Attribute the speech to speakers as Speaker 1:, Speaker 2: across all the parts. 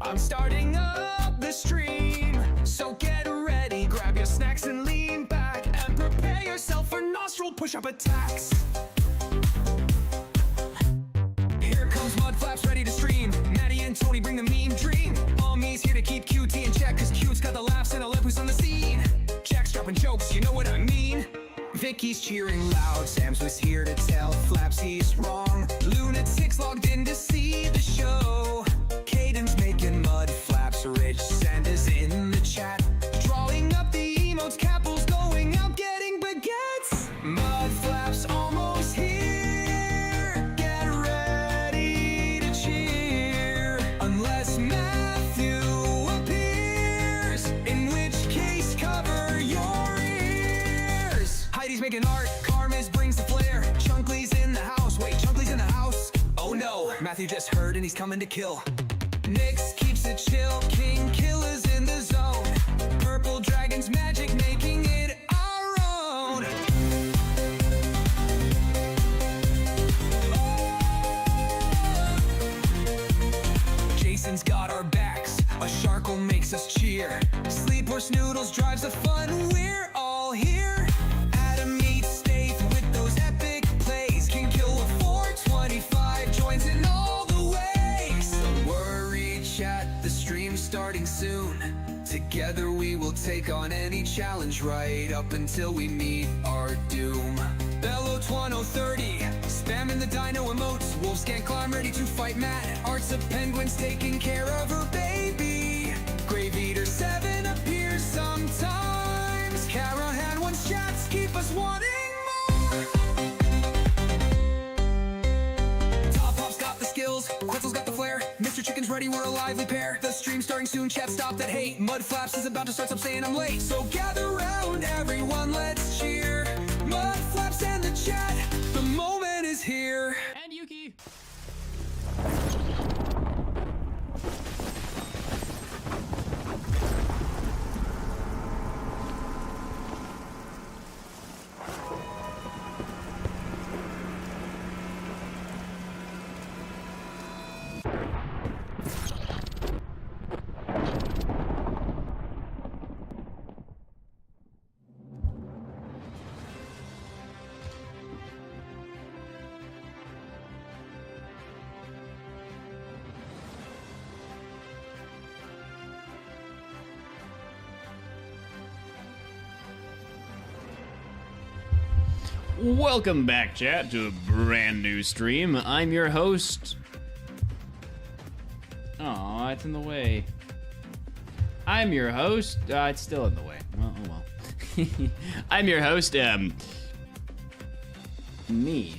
Speaker 1: I'm starting up the stream, so get ready, grab your snacks and lean back, and prepare yourself for nostril push-up attacks. Here comes Mud Flaps ready to stream. Maddie and Tony bring the meme dream. Mommy's here to keep QT in check, cause Cute's got the laughs and Aleppo's on the scene. Jack's dropping jokes, you know what I mean. Vicky's cheering loud, Sam's was here to tell Flaps he's wrong. Lunatics logged in to see the show. Caden's making Mud Flaps rich, Santa's in the chat, drawing up the emotes, Capple's going out getting baguettes. Mud Flaps almost here, get ready to cheer, unless Matthew appears, in which case cover your ears. Heidi's making art, Carmes brings the flair, Chunkley's in the house, wait, Chunkley's in the house? Oh no, Matthew just heard and he's coming to kill. Nyx keeps it chill, King Killer's in the zone, Purple Dragon's magic making it our own. Jason's got our backs, a Sharkle makes us cheer, Sleep or Snoodles drives the fun, we're all here. Adam meets Staith with those epic plays, King Kill a 425 joins in all the ways. Don't worry chat, the stream's starting soon, together we will take on any challenge right up until we meet our doom. Bello 2030, spamming the dino emotes, Wolfscan climb ready to fight Matt, Arts of Penguins taking care of her baby. Grave Eater 7 appears sometimes, Carahan one's chats keep us wanting more. Top Pop's got the skills, Quetzal's got the flair, Mr. Chicken's ready, we're a lively pair. The stream's starting soon, chat stop that hate, Mud Flaps is about to start, stop saying I'm late. So gather round everyone, let's cheer. laughs and the chat. The moment is here.
Speaker 2: And Yuki. Welcome back, chat, to a brand new stream. I'm your host. Aw, it's in the way. I'm your host. It's still in the way. Well, oh well. I'm your host, me.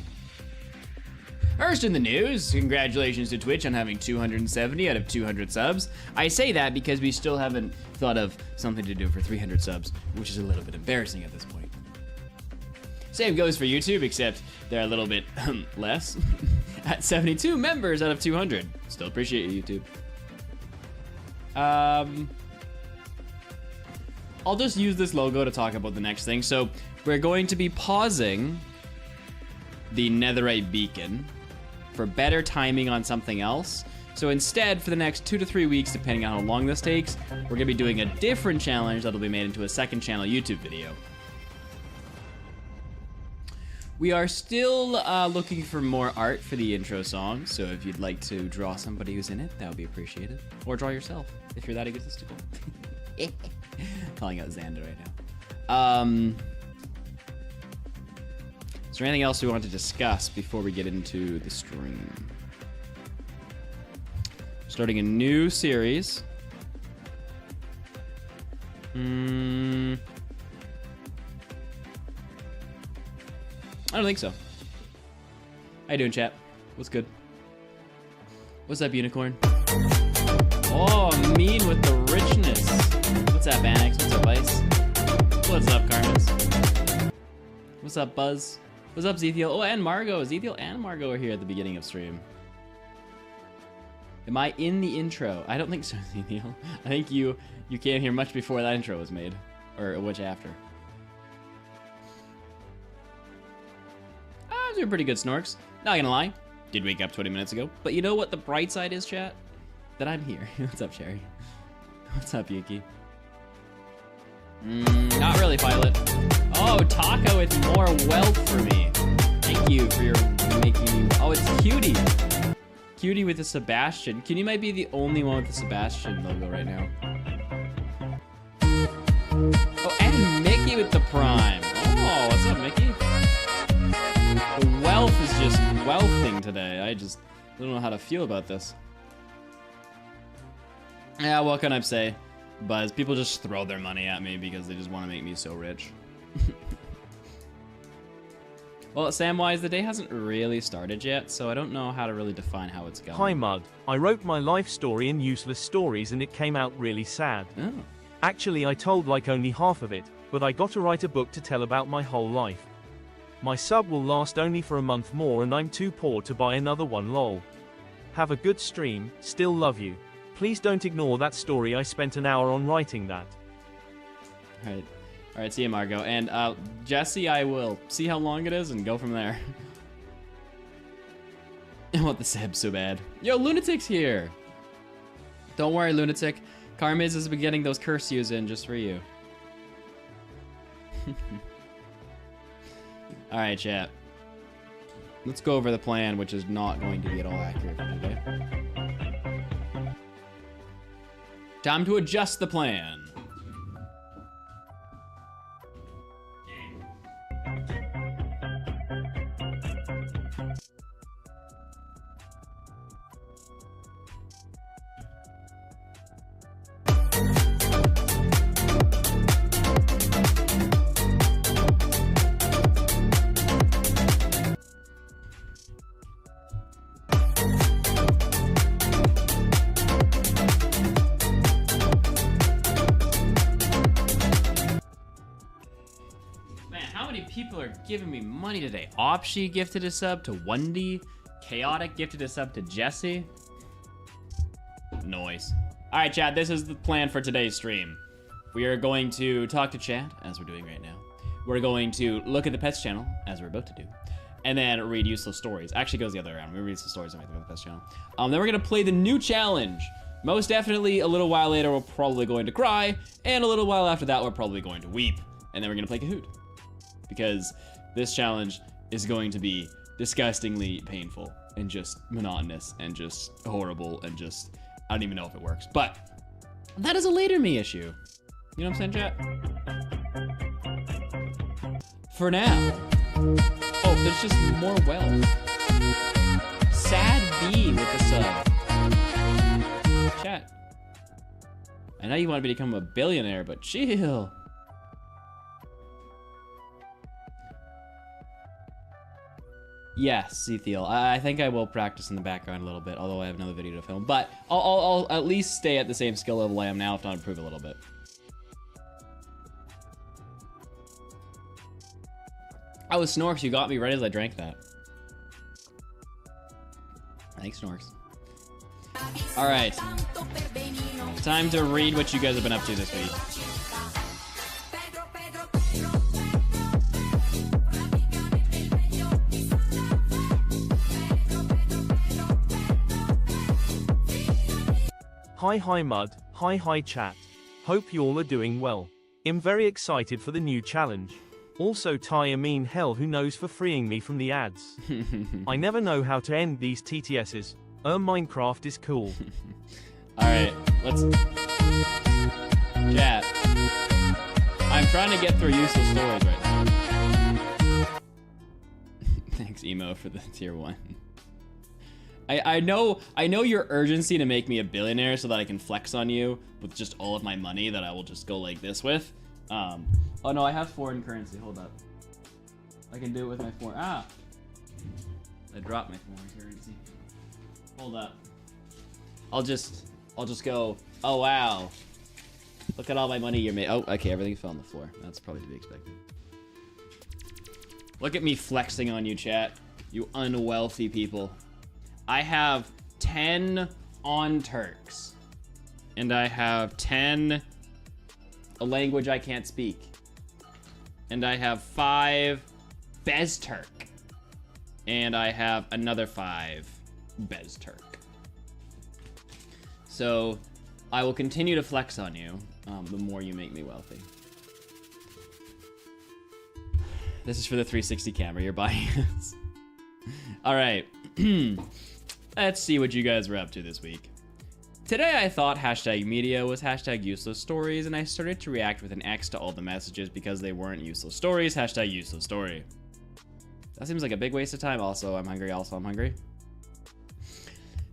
Speaker 2: First in the news, congratulations to Twitch on having 270 out of 200 subs. I say that because we still haven't thought of something to do for 300 subs, which is a little bit embarrassing at this point. Same goes for YouTube, except they're a little bit less. At 72 members out of 200. Still appreciate you, YouTube. I'll just use this logo to talk about the next thing. So we're going to be pausing the netherite beacon for better timing on something else. So instead, for the next 2 to 3 weeks, depending on how long this takes, we're gonna be doing a different challenge that'll be made into a second channel YouTube video. We are still looking for more art for the intro song, so if you'd like to draw somebody who's in it, that would be appreciated. Or draw yourself, if you're that egotistical. Calling out Xander right now. Is there anything else we want to discuss before we get into the stream? Starting a new series. I don't think so. How you doing, chat? What's good? What's up, Unicorn? Oh, mean with the richness. What's up, Annex? What's up, Ice? What's up, Carmen's? What's up, Buzz? What's up, Zethiel? Oh, and Margot. Zethiel and Margot are here at the beginning of stream. Am I in the intro? I don't think so, Zethiel. I think you can't hear much before that intro was made. Or which after. Those are pretty good snorks. Not gonna lie. Did wake up 20 minutes ago. But you know what the bright side is, chat? That I'm here. What's up, Sherry? What's up, Yuki? Not really, Violet. Oh, Taco with more wealth for me. Thank you for your making me... Oh, it's Cutie. Cutie with the Sebastian. Cutie might be the only one with the Sebastian logo right now. Oh, and Mickey with the Prime. Oh, what's up, Mickey? The wealth is just wealthing today. I don't know how to feel about this. Yeah, what can I say? Buzz, people just throw their money at me because they just want to make me so rich. Well, Samwise, the day hasn't really started yet, so I don't know how to really define how it's going.
Speaker 3: Hi, Mud. I wrote my life story in Useless Stories and it came out really sad.
Speaker 2: Oh.
Speaker 3: Actually, I told like only half of it, but I got to write a book to tell about my whole life. My sub will last only for a month more and I'm too poor to buy another one, lol. Have a good stream, still love you. Please don't ignore that story, I spent an hour on writing that.
Speaker 2: Alright, see you, Margot. And Jesse, I will see how long it is and go from there. I want the Seb so bad. Yo, Lunatic's here! Don't worry, Lunatic. Carmiz has been getting those curse views in just for you. Alright, chat. Let's go over the plan, which is not going to be at all accurate for today. Time to adjust the plan. giving me money today. Opshi gifted a sub to Wendy. Chaotic gifted a sub to Jesse. Noise. All right, chat, this is the plan for today's stream. We are going to talk to chat, as we're doing right now. We're going to look at the pets channel, as we're about to do. And then read useless stories. Actually, it goes the other way around. We read useless stories and we look at the pets channel. Then we're gonna play the new challenge. Most definitely, a little while later, we're probably going to cry. And a little while after that, we're probably going to weep. And then we're gonna play Kahoot. Because this challenge is going to be disgustingly painful and just monotonous and just horrible and just, I don't even know if it works. But that is a later me issue. You know what I'm saying, chat? For now. Oh, there's just more wealth. Sad B with the sub. Chat. I know you want me to become a billionaire, but chill. Yes, Zethiel. I think I will practice in the background a little bit, although I have another video to film. But I'll at least stay at the same skill level I am now, if not improve a little bit. Oh, Snorks, you got me right as I drank that. Thanks, Snorks. All right. Time to read what you guys have been up to this week.
Speaker 3: Hi Mud, hi chat. Hope you all are doing well. I'm very excited for the new challenge. Also Amin hell who knows for freeing me from the ads. I never know how to end these TTSs. Minecraft is cool.
Speaker 2: Alright, let's... Chat. I'm trying to get through useless stories right now. Thanks, Emo, for the tier 1. I know your urgency to make me a billionaire so that I can flex on you with just all of my money that I will just go like this with. Oh no, I have foreign currency. Hold up. I can do it with my foreign. I dropped my foreign currency. Hold up. I'll just go. Oh wow. Look at all my money you made. Oh, okay, everything fell on the floor. That's probably to be expected. Look at me flexing on you, chat. You unwealthy people. I have 10 on Turks. And I have 10 a language I can't speak. And I have 5 Bez Turk. And I have another 5 Bez Turk. So I will continue to flex on you the more you make me wealthy. This is for the 360 camera you're buying. All right. Let's see what you guys were up to this week. Today I thought hashtag media was hashtag useless stories, and I started to react with an X to all the messages because they weren't useless stories. Hashtag useless story. That seems like a big waste of time. Also, I'm hungry. Also, I'm hungry.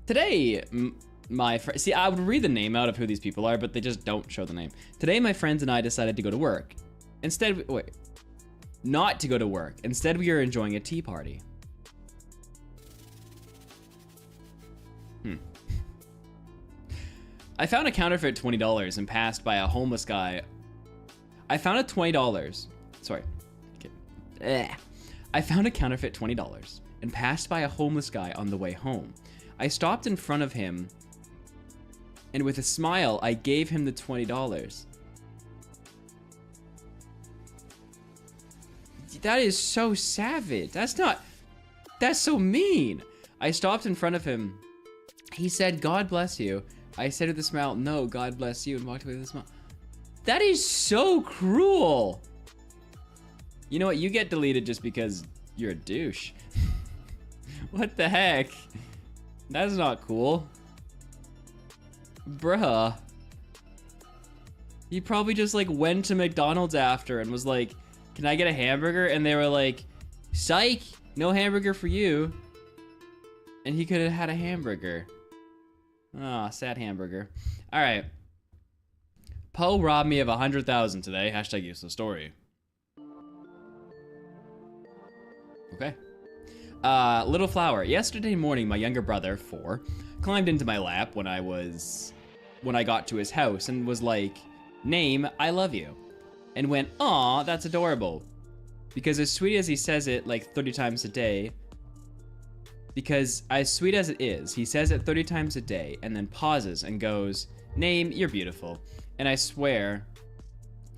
Speaker 2: Today, my friend... See, I would read the name out of who these people are, but they just don't show the name. Today, my friends and I decided to go to work. Instead... Wait. Not to go to work. Instead, we are enjoying a tea party. I found a counterfeit $20 and passed by a homeless guy. I found a $20. Sorry. Okay. I found a counterfeit $20 and passed by a homeless guy on the way home. I stopped in front of him and with a smile, I gave him the $20. That is so savage. That's so mean. I stopped in front of him. He said, "God bless you." I said with a smile, "No, God bless you," and walked away with a smile. That is so cruel. You know what? You get deleted just because you're a douche. What the heck? That's not cool. Bruh. He probably just like went to McDonald's after and was like, "Can I get a hamburger?" And they were like, "Psych, no hamburger for you." And he could have had a hamburger. Ah, oh, sad hamburger. All right. Poe robbed me of 100,000 today. Hashtag useless story. Okay. Little flower. Yesterday morning, my younger brother, 4, climbed into my lap when I got to his house and was like, "Name, I love you." And went, "Aw, that's adorable." Because as sweet as he says it like 30 times a day, because as sweet as it is, he says it 30 times a day and then pauses and goes, "Name, you're beautiful." And I swear,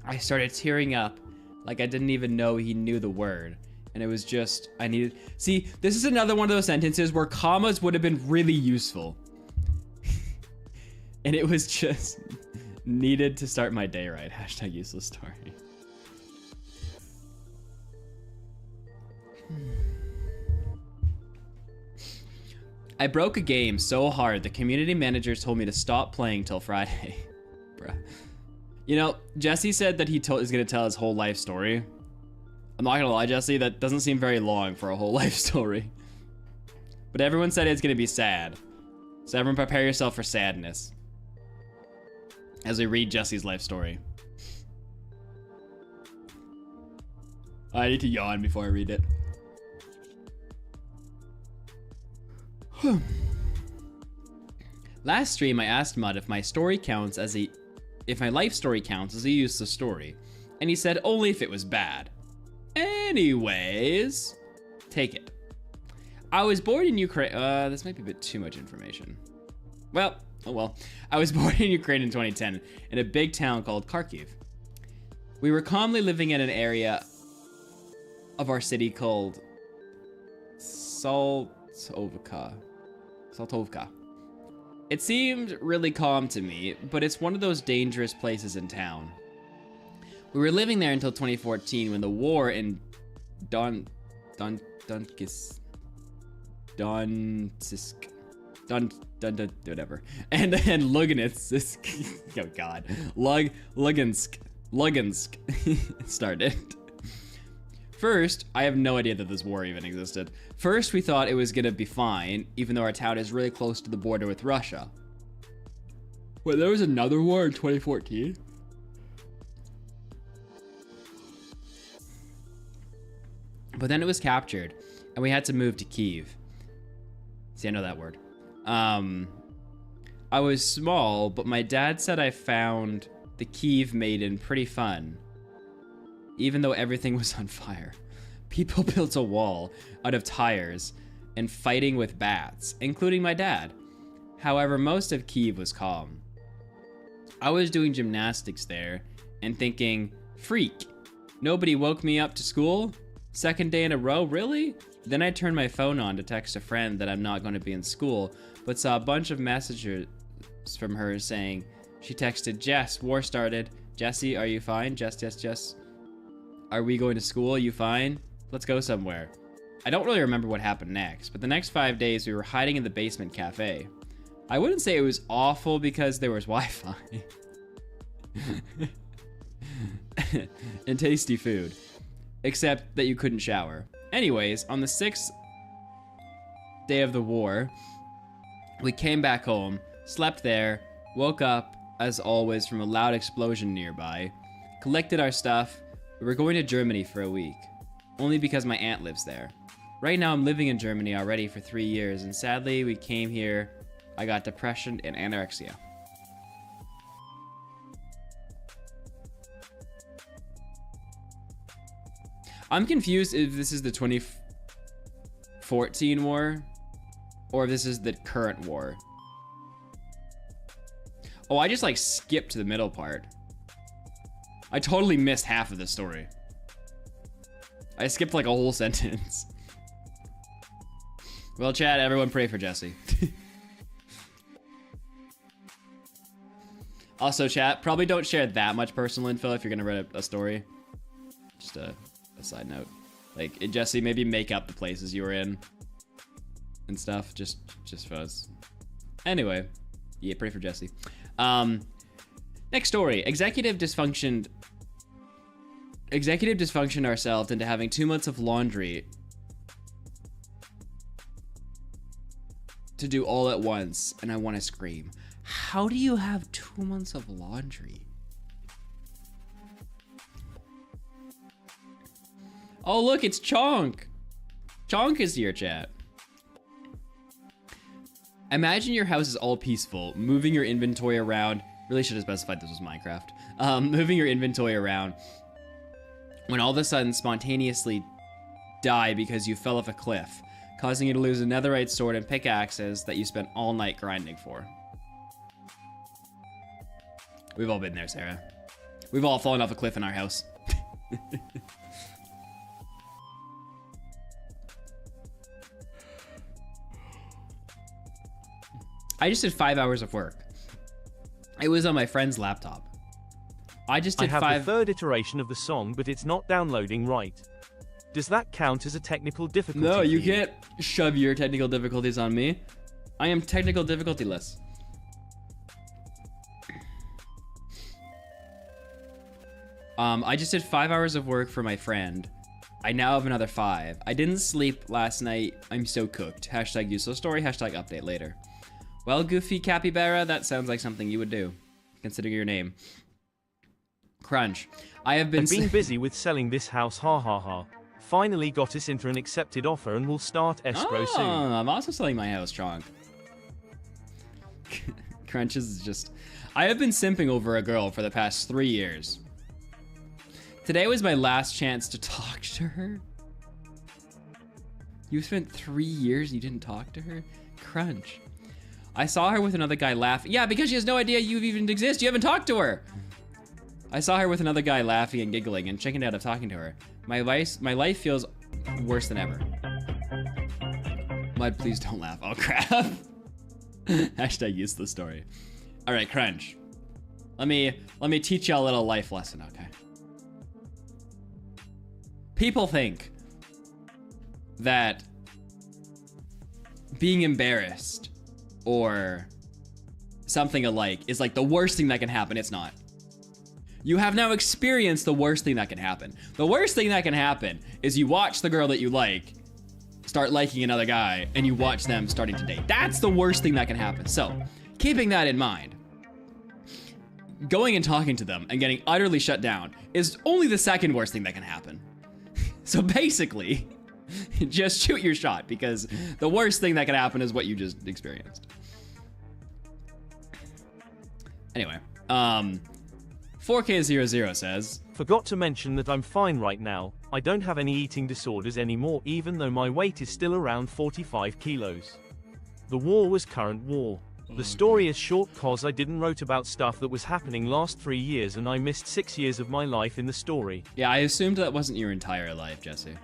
Speaker 2: I started tearing up like I didn't even know he knew the word. And it was just, I needed, see, this is another one of those sentences where commas would have been really useful. And it was just needed to start my day right. Hashtag useless story. I broke a game so hard the community managers told me to stop playing till Friday. Bruh. You know, Jesse said that he is gonna tell his whole life story. I'm not gonna lie, Jesse, that doesn't seem very long for a whole life story. But everyone said it's gonna be sad. So everyone prepare yourself for sadness as we read Jesse's life story. I need to yawn before I read it. Last stream I asked Mud if my story counts as if my life story counts as a useless story, and he said only if it was bad. Anyways, take it. I was born in Ukraine. This might be a bit too much information. Well, oh well. I was born in Ukraine in 2010 in a big town called Kharkiv. We were calmly living in an area of our city called Saltovka. It seemed really calm to me, but it's one of those dangerous places in town. We were living there until 2014 when the war in Donetsk, whatever, and Lugansk, oh god, Lugansk started. First, I have no idea that this war even existed. First, we thought it was gonna be fine, even though our town is really close to the border with Russia. Wait, there was another war in 2014? But then it was captured, and we had to move to Kiev. See, I know that word. I was small, but my dad said I found the Kiev maiden pretty fun. Even though everything was on fire. People built a wall out of tires and fighting with bats, including my dad. However, most of Kiev was calm. I was doing gymnastics there and thinking, freak, nobody woke me up to school? Second day in a row, really? Then I turned my phone on to text a friend that I'm not going to be in school, but saw a bunch of messages from her saying, she texted, Jess, war started. Jesse, are you fine? Jess. Are we going to school? You fine? Let's go somewhere. I don't really remember what happened next, but the next 5 days we were hiding in the basement cafe. I wouldn't say it was awful because there was Wi-Fi. and tasty food. Except that you couldn't shower. Anyways, on the 6th day of the war, we came back home, slept there, woke up, as always, from a loud explosion nearby, collected our stuff. We were going to Germany for a week, only because my aunt lives there. Right now I'm living in Germany already for 3 years, and sadly we came here, I got depression and anorexia. I'm confused if this is the 2014 war, or if this is the current war. Oh, I just like skipped to the middle part. I totally missed half of the story. I skipped like a whole sentence. Well, chat, everyone pray for Jesse. Also, chat, probably don't share that much personal info if you're gonna write a story. Just a side note. Like, Jesse, maybe make up the places you were in and stuff, just for us. Anyway, yeah, pray for Jesse. Next story. Executive dysfunctioned ourselves into having 2 months of laundry to do all at once, and I want to scream. How do you have 2 months of laundry? Oh, look, it's Chonk. Chonk is here, chat. Imagine your house is all peaceful, moving your inventory around. Really should have specified this was Minecraft. Moving your inventory around when all of a sudden spontaneously die because you fell off a cliff, causing you to lose a netherite sword and pickaxes that you spent all night grinding for. We've all been there, Sarah. We've all fallen off a cliff in our house. I just did 5 hours of work. It was on my friend's laptop. I just did
Speaker 3: I have
Speaker 2: five.
Speaker 3: the third iteration of the song, but it's not downloading right. Does that count as a technical difficulty?
Speaker 2: No, you
Speaker 3: for
Speaker 2: can't shove your technical difficulties on me. I am technical difficultyless. I just did 5 hours of work for my friend. I now have another 5. I didn't sleep last night. I'm so cooked. Hashtag useless story. Hashtag update later. Well, Goofy Capybara, that sounds like something you would do, considering your name. Crunch. I have been
Speaker 3: being busy with selling this house, ha ha ha. Finally got us into an accepted offer and will start escrow soon.
Speaker 2: I'm also selling my house, Chonk. Crunch is just... I have been simping over a girl for the past 3 years. Today was my last chance to talk to her. You spent 3 years and you didn't talk to her? Crunch. I saw her with another guy laughing. Yeah, because she has no idea you even exist. You haven't talked to her. I saw her with another guy laughing and giggling and chickened out of talking to her. My life feels worse than ever. Mud, please don't laugh. Oh, crap. Hashtag useless story. All right, Crunch. Let me teach you a little life lesson, okay? People think that being embarrassed or something alike is like the worst thing that can happen. It's not. You have now experienced the worst thing that can happen. The worst thing that can happen is you watch the girl that you like start liking another guy and you watch them starting to date. That's the worst thing that can happen. So, keeping that in mind, going and talking to them and getting utterly shut down is only the second worst thing that can happen. So basically, just shoot your shot because the worst thing that can happen is what you just experienced. Anyway, 4K00 says,
Speaker 3: Forgot to mention that I'm fine right now. I don't have any eating disorders anymore, even though my weight is still around 45 kilos. The war was current war. The story is short cause I didn't wrote about stuff that was happening last 3 years and I missed 6 years of my life in the story.
Speaker 2: Yeah, I assumed that wasn't your entire life, Jesse.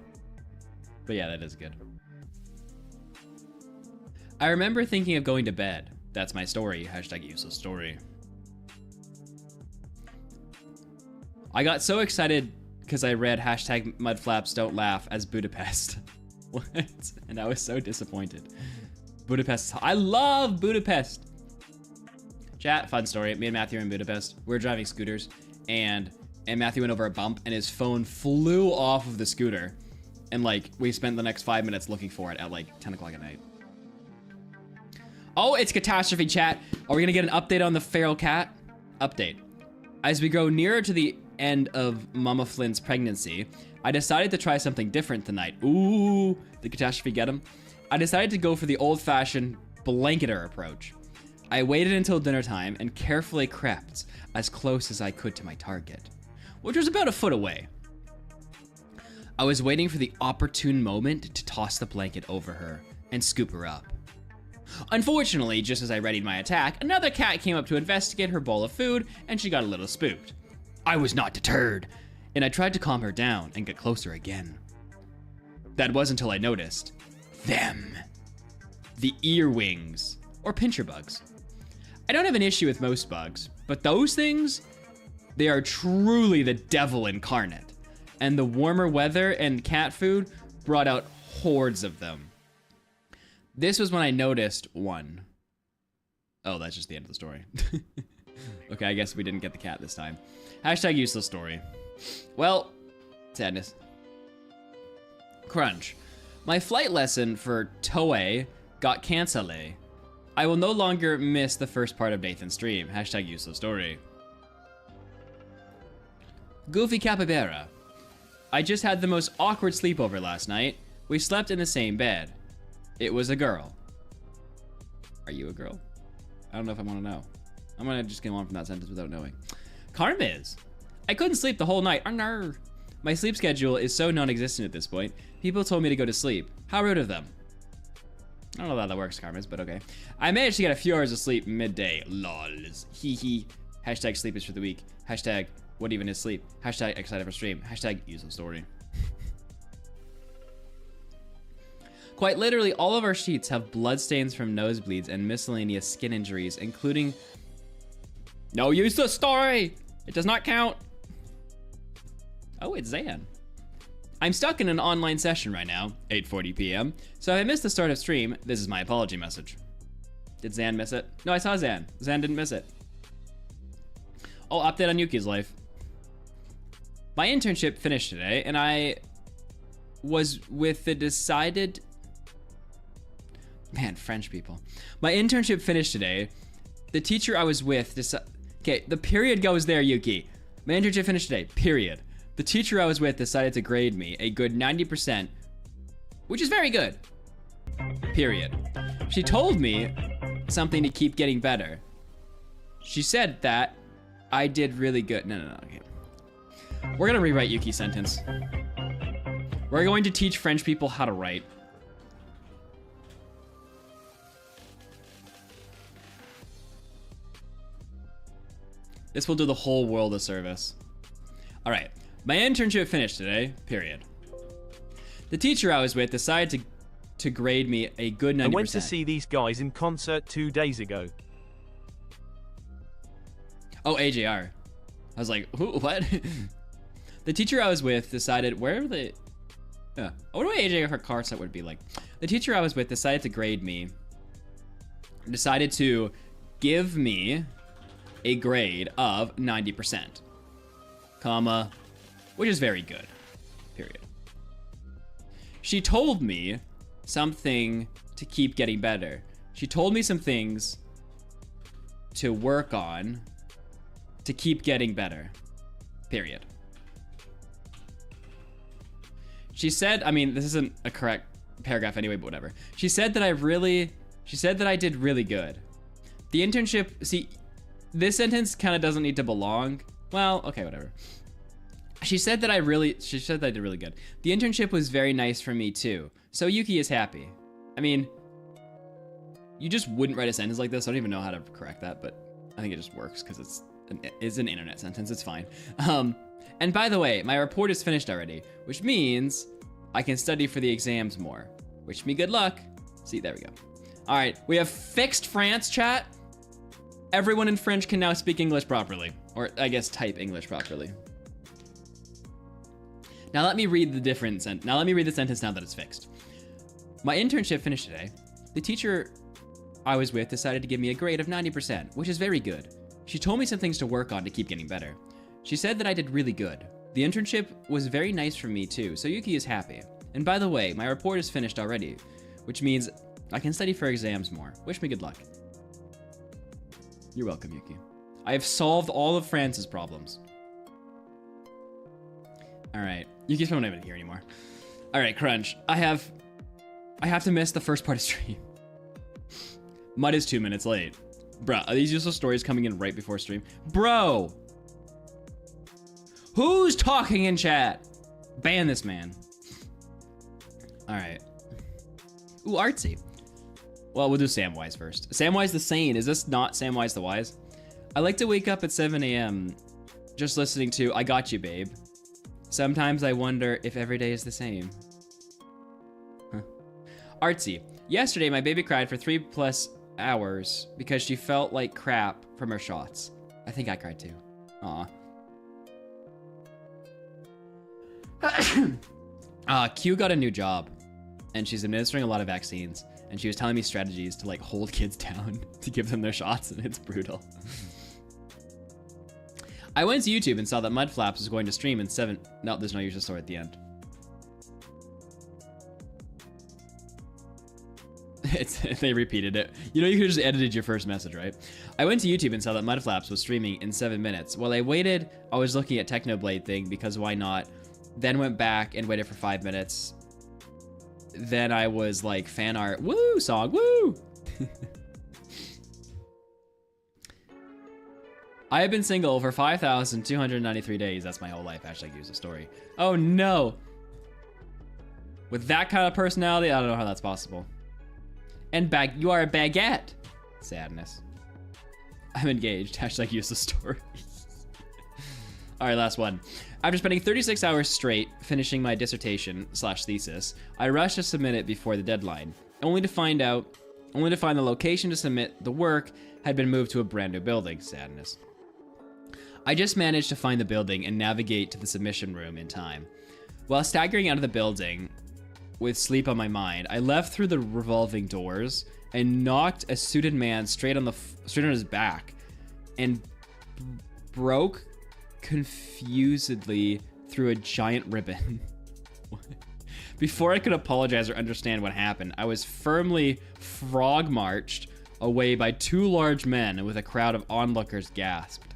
Speaker 2: But yeah, that is good. I remember thinking of going to bed. That's my story. Hashtag useless story. I got so excited because I read hashtag mudflaps don't laugh as Budapest. What? And I was so disappointed. Budapest. I love Budapest. Chat, fun story. Me and Matthew were in Budapest. We were driving scooters and Matthew went over a bump and his phone flew off of the scooter. And like, we spent the next 5 minutes looking for it at like 10 o'clock at night. Oh, it's catastrophe, chat. Are we gonna get an update on the feral cat? Update. As we grow nearer to the end of Mama Flynn's pregnancy, I decided to try something different tonight. Ooh, the catastrophe get him. I decided to go for the old-fashioned blanketer approach. I waited until dinner time and carefully crept as close as I could to my target, which was about a foot away. I was waiting for the opportune moment to toss the blanket over her and scoop her up. Unfortunately, just as I readied my attack, another cat came up to investigate her bowl of food and she got a little spooked. I was not deterred, and I tried to calm her down and get closer again. That was until I noticed them. The earwings, or pincher bugs. I don't have an issue with most bugs, but those things, they are truly the devil incarnate. And the warmer weather and cat food brought out hordes of them. This was when I noticed one. Oh, that's just the end of the story. Okay, I guess we didn't get the cat this time. Hashtag useless story. Well, sadness. Crunch. My flight lesson for Toei got cancelled. I will no longer miss the first part of Nathan's stream. Hashtag useless story. Goofy Capybara. I just had the most awkward sleepover last night. We slept in the same bed. It was a girl. Are you a girl? I don't know if I want to know. I'm gonna just go on from that sentence without knowing. Karmiz. I couldn't sleep the whole night. Oh no. My sleep schedule is so non-existent at this point. People told me to go to sleep. How rude of them. I don't know how that works, Carmes, but okay. I managed to get a few hours of sleep midday. Lols. Hee hee. Hashtag sleep is for the week. Hashtag what even is sleep. Hashtag excited for stream. Hashtag useless story. Quite literally, all of our sheets have bloodstains from nosebleeds and miscellaneous skin injuries, including... No useless story! It does not count. Oh, it's Zan. I'm stuck in an online session right now, 8:40 p.m. So if I missed the start of stream, this is my apology message. Did Zan miss it? No, I saw Zan. Zan didn't miss it. Oh, update on Yuki's life. My internship finished today, and I was with the decided... Man, French people. My internship finished today. The teacher I was with okay, the period goes there, Yuki. My internship finished today, period. The teacher I was with decided to grade me a good 90%, which is very good, period. She told me something to keep getting better. She said that I did really good. No, okay. We're gonna rewrite Yuki's sentence. We're going to teach French people how to write. This will do the whole world a service. All right, my internship finished today, period. The teacher I was with decided to grade me a good 90%.
Speaker 3: I went to see these guys in concert 2 days ago.
Speaker 2: Oh, AJR. I was like, who, what? The teacher I was with decided, where are they? I wonder what AJR her car set would be like. The teacher I was with decided to grade me, decided to give me a grade of 90%, comma, which is very good, period. She told me something to keep getting better. She told me some things to work on to keep getting better, period. She said, I mean, this isn't a correct paragraph anyway, but whatever. She said that I did really good. The internship, see, this sentence kind of doesn't need to belong. Well, okay, whatever. She said that I did really good. The internship was very nice for me too. So Yuki is happy. I mean, you just wouldn't write a sentence like this. I don't even know how to correct that, but I think it just works because it's an internet sentence. It's fine. And by the way, my report is finished already, which means I can study for the exams more. Wish me good luck. See, there we go. All right, we have fixed France, chat. Everyone in French can now speak English properly, or I guess type English properly. Now let me read the sentence now that it's fixed. My internship finished today. The teacher I was with decided to give me a grade of 90%, which is very good. She told me some things to work on to keep getting better. She said that I did really good. The internship was very nice for me too, so Yuki is happy. And by the way, my report is finished already, which means I can study for exams more. Wish me good luck. You're welcome, Yuki. I have solved all of France's problems. All right, Yuki's probably not even here anymore. All right, Crunch. I have to miss the first part of stream. Mud is 2 minutes late. Bruh, are these useless stories coming in right before stream? Bro! Who's talking in chat? Ban this man. All right. Ooh, artsy. Well, we'll do Samwise first. Samwise the Sane. Is this not Samwise the Wise? I like to wake up at 7 a.m. just listening to I Got You, Babe. Sometimes I wonder if every day is the same. Huh. Artsy. Yesterday, my baby cried for 3+ hours because she felt like crap from her shots. I think I cried too. Aw. Q got a new job, and she's administering a lot of vaccines. And she was telling me strategies to like hold kids down to give them their shots, and it's brutal. I went to YouTube and saw that Mudflaps was going to stream in 7. No, there's no user story at the end. They repeated it. You know, you could have just edited your first message, right? I went to YouTube and saw that Mudflaps was streaming in 7 minutes. While I waited, I was looking at Technoblade thing because why not? Then went back and waited for 5 minutes. Then I was like, fan art, woo, song, woo! I have been single for 5,293 days. That's my whole life. Hashtag use a story. Oh no. With that kind of personality, I don't know how that's possible. And you are a baguette. Sadness. I'm engaged. Hashtag use the story. All right, last one. After spending 36 hours straight finishing my dissertation / thesis, I rushed to submit it before the deadline, only to find the location to submit the work had been moved to a brand new building. Sadness. I just managed to find the building and navigate to the submission room in time. While staggering out of the building with sleep on my mind, I left through the revolving doors and knocked a suited man straight on his back and broke confusedly through a giant ribbon. Before I could apologize or understand what happened, I was firmly frog marched away by two large men, and with a crowd of onlookers gasped.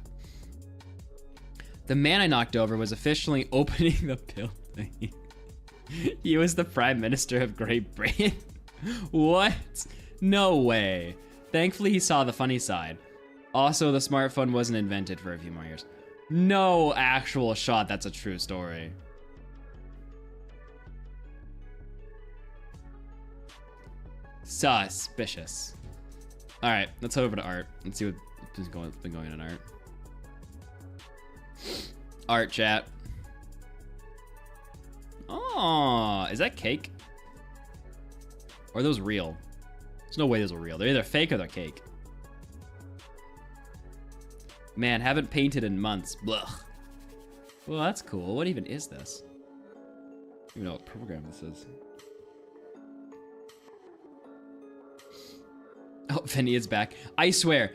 Speaker 2: The man I knocked over was officially opening the building. He was the Prime Minister of Great Britain. What? No way. Thankfully, he saw the funny side. Also, the smartphone wasn't invented for a few more years. No actual shot, that's a true story. Suspicious. All right, let's head over to art. Let's see what's been going on art. Art chat. Oh, is that cake? Or are those real? There's no way those are real. They're either fake or they're cake. Man, haven't painted in months. Blech. Well, that's cool. What even is this? I don't even know what program this is. Oh, Vinny is back. I swear.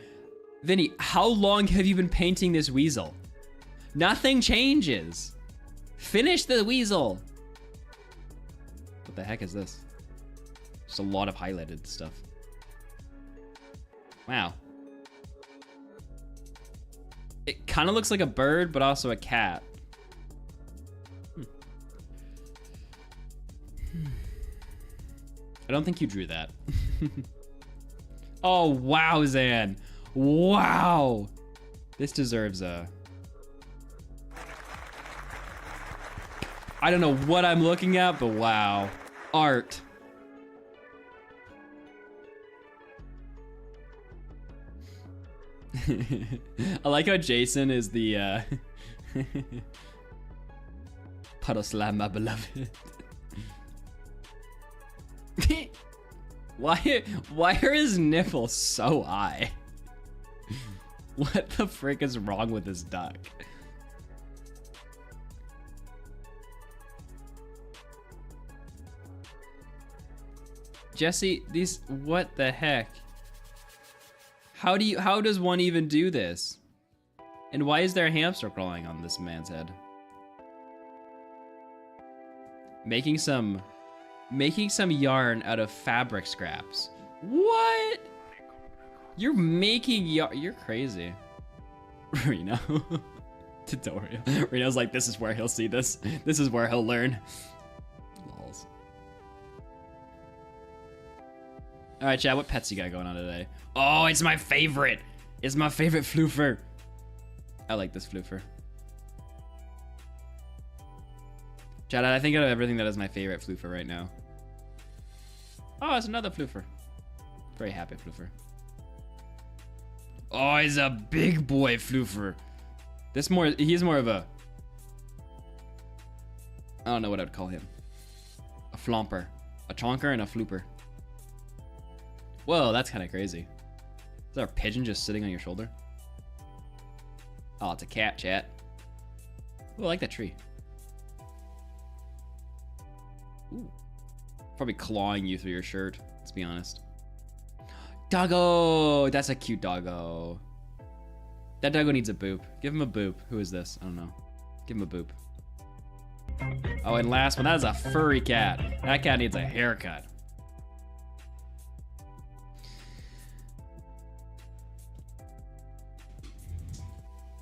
Speaker 2: Vinny, how long have you been painting this weasel? Nothing changes. Finish the weasel. What the heck is this? Just a lot of highlighted stuff. Wow. It kind of looks like a bird, but also a cat. I don't think you drew that. Oh, wow, Zan. Wow. This deserves a... I don't know what I'm looking at, but wow. Art. I like how Jason is the puddle slam my beloved. Why are his nipples so high? What the frick is wrong with this duck? Jesse, what the heck? How does one even do this? And why is there a hamster crawling on this man's head? Making some yarn out of fabric scraps. What? You're making yarn, you're crazy. Reno. Tutorial. Reno's like, this is where he'll see this. This is where he'll learn. Lols. All right, Chad, what pets you got going on today? Oh, it's my favorite. It's my favorite floofer. I like this floofer. Chad, I think out of everything, that is my favorite floofer right now. Oh, it's another floofer. Very happy floofer. Oh, he's a big boy floofer. He's more of a... I don't know what I'd call him. A flomper. A chonker and a flooper. Whoa, that's kind of crazy. Is there a pigeon just sitting on your shoulder? Oh, it's a cat, chat. Ooh, I like that tree. Ooh. Probably clawing you through your shirt, let's be honest. Doggo! That's a cute doggo. That doggo needs a boop. Give him a boop. Who is this? I don't know. Give him a boop. Oh, and last one, that is a furry cat. That cat needs a haircut.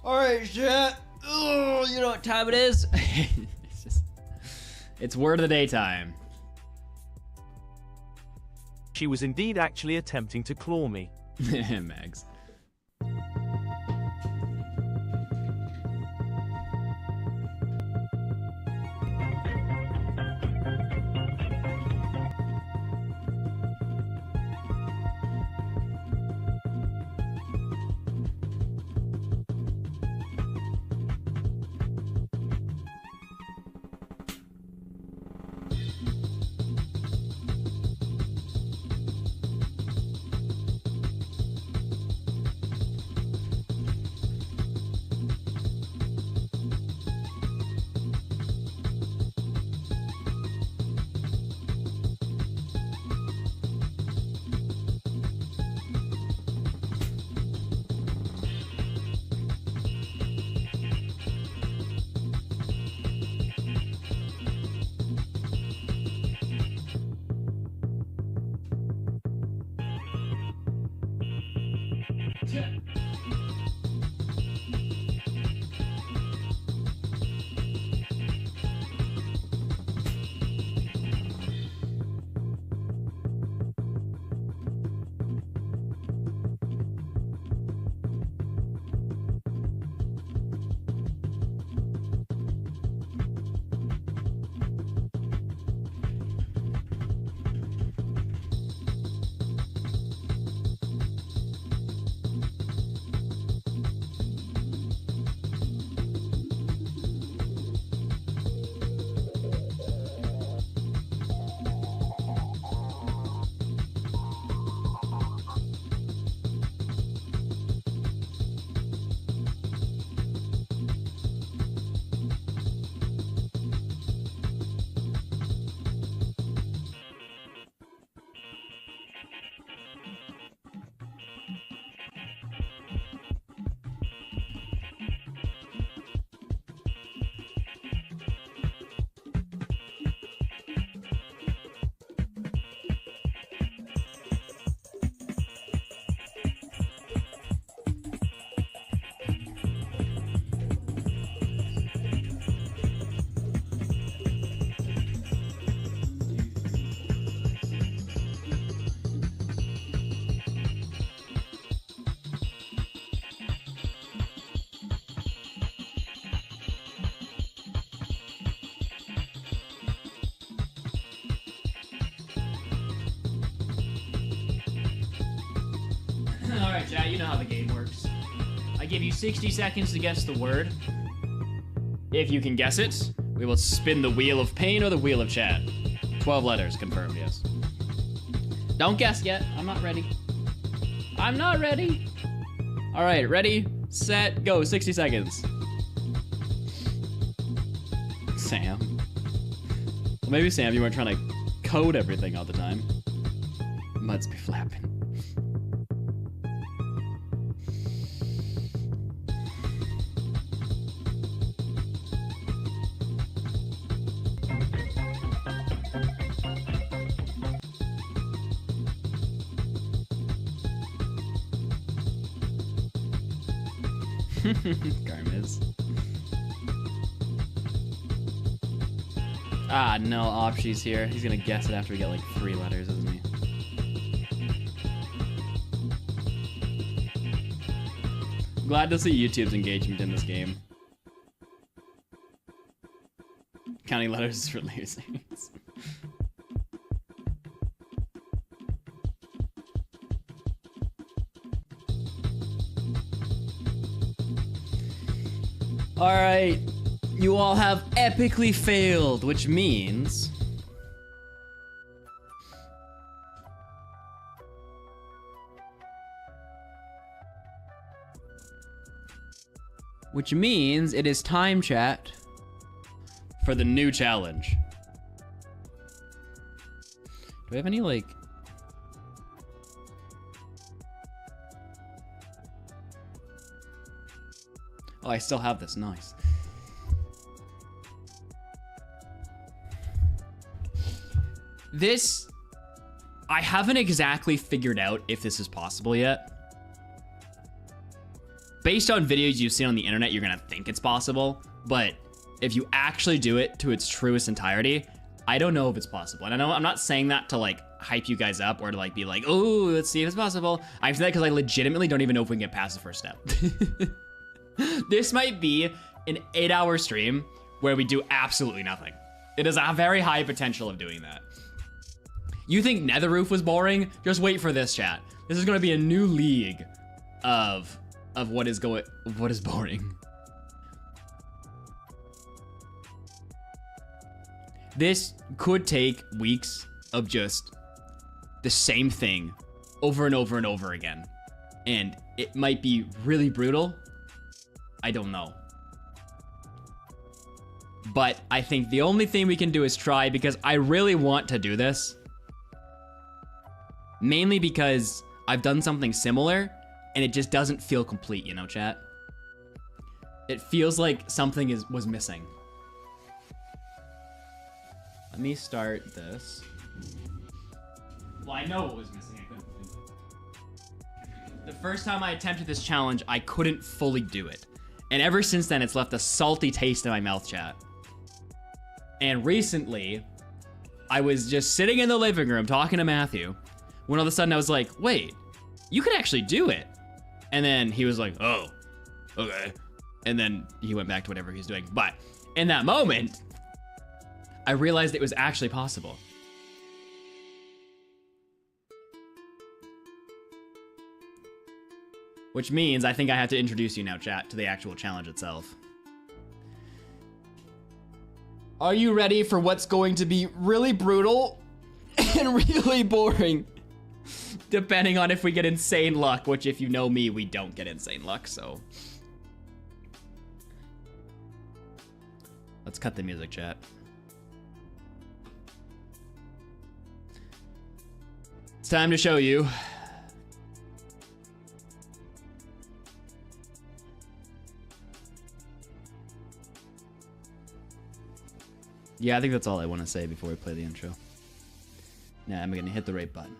Speaker 2: All right, chat. Oh, you know what time it is? It's word of the day time.
Speaker 3: She was indeed actually attempting to claw me.
Speaker 2: Mags. Alright, chat, you know how the game works. I give you 60 seconds to guess the word. If you can guess it, we will spin the wheel of pain or the wheel of chat. 12 letters, confirmed, yes. Don't guess yet. I'm not ready. I'm not ready. Alright, ready, set, go. 60 seconds. Sam. Well, maybe Sam, you weren't trying to code everything all the time. Muds be flapping. Garmiz. Ah, no, Opshi's here. He's gonna guess it after we get like 3 letters, isn't he? Glad to see YouTube's engagement in this game. Counting letters is for losers. Alright, you all have epically failed, which means... it is time, chat, for the new challenge. Do we have any, like... Oh, I still have this. Nice. This... I haven't exactly figured out if this is possible yet. Based on videos you've seen on the internet, you're gonna think it's possible. But if you actually do it to its truest entirety, I don't know if it's possible. And I know I'm not saying that to like hype you guys up or to like be like, oh, let's see if it's possible. I'm saying that because I legitimately don't even know if we can get past the first step. This might be an 8-hour stream where we do absolutely nothing. It is a very high potential of doing that. You think Netherroof was boring? Just wait for this, chat. This is gonna be a new league of what is boring. This could take weeks of just the same thing over and over and over again. And it might be really brutal. I don't know. But I think the only thing we can do is try, because I really want to do this. Mainly because I've done something similar and it just doesn't feel complete, you know, chat? It feels like something was missing. Let me start this. Well, I know what was missing. I couldn't think. The first time I attempted this challenge, I couldn't fully do it. And ever since then, it's left a salty taste in my mouth, chat. And recently, I was just sitting in the living room talking to Matthew, when all of a sudden I was like, wait, you could actually do it. And then he was like, oh, okay. And then he went back to whatever he's doing. But in that moment, I realized it was actually possible. Which means I think I have to introduce you now, chat, to the actual challenge itself. Are you ready for what's going to be really brutal and really boring? Depending on if we get insane luck, which if you know me, we don't get insane luck, so. Let's cut the music, chat. It's time to show you. Yeah, I think that's all I want to say before we play the intro. Now I'm gonna hit the right button.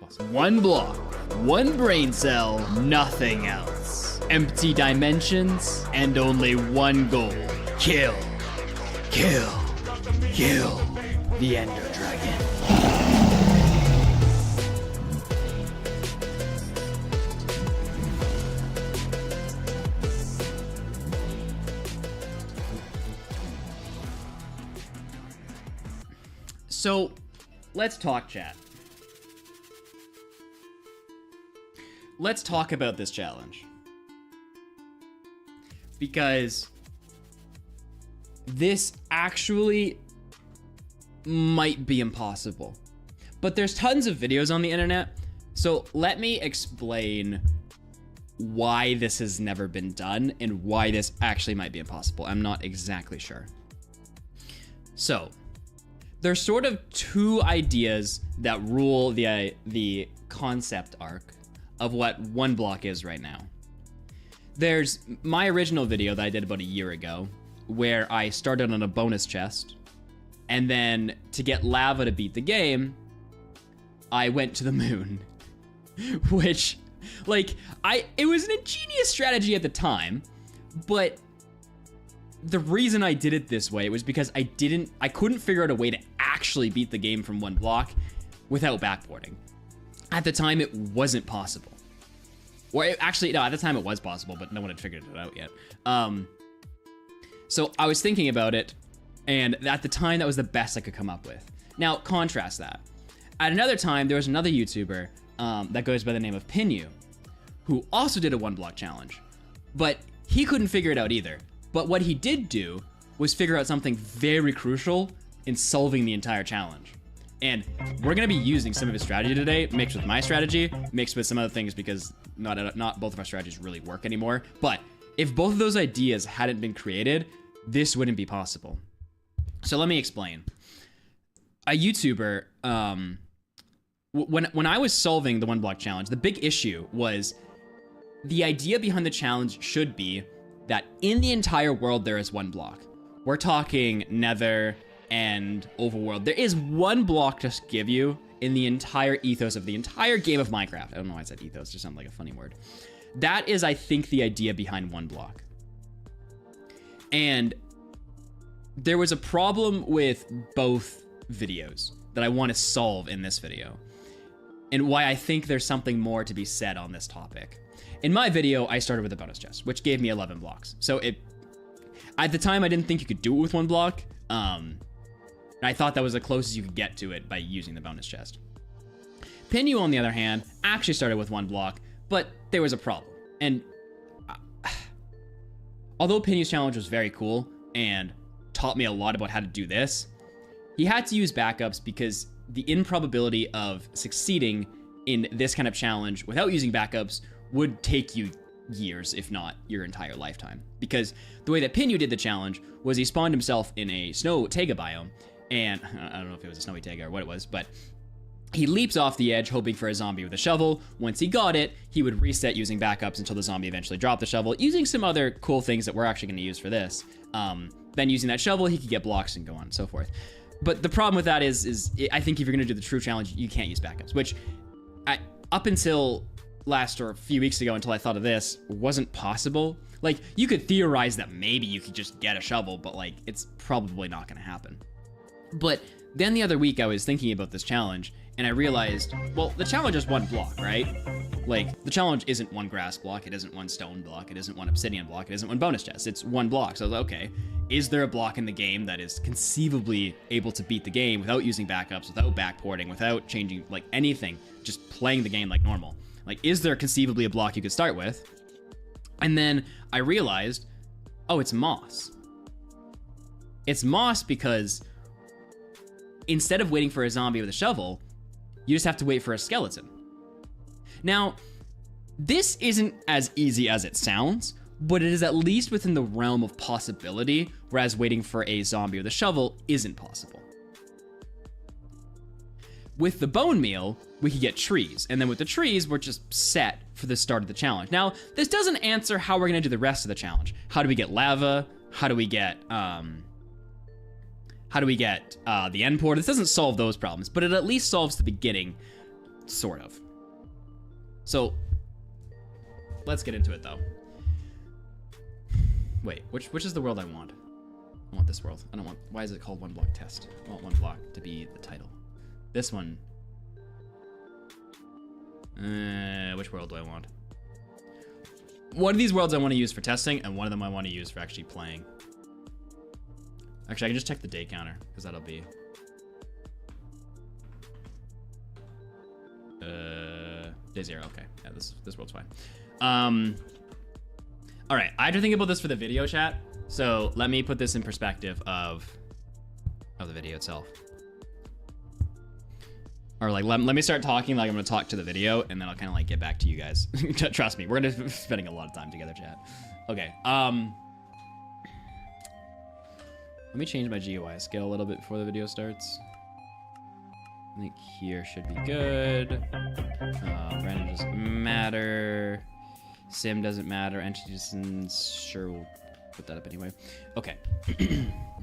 Speaker 2: Awesome. One block, one brain cell, nothing else. Empty dimensions, and only one goal. Kill, kill, kill the Ender Dragon. So, let's talk, chat. Let's talk about this challenge. Because this actually might be impossible. But there's tons of videos on the internet, so let me explain why this has never been done and why this actually might be impossible. I'm not exactly sure. So, there's sort of two ideas that rule the concept arc of what one block is right now. There's my original video that I did about a year ago, where I started on a bonus chest, and then to get lava to beat the game, I went to the moon. Which, like, it was an ingenious strategy at the time, but the reason I did it this way was because I couldn't figure out a way to actually beat the game from one block without backboarding. At the time, it wasn't possible. Or actually, no, at the time it was possible, but no one had figured it out yet. So I was thinking about it, and at the time, that was the best I could come up with. Now, contrast that. At another time, there was another YouTuber that goes by the name of Pinu, who also did a one block challenge, but he couldn't figure it out either. But what he did do was figure out something very crucial in solving the entire challenge. And we're gonna be using some of his strategy today, mixed with my strategy, mixed with some other things, because not both of our strategies really work anymore. But if both of those ideas hadn't been created, this wouldn't be possible. So let me explain. A YouTuber, when I was solving the one block challenge, the big issue was the idea behind the challenge should be that in the entire world there is one block. We're talking Nether and Overworld. There is one block to give you in the entire ethos of the entire game of Minecraft. I don't know why I said ethos, just sounded like a funny word. That is, I think, the idea behind one block. And there was a problem with both videos that I want to solve in this video, and why I think there's something more to be said on this topic. In my video, I started with a bonus chest, which gave me 11 blocks. So at the time, I didn't think you could do it with one block. I thought that was the closest you could get to it by using the bonus chest. Pinu, on the other hand, actually started with one block, but there was a problem. And although Pinu's challenge was very cool and taught me a lot about how to do this, he had to use backups because the improbability of succeeding in this kind of challenge without using backups would take you years, if not your entire lifetime. Because the way that Pinu did the challenge was he spawned himself in a snow taiga biome, and I don't know if it was a snowy taiga or what it was, but he leaps off the edge hoping for a zombie with a shovel. Once he got it, he would reset using backups until the zombie eventually dropped the shovel, using some other cool things that we're actually going to use for this. Then using that shovel, he could get blocks and go on and so forth. But the problem with that is I think if you're going to do the true challenge, you can't use backups, which up until last or a few weeks ago until I thought of this wasn't possible. Like, you could theorize that maybe you could just get a shovel, but like, it's probably not gonna happen. But then the other week I was thinking about this challenge and I realized, well, the challenge is one block, right? Like, the challenge isn't one grass block, it isn't one stone block, it isn't one obsidian block, it isn't one bonus chest, it's one block. So I was like, okay, is there a block in the game that is conceivably able to beat the game without using backups, without backporting, without changing, like, anything, just playing the game like normal? Like, is there conceivably a block you could start with? And then I realized, oh, it's moss. It's moss because instead of waiting for a zombie with a shovel, you just have to wait for a skeleton. Now, this isn't as easy as it sounds, but it is at least within the realm of possibility, whereas waiting for a zombie with a shovel isn't possible. With the bone meal, we could get trees, and then with the trees, we're just set for the start of the challenge. Now, this doesn't answer how we're gonna do the rest of the challenge. How do we get lava? How do we get the end port? This doesn't solve those problems, but it at least solves the beginning, sort of. So, let's get into it though. Wait, which is the world I want? I want this world. I don't want, why is it called one block test? I want one block to be the title. This one. Which world do I want? One of these worlds I want to use for testing, and one of them I want to use for actually playing. Actually, I can just check the day counter, because that'll be... day 0, okay. Yeah, this world's fine. All right, I had to think about this for the video chat, so let me put this in perspective of the video itself. Or like, let me start talking like I'm gonna talk to the video, and then I'll kind of like get back to you guys. Trust me, we're gonna be spending a lot of time together, chat. Okay, let me change my GUI scale a little bit before the video starts. I think here should be good. Random doesn't matter. Sim doesn't matter. Entity distance, sure, we'll put that up anyway. Okay.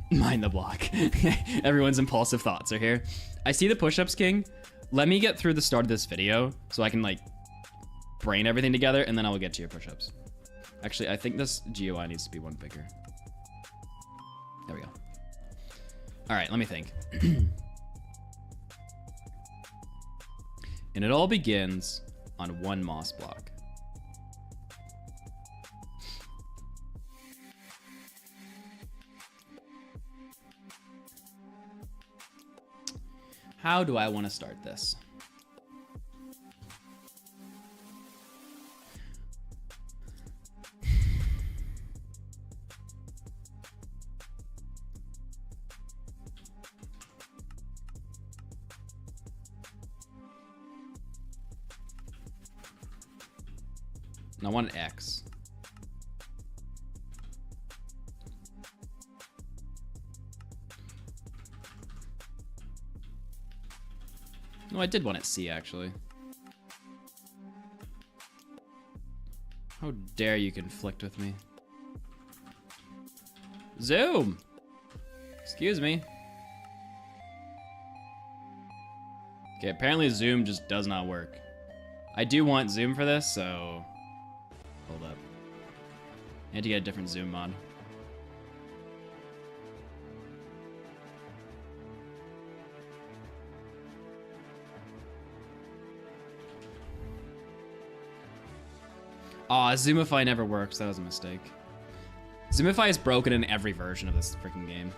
Speaker 2: Mind the block. Everyone's impulsive thoughts are here. I see the push-ups, King. Let me get through the start of this video so I can like brain everything together, and then I will get to your push-ups. Actually, I think this GUI needs to be one bigger. There we go. All right, let me think. And it all begins on one moss block. How do I want to start this? I want an X. No, I did want it C, actually. How dare you conflict with me? Zoom! Excuse me. Okay, apparently Zoom just does not work. I do want Zoom for this, so... Hold up. I had to get a different Zoom mod. Aw, Zoomify never works. That was a mistake. Zoomify is broken in every version of this freaking game.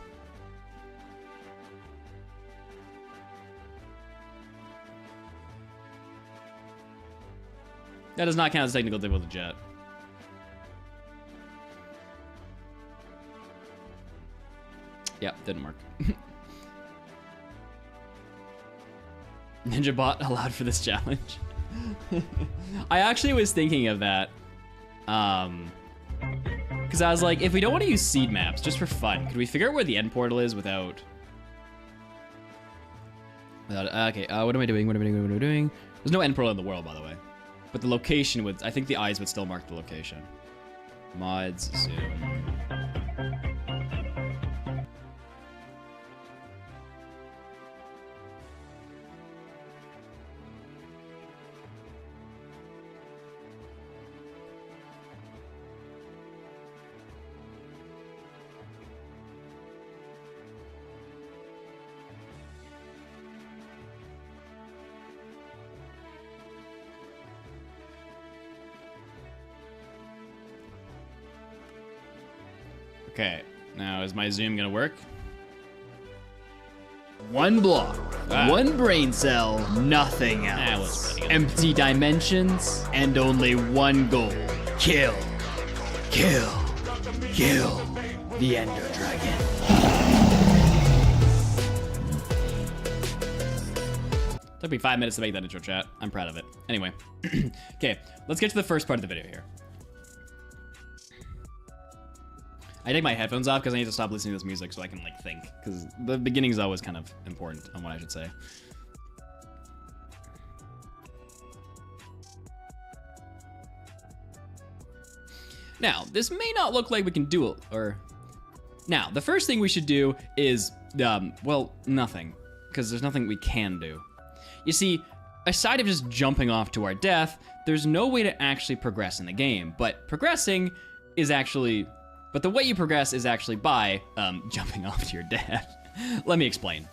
Speaker 2: That does not count as technical difficulty, Jet. Yep, didn't work. Ninja bot allowed for this challenge. I actually was thinking of that. Because I was like, if we don't want to use seed maps, just for fun, could we figure out where the end portal is without... okay, what am I doing? What am I doing? What am I doing? There's no end portal in the world, by the way. But the location would... I think the eyes would still mark the location. Mods, zoom... Okay, now is my zoom gonna work? One block, one brain cell, nothing else. Empty dimensions, and only one goal. Kill, kill, kill the Ender Dragon. Took me 5 minutes to make that intro, chat. I'm proud of it. Anyway, okay, let's get to the first part of the video here. I take my headphones off because I need to stop listening to this music so I can like think, because the beginning is always kind of important on what I should say. Now, this may not look like we can do it, or... Now, the first thing we should do is, well, nothing, because there's nothing we can do. You see, aside of just jumping off to our death, there's no way to actually progress in the game, but progressing is actually... But the way you progress is actually by jumping off to your death. Let me explain.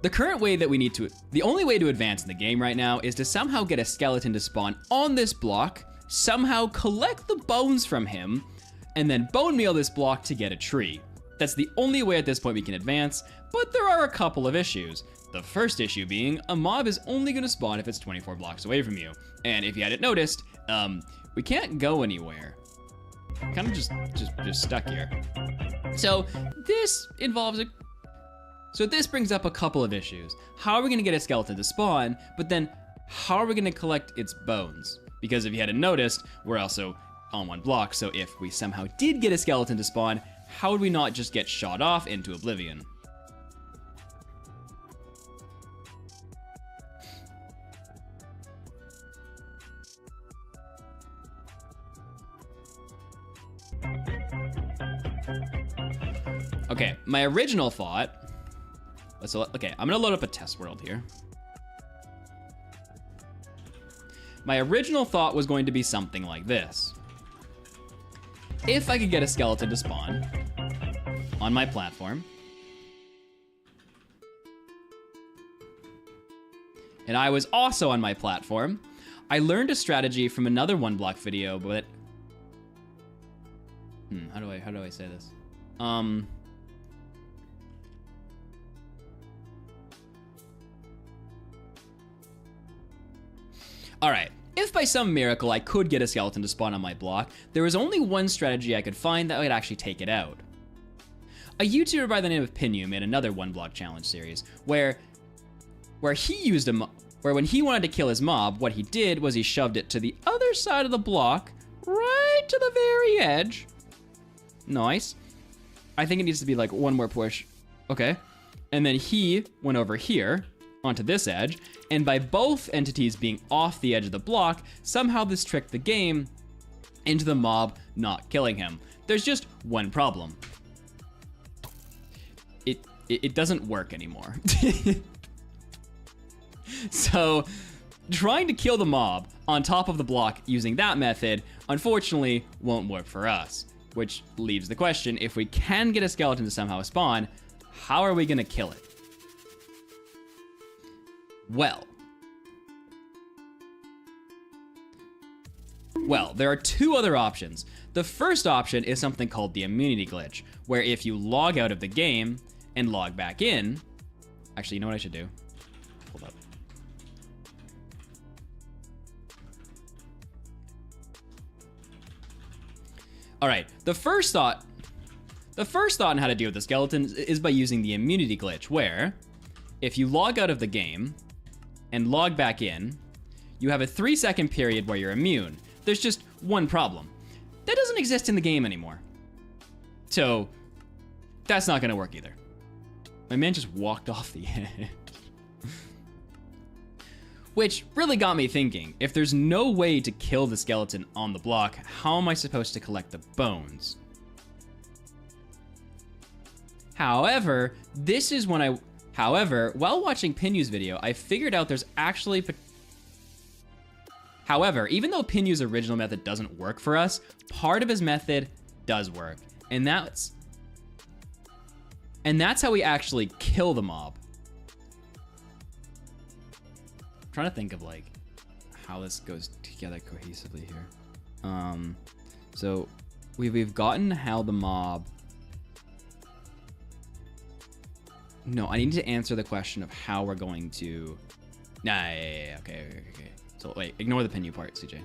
Speaker 2: The current way that we need to, the only way to advance in the game right now is to somehow get a skeleton to spawn on this block, somehow collect the bones from him, and then bone meal this block to get a tree. That's the only way at this point we can advance, but there are a couple of issues. The first issue being, a mob is only gonna spawn if it's 24 blocks away from you. And if you hadn't noticed, we can't go anywhere. Kind of just stuck here. So this involves so this brings up a couple of issues. How are we gonna get a skeleton to spawn, but then how are we gonna collect its bones? Because if you hadn't noticed, we're also on one block, so if we somehow did get a skeleton to spawn, how would we not just get shot off into oblivion? Okay, my original thought, okay, I'm gonna load up a test world here. My original thought was going to be something like this. If I could get a skeleton to spawn on my platform, and I was also on my platform, I learned a strategy from another one block video, but how do I say this? All right, if by some miracle I could get a skeleton to spawn on my block, there was only one strategy I could find that would actually take it out. A YouTuber by the name of Pinu made another one block challenge series where he used where when he wanted to kill his mob, what he did was he shoved it to the other side of the block, right to the very edge. Nice. I think it needs to be like one more push. Okay. And then he went over here onto this edge, and by both entities being off the edge of the block, somehow this tricked the game into the mob not killing him. There's just one problem. It doesn't work anymore. So trying to kill the mob on top of the block using that method, unfortunately, won't work for us. Which leaves the question, if we can get a skeleton to somehow spawn, how are we gonna kill it? Well, there are two other options. The first option is something called the immunity glitch, where if you log out of the game and log back in, actually, you know what I should do? Hold up. All right, the first thought on how to deal with the skeletons is by using the immunity glitch, where if you log out of the game and log back in, you have a 3-second period where you're immune. There's just one problem. That doesn't exist in the game anymore. So that's not gonna work either. My man just walked off the edge. Which really got me thinking, if there's no way to kill the skeleton on the block, how am I supposed to collect the bones? However, while watching Pinu's video, I figured out there's actually... However, even though Pinu's original method doesn't work for us, part of his method does work. And that's how we actually kill the mob. I'm trying to think of like how this goes together cohesively here. So we've gotten how the mob. No, I need to answer the question of how we're going to. Nah, yeah, okay. So wait, ignore the pinu part, CJ.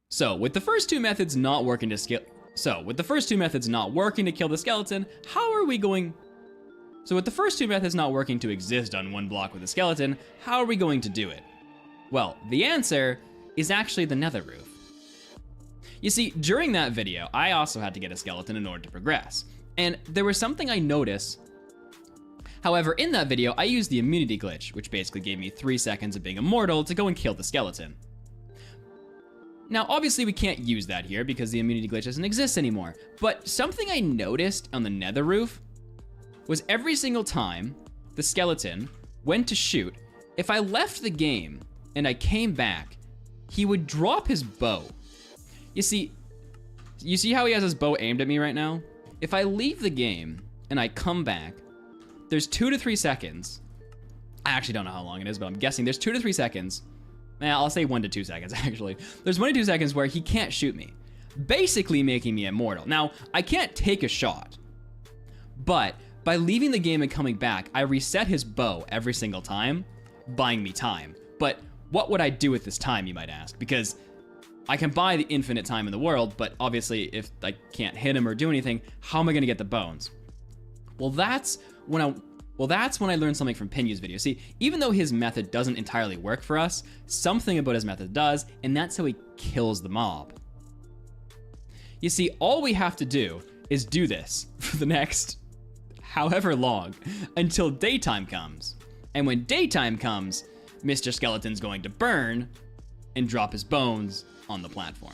Speaker 2: So with the first two methods not working to kill the skeleton, how are we going? So with the first two methods not working to exist on one block with a skeleton, how are we going to do it? Well, the answer is actually the nether roof. You see, during that video, I also had to get a skeleton in order to progress. And there was something I noticed. However, in that video, I used the immunity glitch, which basically gave me 3 seconds of being immortal to go and kill the skeleton. Now, obviously we can't use that here because the immunity glitch doesn't exist anymore. But something I noticed on the nether roof was every single time the skeleton went to shoot, if I left the game and I came back, he would drop his bow. You see how he has his bow aimed at me right now? If I leave the game and I come back, there's 2 to 3 seconds. I actually don't know how long it is, but I'm guessing there's 2 to 3 seconds. I'll say 1 to 2 seconds, actually. There's 1 to 2 seconds where he can't shoot me, basically making me immortal. Now, I can't take a shot, but by leaving the game and coming back, I reset his bow every single time, buying me time. But what would I do with this time, you might ask? Because I can buy the infinite time in the world, but obviously if I can't hit him or do anything, how am I gonna get the bones? Well, that's when I learned something from Pinu's video. See, even though his method doesn't entirely work for us, something about his method does, and that's how he kills the mob. You see, all we have to do is do this for the next however long until daytime comes. And when daytime comes, Mr. Skeleton's going to burn and drop his bones on the platform.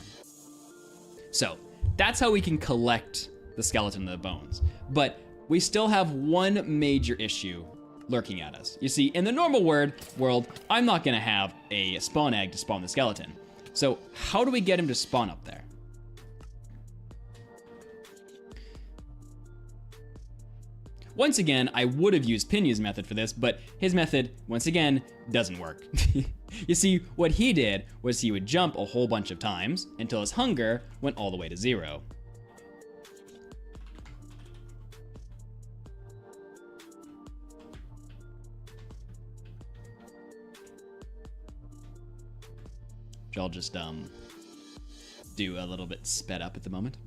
Speaker 2: So that's how we can collect the skeleton and the bones. But we still have one major issue lurking at us. You see, in the normal world, I'm not gonna have a spawn egg to spawn the skeleton. So how do we get him to spawn up there? Once again, I would have used Pinu's method for this, but his method, once again, doesn't work. You see, what he did was he would jump a whole bunch of times until his hunger went all the way to 0. Which I'll just do a little bit sped up at the moment.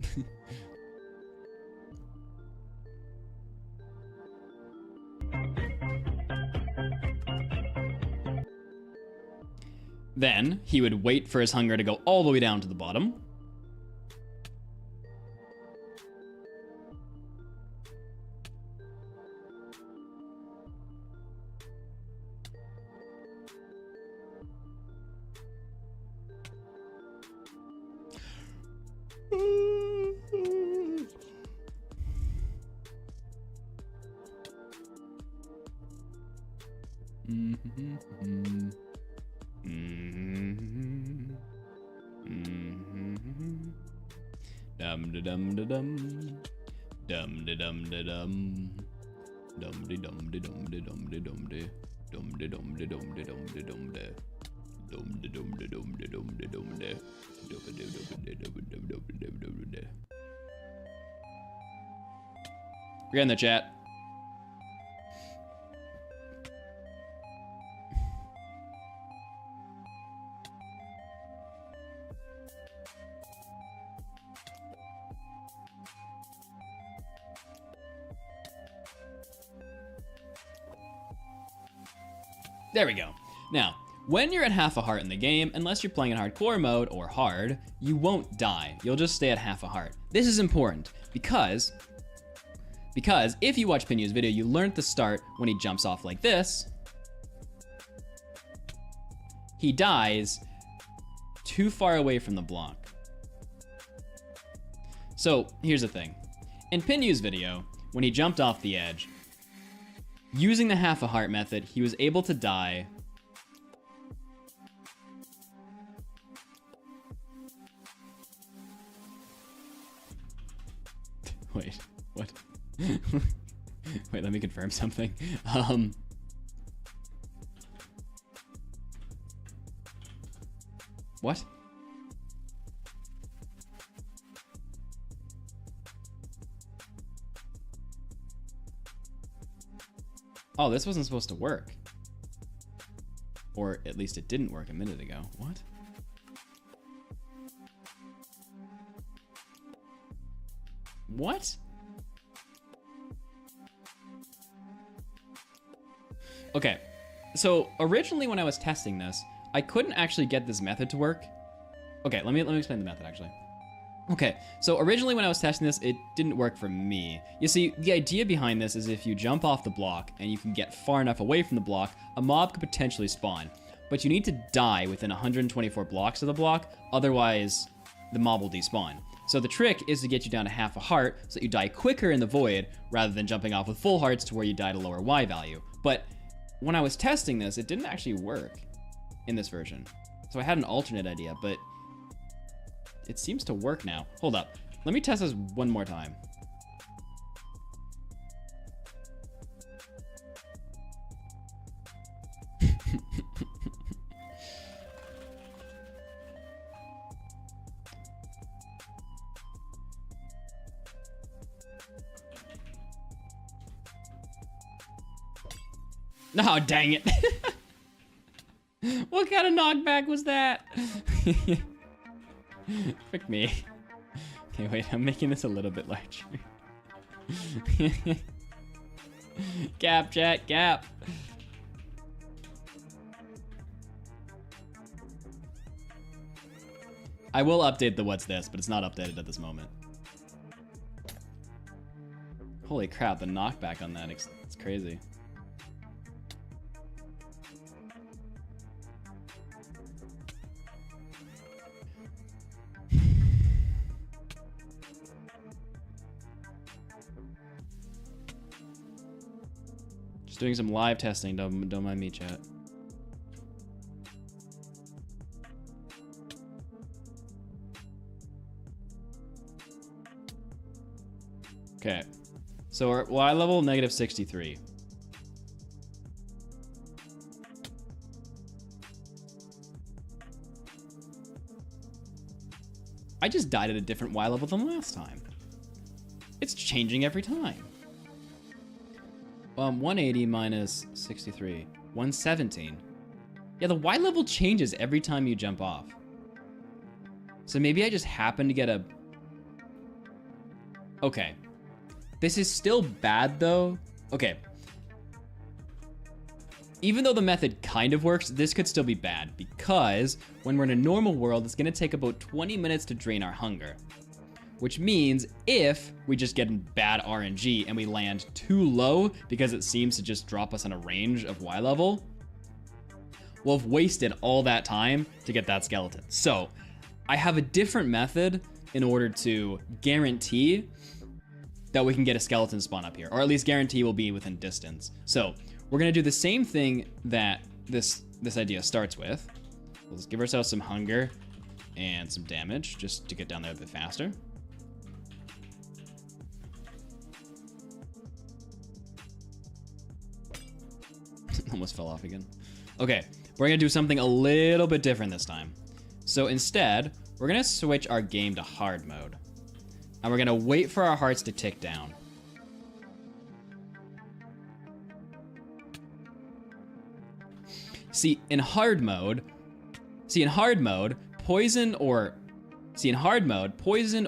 Speaker 2: Then he would wait for his hunger to go all the way down to the bottom. Dum da dum da dum, dum da dum da dum, dum de dum de dum de dum de dum de, dum de dum de dum de dum de dum de, dum de dum de dum de dum de dum de, dum de dum de dum de dum de dum de. We're in the chat. There we go. Now, when you're at half a heart in the game, unless you're playing in hardcore mode or hard, you won't die. You'll just stay at half a heart. This is important because if you watch Pinu's video, you learned the start when he jumps off like this. He dies too far away from the block. So here's the thing. In Pinu's video, when he jumped off the edge, using the half a heart method, he was able to die Wait, what? Wait, let me confirm something. What? Oh, this wasn't supposed to work. Or at least it didn't work a minute ago. What? What? Okay, so originally when I was testing this, I couldn't actually get this method to work. Okay, let me explain the method actually. Okay, so originally when I was testing this, it didn't work for me. You see, the idea behind this is if you jump off the block and you can get far enough away from the block, a mob could potentially spawn. But you need to die within 124 blocks of the block, otherwise the mob will despawn. So the trick is to get you down to half a heart so that you die quicker in the void rather than jumping off with full hearts to where you die at a lower Y value. But when I was testing this, it didn't actually work in this version. So I had an alternate idea, but it seems to work now. Hold up. Let me test this one more time. No, dang it. What kind of knockback was that? Frick me. Okay, wait, I'm making this a little bit larger. Gap, chat, gap. I will update the what's this, but it's not updated at this moment. Holy crap, the knockback on that, it's crazy. Just doing some live testing, don't mind me, chat. Okay, so our Y level, -63. I just died at a different Y level than last time. It's changing every time. 180 minus 63, 117. Yeah, the Y level changes every time you jump off. So maybe I just happened to get a... Okay. This is still bad though. Okay. Even though the method kind of works, this could still be bad because when we're in a normal world, it's gonna take about 20 minutes to drain our hunger. Which means if we just get in bad RNG and we land too low because it seems to just drop us on a range of Y level, we'll have wasted all that time to get that skeleton. So I have a different method in order to guarantee that we can get a skeleton spawn up here, or at least guarantee we'll be within distance. So we're gonna do the same thing that this idea starts with. Let's give ourselves some hunger and some damage just to get down there a bit faster. Almost fell off again. Okay, we're gonna do something a little bit different this time. So instead, we're gonna switch our game to hard mode. And we're gonna wait for our hearts to tick down. See, in hard mode, poison or in hard mode, poison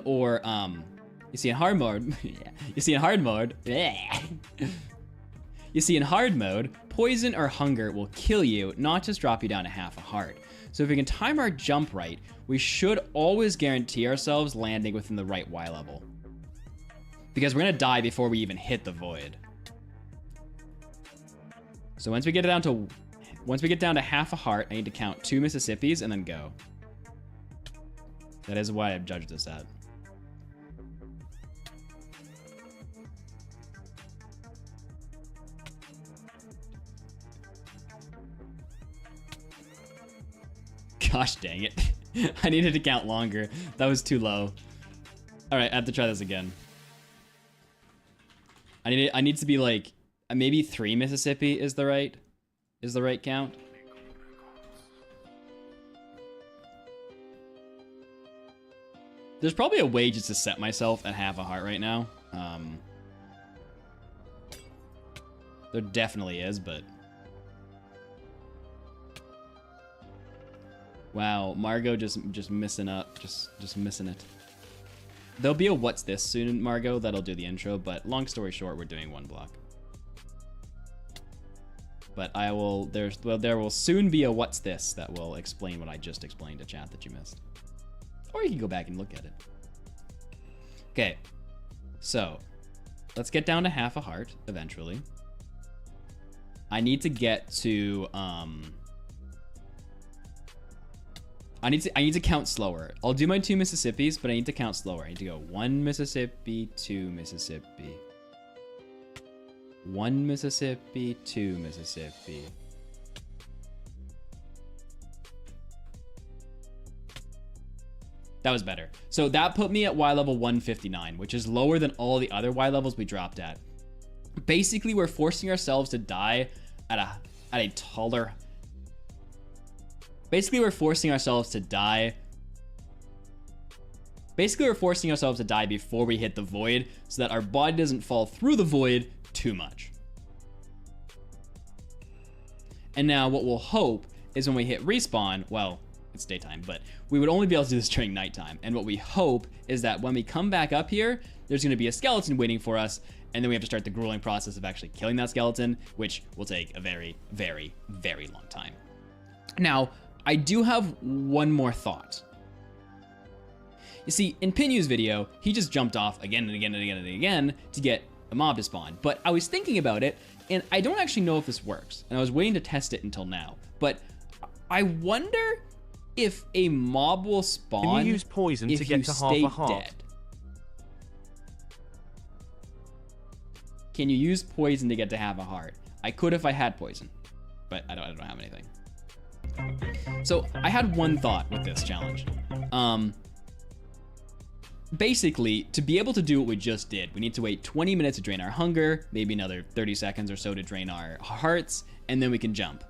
Speaker 2: or hunger will kill you, not just drop you down to half a heart. So if we can time our jump right, we should always guarantee ourselves landing within the right Y level. Because we're gonna die before we even hit the void. So once we get down to half a heart, I need to count 2 Mississippis and then go. That is why I've judged this at. Gosh dang it. I needed to count longer. That was too low. All right, I have to try this again. I need to be like maybe 3 Mississippi is the right count. There's probably a way just to set myself at half a heart right now. There definitely is, but wow, Margot just missing up, just missing it. There'll be a what's this soon, Margot, that'll do the intro, but long story short, we're doing one block. But there will soon be a what's this that will explain what I just explained to chat that you missed. Or you can go back and look at it. Okay, so let's get down to half a heart eventually. I need to get to I need to count slower. I'll do my 2 Mississippis, but I need to count slower. I need to go 1 Mississippi, 2 Mississippi. 1 Mississippi, 2 Mississippi. That was better. So that put me at Y level 159, which is lower than all the other Y levels we dropped at. Basically, we're forcing ourselves to die at a taller. Basically, we're forcing ourselves to die. Basically, we're forcing ourselves to die before we hit the void so that our body doesn't fall through the void too much. And now what we'll hope is when we hit respawn, well, it's daytime, but we would only be able to do this during nighttime. And what we hope is that when we come back up here, there's going to be a skeleton waiting for us, and then we have to start the grueling process of actually killing that skeleton, which will take a very, very, very long time. Now, I do have one more thought. You see, in Pinu's video, he just jumped off again and again and again and again to get a mob to spawn. But I was thinking about it, and I don't actually know if this works. And I was waiting to test it until now. But I wonder if a mob will spawn.
Speaker 3: Can you use poison to get to half a heart? Dead.
Speaker 2: Can you use poison to get to half a heart? I could if I had poison, but I don't have anything. So I had one thought with this challenge. Basically, to be able to do what we just did, we need to wait 20 minutes to drain our hunger, maybe another 30 seconds or so to drain our hearts, and then we can jump.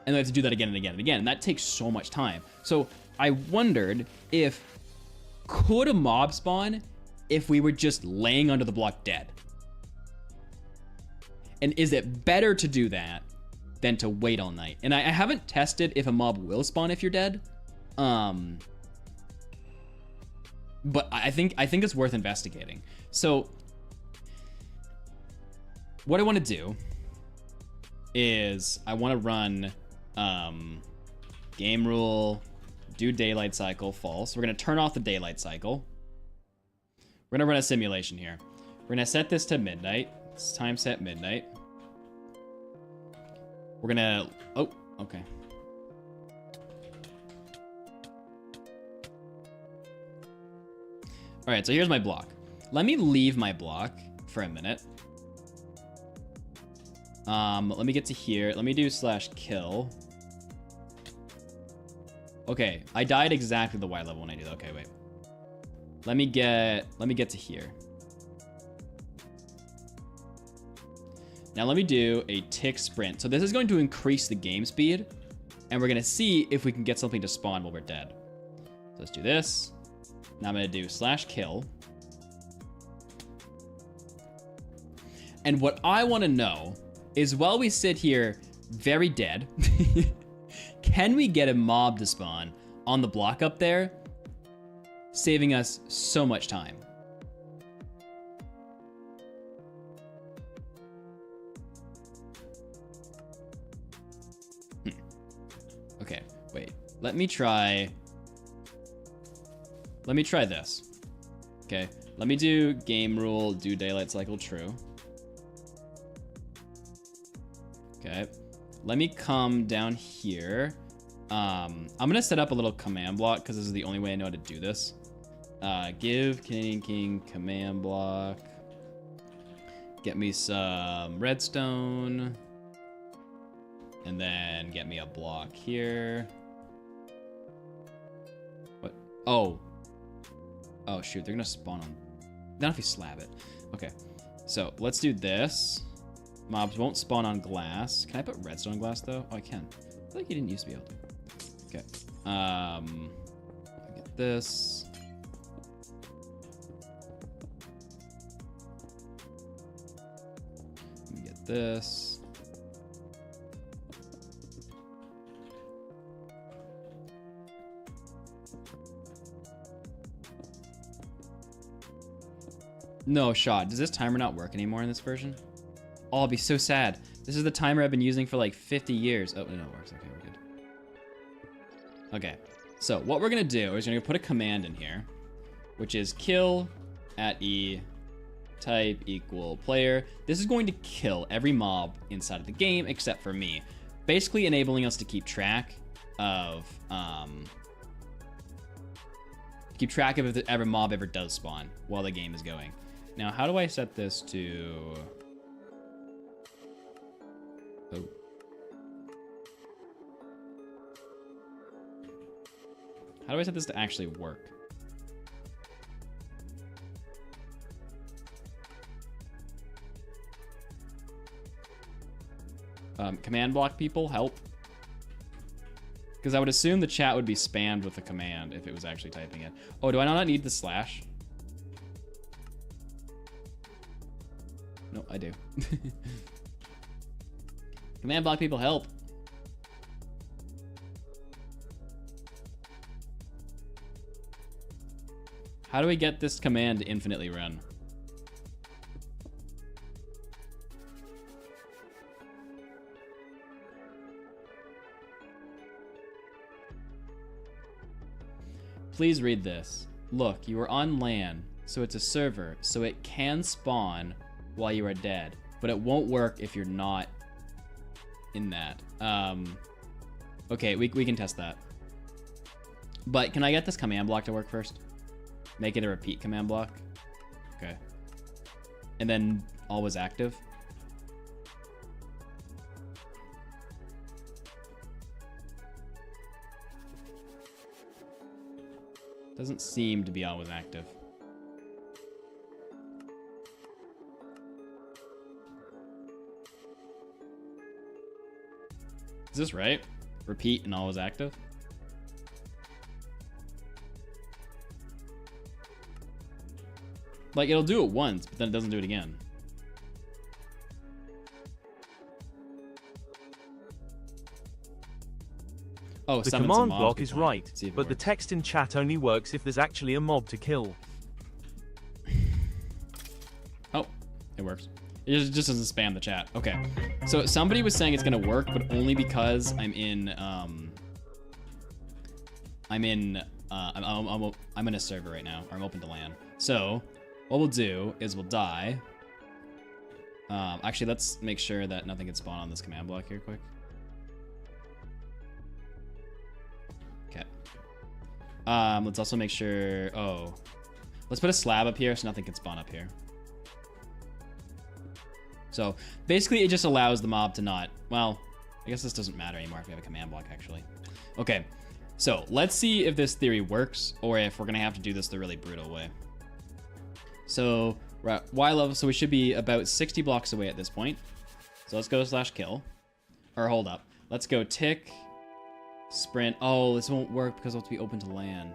Speaker 2: And we have to do that again and again and again, and that takes so much time. So I wondered if, could a mob spawn if we were just laying under the block dead? And is it better to do that than to wait all night? And I haven't tested if a mob will spawn if you're dead. But I think it's worth investigating. So what I want to do is I want to run game rule, do daylight cycle, false. We're going to turn off the daylight cycle. We're going to run a simulation here. We're going to set this to midnight. It's time set midnight. We're going to, oh, okay. All right, so here's my block. Let me leave my block for a minute. Let me get to here. Let me do /kill. Okay, I died exactly the Y level when I do that. Okay, wait. Let me get to here. Now let me do a tick sprint. So this is going to increase the game speed, and we're gonna see if we can get something to spawn while we're dead. So let's do this. Now I'm gonna do /kill. And what I wanna know is while we sit here very dead, can we get a mob to spawn on the block up there, saving us so much time? Okay, wait, let me try this. Okay, let me do game rule, do daylight cycle true. Okay, let me come down here. I'm gonna set up a little command block because this is the only way I know how to do this. Give Canadian King command block. Get me some redstone. And then get me a block here. What? Oh. Oh shoot, they're gonna spawn on. Not if we slab it. Okay. So let's do this. Mobs won't spawn on glass. Can I put redstone on glass though? Oh, I can. I feel like you didn't used to be able to. Okay. Get this. Let me get this. No shot. Does this timer not work anymore in this version? Oh, I'll be so sad. This is the timer I've been using for like 50 years. Oh, no, it works. Okay, we're good. Okay. So what we're going to do is we're going to put a command in here, which is kill at E type equal player. This is going to kill every mob inside of the game except for me, basically enabling us to keep track of if every mob ever does spawn while the game is going. Now, how do I set this to... Oh. How do I set this to actually work? Command block people, help. Because I would assume the chat would be spammed with a command if it was actually typing it. Oh, do I not need the slash? No, I do. Command block people, help. How do we get this command to infinitely run? Please read this. Look, you are on LAN, so it's a server, so it can spawn while you are dead, but it won't work if you're not in that. Okay, we can test that. But can I get this command block to work first? Make it a repeat command block. Okay. And then always active. Doesn't seem to be always active. Is this right? Repeat and always active? Like, it'll do it once, but then it doesn't do it again. Oh,
Speaker 3: the command block is right, but the text in chat only works if there's actually a mob to kill.
Speaker 2: Oh, it works. It just doesn't spam the chat. Okay. So somebody was saying it's gonna work, but only because I'm in a server right now, or I'm open to LAN. So what we'll do is we'll die. Actually, let's make sure that nothing can spawn on this command block here quick. Okay. Let's also make sure, let's put a slab up here so nothing can spawn up here. So basically it just allows the mob to not, well, I guess this doesn't matter anymore if we have a command block actually. Okay, so let's see if this theory works or if we're gonna have to do this the really brutal way. So we're at Y level, so we should be about 60 blocks away at this point. So let's go /kill, or hold up. Let's go tick, sprint. Oh, this won't work because it'll have to be open to LAN.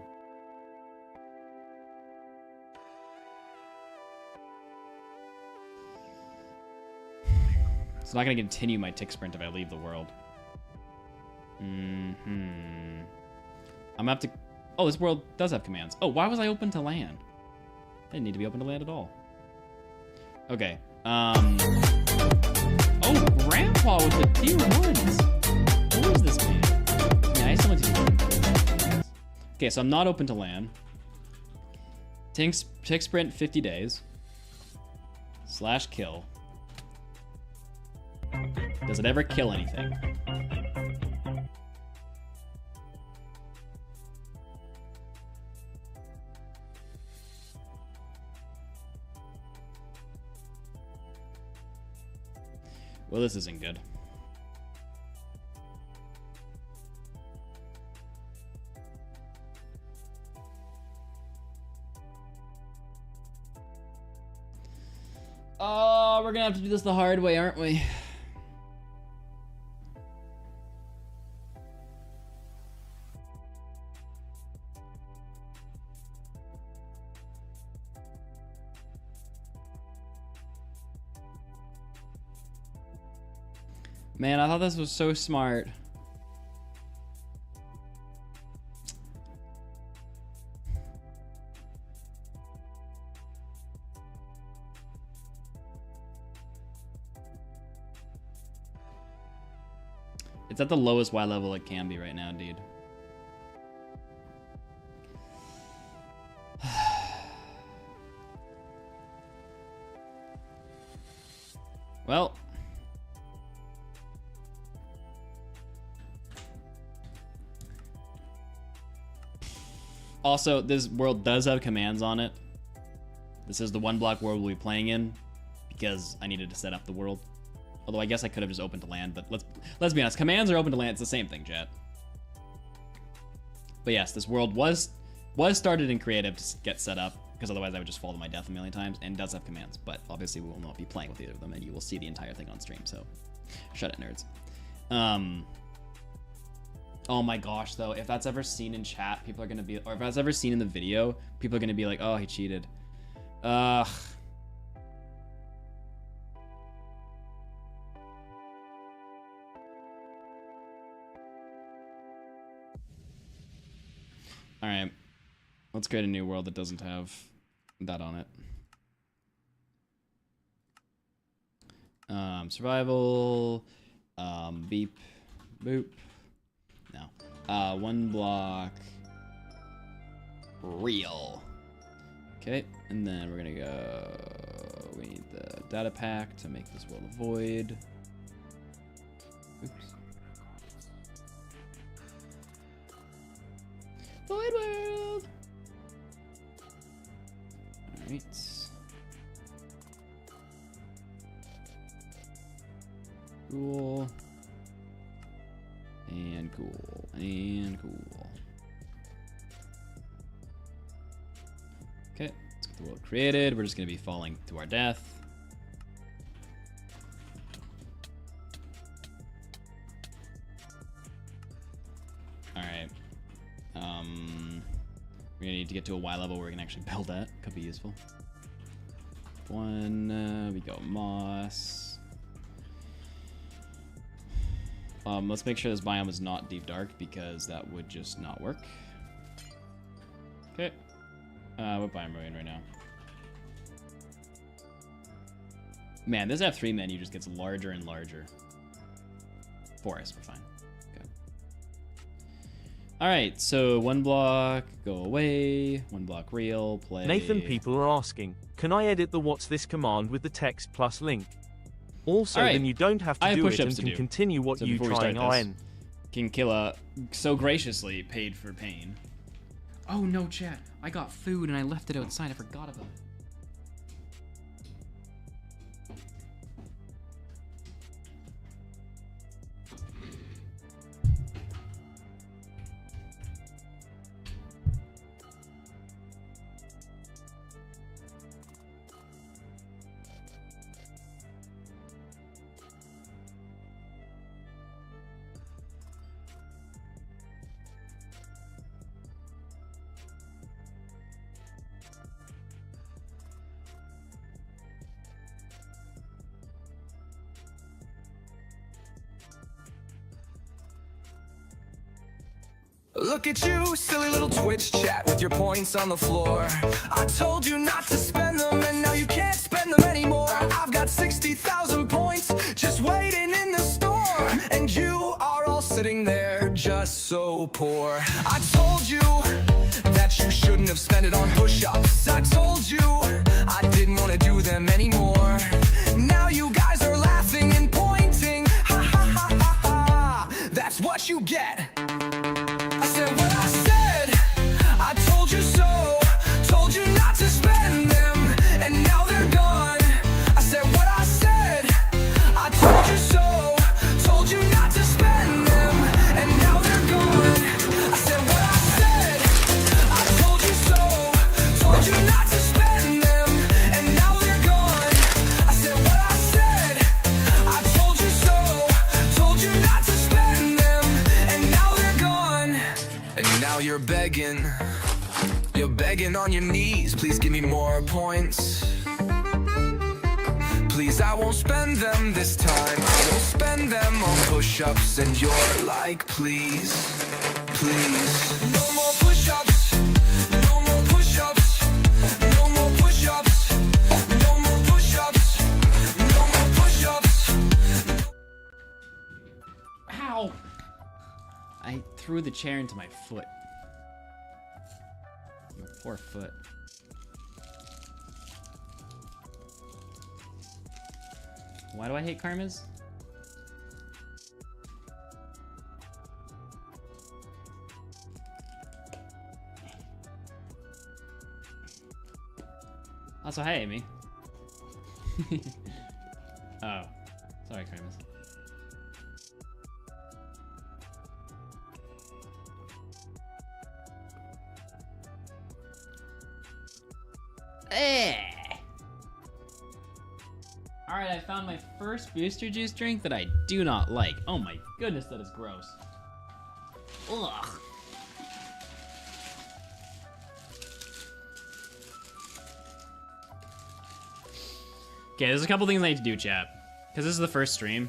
Speaker 2: It's not gonna continue my tick sprint if I leave the world. I'm gonna have to, oh, this world does have commands. Oh, why was I open to LAN? I didn't need to be open to LAN at all. Okay, oh, Grandpa with the tier 1s. Who is this man? Yeah, I still want to. Okay, so I'm not open to LAN. Tick sprint 50 days. /kill. Does it ever kill anything? Well, this isn't good. Oh, we're gonna have to do this the hard way, aren't we? Man, I thought this was so smart. It's at the lowest Y level it can be right now, dude. Well. Also, this world does have commands on it. This is the one block world we'll be playing in because I needed to set up the world. Although I guess I could have just opened to land, but let's be honest, commands are open to land, it's the same thing, chat. But yes, this world was started in creative to get set up, because otherwise I would just fall to my death a million times, and does have commands, but obviously we will not be playing with either of them, and you will see the entire thing on stream, so shut it, nerds. Oh my gosh, though, if that's ever seen in chat, people are gonna be, or if that's ever seen in the video, people are gonna be like, oh, he cheated. Ugh. All right, let's create a new world that doesn't have that on it. Survival, beep, boop. No, one block, real. Okay, and then we're gonna go, we need the data pack to make this world a void. Oops. Void world. All right. Cool. And cool. And cool. Okay, let's get the world created. We're just gonna be falling to our death. All right. We're gonna need to get to a Y level where we can actually build that. Could be useful. We go moss. Let's make sure this biome is not deep dark because that would just not work. Okay. What biome are we in right now? Man, this F3 menu just gets larger and larger. Forest, we're fine. Okay. All right, so one block, go away. One block real, play.
Speaker 3: Nathan, people are asking, can I edit the what's this command with the text plus link? Also,
Speaker 2: right.
Speaker 3: then you don't have to do it and can continue what you trying RN.
Speaker 2: King Killa so graciously paid for pain. Oh no, chat. I got food and I left it outside. I forgot about it.
Speaker 1: Look at you, silly little Twitch chat with your points on the floor. I told you not to spend them and now you can't spend them anymore. I've got 60,000 points just waiting in the store, and you are all sitting there just so poor. I told you that you shouldn't have spent it on push-ups. I told you I didn't want to do them anymore. Now you guys are laughing and pointing. Ha ha ha ha ha. That's what you get. I said what I said, I told you so, told you not to spend them, and now they're gone. I said what I said, I told you so, told you not to spend them, and now they're gone. I said what I said, I told you so, told you not to spend them. points. Please, I won't spend them this time. I won't spend them on push-ups. And you're like, please, please. No more push-ups. No more push-ups. No more push-ups. No more push-ups. No more push-ups.
Speaker 2: Ow! I threw the chair into my foot. Your poor foot. Why do I hate karmas? Also, hi, Amy. Oh, sorry, karmas. Alright, I found my first booster juice drink that I do not like. Oh my goodness, that is gross. Ugh. Okay, there's a couple things I need to do, chat. Because this is the first stream.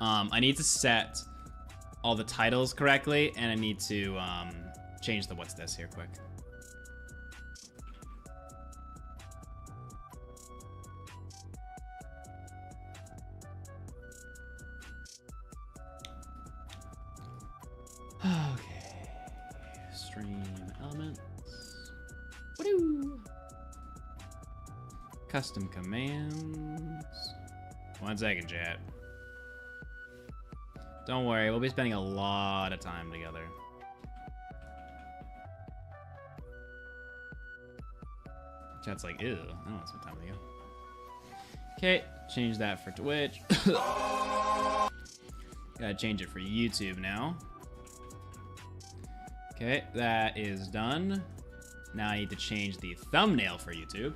Speaker 2: I need to set all the titles correctly, and I need to change the what's this here quick. Okay, stream elements. Woo! Custom commands. 1 second, chat. Don't worry, we'll be spending a lot of time together. Chat's like, ew, I don't want to spend time with you. Okay, change that for Twitch. Gotta change it for YouTube now. Okay, that is done. Now I need to change the thumbnail for YouTube.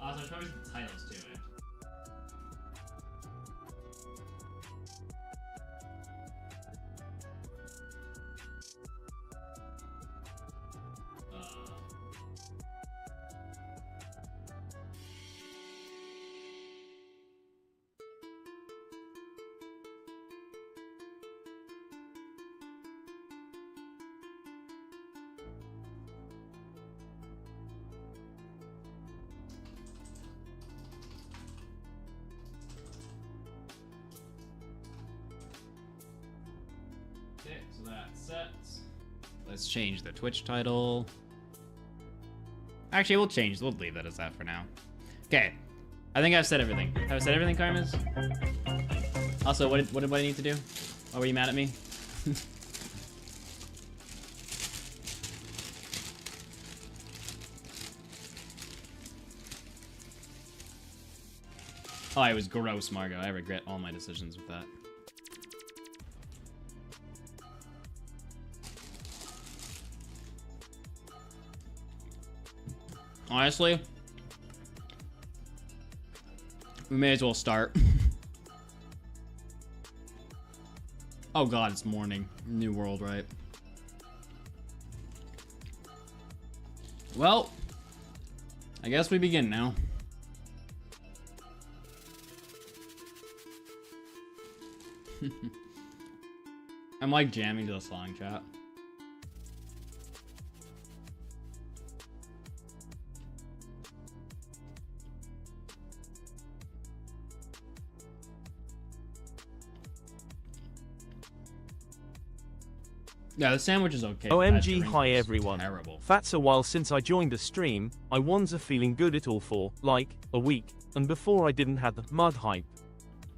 Speaker 2: Also, it's probably the titles too, eh? Okay, so that's set. Let's change the Twitch title. Actually, we'll leave that as that for now. Okay, I think I've said everything. Have I said everything, Karmas? Also, what did I need to do? Why were you mad at me? Oh, I was gross, Margot. I regret all my decisions with that. Honestly, we may as well start. Oh god, it's morning. New world, right? Well, I guess we begin now. I'm like jamming to the song, chat. Yeah, the sandwich is okay.
Speaker 3: OMG, hi everyone.
Speaker 2: Terrible.
Speaker 3: That's a while since I joined the stream. I was feeling good at all for, like, a week, and before I didn't have the mud hype.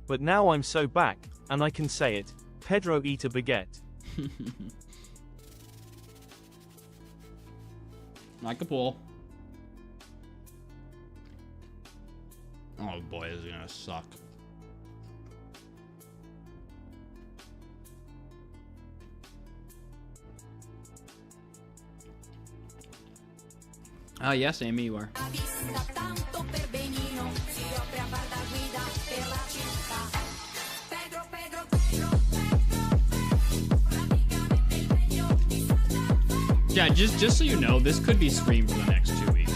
Speaker 3: But now I'm so back, and I can say it. Pedro eat a baguette.
Speaker 2: Like a pool. Oh boy, this is gonna suck. Oh yes, Amy, you are. Yeah, just so you know, this could be Scream for the next 2 weeks.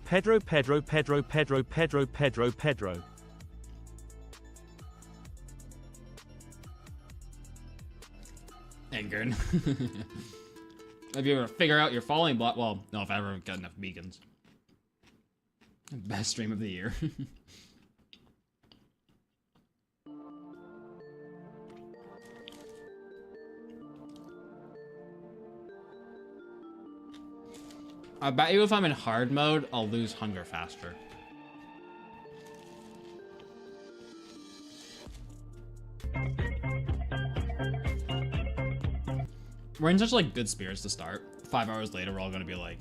Speaker 3: Pedro, Pedro, Pedro, Pedro, Pedro, Pedro, Pedro.
Speaker 2: Angern. If you ever figure out your falling block, well, no, if I ever got enough beacons. Best stream of the year. I bet you if I'm in hard mode, I'll lose hunger faster. We're in such like good spirits to start. 5 hours later, we're all gonna be like,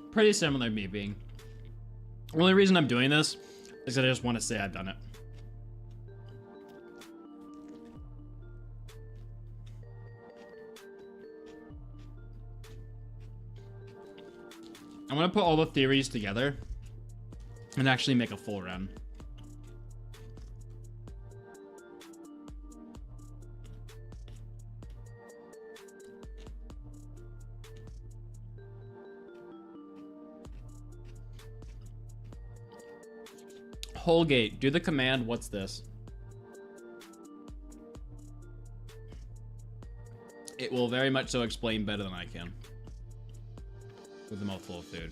Speaker 2: pretty similar to me being. The only reason I'm doing this is that I just want to say I've done it. I want to put all the theories together and actually make a full run. Holgate, do the command, what's this? It will very much so explain better than I can. With a mouthful of food.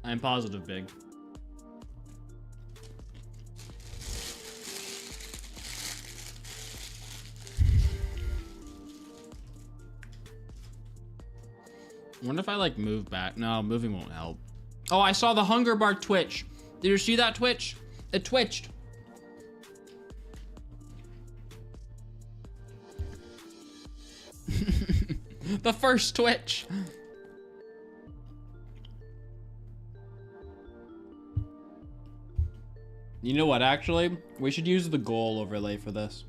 Speaker 2: I'm positive, Big. I wonder if I like move back. No, moving won't help. Oh, I saw the hunger bar twitch. Did you see that twitch? It twitched. The first twitch. You know what, actually? We should use the goal overlay for this.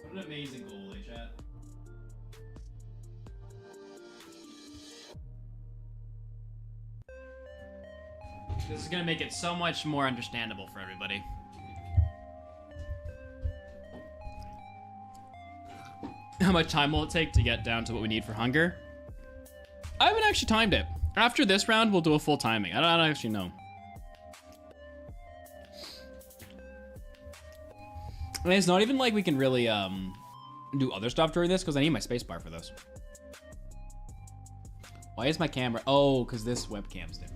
Speaker 2: What an amazing goal, chat. This is gonna make it so much more understandable for everybody. How much time will it take to get down to what we need for hunger? I haven't actually timed it. After this round, we'll do a full timing. I don't actually know. And it's not even like we can really do other stuff during this because I need my spacebar for this. Why is my camera? Oh, because this webcam's different.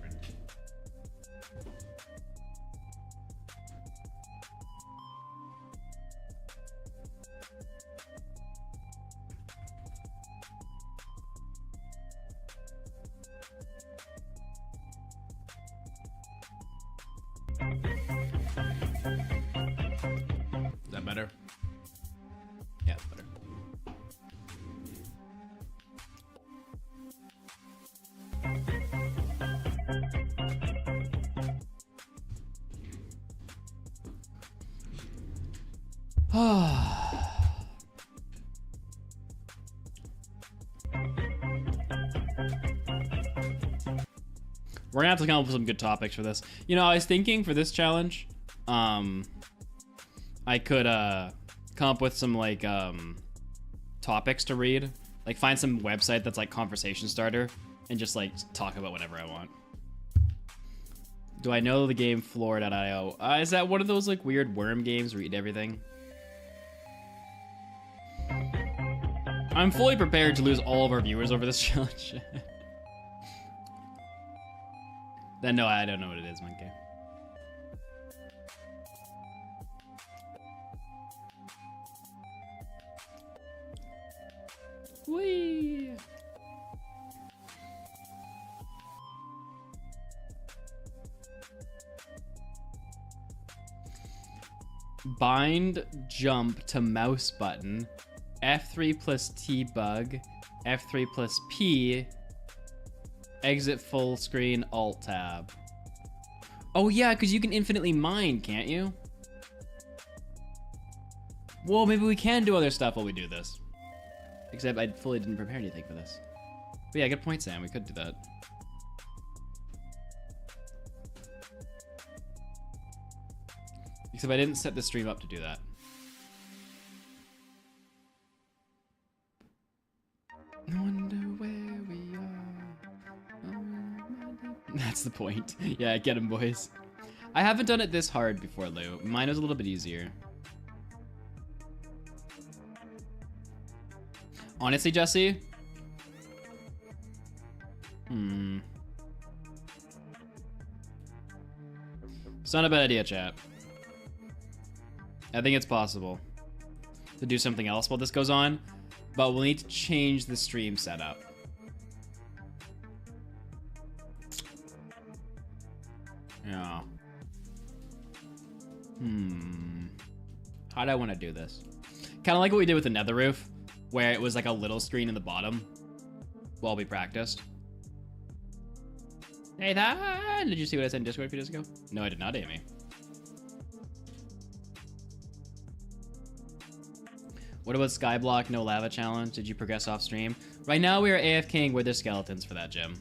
Speaker 2: We're gonna have to come up with some good topics for this. You know, I was thinking for this challenge, I could come up with some like topics to read. Like find some website that's like conversation starter and just like talk about whatever I want. Do I know the game floor.io? Is that one of those like weird worm games where you eat everything? I'm fully prepared to lose all of our viewers over this challenge. Then no, I don't know what it is, Monkey. Whee! Bind jump to mouse button, F3 plus T bug, F3 plus P, exit full screen, alt tab. Oh yeah, because you can infinitely mine, can't you? Well, maybe we can do other stuff while we do this. Except I fully didn't prepare anything for this. But yeah, good point, Sam. We could do that. Except I didn't set the stream up to do that. I wonder where we are. That's the point. Yeah, get him, boys. I haven't done it this hard before, Lou. Mine was a little bit easier. Honestly, Jesse? It's not a bad idea, chat. I think it's possible to do something else while this goes on, but we'll need to change the stream setup. Yeah. How do I want to do this? Kind of like what we did with the Nether Roof, where it was like a little screen in the bottom while we practiced. Nathan, did you see what I said in Discord a few days ago? No, I did not, Amy. What about skyblock, no lava challenge? Did you progress off stream? Right now we are AFKing with their skeletons for that, Jim.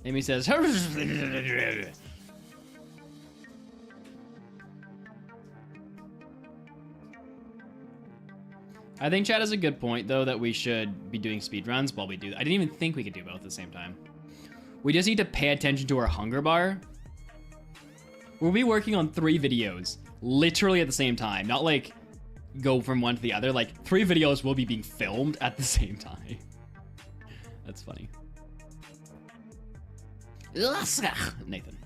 Speaker 2: Amy says, I think Chad has a good point, though, that we should be doing speedruns while we do that. I didn't even think we could do both at the same time. We just need to pay attention to our hunger bar. We'll be working on 3 videos, literally at the same time. Not like go from one to the other. Like 3 videos will be being filmed at the same time. That's funny. Nathan.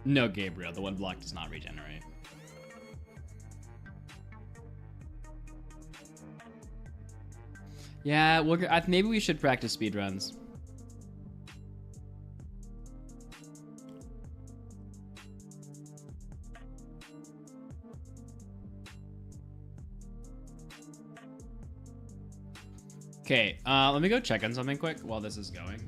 Speaker 2: No, Gabriel, the one block does not regenerate. Yeah, maybe we should practice speedruns. Okay, let me go check on something quick while this is going.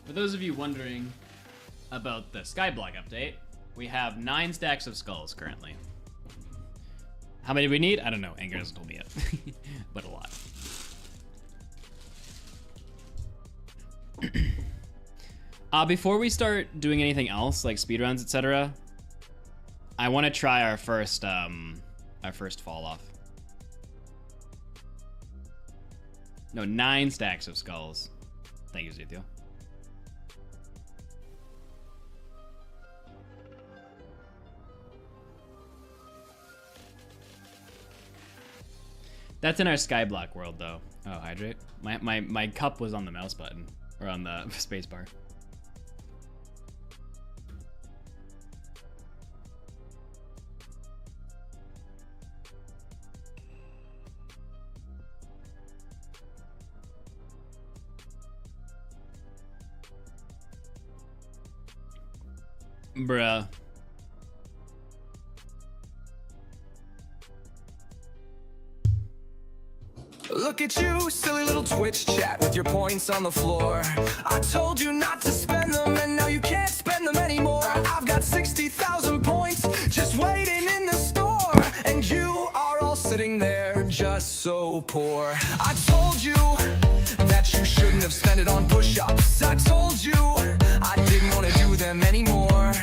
Speaker 2: For those of you wondering about the skyblock update, we have 9 stacks of skulls currently. How many do we need? I don't know. Anger hasn't told me yet, but a lot. Before we start doing anything else, like speedruns, etc., I want to try our first fall off. No, 9 stacks of skulls. Thank you, Zethiel. That's in our skyblock world, though. Oh, hydrate. My cup was on the mouse button, or on the space bar. Bruh.
Speaker 1: Look at you, silly little Twitch chat with your points on the floor. I told you not to spend them, and now you can't spend them anymore. I've got 60,000 points just waiting in the store, and you are all sitting there just so poor. I told you that you shouldn't have spent it on push-ups. I told you I didn't want to do them anymore.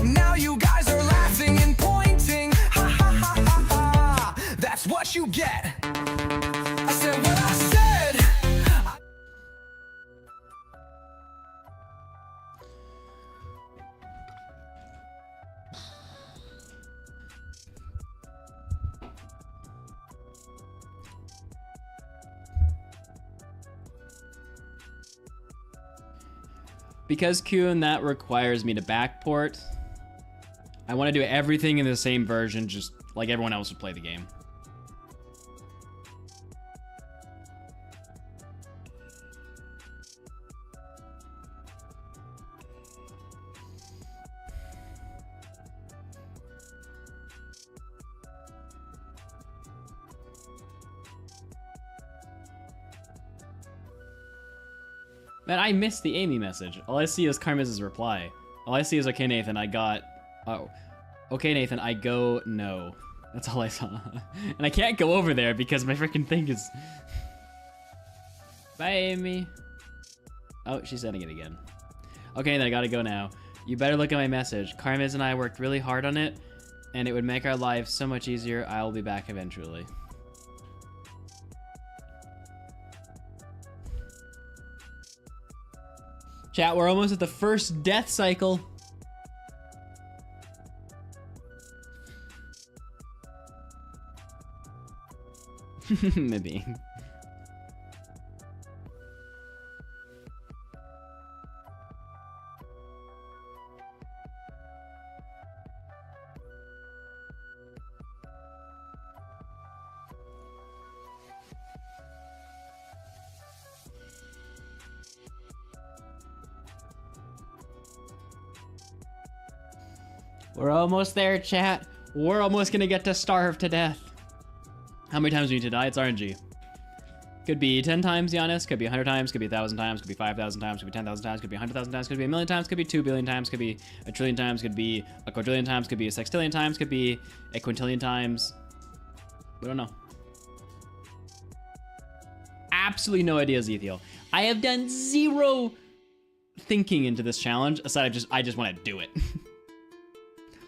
Speaker 1: Now you guys are laughing and pointing. Ha ha ha ha ha. That's what you get. I said what I said.
Speaker 2: Because Q and that requires me to backport, I want to do everything in the same version, just like everyone else would play the game. Man, I missed the Amy message. All I see is Carmiz's reply. All I see is, okay, Nathan, I got... Oh. Okay, Nathan, I go no. That's all I saw. And I can't go over there because my freaking thing is... Bye, Amy. Oh, she's sending it again. Okay, then I gotta go now. You better look at my message. Carmiz and I worked really hard on it, and it would make our lives so much easier. I will be back eventually. Chat, we're almost at the first death cycle. Maybe. We're almost there, chat. We're almost gonna get to starve to death. How many times do we need to die? It's RNG. Could be 10 times, Giannis. Could be 100 times. Could be 1,000 times. Could be 5,000 times. Could be 10,000 times. Could be 100,000 times. Could be 1,000,000 times. Could be 2 billion times. Could be a trillion times. Could be a quadrillion times. Could be a sextillion times. Could be a quintillion times. We don't know. Absolutely no idea, Zethiel. I have done zero thinking into this challenge, aside I just want to do it.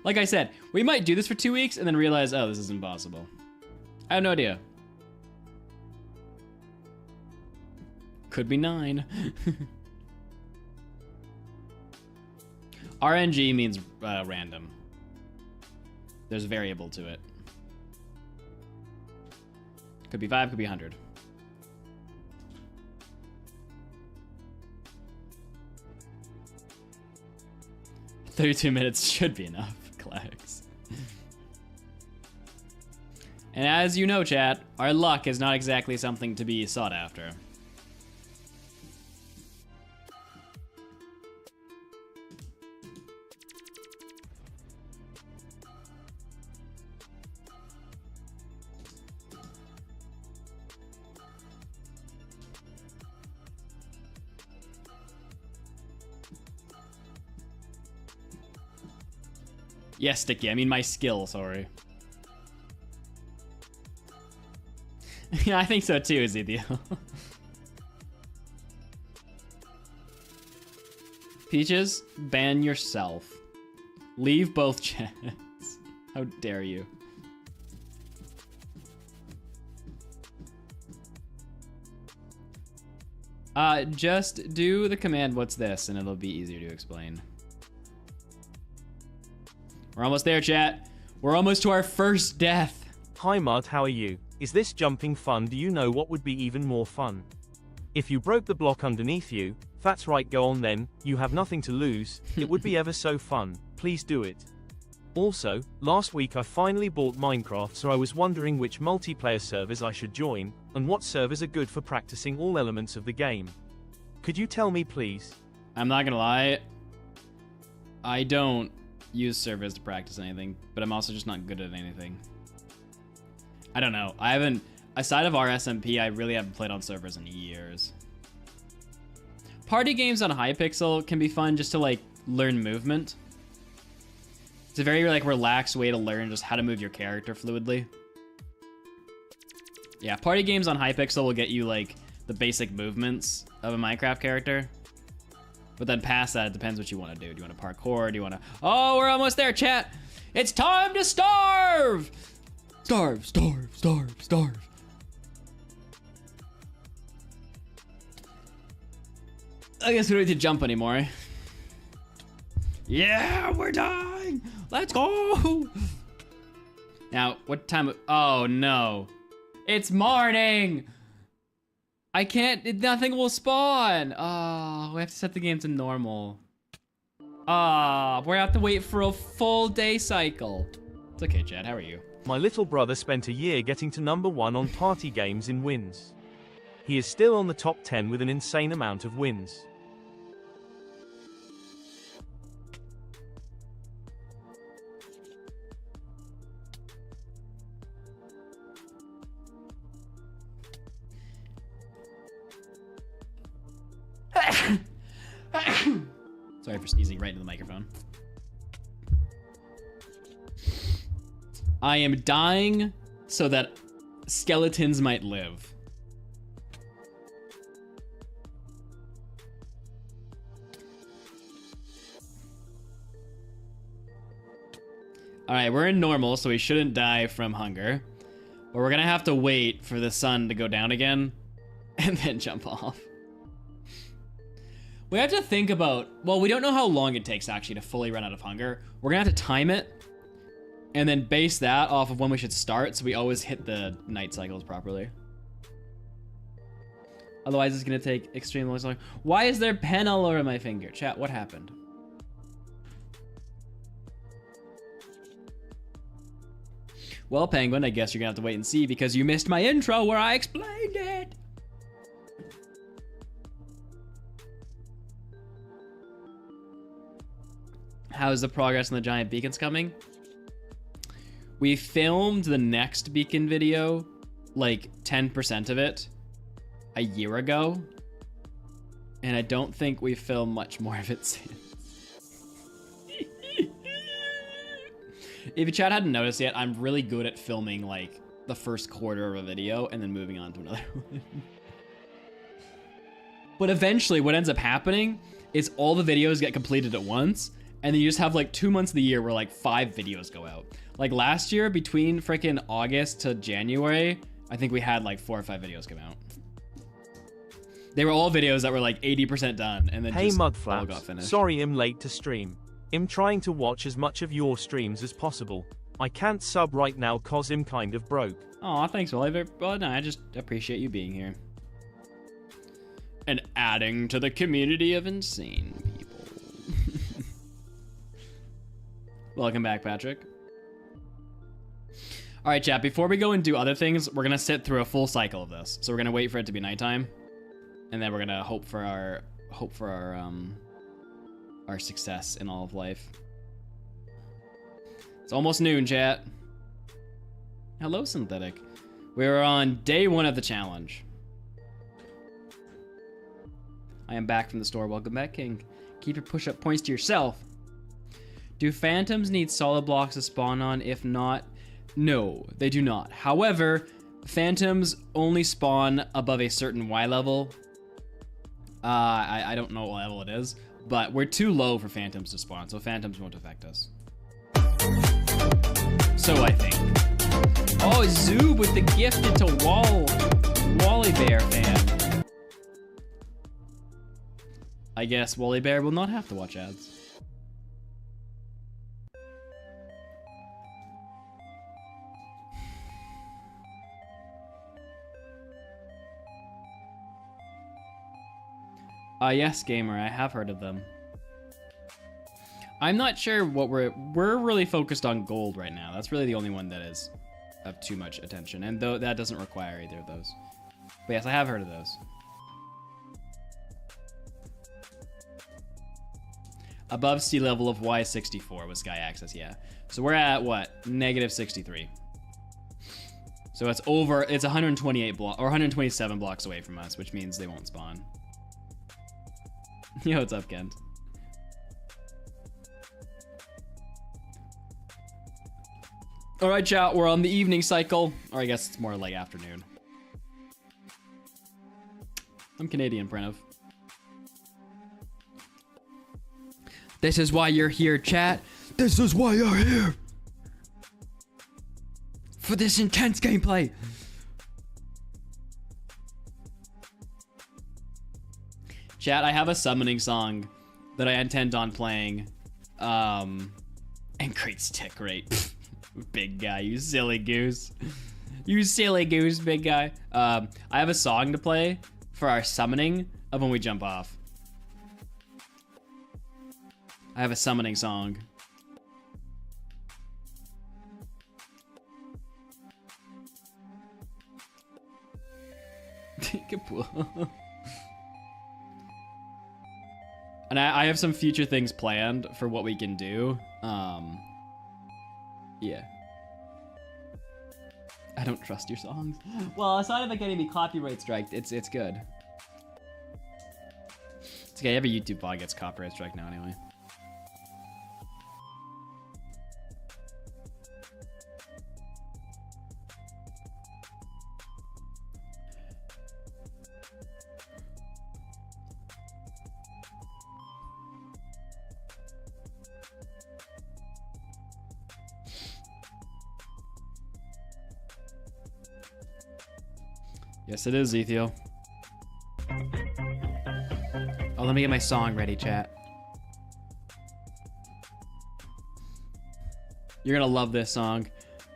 Speaker 2: Like I said, we might do this for 2 weeks and then realize, oh, this is impossible. I have no idea. Could be 9. RNG means random. There's a variable to it. Could be 5, could be 100. "32 minutes should be enough," Clax. And as you know, chat, our luck is not exactly something to be sought after. Yes, Sticky. I mean my skill, sorry. Yeah, I think so too, Ezekiel. Peaches, ban yourself. Leave both chats. How dare you? Just do the command, what's this? And it'll be easier to explain. We're almost there, chat. We're almost to our first death.
Speaker 3: Hi Mud, how are you? Is this jumping fun? Do you know what would be even more fun? If you broke the block underneath you, that's right, go on then, you have nothing to lose, it would be ever so fun, please do it. Also, last week I finally bought Minecraft, so I was wondering which multiplayer servers I should join, and what servers are good for practicing all elements of the game. Could you tell me please?
Speaker 2: I'm not gonna lie, I don't use servers to practice anything, but I'm also just not good at anything. I don't know, I haven't, aside of our SMP, I really haven't played on servers in years. Party games on Hypixel can be fun just to like learn movement. It's a very like relaxed way to learn just how to move your character fluidly. Yeah, party games on Hypixel will get you like the basic movements of a Minecraft character. But then past that, it depends what you want to do. Do you want to parkour? Do you want to... Oh, we're almost there, chat. It's time to starve. Starve, starve, starve, starve. I guess we don't need to jump anymore. Yeah, we're dying. Let's go. Now, what time? Oh no, it's morning. I can't. Nothing will spawn. Oh, we have to set the game to normal. Ah, we have to wait for a full day cycle. It's okay, Chad. How are you?
Speaker 3: My little brother spent a year getting to #1 on party games in wins. He is still on the top 10 with an insane amount of wins.
Speaker 2: Sorry for sneezing right into the microphone. I am dying so that skeletons might live. Alright, we're in normal, so we shouldn't die from hunger. But we're gonna have to wait for the sun to go down again and then jump off. We have to think about, well, we don't know how long it takes actually to fully run out of hunger. We're gonna have to time it and then base that off of when we should start so we always hit the night cycles properly. Otherwise it's gonna take extremely long. Why is there pen all over my finger? Chat, what happened? Well, Penguin, I guess you're gonna have to wait and see because you missed my intro where I explained it. How's the progress on the giant beacons coming? We filmed the next beacon video, like 10% of it, a year ago. And I don't think we filmed much more of it since. If you chat hadn't noticed yet, I'm really good at filming like the first quarter of a video and then moving on to another one. But eventually what ends up happening is all the videos get completed at once. And then you just have like 2 months of the year where like 5 videos go out. Like last year, between freaking August to January, I think we had like 4 or 5 videos come out. They were all videos that were like 80% done, and then
Speaker 3: hey
Speaker 2: just all
Speaker 3: Mudflaps,
Speaker 2: got finished.
Speaker 3: sorry I'm late to stream. I'm trying to watch as much of your streams as possible. I can't sub right now cause I'm kind of broke.
Speaker 2: Aw, thanks, Oliver. Well, no, I just appreciate you being here. And adding to the community of insane people. Welcome back, Patrick. All right, chat, before we go and do other things, we're gonna sit through a full cycle of this. So we're gonna wait for it to be nighttime, and then we're gonna hope for our success in all of life. It's almost noon, chat. Hello, Synthetic. We're on day 1 of the challenge. I am back from the store. Welcome back, King. Keep your push-up points to yourself. Do phantoms need solid blocks to spawn on? If not, no, they do not. However, phantoms only spawn above a certain Y level. I don't know what level it is, but we're too low for phantoms to spawn, so phantoms won't affect us. So I think. Oh, Zoob with the gifted to Wally Bear fan. I guess Wally Bear will not have to watch ads. Yes, gamer, I have heard of them. I'm not sure what we're really focused on gold right now. That's really the only one that is of too much attention, and though that doesn't require either of those. But yes, I have heard of those. Above sea level of Y64 with Sky Access, yeah. So we're at what? -63. So it's 128 block or 127 blocks away from us, which means they won't spawn. Yo, what's up, Kent? All right, chat, we're on the evening cycle, or I guess it's more like afternoon. I'm Canadian, Pranav. This is why you're here, chat. This is why you're here. For this intense gameplay. Chat, I have a summoning song that I intend on playing. Increase tick rate. Big guy, you silly goose. You silly goose, big guy. I have a song to play for our summoning of when we jump off. I have a summoning song. And I have some future things planned for what we can do. Yeah. I don't trust your songs. Well, aside of it getting me copyright striked, it's good. It's okay, every YouTube vlog gets copyright strike now anyway. Yes, it is, Ethio. Oh, let me get my song ready, chat. You're gonna love this song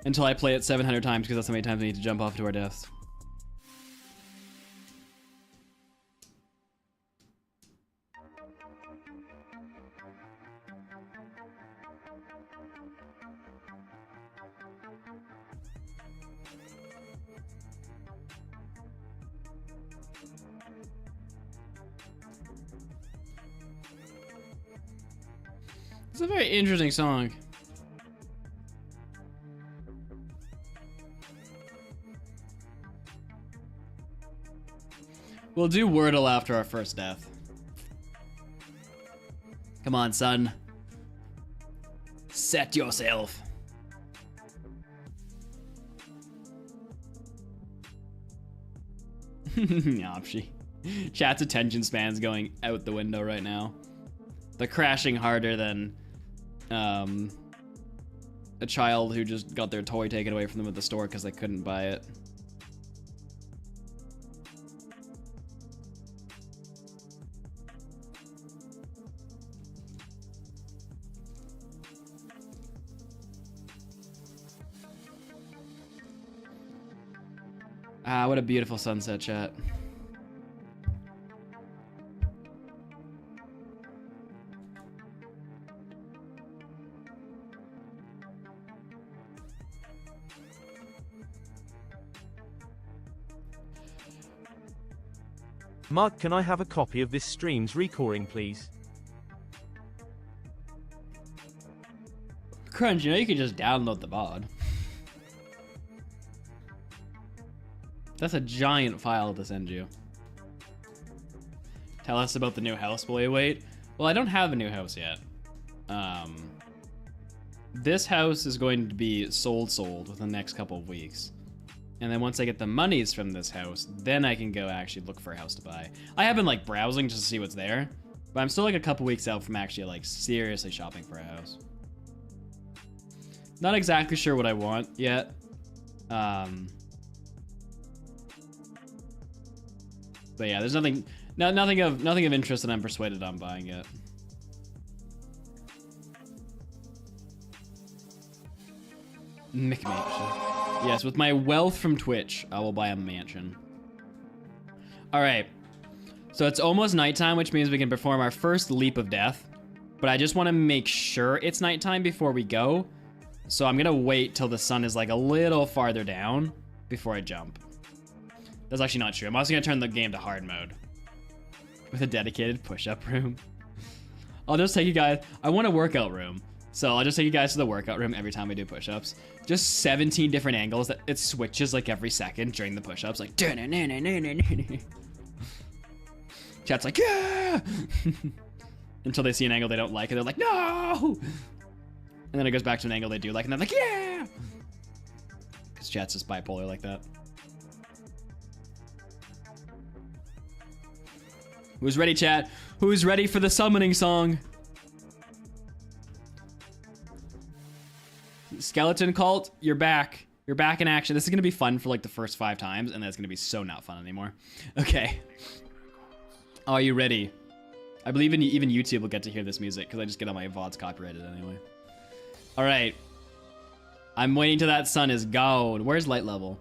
Speaker 2: until I play it 700 times because that's how many times I need to jump off to our deaths. It's a very interesting song. We'll do Wordle after our first death. Come on, son. Set yourself. Opshi. Chat's attention span's going out the window right now. They're crashing harder than a child who just got their toy taken away from them at the store because they couldn't buy it. Ah, what a beautiful sunset, chat.
Speaker 3: Mark, can I have a copy of this stream's recording, please?
Speaker 2: Crunch, you know you can just download the mod. That's a giant file to send you. Tell us about the new house while we wait. Well, I don't have a new house yet. this house is going to be sold within the next couple of weeks. And then once I get the monies from this house, then I can go actually look for a house to buy. I have been like browsing just to see what's there, but I'm still like a couple weeks out from actually like seriously shopping for a house. Not exactly sure what I want yet. But yeah, there's nothing of interest that I'm persuaded on buying yet. McMansion. Yes, with my wealth from Twitch, I will buy a mansion. All right, so it's almost nighttime, which means we can perform our first leap of death. But I just want to make sure it's nighttime before we go. So I'm gonna wait till the sun is like a little farther down before I jump. That's actually not true. I'm also gonna turn the game to hard mode with a dedicated push-up room. I'll just take you guys. I want a workout room. So I'll just take you guys to the workout room every time we do push-ups. Just 17 different angles that it switches like every second during the push-ups. Like, chat's like, yeah! Until they see an angle they don't like and they're like, no! And then it goes back to an angle they do like and they're like, yeah! Because chat's just bipolar like that. Who's ready, chat? Who's ready for the summoning song? Skeleton cult, you're back. You're back in action. This is gonna be fun for like the first 5 times, and then it's gonna be so not fun anymore. Okay. Are you ready? I believe even YouTube will get to hear this music because I just get all my VODs copyrighted anyway. All right. I'm waiting till that sun is gone. Where's light level?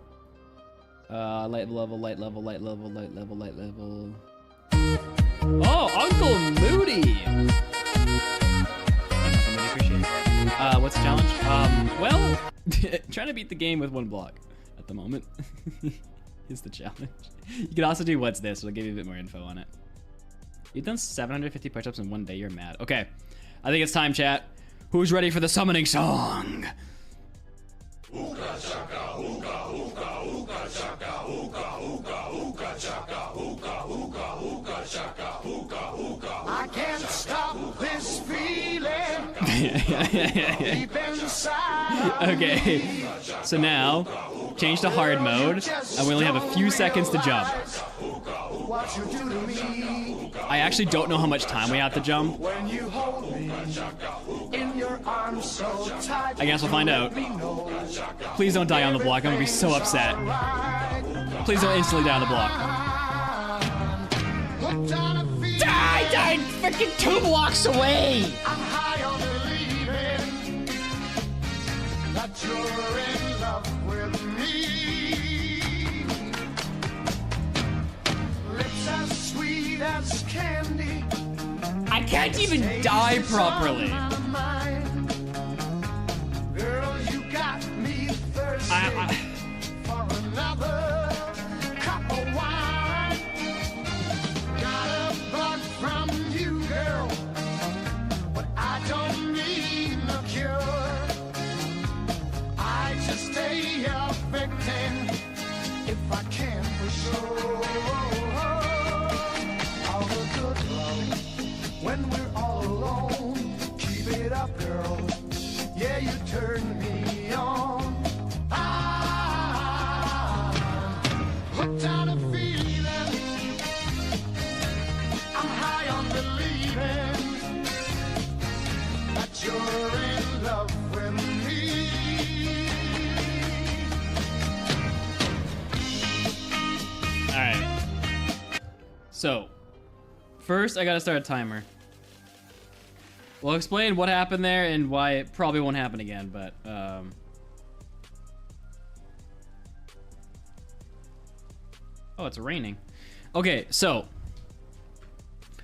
Speaker 2: Light level, light level, light level, light level, light level. Oh, Uncle Moody. What's the challenge? Well, trying to beat the game with 1 block at the moment is the challenge. You can also do what's this, it'll give you a bit more info on it. You've done 750 push-ups in 1 day, you're mad. Okay, I think it's time, chat. Who's ready for the summoning song?
Speaker 4: I can't stop this feeling deep inside.
Speaker 2: Okay, so now change to hard mode, and we only have a few seconds to jump.
Speaker 4: What you do to me
Speaker 2: I actually don't know how much time we have to jump.
Speaker 4: when you hold me in your arms so tight.
Speaker 2: I guess we'll find out. Please don't die on the block. I'm gonna be so upset. Please don't instantly die on the block. I died freaking 2 blocks away.
Speaker 4: I'm high on believing that you're in love with me. Lips as sweet as candy.
Speaker 2: I can't even die properly.
Speaker 4: Girl, you got me thirsty for another cup of wine. Got a bug from you, girl, but I don't need no cure. I just stay a victim if I can for sure. All the good love when we're all alone. Keep it up, girl. Yeah, you turn me on. I'm hooked on a feeling. I'm high on believing that you're in love with me.
Speaker 2: All right. So, first I gotta start a timer. We'll explain what happened there and why it probably won't happen again, but oh, it's raining. Okay, so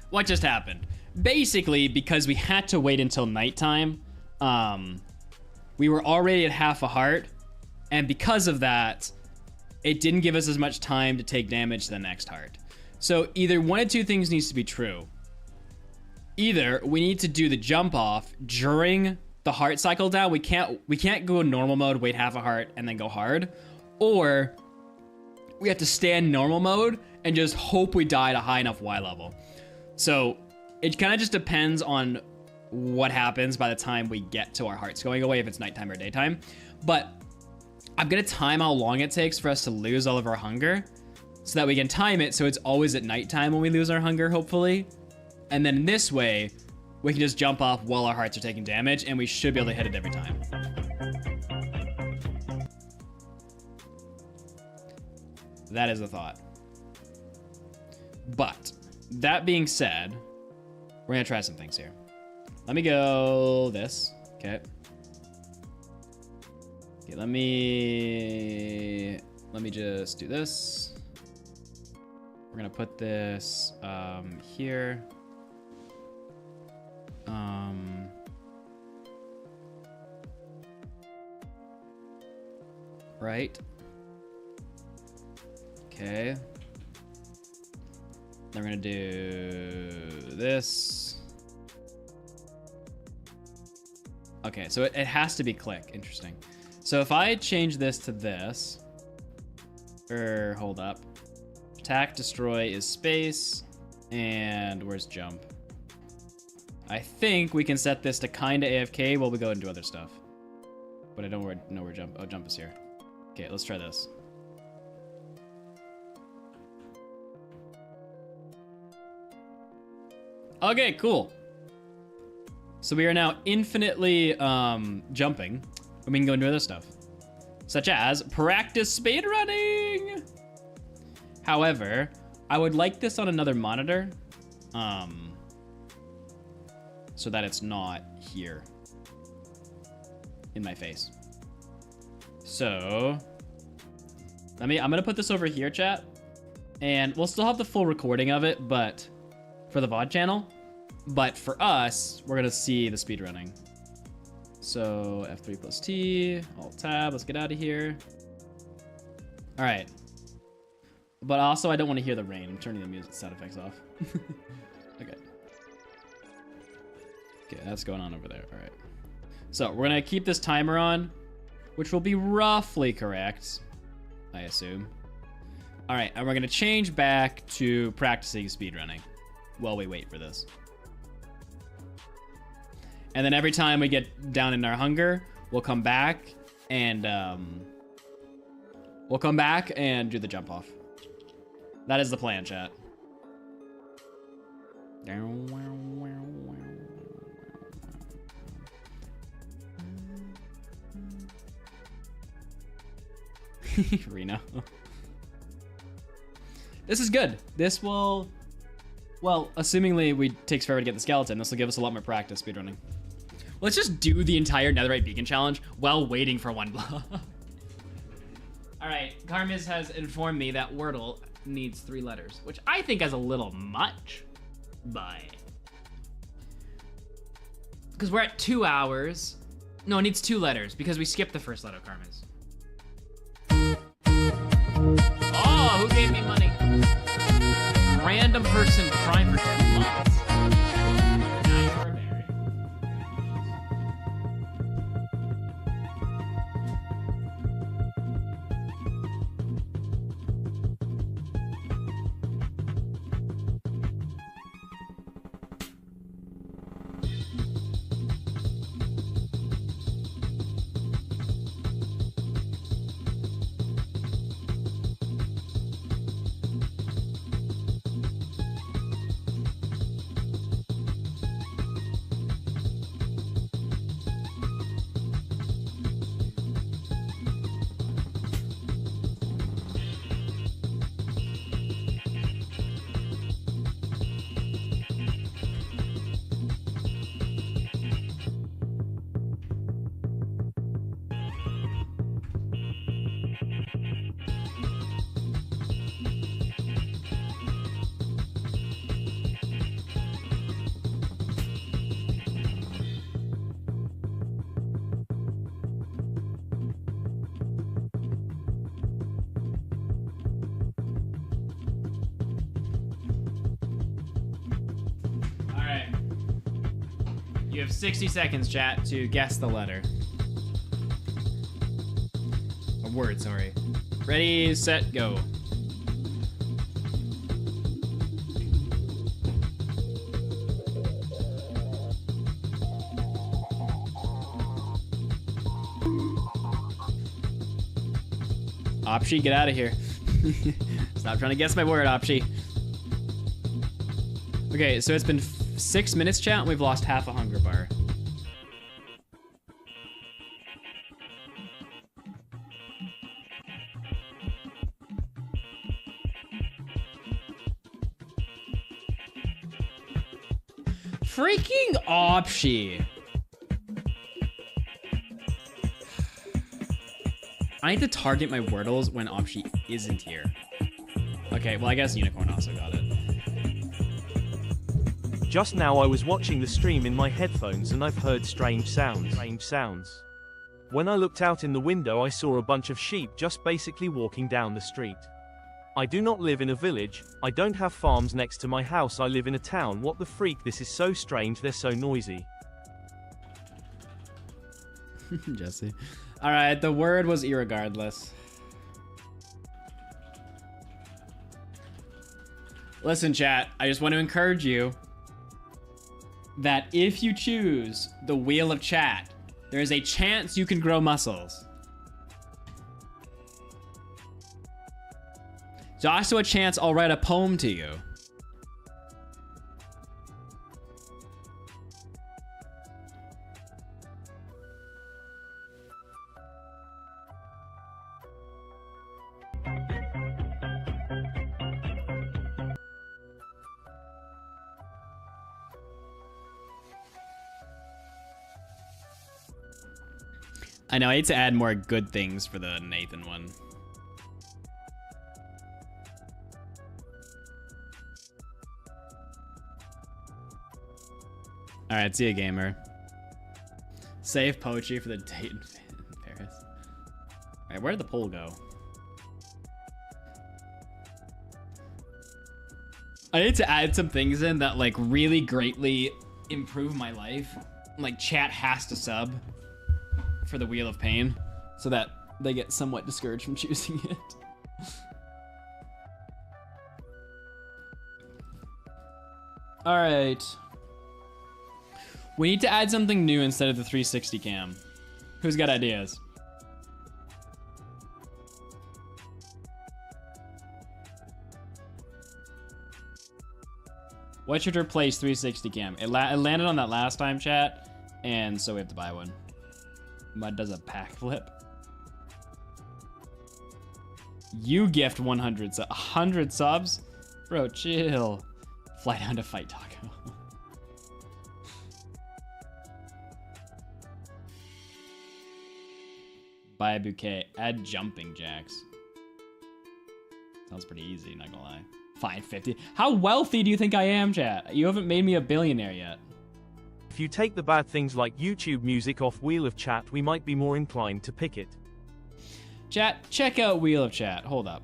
Speaker 2: what just happened? Basically, because we had to wait until nighttime, we were already at half a heart, and because of that, it didn't give us as much time to take damage to the next heart. So either one of 2 things needs to be true. Either we need to do the jump off during the heart cycle down. We can't go in normal mode, wait half a heart, and then go hard. Or we have to stay in normal mode and just hope we die at a high enough Y level. So it kind of just depends on what happens by the time we get to our hearts going away, if it's nighttime or daytime. But I'm gonna time how long it takes for us to lose all of our hunger so that we can time it so it's always at nighttime when we lose our hunger, hopefully. And then this way, we can just jump off while our hearts are taking damage, and we should be able to hit it every time. That is the thought. But that being said, we're gonna try some things here. Let me go this. Okay. Okay, let me just do this. We're gonna put this here. Right. Okay. Then we're gonna do this. Okay, so it has to be click. Interesting. So if I change this to this, hold up. Attack, destroy is space, and where's jump? I think we can set this to kinda AFK while we go and do other stuff. But I don't know where jump. Oh, jump is here. Okay, let's try this. Okay, cool. So we are now infinitely jumping, and we can go and do other stuff, such as practice speedrunning. However, I would like this on another monitor, so that it's not here in my face. So I'm gonna put this over here, chat, and we'll still have the full recording of it, but for the VOD channel. But for us, we're gonna see the speedrunning. So F3 plus T, Alt Tab, let's get out of here. All right. But also, I don't want to hear the rain. I'm turning the music sound effects off. Okay. Okay, that's going on over there. All right. So we're gonna keep this timer on, which will be roughly correct, I assume. All right, and we're gonna change back to practicing speedrunning while we wait for this. And then every time we get down in our hunger, we'll come back and do the jump off. That is the plan, chat. Reno. This is good. This will, well, assumingly we takes forever to get the skeleton, this will give us a lot more practice speedrunning. Let's just do the entire netherite beacon challenge while waiting for one block. All right, Karmiz has informed me that Wordle needs 3 letters, which I think is a little much, but because we're at 2 hours. No, it needs 2 letters because we skipped the first letter, Karmiz. Oh, who gave me money? Random person prime for 10 months. Now you are married. You have 60 seconds, chat, to guess the letter. A word, sorry. Ready, set, go. Opshi, get out of here. Stop trying to guess my word, Opshi. Okay, so it's been 6 minutes, chat, and we've lost half a hunger bar. Freaking Opshi. I need to target my Wordles when Opshi isn't here. Okay, well, I guess Unicorn also got it.
Speaker 3: Just now I was watching the stream in my headphones and I've heard strange sounds. When I looked out in the window I saw a bunch of sheep just basically walking down the street. I do not live in a village, I don't have farms next to my house, I live in a town. What the freak, this is so strange, they're so noisy.
Speaker 2: Jesse. Alright, the word was irregardless. Listen, chat, I just want to encourage you that if you choose the wheel of chat, there is a chance you can grow muscles. There's also a chance I'll write a poem to you. I know, I need to add more good things for the Nathan one. Alright, see ya, gamer. Save poetry for the date in Paris. Alright, where did the poll go? I need to add some things in that like really greatly improve my life. Like chat has to sub for the Wheel of Pain so that they get somewhat discouraged from choosing it. Alright. We need to add something new instead of the 360 cam. Who's got ideas? What should replace 360 cam? It landed on that last time, chat, and so we have to buy one. Mud does a pack flip. You gift 100 subs? Bro, chill. Fly down to fight Taco. Buy a bouquet. Add jumping jacks. Sounds pretty easy, not gonna lie. Fine, 50. How wealthy do you think I am, chat? You haven't made me a billionaire yet.
Speaker 3: If you take the bad things like YouTube music off Wheel of Chat, we might be more inclined to pick it.
Speaker 2: Chat, check out Wheel of Chat. Hold up.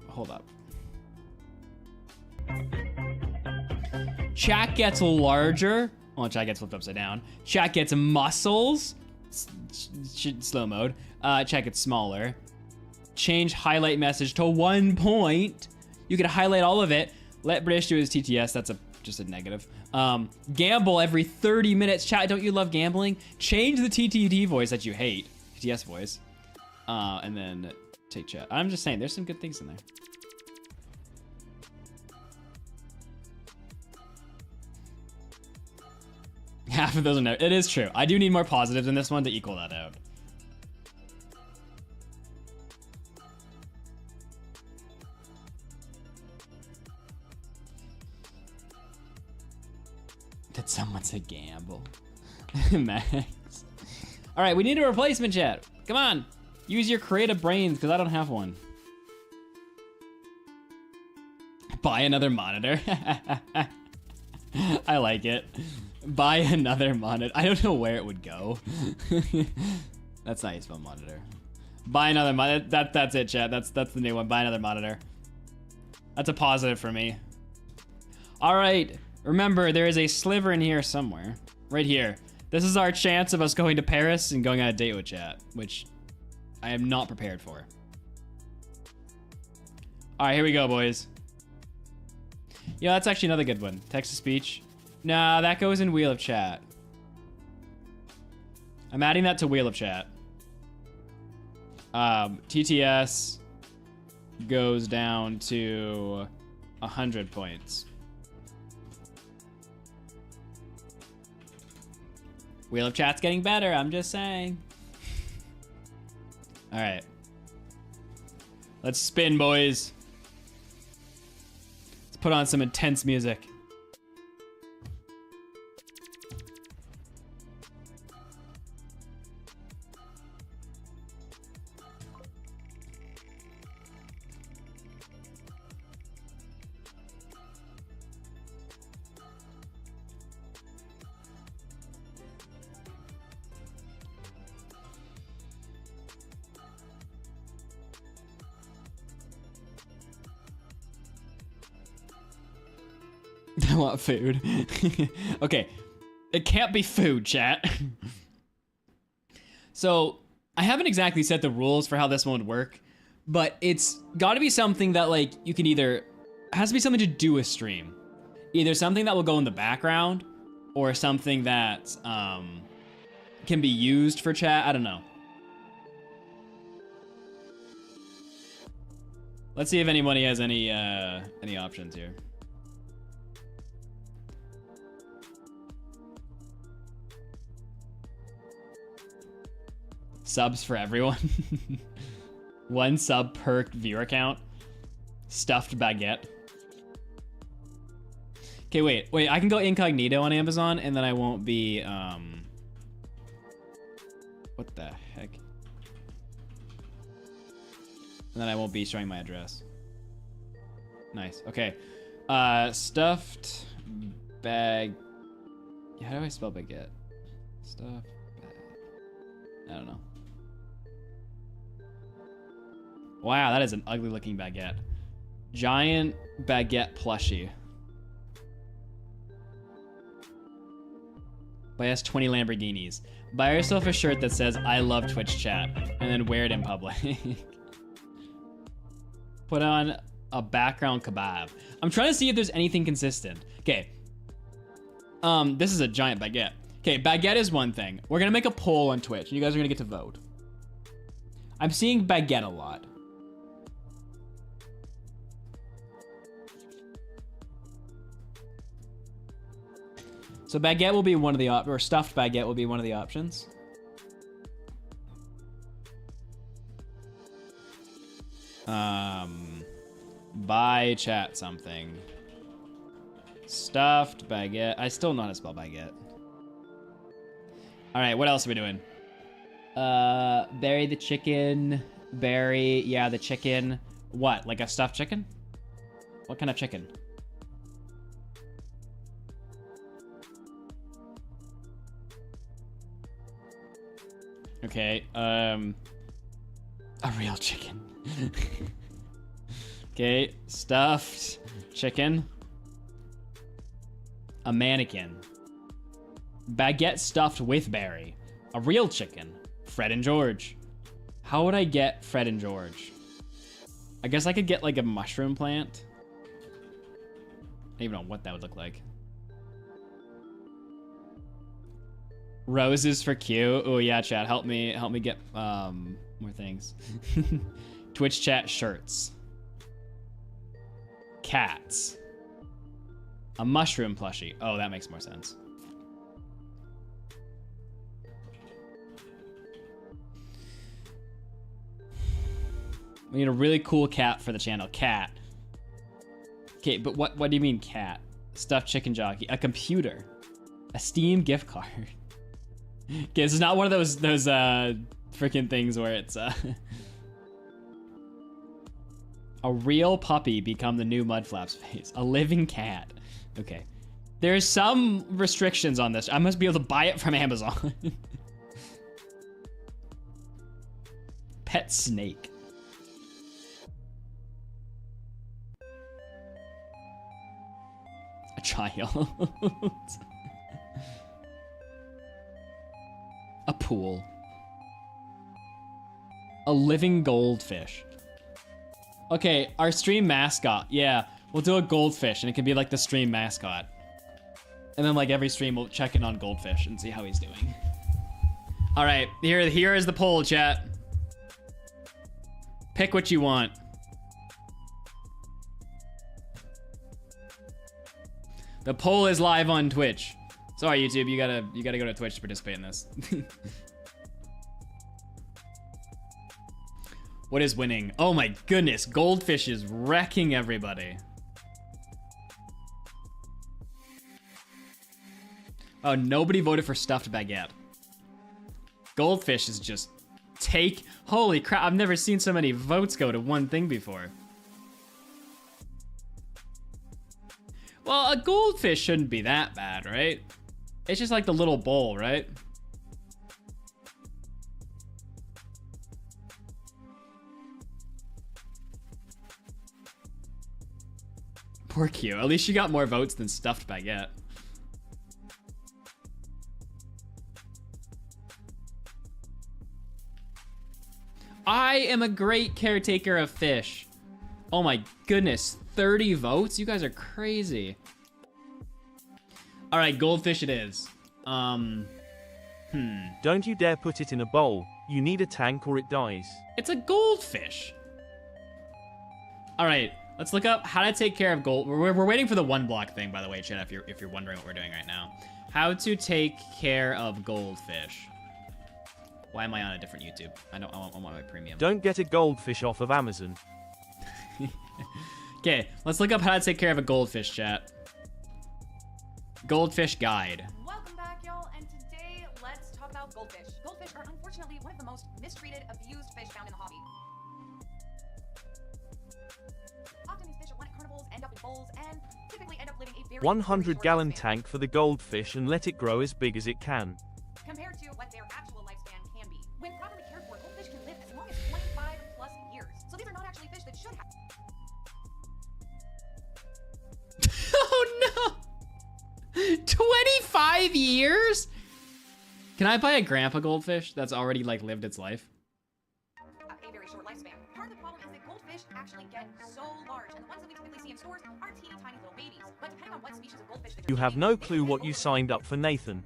Speaker 2: Chat gets larger. Oh, chat gets flipped upside down. Chat gets muscles. Slow mode. Chat gets smaller. Change highlight message to 1 point. You can highlight all of it. Let British do his TTS. That's just a negative. Gamble every 30 minutes. Chat, don't you love gambling? Change the TTT voice that you hate. TTS voice. And then take chat. I'm just saying, there's some good things in there. Half of those are no. It is true. I do need more positives in this one to equal that out. Did someone say gamble? Max. All right, we need a replacement, chat. Come on. Use your creative brains, because I don't have one. Buy another monitor. I like it. Buy another monitor. I don't know where it would go. That's not how you spell monitor. Buy another monitor. That's it, chat. That's the new one. Buy another monitor. That's a positive for me. All right. Remember, there is a sliver in here somewhere. Right here. This is our chance of us going to Paris and going on a date with chat, which I am not prepared for. All right, here we go, boys. Yeah, that's actually another good one. Text-to-speech. Nah, that goes in Wheel of Chat. I'm adding that to Wheel of Chat. TTS. goes down to 100 points. Wheel of Chat's getting better, I'm just saying. All right. Let's spin, boys. Let's put on some intense music. I want food. Okay, it can't be food, chat. So, I haven't exactly set the rules for how this one would work, but it's gotta be something that, like, you can either... It has to be something to do with stream. Either something that will go in the background, or something that, can be used for chat. I don't know. Let's see if anybody has any options here. Subs for everyone. 1 sub per viewer count. Stuffed baguette. Okay, wait. I can go incognito on Amazon and then I won't be, what the heck? And then I won't be showing my address. Nice, okay. Stuffed bag... How do I spell baguette? Stuffed bag... I don't know. Wow, that is an ugly looking baguette. Giant baguette plushie. Buy us 20 Lamborghinis. Buy yourself a shirt that says, I love Twitch chat, and then wear it in public. Put on a background kebab. I'm trying to see if there's anything consistent. Okay. This is a giant baguette. Okay, baguette is one thing. We're gonna make a poll on Twitch, and you guys are gonna get to vote. I'm seeing baguette a lot. So baguette will be one of the or stuffed baguette will be one of the options. Buy chat something. Stuffed baguette. I still don't know how to spell baguette. All right, what else are we doing? Bury the chicken. Bury, yeah, the chicken. What, like a stuffed chicken? What kind of chicken? Okay, a real chicken. Okay, stuffed chicken. A mannequin. Baguette stuffed with berry. A real chicken. Fred and George. How would I get Fred and George? I guess I could get like a mushroom plant. I don't even know what that would look like. Roses for Q. Oh yeah, chat. Help me get more things. Twitch chat shirts. Cats. A mushroom plushie. Oh, that makes more sense. We need a really cool cat for the channel. Cat. Okay, but what do you mean cat? Stuffed chicken jockey. A computer. A Steam gift card. Okay, this is not one of those freaking things where it's a real puppy become the new Mudflap's face. A living cat. Okay. There's some restrictions on this. I must be able to buy it from Amazon. Pet snake. A child. A pool. A living goldfish. Okay, our stream mascot. Yeah, we'll do a goldfish, and it can be like the stream mascot. And then like every stream, we'll check in on goldfish and see how he's doing. All right, here is the poll, chat. Pick what you want. The poll is live on Twitch. Sorry, YouTube, you gotta go to Twitch to participate in this. What is winning? Oh my goodness, Goldfish is wrecking everybody. Oh, nobody voted for Stuffed Baguette. Goldfish is just holy crap, I've never seen so many votes go to one thing before. Well, a goldfish shouldn't be that bad, right? It's just like the little bowl, right? Poor Q. At least she got more votes than Stuffed Baguette. I am a great caretaker of fish. Oh my goodness, 30 votes? You guys are crazy. All right, goldfish it is.
Speaker 3: Don't you dare put it in a bowl. You need a tank or it dies.
Speaker 2: It's a goldfish. All right, let's look up how to take care of gold. We're waiting for the one block thing, by the way, chat, if you're wondering what we're doing right now. How to take care of goldfish. Why am I on a different YouTube? I want my premium.
Speaker 3: Don't get a goldfish off of Amazon.
Speaker 2: Okay, let's look up how to take care of a goldfish, chat. Goldfish guide.
Speaker 5: Welcome back, y'all, and today let's talk about goldfish. Goldfish are unfortunately one of the most mistreated, abused fish found in the hobby. Often these fish are won at carnivals, end up in bowls, and typically end up living a very
Speaker 3: 100-gallon
Speaker 5: short lifespan
Speaker 3: tank for the goldfish and let it grow as big as it can.
Speaker 5: compared to what their actual lifespan can be. When properly cared for, goldfish can live as long as 25 plus years. So these are not actually fish that should have.
Speaker 2: Oh no! 25 years? Can I buy a grandpa goldfish that's already like lived its life?
Speaker 5: A very short lifespan. Part of the problem is that goldfish actually get so large, and the ones that we typically see in stores are teeny tiny little babies. But depending on what species of goldfish that
Speaker 3: You
Speaker 5: you're
Speaker 3: have
Speaker 5: eating,
Speaker 3: no
Speaker 5: they can
Speaker 3: clue
Speaker 5: live
Speaker 3: what you
Speaker 5: over
Speaker 3: signed up for, Nathan.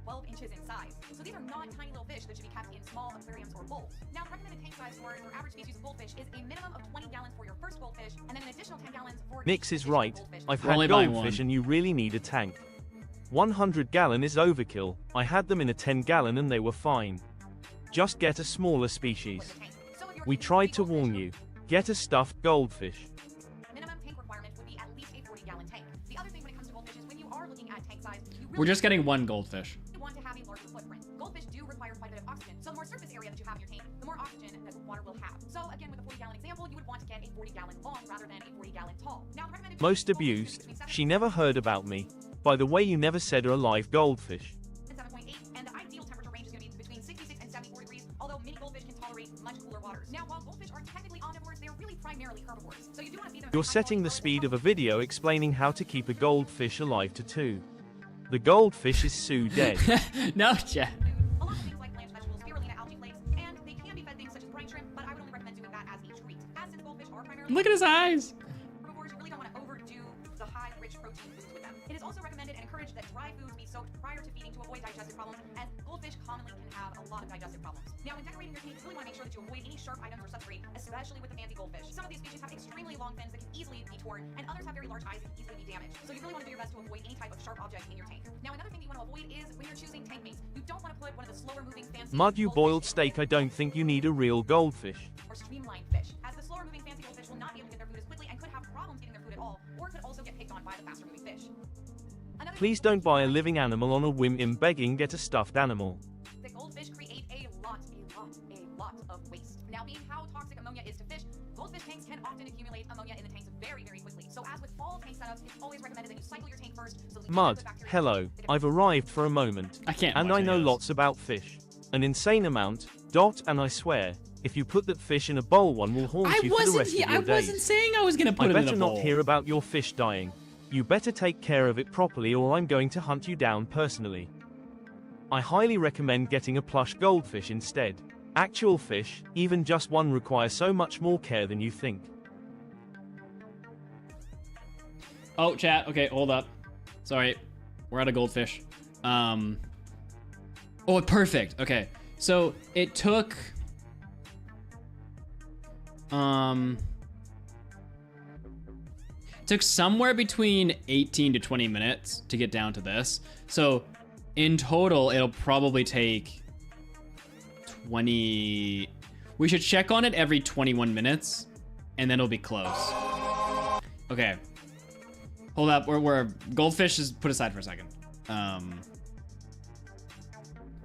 Speaker 5: 12 inches in size. So these are not tiny little fish that should be kept in small aquariums or bowls. Now, the recommended tank size for your average species of goldfish is a minimum of 20 gallons for your first goldfish, and then an additional 10 gallons for
Speaker 3: Nix
Speaker 5: each
Speaker 3: is
Speaker 5: additional
Speaker 3: right.
Speaker 5: goldfish.
Speaker 3: I've
Speaker 2: We're only
Speaker 3: had
Speaker 2: buying
Speaker 3: goldfish
Speaker 2: one.
Speaker 3: and you really need a tank. 100-gallon is overkill. I had them in a 10-gallon and they were fine. Just get a smaller species.
Speaker 5: With the tank. So if you're
Speaker 3: We
Speaker 5: keeping
Speaker 3: tried
Speaker 5: big
Speaker 3: to
Speaker 5: goldfish,
Speaker 3: warn you. Get a stuffed goldfish.
Speaker 5: minimum tank requirement would be at least a 40-gallon tank. The other thing when it comes to goldfish is when you are looking at tank size, you really
Speaker 2: We're just getting one goldfish.
Speaker 5: want to have a larger footprint. Goldfish do require quite a bit of oxygen, so the more surface area that you have in your tank, the more oxygen that the water will have. So again, with a 40-gallon example, you would want to get a 40-gallon long rather than a 40-gallon tall. Now, the recommended
Speaker 3: Most
Speaker 5: goldfish is
Speaker 3: abused.
Speaker 5: between 7
Speaker 3: She never heard about me. By the way, you never said a live goldfish.
Speaker 5: and 7.8, and the ideal temperature range is going to be between 66 and 74 degrees, although many goldfish can tolerate much cooler waters. Now, while goldfish are technically omnivores, they are really primarily herbivores, so you do want to feed them.
Speaker 3: You're setting the speed of a video explaining how to keep a goldfish alive to 2. The goldfish is Sue dead.
Speaker 2: No, chat.
Speaker 5: A lot of things like plants, vegetables, spirulina, algae flakes, and they can be fed things such as brine shrimp, but I would only recommend doing that as a treat. As since goldfish are primarily
Speaker 2: Look at his eyes.
Speaker 5: herbivores, you really don't want to overdo the high, rich protein foods with them. It is also recommended and encouraged that dry foods be soaked prior to feeding to avoid digestive problems, as goldfish commonly can have a lot of digestive problems. Now, when decorating your tank, you really want to make sure that you avoid any sharp items or substrate, especially with the fancy goldfish. Some of these species have extremely long fins that can easily be torn, and others have very large eyes that can easily be damaged. So you really want to do your best to avoid any type of sharp object in your tank. Now, another thing that you want to avoid is when you're choosing tank mates. You don't want to put one of the slower moving fancy
Speaker 3: Mud, you
Speaker 5: goldfish
Speaker 3: boiled
Speaker 5: in
Speaker 3: steak. I don't think you need a real goldfish.
Speaker 5: or streamlined fish, as the slower moving fancy goldfish will not be able to get their food as quickly and could have problems getting their food at all, or could also get picked on by the faster moving fish. Another
Speaker 3: Please don't buy a living animal on a whim. In begging, get a stuffed animal.
Speaker 5: The goldfish create a lot of waste. Now, being how toxic ammonia is to fish, goldfish tanks can often accumulate ammonia in the tanks very, very quickly. So as with all tank setups, it's always recommended that you cycle your tank first. So that you
Speaker 3: Mud,
Speaker 5: get the bacteria
Speaker 3: hello.
Speaker 5: that can-
Speaker 3: I've arrived for a moment.
Speaker 2: I can't.
Speaker 3: And
Speaker 2: watch
Speaker 3: I know
Speaker 2: any of this.
Speaker 3: lots about fish. An insane amount. And I swear, if you put that fish in a bowl, one will haunt you for the rest of your
Speaker 2: I
Speaker 3: days.
Speaker 2: wasn't saying I was gonna put
Speaker 3: I
Speaker 2: him in
Speaker 3: better
Speaker 2: a
Speaker 3: not
Speaker 2: bowl.
Speaker 3: hear about your fish dying. You better take care of it properly or I'm going to hunt you down personally. I highly recommend getting a plush goldfish instead. Actual fish, even just one, require so much more care than you think.
Speaker 2: Oh, chat. Okay, hold up. Sorry, we're out of goldfish. Oh, perfect. Okay, so it took. Took somewhere between 18 to 20 minutes to get down to this. So in total, it'll probably take 20. We should check on it every 21 minutes and then it'll be close. Okay. Hold up, we're goldfish is put aside for a second.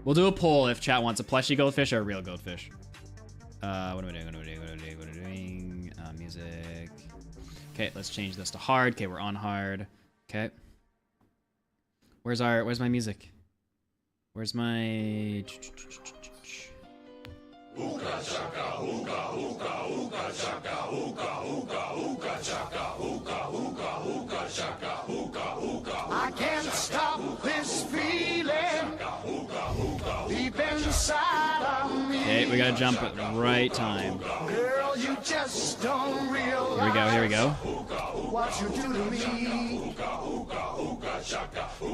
Speaker 2: We'll do a poll if chat wants a plushie goldfish or a real goldfish. What am I doing? Music. Okay, let's change this to hard. Okay, we're on hard. Okay. Where's my music? Where's my...
Speaker 4: I can't stop this feeling deep inside of me.
Speaker 2: Okay, we gotta jump at the right time.
Speaker 4: Girl, you just don't realize
Speaker 2: Here we go.
Speaker 4: what you do to me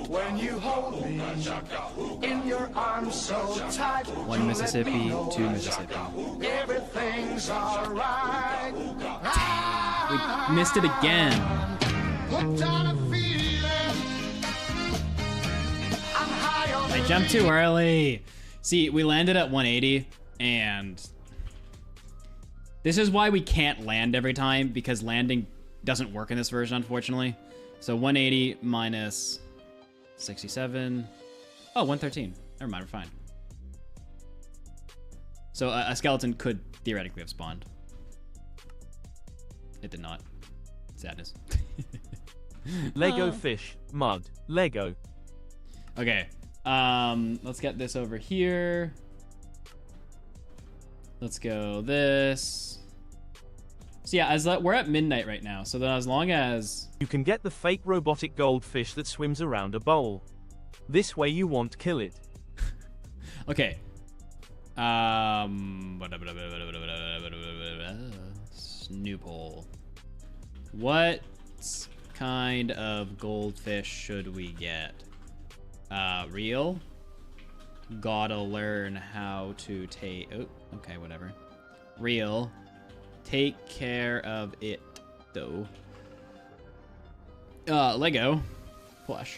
Speaker 4: when you hold me in your arms so tight.
Speaker 2: One Mississippi, two Mississippi.
Speaker 4: Everything's alright.
Speaker 2: We missed it again.
Speaker 4: Hooked on a feeling. I'm high on
Speaker 2: I jumped too early. See, we landed at 180, and this is why we can't land every time, because landing doesn't work in this version, unfortunately. So 180 minus 67. Oh, 113. Never mind, we're fine. So a skeleton could theoretically have spawned. It did not. Sadness.
Speaker 3: Lego fish, mud, Lego.
Speaker 2: Okay. Let's get this over here. Let's go this. So yeah, we're at midnight right now. So then as long as...
Speaker 3: You can get the fake robotic goldfish that swims around a bowl. This way you won't kill it.
Speaker 2: Okay. New poll. What kind of goldfish should we get? Real? Gotta learn how to take... Oh, okay, whatever. Real. Take care of it, though. Lego. Plush.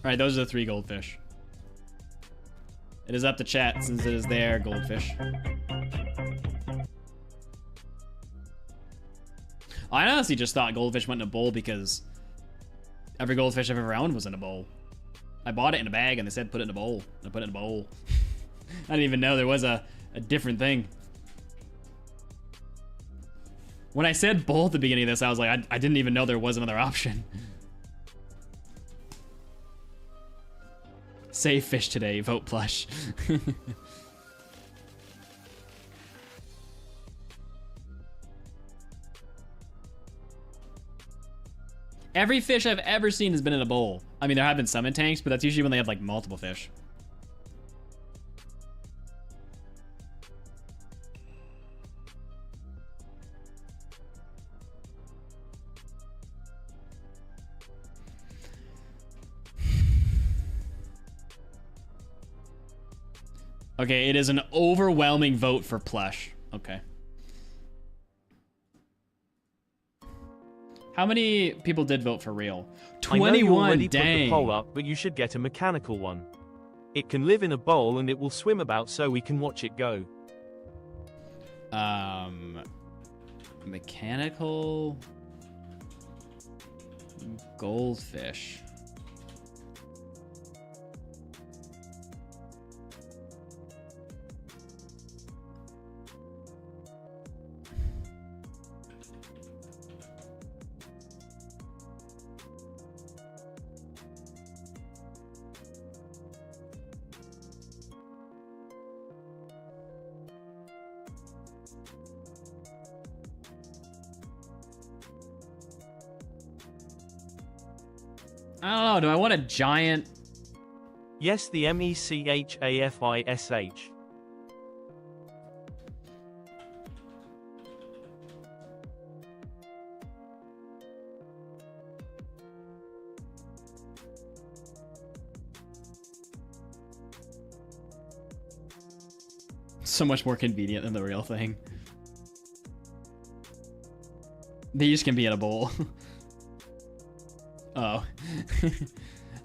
Speaker 2: Alright, those are the 3 goldfish. It is up to chat since it is their goldfish. I honestly just thought goldfish went in a bowl because every goldfish I've ever owned was in a bowl. I bought it in a bag and they said put it in a bowl. And I put it in a bowl. I didn't even know there was a different thing. When I said bowl at the beginning of this, I was like, I didn't even know there was another option. Save fish today, vote plush. Every fish I've ever seen has been in a bowl. I mean, there have been some in tanks, but that's usually when they have like multiple fish. Okay, it is an overwhelming vote for plush. Okay. How many people did vote for real? 21,
Speaker 3: I know you already put
Speaker 2: dang.
Speaker 3: the poll up, but you should get a mechanical one. It can live in a bowl and it will swim about so we can watch it go.
Speaker 2: Mechanical goldfish. I don't know, do I want a giant?
Speaker 3: Yes, the MECHAFISH.
Speaker 2: So much more convenient than the real thing. These can be in a bowl. Oh.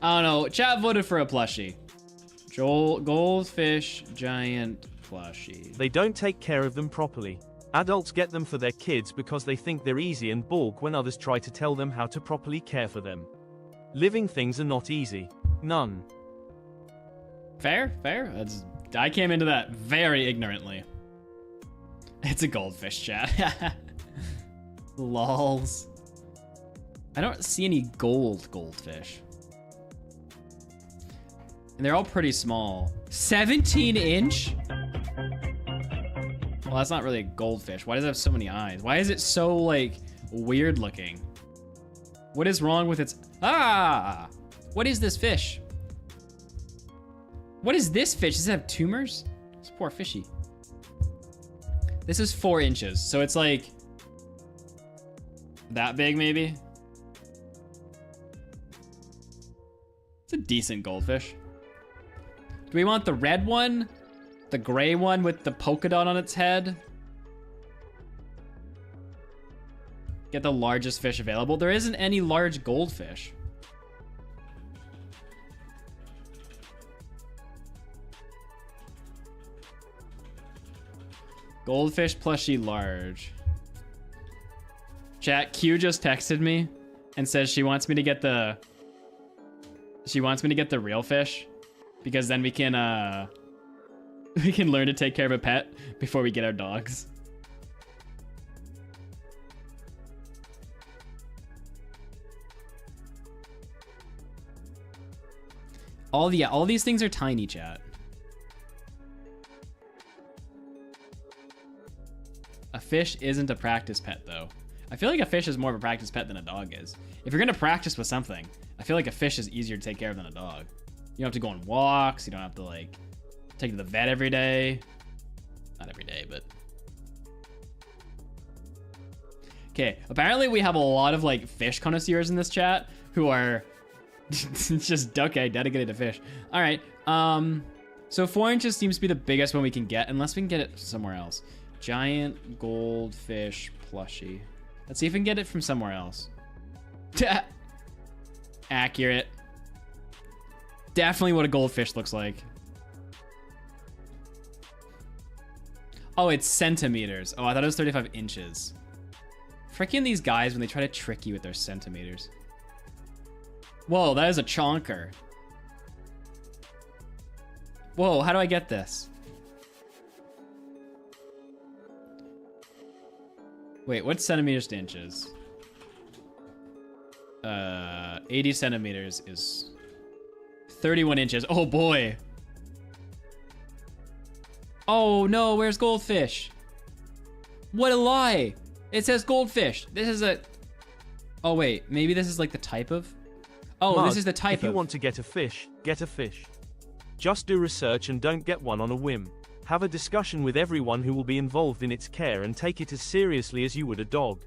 Speaker 2: I don't know. Chat voted for a plushie. Goldfish giant plushie.
Speaker 3: They don't take care of them properly. Adults get them for their kids because they think they're easy and balk when others try to tell them how to properly care for them. Living things are not easy. None.
Speaker 2: Fair. I came into that very ignorantly. It's a goldfish, chat. Lols. I don't see any goldfish. And they're all pretty small. 17-inch? Well, that's not really a goldfish. Why does it have so many eyes? Why is it so, like, weird looking? What is wrong with its... Ah! What is this fish? What is this fish? Does it have tumors? This poor fishy. This is 4 inches, so it's like... that big, maybe? It's a decent goldfish. Do we want the red one? The gray one with the polka dot on its head? Get the largest fish available. There isn't any large goldfish. Goldfish plushie large. Chat, Q just texted me and says she wants me to get the... She wants me to get the real fish because then we can learn to take care of a pet before we get our dogs. All these things are tiny, chat. A fish isn't a practice pet though. I feel like a fish is more of a practice pet than a dog is. If you're gonna practice with something, I feel like a fish is easier to take care of than a dog. You don't have to go on walks, you don't have to like take it to the vet every day. Not every day, but. Okay, apparently we have a lot of like fish connoisseurs in this chat who are just duck egg dedicated to fish. All right, so 4 inches seems to be the biggest one we can get unless we can get it somewhere else. Giant goldfish plushie. Let's see if we can get it from somewhere else. Accurate. Definitely what a goldfish looks like. Oh, it's centimeters. Oh, I thought it was 35 inches. Freaking these guys when they try to trick you with their centimeters. Whoa, that is a chonker. Whoa, how do I get this? Wait, what's centimeters to inches? 80 centimeters is 31 inches. Oh boy. Oh no, where's goldfish? What a lie. It says goldfish. This is a... Oh wait, maybe this is like the type of... Oh,
Speaker 3: Mug,
Speaker 2: this is the type
Speaker 3: if you
Speaker 2: of...
Speaker 3: want to get a fish, get a fish. Just do research and don't get one on a whim. Have a discussion with everyone who will be involved in its care and take it as seriously as you would a dog.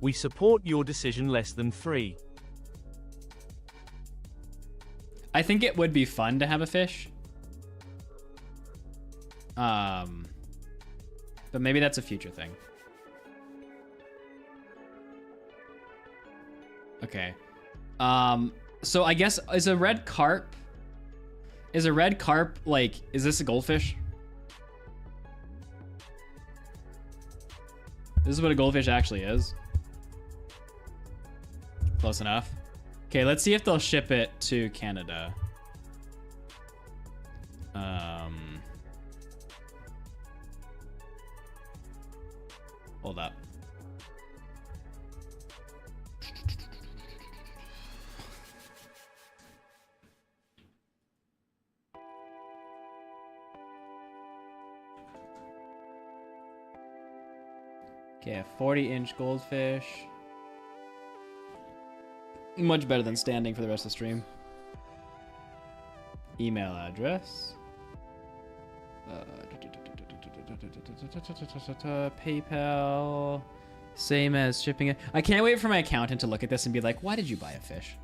Speaker 3: We support your decision less than free.
Speaker 2: I think it would be fun to have a fish. But maybe that's a future thing. Okay. So I guess is a red carp like, is this a goldfish? This is what a goldfish actually is. Close enough. Okay, let's see if they'll ship it to Canada. Hold up. Okay, a 40-inch goldfish. Much better than standing for the rest of the stream. Email address. PayPal. Same as shipping it. I can't wait for my accountant to look at this and be like, why did you buy a fish?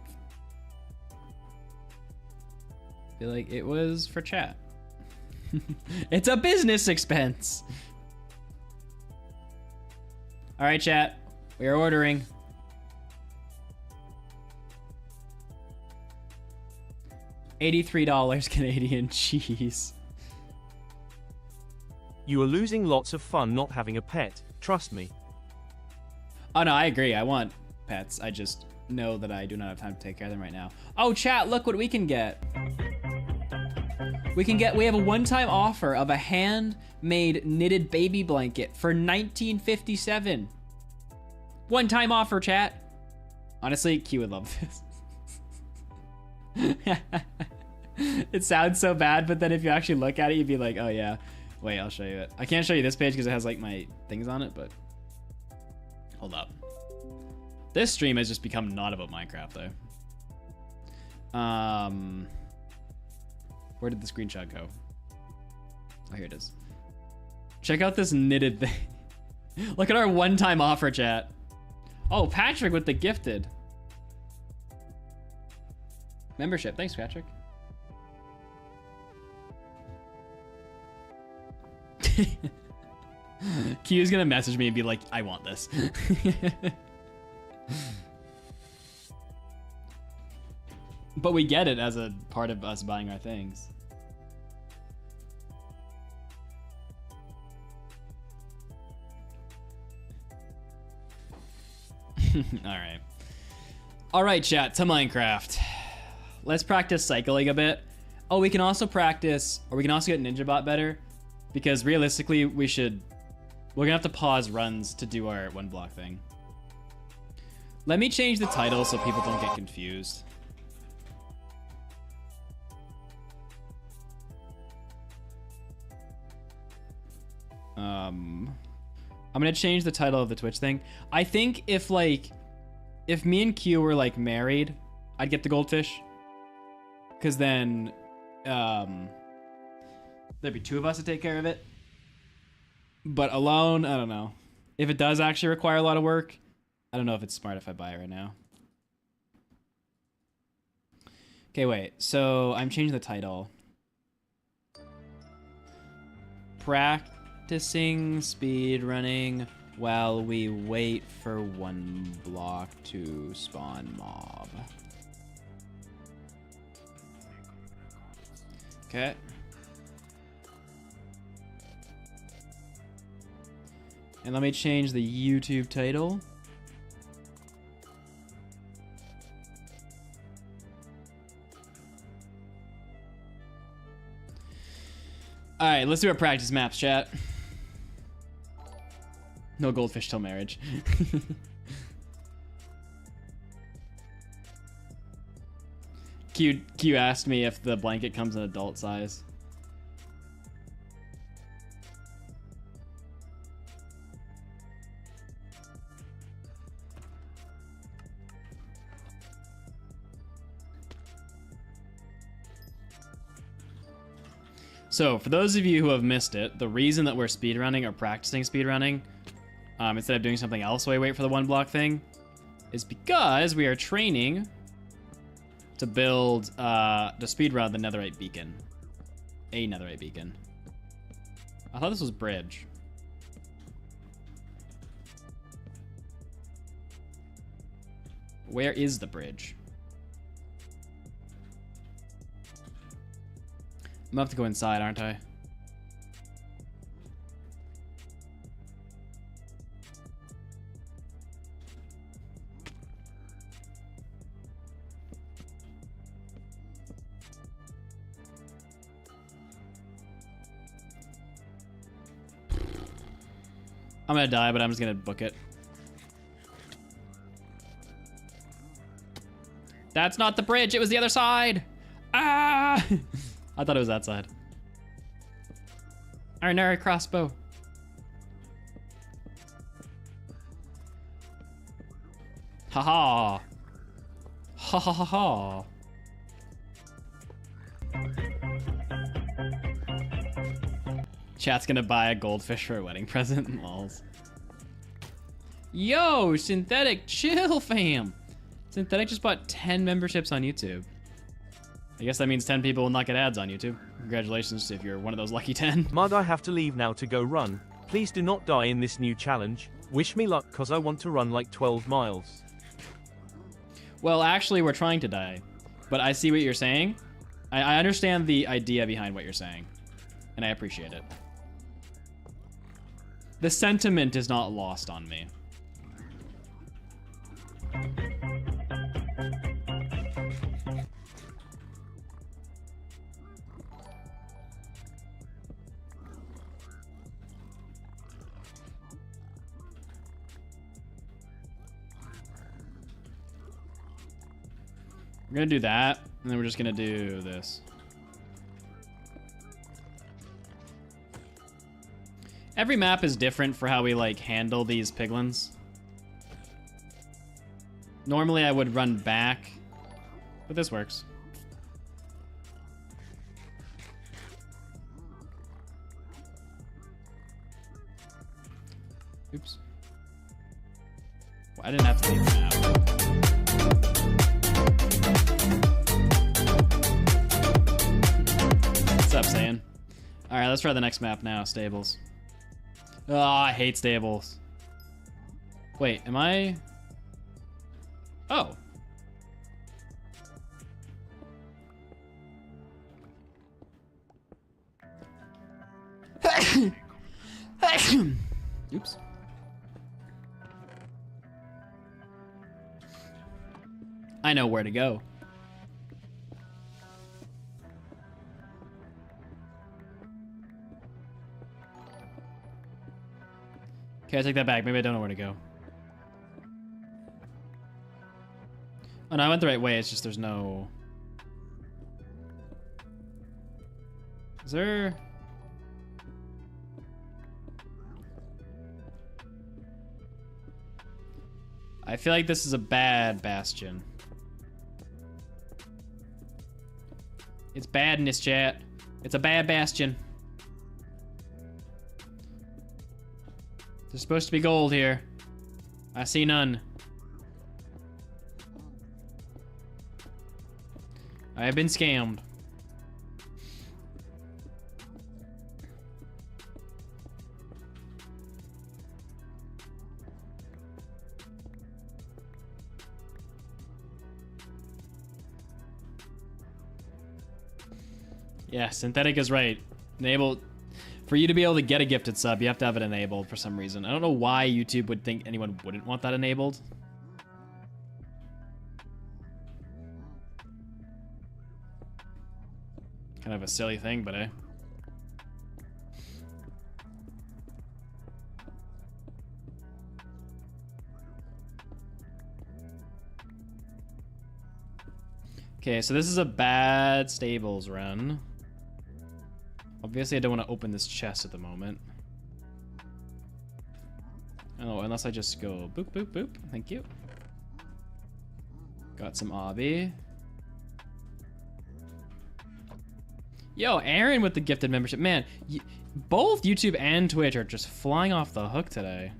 Speaker 2: Be like, it was for chat. It's a business expense. All right, chat. We are ordering. $83 Canadian cheese.
Speaker 3: You are losing lots of fun not having a pet, trust me.
Speaker 2: Oh no, I agree. I want pets. I just know that I do not have time to take care of them right now. Oh, chat, look what we can get. We have a one-time offer of a handmade knitted baby blanket for $19.57. One-time offer, chat. Honestly, Q would love this. It sounds so bad, but then if you actually look at it, you'd be like, oh yeah. Wait, I'll show you it. I can't show you this page because it has like my things on it, but hold up. This stream has just become not about Minecraft though. Where did the screenshot go? Oh, here it is. Check out this knitted thing. Look at our one-time offer, chat. Oh, Patrick with the gifted membership. Thanks, Patrick. Q's gonna message me and be like, I want this. But we get it as a part of us buying our things. Alright. Alright, chat, to Minecraft. Let's practice cycling a bit. Oh, we can also practice, or we can also get NinjaBot better. Because realistically, we're gonna have to pause runs to do our one block thing. Let me change the title so people don't get confused. I'm gonna change the title of the Twitch thing. I think if me and Q were like married, I'd get the goldfish. Cause then, there'd be two of us to take care of it. But alone, I don't know. If it does actually require a lot of work, I don't know if it's smart if I buy it right now. Okay, wait. So I'm changing the title. Practicing speed running while we wait for one block to spawn mob. Okay. And let me change the YouTube title. All right, let's do our practice maps, chat. No goldfish till marriage. Q asked me if the blanket comes in adult size. So, for those of you who have missed it, the reason that we're speedrunning or practicing speedrunning, instead of doing something else while we wait for the one block thing, is because we are training to build, to speedrun the netherite beacon. A netherite beacon. I thought this was bridge. Where is the bridge? I'm gonna have to go inside, aren't I? I'm gonna die, but I'm just gonna book it. That's not the bridge, it was the other side! Ah! I thought it was that side. Arnari crossbow. Haha. Ha ha ha ha. Chat's gonna buy a goldfish for a wedding present. Lols. Yo, Synthetic, chill, fam. Synthetic just bought 10 memberships on YouTube. I guess that means 10 people will not get ads on YouTube. Congratulations if you're one of those lucky 10.
Speaker 3: Mud, I have to leave now to go run. Please do not die in this new challenge. Wish me luck cause I want to run like 12 miles.
Speaker 2: Well, actually, we're trying to die. But I see what you're saying. I understand the idea behind what you're saying. And I appreciate it. The sentiment is not lost on me. We're gonna do that, and then we're just gonna do this. Every map is different for how we like handle these piglins. Normally I would run back, but this works. Oops. Well, I didn't have to leave the map. What's up, Saiyan? All right, let's try the next map now, stables. Oh, I hate stables. Wait, am I? Oh. Oops. I know where to go. Okay, I take that back. Maybe I don't know where to go. Oh no, I went the right way. It's just there's no... Is there... I feel like this is a bad bastion. It's bad in this chat. It's a bad bastion. There's supposed to be gold here. I see none. I have been scammed. Yeah, synthetic is right. Enable. For you to be able to get a gifted sub, you have to have it enabled for some reason. I don't know why YouTube would think anyone wouldn't want that enabled. Kind of a silly thing, but Okay, so this is a bad stables run. Obviously, I don't want to open this chest at the moment. Oh, unless I just go boop, boop, boop. Thank you. Got some obby. Yo, Aaron with the gifted membership. Man, both YouTube and Twitch are just flying off the hook today.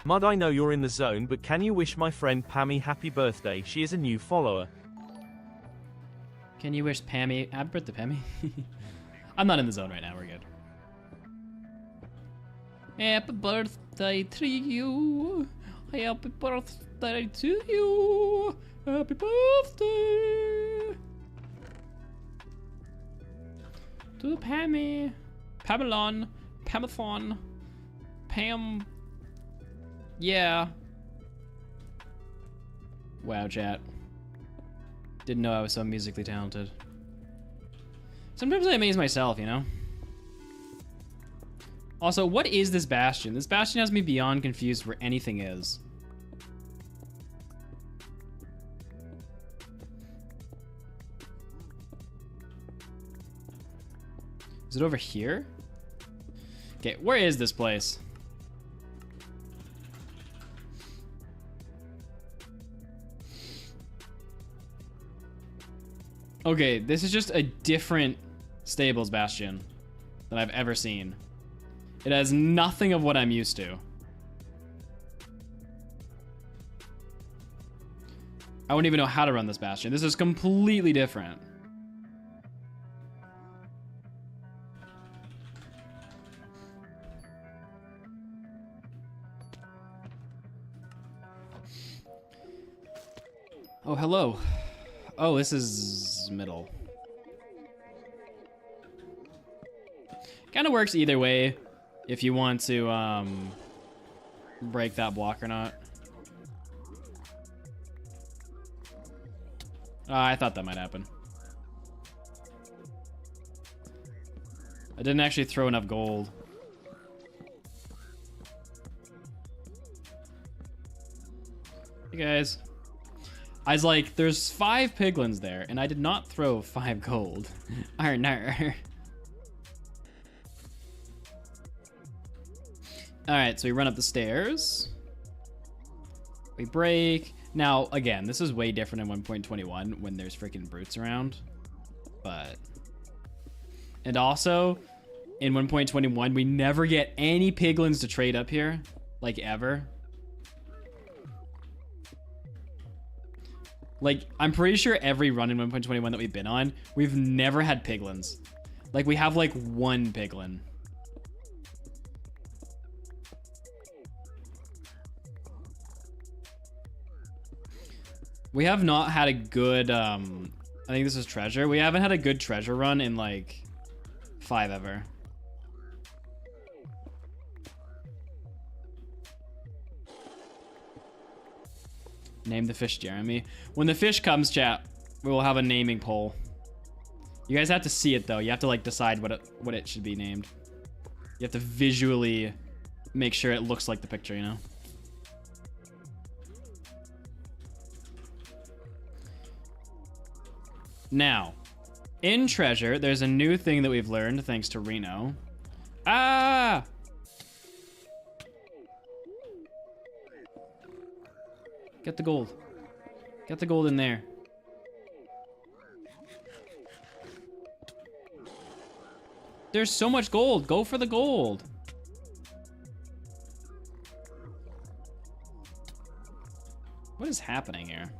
Speaker 3: Mud, I know you're in the zone, but can you wish my friend Pammy happy birthday? She is a new follower.
Speaker 2: Can you wish Pammy happy birthday, Pammy? I'm not in the zone right now. We're good. Happy birthday to you. Happy birthday to you. Happy birthday to Pammy. Pamelon. Pamathon. Pam. Yeah. Wow, chat. Didn't know I was so musically talented. Sometimes I amaze myself, you know? Also, what is this bastion? This bastion has me beyond confused where anything is. Is it over here? Okay, where is this place? Okay, this is just a different stables bastion than I've ever seen. It has nothing of what I'm used to. I wouldn't even know how to run this bastion. This is completely different. Oh, hello. Oh, this is middle. Kind of works either way if you want to break that block or not. I thought that might happen. I didn't actually throw enough gold. Hey guys. I was like, there's 5 piglins there, and I did not throw 5 gold. Arr, nar. Alright, so we run up the stairs. We break. Now, again, this is way different in 1.21 when there's freaking brutes around. But... And also, in 1.21, we never get any piglins to trade up here. Like, ever. Like, I'm pretty sure every run in 1.21 that we've been on, we've never had piglins. Like, we have, like, 1 piglin. We have not had a good, I think this is treasure. We haven't had a good treasure run in, like, 5 ever. Name the fish Jeremy. When the fish comes, chat, we will have a naming poll. You guys have to see it, though. You have to, like, decide what it should be named. You have to visually make sure it looks like the picture, you know? Now, in treasure, there's a new thing that we've learned thanks to Reno. Ah! Get the gold. Get the gold in there. There's so much gold. Go for the gold. What is happening here?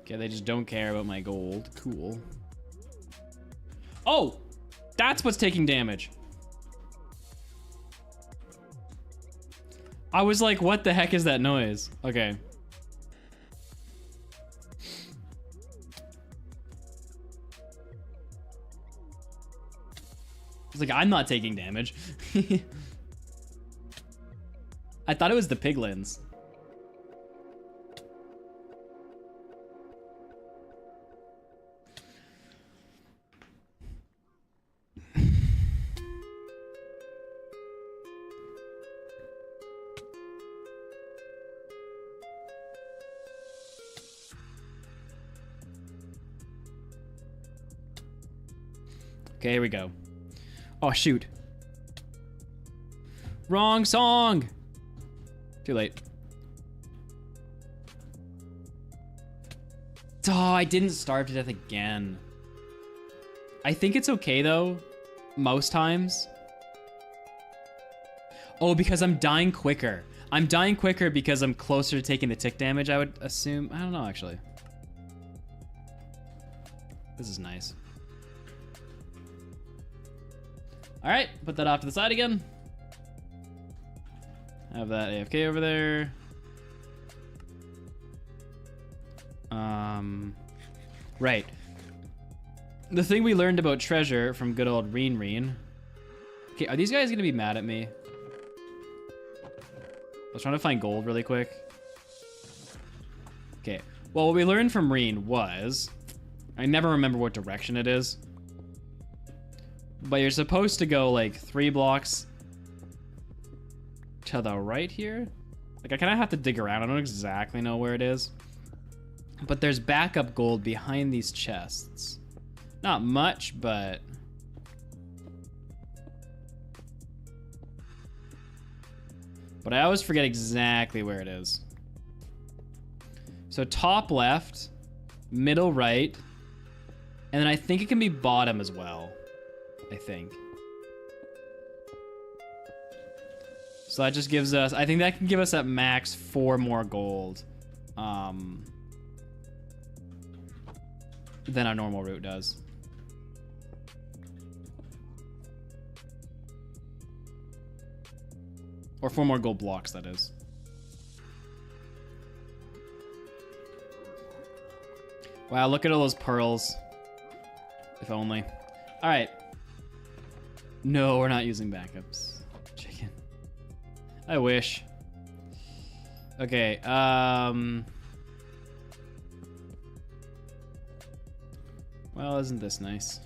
Speaker 2: Okay, they just don't care about my gold. Cool. Oh! That's what's taking damage. I was like, what the heck is that noise? Okay. I was like, I'm not taking damage. I thought it was the piglins. Okay, here we go. Oh, shoot. Wrong song. Too late. Oh, I didn't starve to death again. I think it's okay, though. Most times. Oh, because I'm dying quicker. I'm dying quicker because I'm closer to taking the tick damage, I would assume. I don't know, actually. This is nice. All right, put that off to the side again. Have that AFK over there. Right. The thing we learned about treasure from good old Reen. Okay, are these guys gonna be mad at me? I was trying to find gold really quick. Okay, well, what we learned from Reen was, I never remember what direction it is, but you're supposed to go like 3 blocks to the right here. Like, I kind of have to dig around. I don't exactly know where it is, but there's backup gold behind these chests. Not much, but I always forget exactly where it is. So top left, middle right, and then I think it can be bottom as well. I think. So that just gives us, I think that can give us at max 4 more gold than our normal route does. Or 4 more gold blocks, that is. Wow, look at all those pearls. If only. All right. No, we're not using backups. Chicken. I wish. Okay, well, isn't this nice?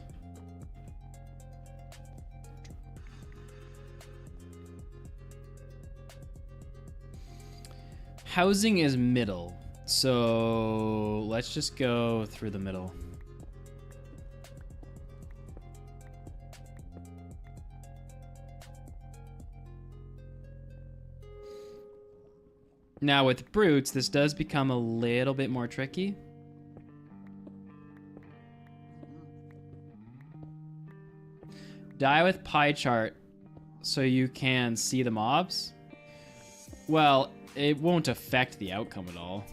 Speaker 2: Housing is middle, so let's just go through the middle. Now with brutes, this does become a little bit more tricky. Die with pie chart so you can see the mobs. Well, it won't affect the outcome at all.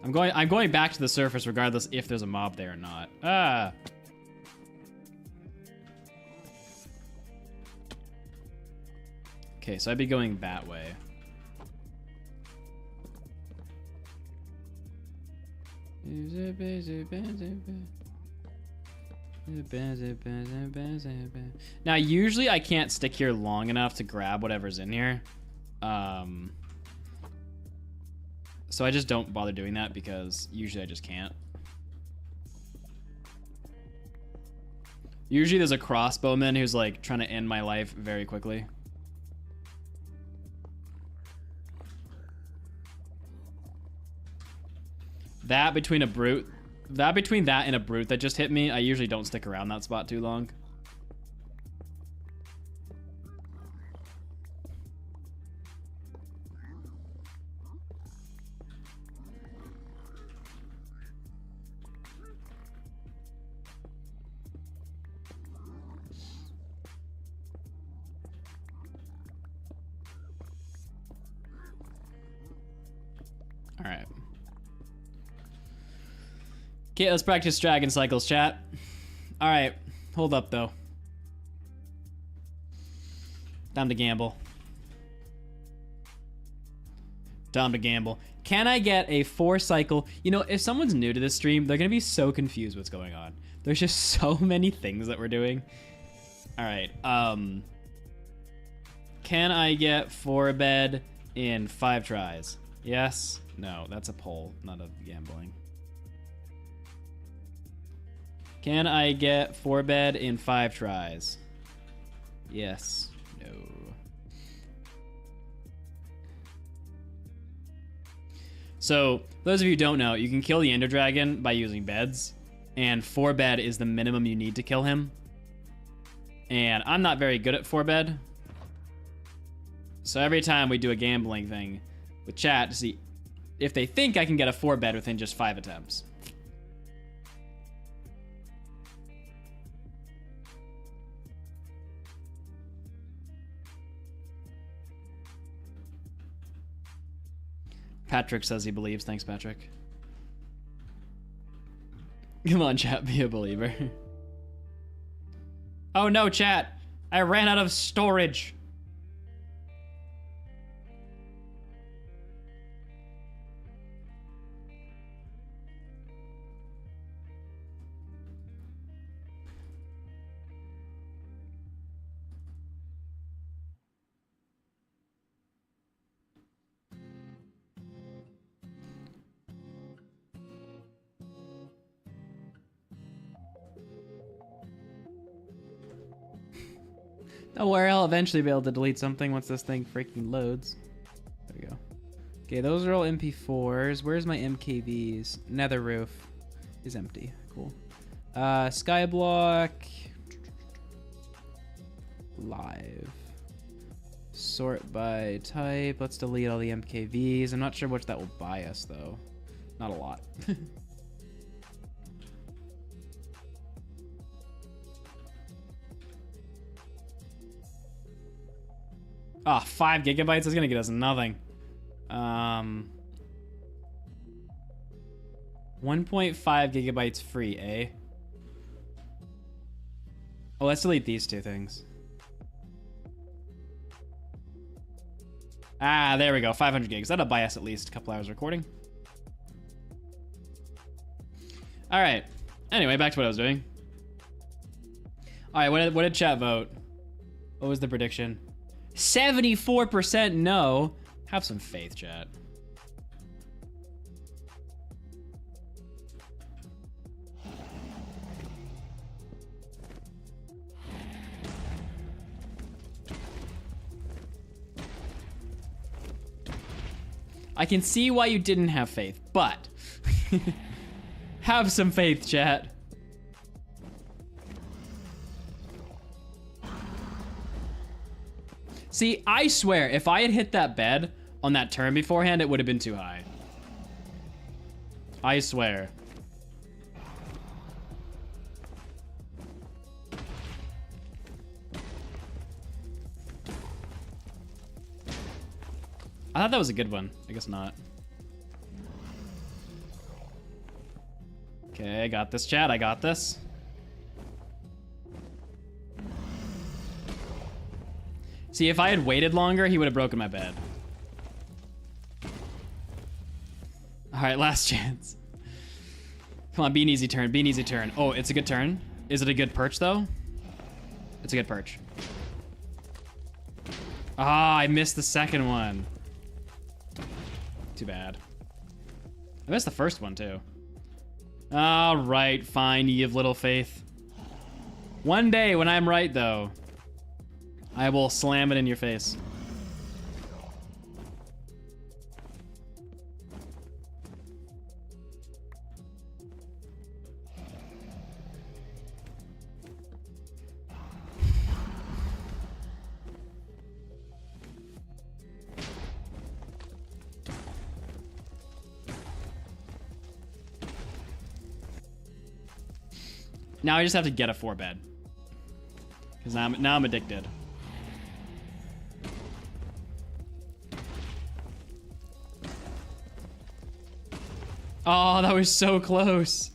Speaker 2: I'm going back to the surface regardless if there's a mob there or not. Ah. Okay, so I'd be going that way. Now, usually I can't stick here long enough to grab whatever's in here. So I just don't bother doing that because usually I just can't. Usually there's a crossbowman who's like trying to end my life very quickly. That between a brute, between that and a brute that just hit me, I usually don't stick around that spot too long. All right. Okay, let's practice dragon cycles, chat. All right, hold up though. Time to gamble. Time to gamble. Can I get a 4-cycle? You know, if someone's new to this stream, they're gonna be so confused what's going on. There's just so many things that we're doing. All right, can I get 4 bed in 5 tries? Yes? No, that's a poll, not a gambling. Can I get 4 bed in 5 tries? Yes. No. So, those of you who don't know, you can kill the Ender Dragon by using beds, and 4 bed is the minimum you need to kill him. And I'm not very good at 4 bed. So every time we do a gambling thing with chat to see if they think I can get a 4 bed within just 5 attempts. Patrick says he believes. Thanks, Patrick. Come on, chat, be a believer. Oh no, chat. I ran out of storage. Don't worry, I'll eventually be able to delete something once this thing freaking loads. There we go. Okay, those are all MP4s. Where's my MKVs? Nether roof is empty. Cool. Skyblock. Live. Sort by type. Let's delete all the MKVs. I'm not sure which that will buy us, though. Not a lot. Ah, 5 gigabytes is gonna get us nothing. 1.5 gigabytes free, eh? Oh, let's delete these 2 things. Ah, there we go. 500 gigs. That'll buy us at least a couple hours recording. All right. Anyway, back to what I was doing. All right, what did chat vote? What was the prediction? 74% no. Have some faith, chat. I can see why you didn't have faith, but have some faith, chat. See, I swear, if I had hit that bed on that turn beforehand, it would have been too high. I swear. I thought that was a good one. I guess not. Okay, I got this, chat. I got this. See, if I had waited longer, he would have broken my bed. All right, last chance. Come on, be an easy turn. Be an easy turn. Oh, it's a good turn. Is it a good perch, though? It's a good perch. Ah, I missed the second one. Too bad. I missed the first one, too. All right, fine, ye of little faith. One day, when I'm right, though, I will slam it in your face. Now I just have to get a 4-bed. Because now I'm addicted. Oh, that was so close.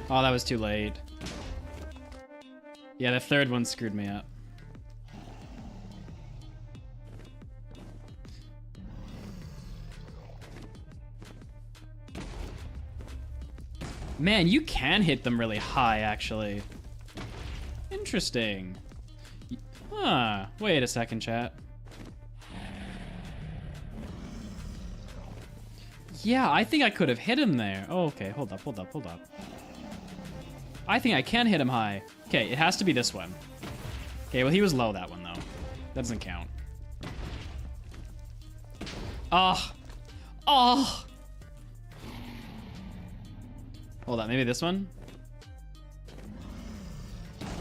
Speaker 2: Oh, that was too late. Yeah, the third one screwed me up. Man, you can hit them really high, actually. Interesting. Huh. Wait a second, chat. Yeah, I think I could have hit him there. Oh, okay. Hold up, hold up, hold up. I think I can hit him high. Okay, it has to be this one. Okay, well, he was low that one, though. That doesn't count. Oh. Oh. Hold on, maybe this one?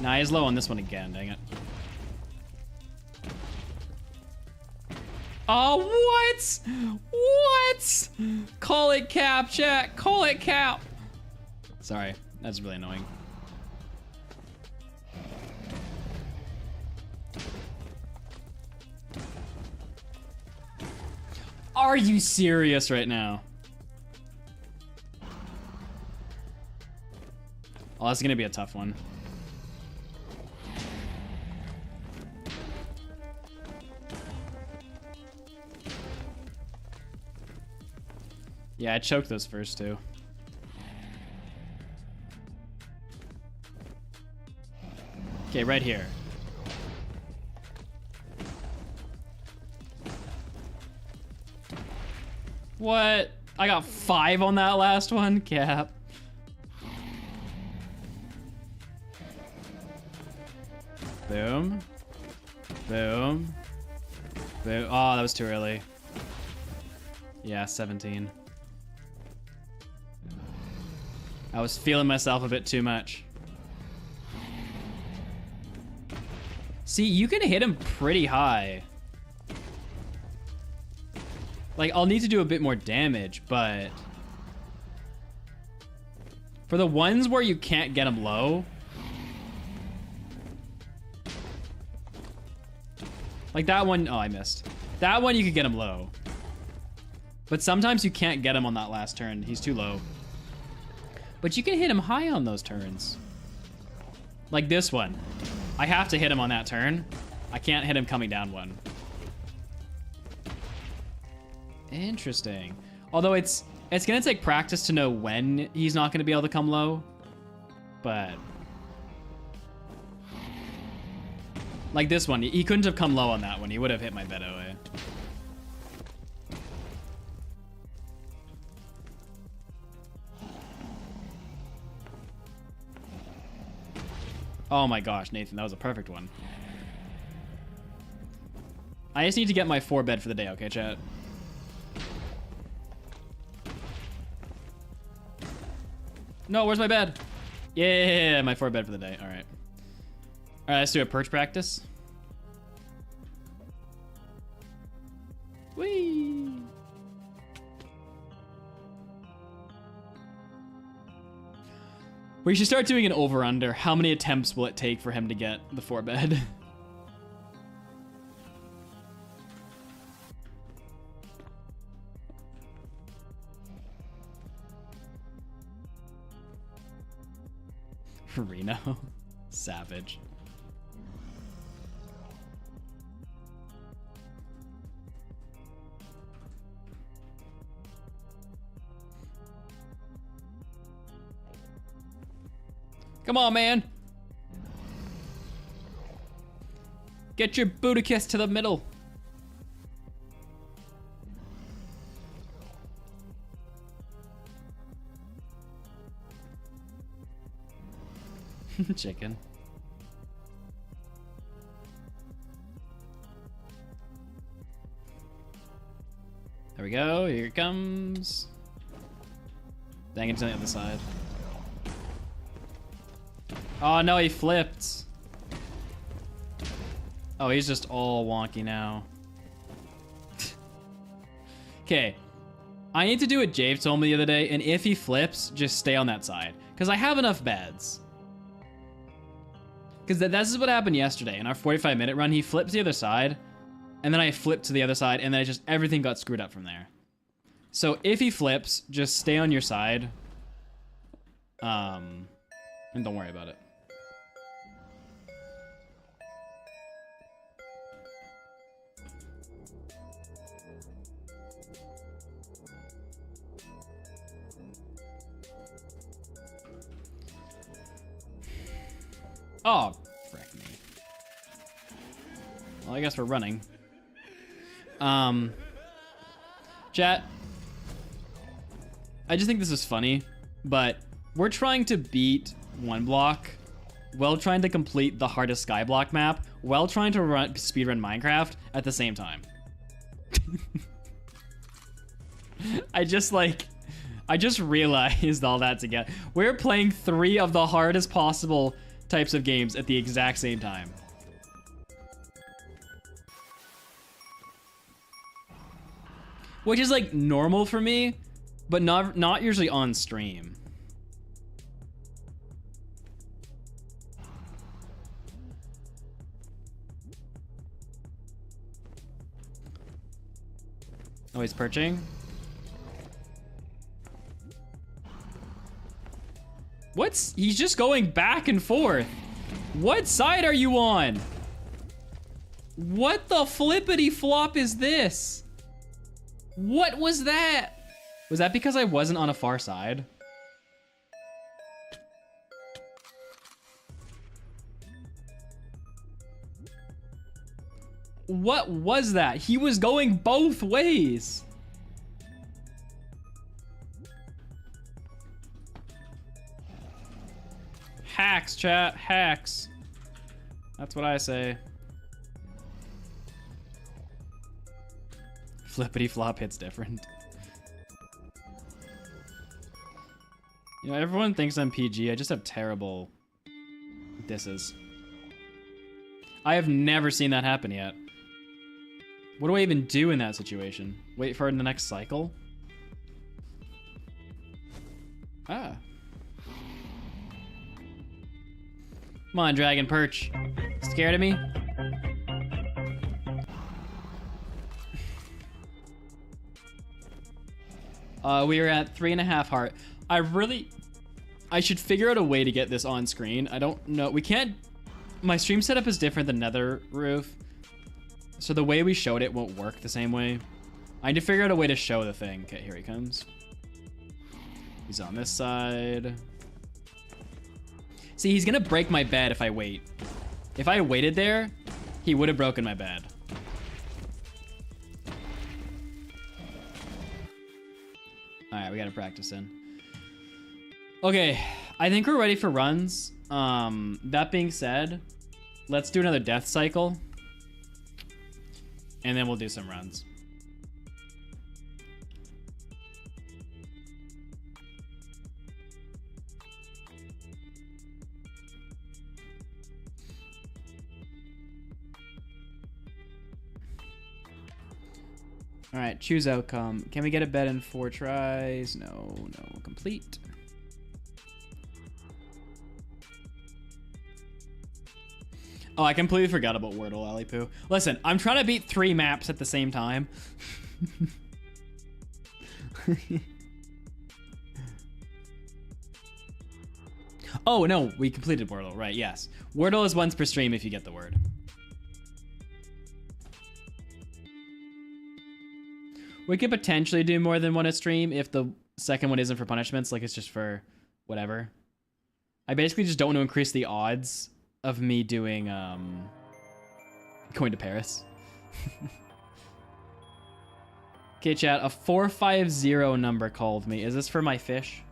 Speaker 2: Nah, he's low on this one again, dang it. Oh, what? What? Call it cap, chat. Call it cap. Sorry, that's really annoying. Are you serious right now? Oh, that's gonna be a tough one. Yeah, I choked those first two. Okay, right here. What? I got 5 on that last one? Cap. Boom. Boom. Boom. Oh, that was too early. Yeah, 17. I was feeling myself a bit too much. See, you can hit him pretty high. Like, I'll need to do a bit more damage, but for the ones where you can't get him low, like that one, oh, I missed. That one you could get him low. But sometimes you can't get him on that last turn. He's too low. But you can hit him high on those turns. Like this one. I have to hit him on that turn. I can't hit him coming down one. Interesting. Although it's gonna take practice to know when he's not gonna be able to come low. But like this one, he couldn't have come low on that one. He would have hit my bed away. Oh my gosh, Nathan, that was a perfect one. I just need to get my 4 bed for the day, okay, chat? No, where's my bed? Yeah, my 4 bed for the day. All right. All right, let's do a perch practice. Whee! We should start doing an over-under. How many attempts will it take for him to get the 4 bed? Reno. Savage. Come on, man. Get your booty kiss to the middle. Chicken. There we go. Here it comes. Dang, it's on the other side. Oh no, he flipped. Oh, he's just all wonky now. Okay. I need to do what Jave told me the other day, and if he flips, just stay on that side. Because I have enough beds. Because this is what happened yesterday. In our 45-minute run, he flipped to the other side, and then I flipped to the other side, and then everything got screwed up from there. So if he flips, just stay on your side. And don't worry about it. Oh, frick me. Well, I guess we're running. Chat. I just think this is funny, but we're trying to beat oneblock while trying to complete the hardest skyblock map while trying to speedrun Minecraft at the same time. I just realized all that together. We're playing 3 of the hardest possible types of games at the exact same time. Which is like normal for me, but not usually on stream. Oh, he's perching. He's just going back and forth. What side are you on? What the flippity flop is this? What was that? Was that because I wasn't on a far side? What was that? He was going both ways. Hacks, chat, hacks. That's what I say. Flippity flop hits different. You know, everyone thinks I'm PG. I just have terrible disses. I have never seen that happen yet. What do I even do in that situation? Wait for the next cycle? Ah. Come on, Dragon Perch. Scared of me? We are at 3.5 heart. I should figure out a way to get this on screen. I don't know. We can't my stream setup is different than Nether Roof. So the way we showed it won't work the same way. I need to figure out a way to show the thing. Okay, here he comes. He's on this side. See, he's gonna break my bed if I wait. If I waited there, he would have broken my bed. All right, we gotta practice in. Okay, I think we're ready for runs. That being said, let's do another death cycle. And then we'll do some runs. All right, choose outcome. Can we get a bed in 4 tries? No, complete. Oh, I completely forgot about Wordle, Alipoo. Listen, I'm trying to beat 3 maps at the same time. Oh, no, we completed Wordle, right, yes. Wordle is once per stream if you get the word. We could potentially do more than one a stream if the second one isn't for punishments, like it's just for whatever. I basically just don't want to increase the odds of me doing, going to Paris. Okay, chat, a 450 number called me. Is this for my fish?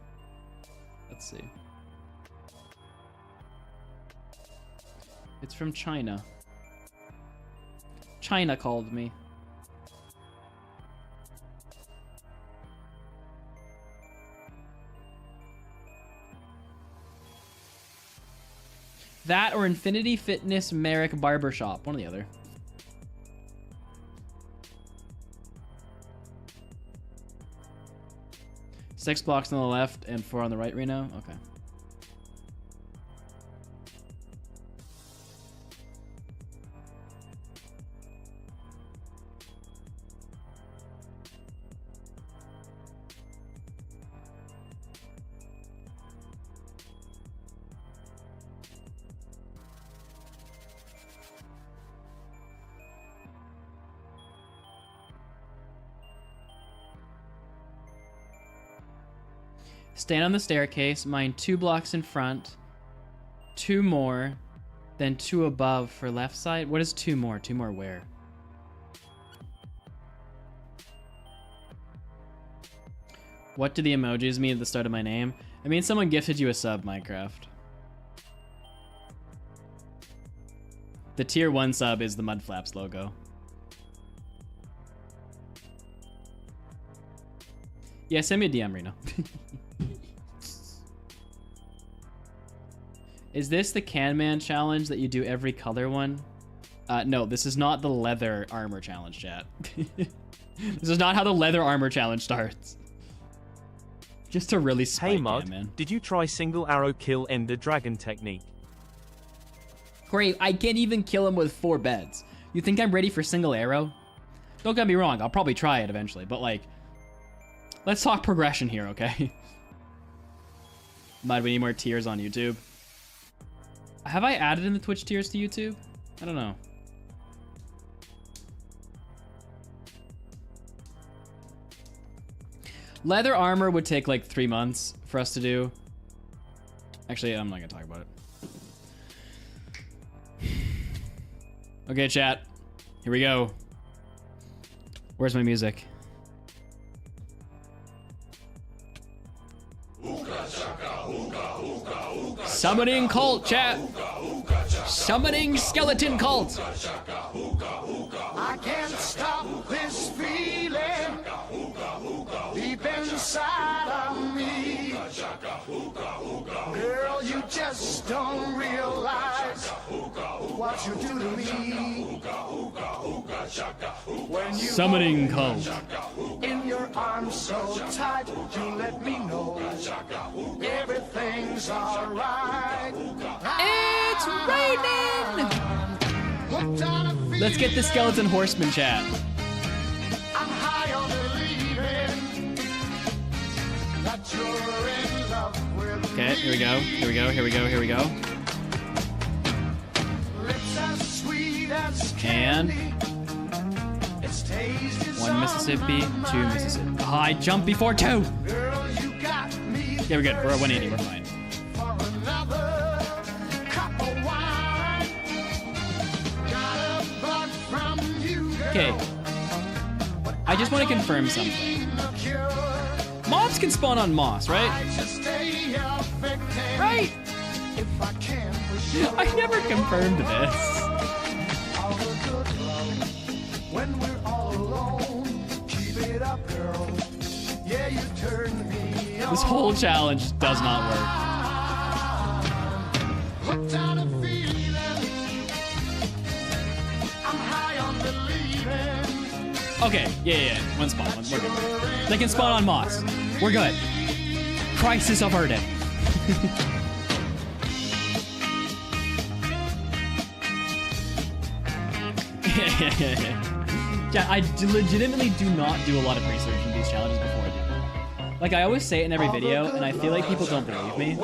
Speaker 2: Let's see. It's from China. China called me. That or Infinity Fitness Merrick Barbershop. One or the other. Six blocks on the left and 4 on the right, Reno? Okay. Stand on the staircase, mine 2 blocks in front, 2 more, then 2 above for left side. What is 2 more? 2 more where? What do the emojis mean at the start of my name? I mean, someone gifted you a sub, Minecraft. The tier 1 sub is the Mudflaps logo. Yeah, send me a DM, Reno. Is this the Can Man challenge that you do every color one? No, this is not the leather armor challenge, chat. This is not how the leather armor challenge starts. Just to really spite
Speaker 3: Hey Mud,
Speaker 2: Can Man.
Speaker 3: did you try single arrow kill Ender Dragon technique?
Speaker 2: Great, I can't even kill him with 4 beds. You think I'm ready for single arrow? Don't get me wrong, I'll probably try it eventually, but like, let's talk progression here, okay? Mud, we need more tiers on YouTube. Have I added in the Twitch tiers to YouTube? I don't know. Leather armor would take like 3 months for us to do. Actually, I'm not gonna talk about it. Okay, chat. Here we go. Where's my music? Summoning cult, chat. Summoning skeleton cult.
Speaker 4: I can't stop this feeling deep inside of me. Girl, you just don't realize what you do to me. When you
Speaker 2: Summoning cult.
Speaker 4: in your arms so tight, you let me know everything's alright.
Speaker 2: It's raining.
Speaker 4: Hooked on a
Speaker 2: Let's get the skeleton horseman chat.
Speaker 4: I'm high on believing that you're in love with
Speaker 2: Okay, here we go. Here we go. Here we go. Here we go. And 1 Mississippi, 2 Mississippi. Oh, I jumped before 2. Yeah, we're good. We're at 180. We're fine. Okay. I just want to confirm something. Mobs can spawn on moss, right? Right? I never confirmed this.
Speaker 4: When we're all alone, keep it up, girl. Yeah, you turn me on.
Speaker 2: This whole challenge does not work.
Speaker 4: Hooked on a feeling. I'm high on believing.
Speaker 2: Okay, yeah. One spawn. We're good. They can spawn on moss. We're good. Crisis averted. Yeah, I legitimately do not do a lot of research in these challenges before I do them. Like, I always say it in every video, and I feel like people don't believe me.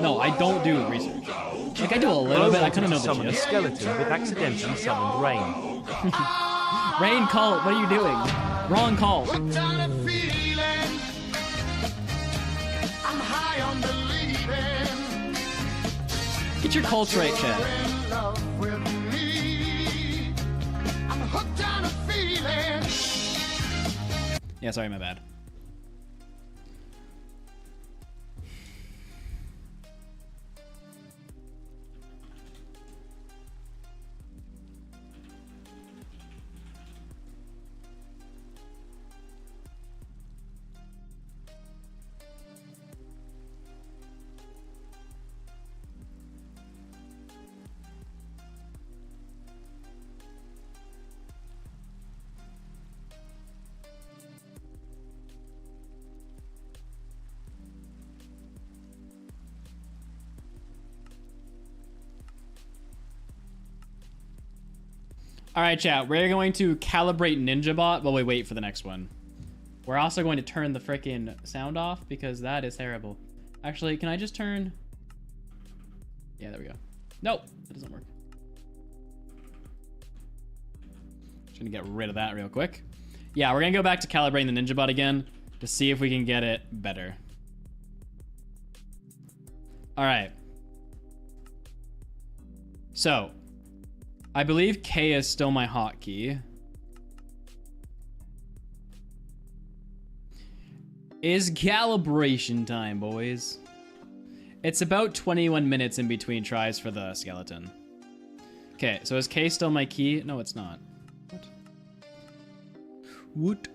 Speaker 2: No, I don't do research. Like, I do a little bit. I kind of know the
Speaker 3: summon a
Speaker 2: gist.
Speaker 3: skeleton with accidentally summoned rain.
Speaker 2: Rain, call. What are you doing? Wrong call.
Speaker 4: Hooked on a feeling. I'm high on believing.
Speaker 2: Get your cults right, Chad.
Speaker 4: In love with me. I'm hooked on a feeling.
Speaker 2: Yeah, sorry, my bad. All right, chat. We're going to calibrate NinjaBot while we wait for the next one. We're also going to turn the frickin' sound off because that is terrible. Actually, can I just turn... Yeah, there we go. Nope, that doesn't work. Just gonna get rid of that real quick. Yeah, we're gonna go back to calibrating the NinjaBot again to see if we can get it better. All right. So, I believe K is still my hotkey. Is calibration time, boys. It's about 21 minutes in between tries for the skeleton. Okay, so is K still my key? No, it's not. What? What?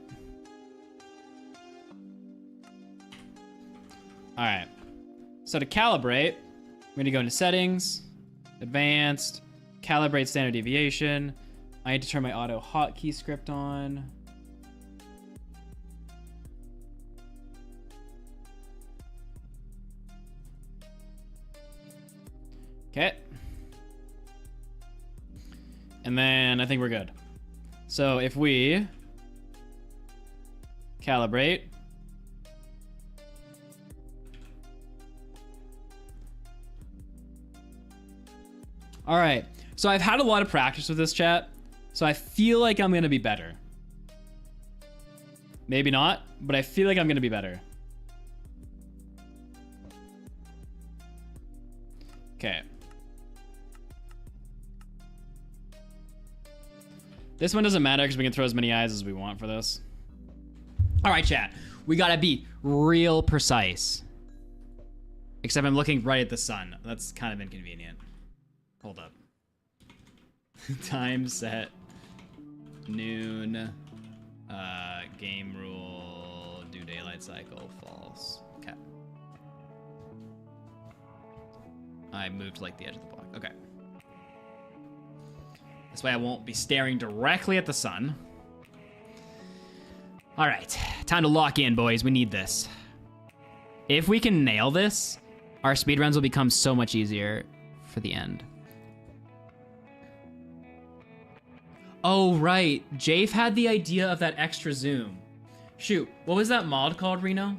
Speaker 2: All right. So to calibrate, we're gonna go into settings, advanced, calibrate standard deviation. I need to turn my auto hotkey script on. Okay. And then I think we're good. So if we calibrate, all right. So I've had a lot of practice with this, chat. So I feel like I'm gonna be better. Maybe not, but I feel like I'm gonna be better. Okay. This one doesn't matter because we can throw as many eyes as we want for this. All right, chat. We gotta be real precise. Except I'm looking right at the sun. That's kind of inconvenient. Hold up. Time set. Noon. Game rule. Do daylight cycle. False. Okay. I moved like the edge of the block. Okay. This way I won't be staring directly at the sun. All right, time to lock in, boys. We need this. If we can nail this, our speedruns will become so much easier for the end. Oh, right. Jafe had the idea of that extra zoom. Shoot, what was that mod called, Reno?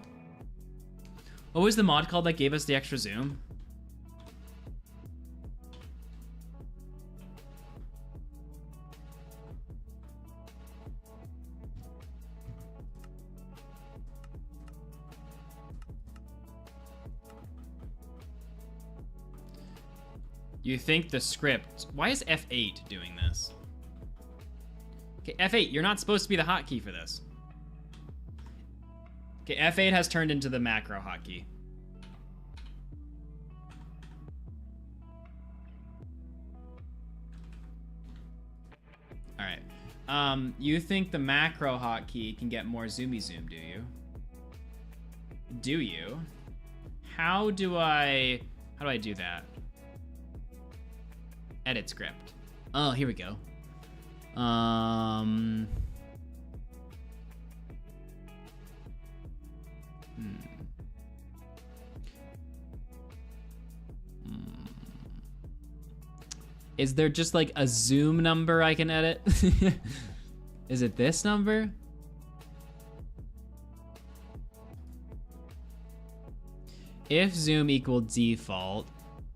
Speaker 2: What was the mod called that gave us the extra zoom? You think the script... Why is F8 doing this? Okay, F8, you're not supposed to be the hotkey for this. Okay, F8 has turned into the macro hotkey. Alright. You think the macro hotkey can get more zoomy zoom, do you? Do you? How do I do that? Edit script. Oh, here we go. Is there just like a zoom number I can edit? Is it this number? If zoom equal default,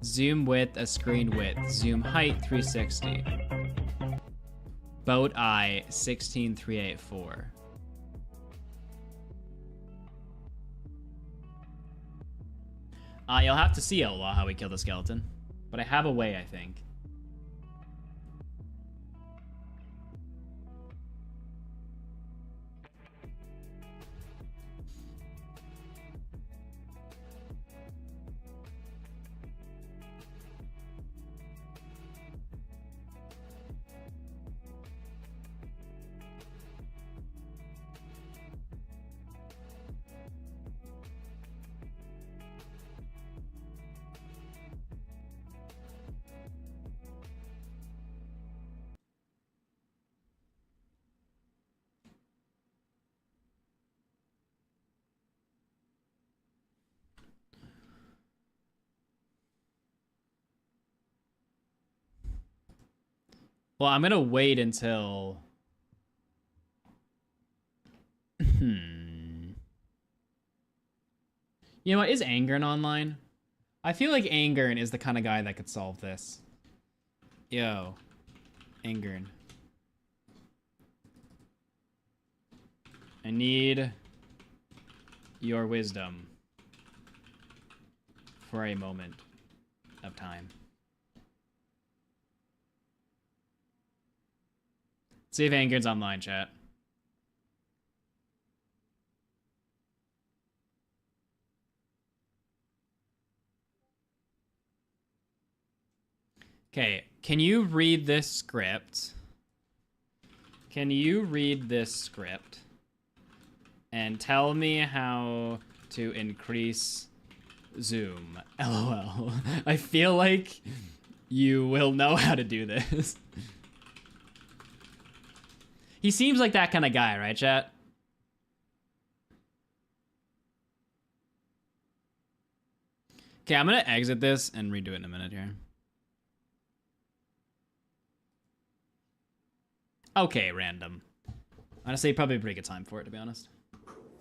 Speaker 2: zoom width a screen width, zoom height 360. Boat eye 16384. You'll have to see, Outlaw, how we kill the skeleton. But I have a way, I think. Well, I'm gonna wait until... You know what, is Angern online? I feel like Angern is the kind of guy that could solve this. Yo, Angern. I need your wisdom for a moment of time. See if Angern's online, chat. Okay, can you read this script? Can you read this script and tell me how to increase zoom? LOL. I feel like you will know how to do this. He seems like that kind of guy, right, chat? Okay, I'm gonna exit this and redo it in a minute here. Okay, random. Honestly, probably a pretty good time for it, to be honest.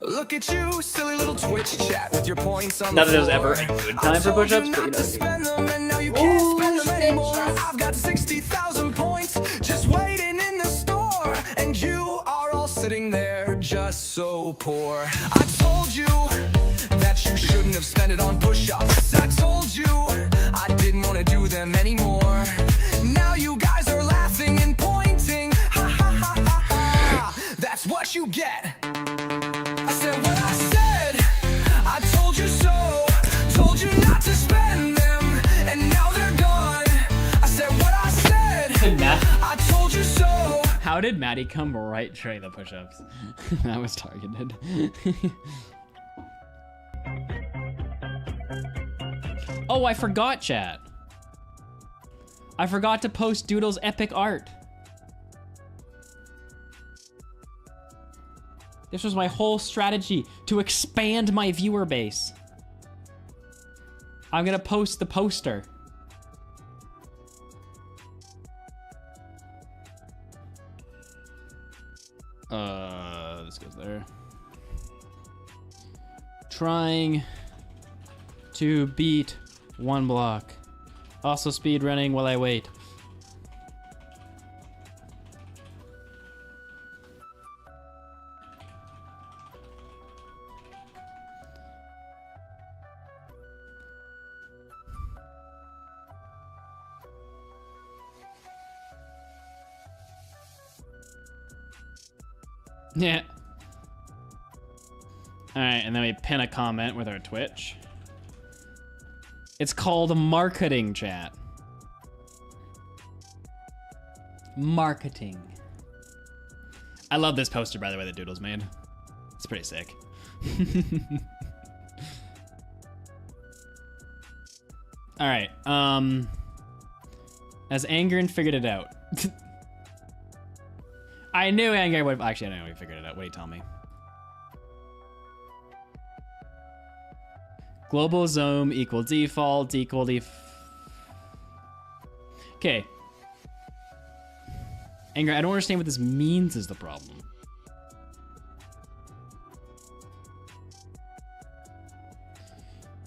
Speaker 1: Look at you, silly little Twitch chat with your points on
Speaker 2: Not
Speaker 1: the
Speaker 2: that it was
Speaker 1: floor.
Speaker 2: ever a good
Speaker 1: I
Speaker 2: time for
Speaker 1: told
Speaker 2: push-ups,
Speaker 1: you
Speaker 2: but you
Speaker 1: not to
Speaker 2: know.
Speaker 1: spend them, and now you can't spend them anymore. I've got 60,000 points just waiting in the store, and you are all sitting there just so poor. I told you that you shouldn't have spent it on push-ups. I told you I didn't want to do them anymore. Now you guys are laughing and pointing. Ha ha ha ha ha. That's what you get. I said what I said. I told you so. Told you not to spend them, and now they're gone. I said what I said. I told you so.
Speaker 2: How did Maddie come right tray the push-ups? That was targeted. Oh, I forgot, chat. I forgot to post Doodle's epic art. This was my whole strategy to expand my viewer base. I'm gonna post the poster. This goes there. Trying to beat one block. Also speed running while I wait. Yeah. All right, and then we pin a comment with our Twitch. It's called marketing chat. Marketing. I love this poster, by the way, that Doodles made. It's pretty sick. All right. Has Angern figured it out? I knew Angern would. Actually, I know he figured it out. What do you tell me? Global zoom equal default equal Okay. Angern, I don't understand what this means is the problem.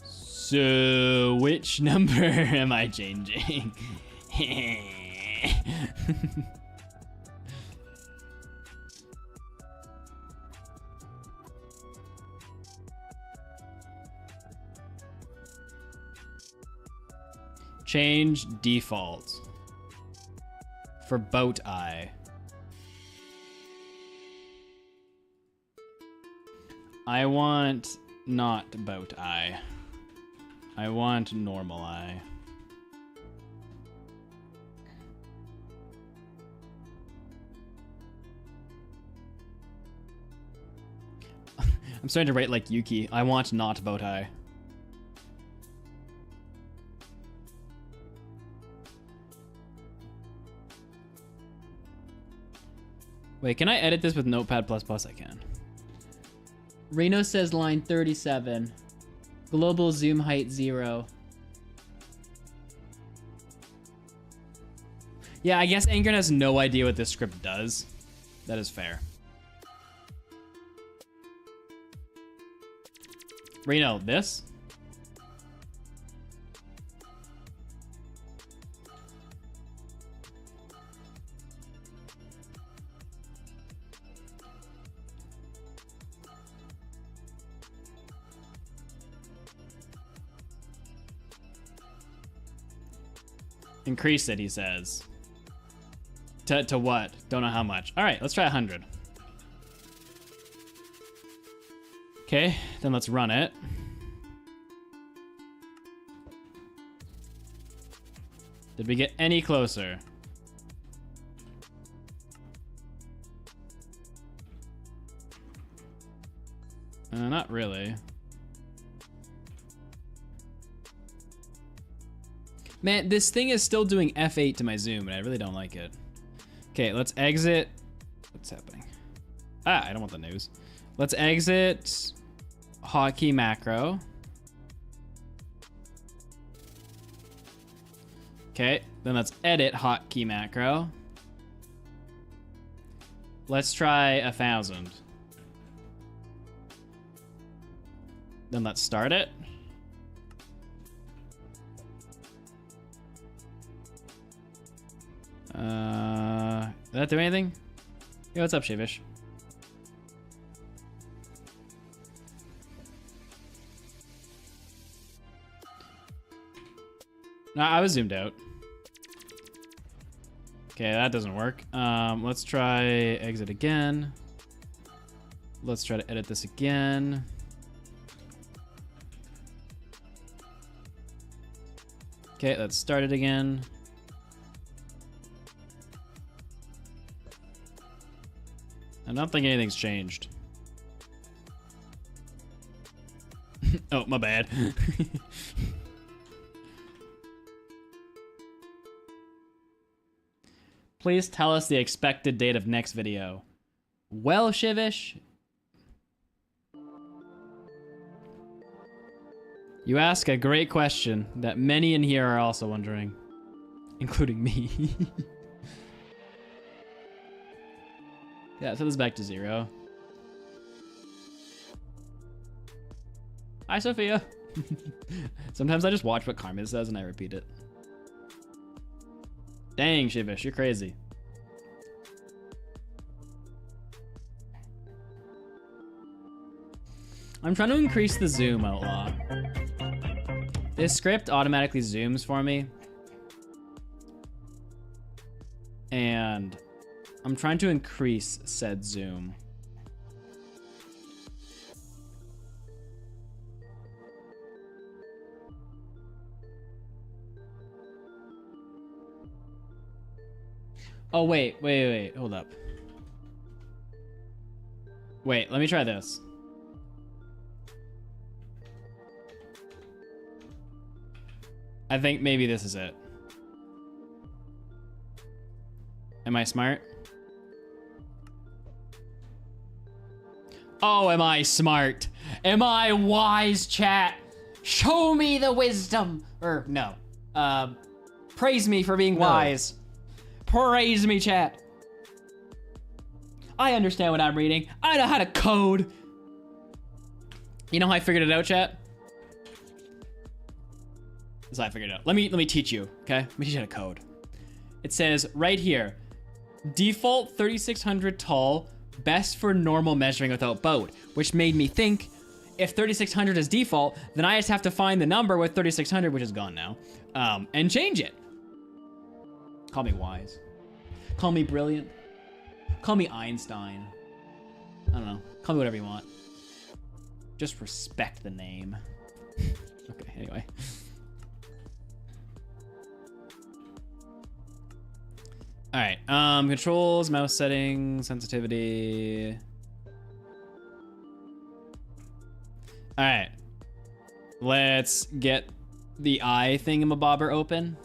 Speaker 2: So, which number am I changing? Change default for boat eye. I want not boat eye. I want normal eye. I'm starting to write like Yuki. I want not boat eye. Wait, can I edit this with Notepad++? I can. Reno says line 37. Global zoom height 0. Yeah, I guess Angern has no idea what this script does. That is fair. Reno, this? Increase it, he says. To what? Don't know how much. All right, let's try 100. Okay, then let's run it. Did we get any closer? Not really. Man, this thing is still doing F8 to my zoom, and I really don't like it. Okay, let's exit. What's happening? Ah, I don't want the news. Let's exit hotkey macro. Okay, then let's edit hotkey macro. Let's try 1000. Then let's start it. Did that do anything? Yo, what's up, Shavish? No, I was zoomed out. Okay, that doesn't work. Let's try exit again. Let's try to edit this again. Okay, let's start it again. I don't think anything's changed. Oh, my bad. Please tell us the expected date of next video. Well, Shivish, you ask a great question that many in here are also wondering, including me. Yeah, set this back to 0. Hi, Sophia. Sometimes I just watch what Carmen says and I repeat it. Dang, Shivish, you're crazy. I'm trying to increase the zoom, Outlaw. This script automatically zooms for me. And I'm trying to increase said zoom. Oh, wait. Hold up. Wait, let me try this. I think maybe this is it. Am I smart? Oh, am I smart? Am I wise, chat? Show me the wisdom. Or, no. Praise me for being wise. Praise me, chat. I understand what I'm reading. I know how to code. You know how I figured it out, chat? This is how I figured it out. Let me teach you, okay? Let me teach you how to code. It says right here, default 3600 tall, best for normal measuring without boat, which made me think if 3600 is default, then I just have to find the number with 3600, which is gone now, and change it. Call me wise. Call me brilliant. Call me Einstein. I don't know. Call me whatever you want. Just respect the name. Okay, anyway. All right, controls, mouse settings, sensitivity. All right, let's get the eye thingamabobber open.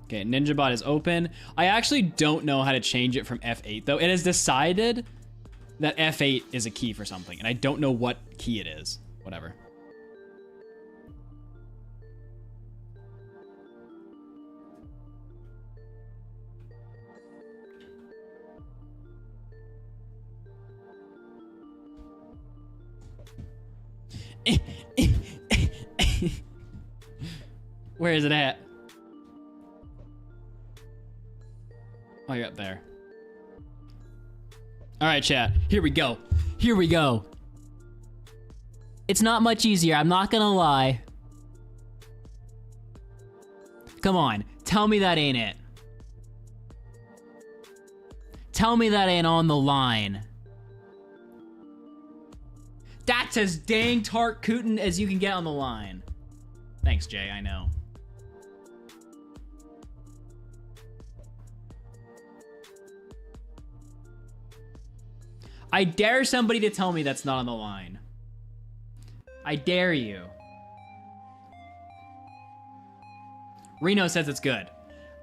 Speaker 2: Okay, NinjaBot is open. I actually don't know how to change it from F8 though. It has decided that F8 is a key for something, and I don't know what key it is. Whatever. Where is it at? Oh, you're up there. All right, chat. Here we go. Here we go. It's not much easier, I'm not gonna lie. Come on, tell me that ain't it. Tell me that ain't on the line. That's as dang tart cootin' as you can get on the line. Thanks, Jay, I know. I dare somebody to tell me that's not on the line. I dare you. Reno says it's good.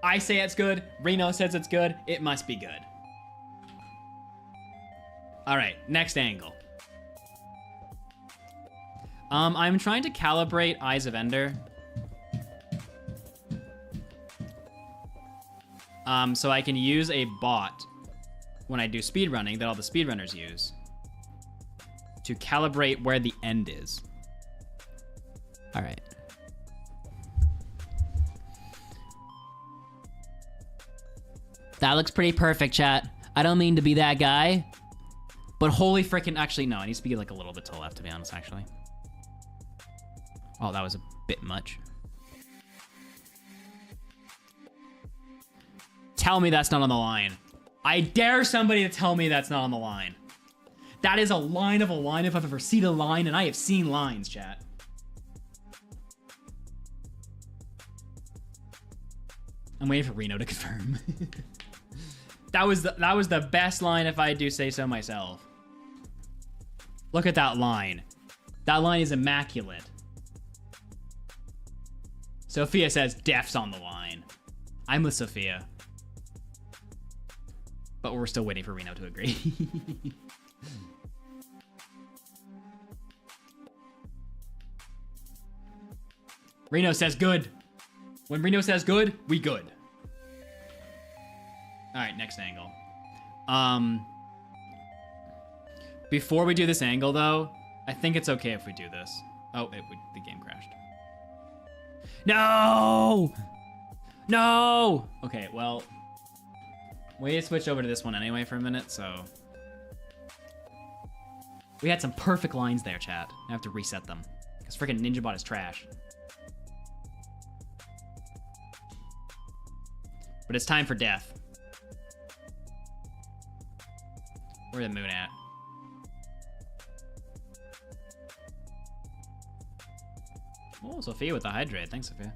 Speaker 2: I say it's good. Reno says it's good. It must be good. All right, next angle. I'm trying to calibrate Eyes of Ender. So I can use a bot when I do speedrunning that all the speedrunners use to calibrate where the end is. All right. That looks pretty perfect, chat. I don't mean to be that guy, but holy frickin', actually, no, it needs to be like a little bit to the left, to be honest, actually. Oh, that was a bit much. Tell me that's not on the line. I dare somebody to tell me that's not on the line. That is a line of a line if I've ever seen a line, and I have seen lines, chat. I'm waiting for Reno to confirm. That was the best line if I do say so myself. Look at that line. That line is immaculate. Sophia says def's on the line. I'm with Sophia. But we're still waiting for Reno to agree. Reno says good. When Reno says good, we good. All right, next angle. Before we do this angle though, I think it's okay if we do this. Oh, the game crashed. No! No! Okay, well, we need to switch over to this one anyway for a minute, so. We had some perfect lines there, chat. I have to reset them, because freaking NinjaBot is trash. But it's time for death. Where's the moon at? Oh, Sophia with the hydrate. Thanks, Sophia.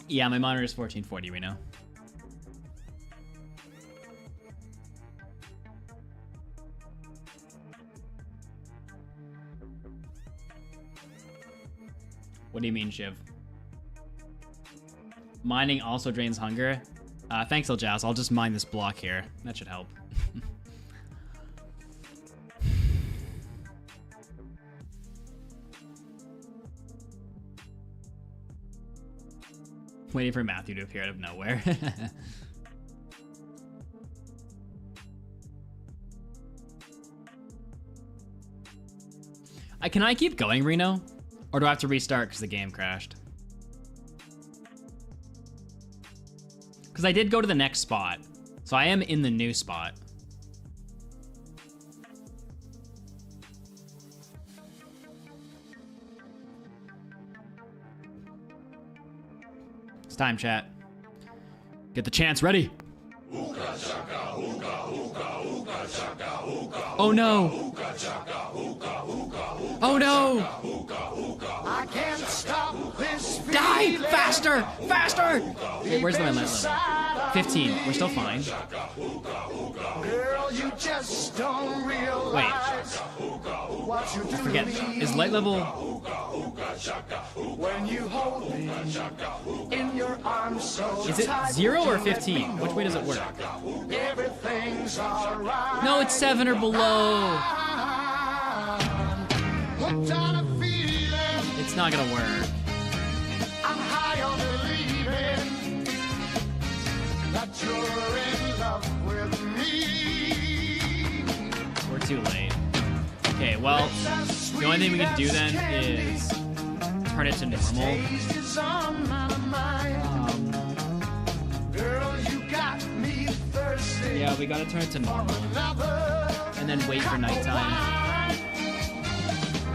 Speaker 2: Yeah, my monitor is 1440, Reno. What do you mean, Shiv? Mining also drains hunger. Thanks, Eljas. I'll just mine this block here. That should help. Waiting for Matthew to appear out of nowhere. Can I keep going, Reno? Or do I have to restart because the game crashed? Because I did go to the next spot. So I am in the new spot. It's time, chat. Get the chants ready. Oh no! Oh no!
Speaker 4: I can't stop this
Speaker 2: Die!
Speaker 4: feeling.
Speaker 2: Faster! Faster! Wait, where's the red light level? 15. We're still fine.
Speaker 4: Girl, you just don't realize what you do
Speaker 2: Forget.
Speaker 4: to me
Speaker 2: Is light level...
Speaker 4: when you hold me in your arms so
Speaker 2: Is it
Speaker 4: tight.
Speaker 2: 0 or 15? Which way does it work?
Speaker 4: Everything's alright.
Speaker 2: No, it's 7 or below.
Speaker 4: Hooked on a feeling.
Speaker 2: It's not gonna work.
Speaker 4: I'm high on believing that you're in love with me.
Speaker 2: We're too late. Okay, well, the only thing we can do then is turn it to normal.
Speaker 4: Taste is on my mind. Girl, you got me thirsty.
Speaker 2: Yeah, we gotta turn it to normal.
Speaker 4: Another
Speaker 2: And then wait for nighttime.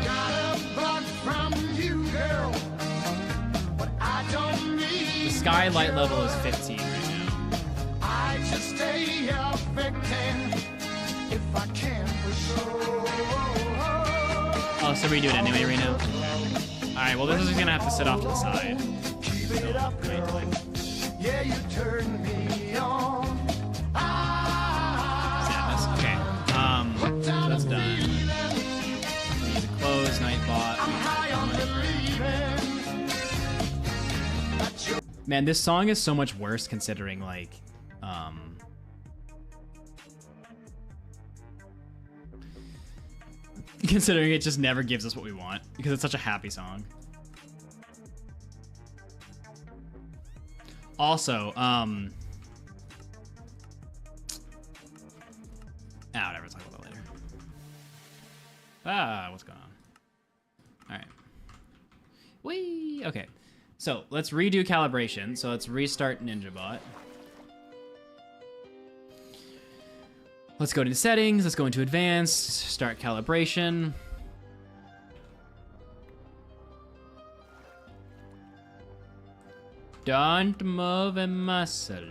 Speaker 4: got a bug from you, girl, but I don't need
Speaker 2: The sky light level is 15 right now.
Speaker 4: I just stay a victim if I can for sure.
Speaker 2: Oh, so redo it anyway, Reno? Alright, well, this is gonna have to sit off to the side.
Speaker 4: Keep it up, girl. Yeah, you turn me on.
Speaker 2: Sadness. Okay. So that's done. We need to close Nightbot.
Speaker 4: High on believing that you're
Speaker 2: Man, this song is so much worse considering, like, considering it just never gives us what we want because it's such a happy song. Also, whatever, talk about that later. What's going on? All right. Whee! Okay. So let's redo calibration. So let's restart NinjaBot. Let's go to settings. Let's go into advanced. Start calibration. Don't move a muscle.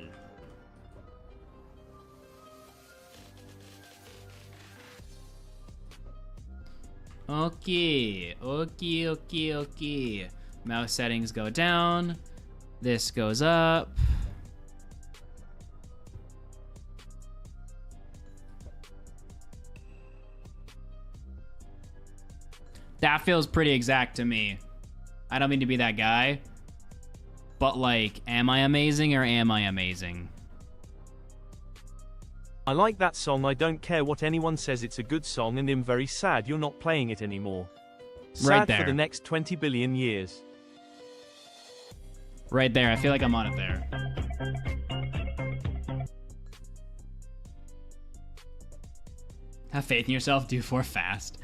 Speaker 2: Okay. Okay. Mouse settings go down. This goes up. That feels pretty exact to me. I don't mean to be that guy, but like, am I amazing or am I amazing?
Speaker 3: I like that song. I don't care what anyone says, it's a good song, and I'm very sad you're not playing it anymore. Sad
Speaker 2: Right there.
Speaker 3: for the next 20 billion years.
Speaker 2: Right there, I feel like I'm on it there. Have faith in yourself, do 4 fast.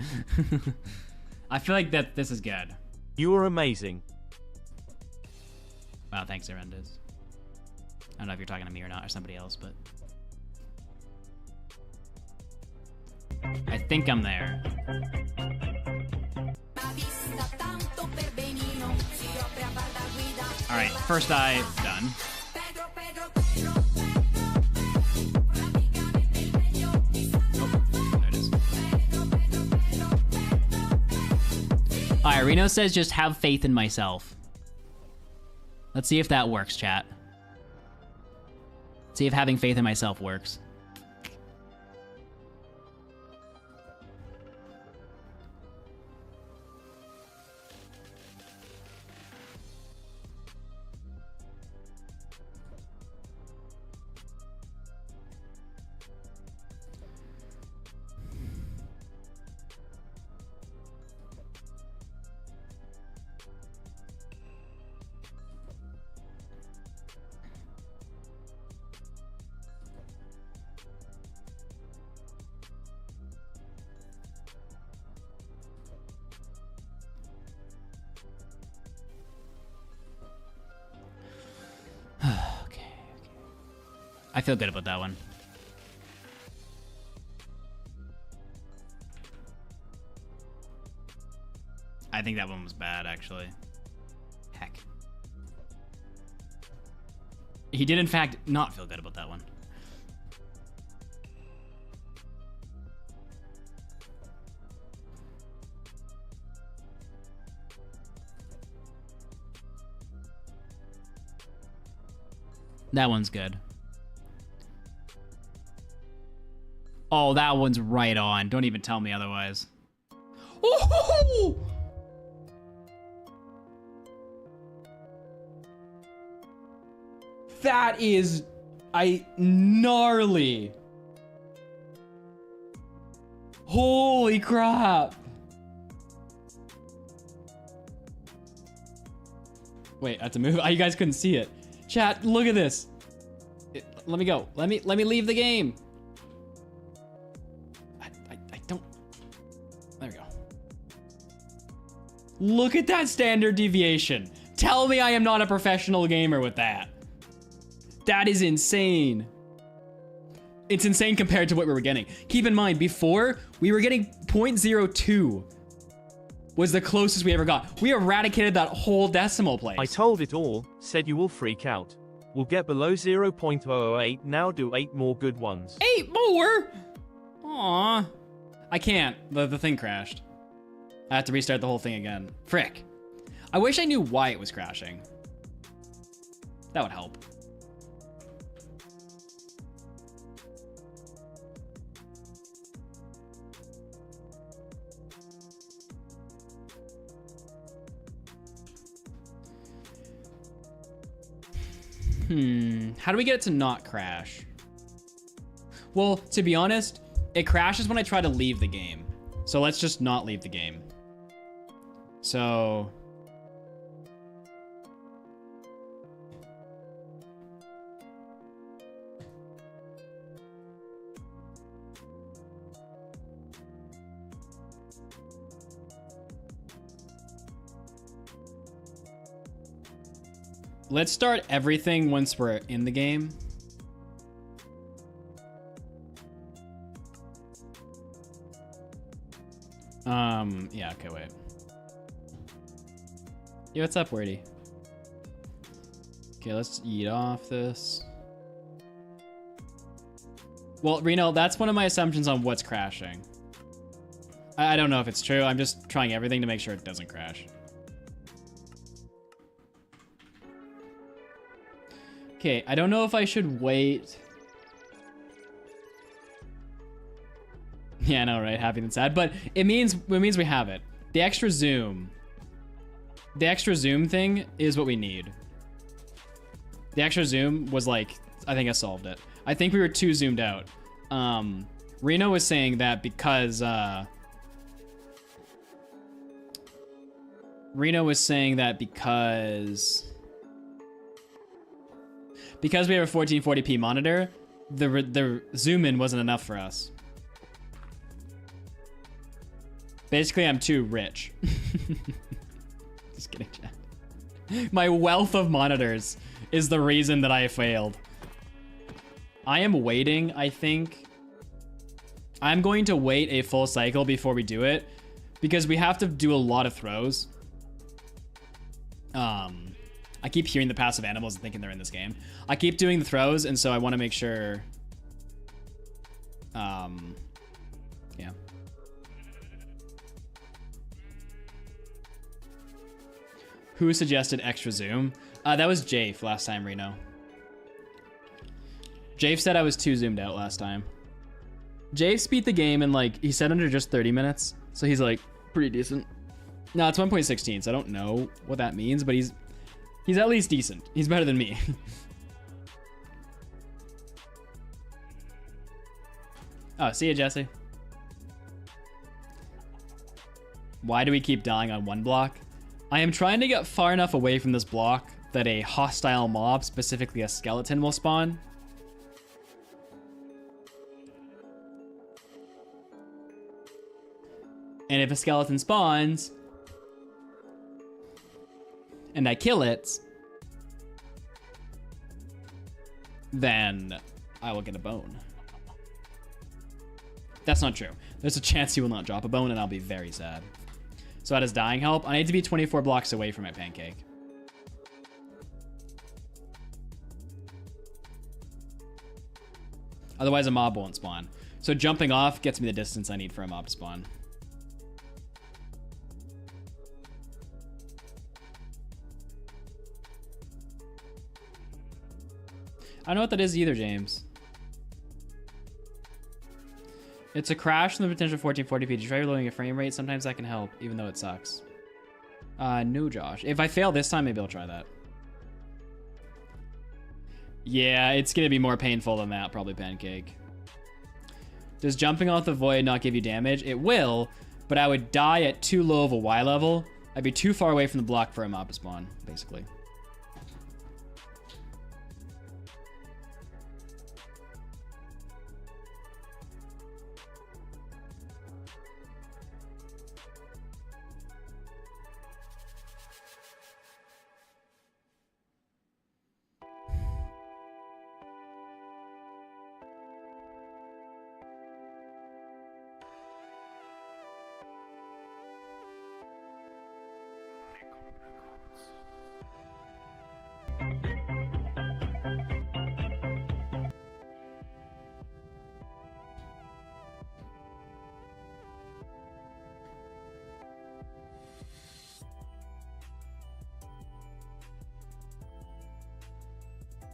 Speaker 2: I feel like that this is good.
Speaker 3: You are amazing.
Speaker 2: Wow, thanks, Arendis. I don't know if you're talking to me or not, or somebody else, but... I think I'm there. Alright, first eye, done. Oh, there it is. All right, Reno says just have faith in myself. Let's see if that works, chat. See if having faith in myself works. I feel good about that one. I think that one was bad, actually. Heck. He did, in fact, not feel good about that one. That one's good. Oh, that one's right on. Don't even tell me otherwise. Oh! That is gnarly. Holy crap. Wait, I have to move. Oh, you guys couldn't see it. Chat, look at this. Let me go. Let me leave the game. I don't. There we go. Look at that standard deviation. Tell me I am not a professional gamer with that. That is insane. It's insane compared to what we were getting. Keep in mind, before, we were getting 0.02 was the closest we ever got. We eradicated that whole decimal place.
Speaker 3: I told it all, said you will freak out. We'll get below 0.008, now do 8 more good ones.
Speaker 2: 8 more? Aw. I can't. The thing crashed. I have to restart the whole thing again. Frick. I wish I knew why it was crashing. That would help. How do we get it to not crash? Well, to be honest, it crashes when I try to leave the game. So let's just not leave the game. So... let's start everything once we're in the game. Yeah, okay, wait. Yo, what's up, Wordy? Okay, let's eat off this. Well, Reno, that's one of my assumptions on what's crashing. I don't know if it's true. I'm just trying everything to make sure it doesn't crash. Okay, I don't know if I should wait. Yeah, I know, right? Happy than sad, but it means we have it. The extra zoom thing is what we need. The extra zoom was like, I think I solved it. I think we were too zoomed out. Reno was saying that because we have a 1440p monitor, the zoom in wasn't enough for us. Basically, I'm too rich. Just kidding, chat. My wealth of monitors is the reason that I failed. I am waiting, I think. I'm going to wait a full cycle before we do it because we have to do a lot of throws. I keep hearing the passive animals and thinking they're in this game. I keep doing the throws, and so I want to make sure... yeah. Who suggested extra zoom? That was Jafe last time, Reno. Jafe said I was too zoomed out last time. Jafe beat the game in like, he said under just 30 minutes. So he's like pretty decent. No, it's 1.16, so I don't know what that means, but he's at least decent. He's better than me. Oh, see ya, Jesse. Why do we keep dying on one block? I am trying to get far enough away from this block that a hostile mob, specifically a skeleton, will spawn. And if a skeleton spawns, and I kill it, then I will get a bone. That's not true. There's a chance he will not drop a bone, and I'll be very sad. So how does dying help? I need to be 24 blocks away from my pancake. Otherwise, a mob won't spawn. So jumping off gets me the distance I need for a mob to spawn. I don't know what that is either, James. It's a crash in the potential 1440p. Did you try reloading a frame rate? Sometimes that can help, even though it sucks. No, Josh. If I fail this time, maybe I'll try that. Yeah, it's gonna be more painful than that, probably, Pancake. Does jumping off the void not give you damage? It will, but I would die at too low of a Y level. I'd be too far away from the block for a mob to spawn, basically.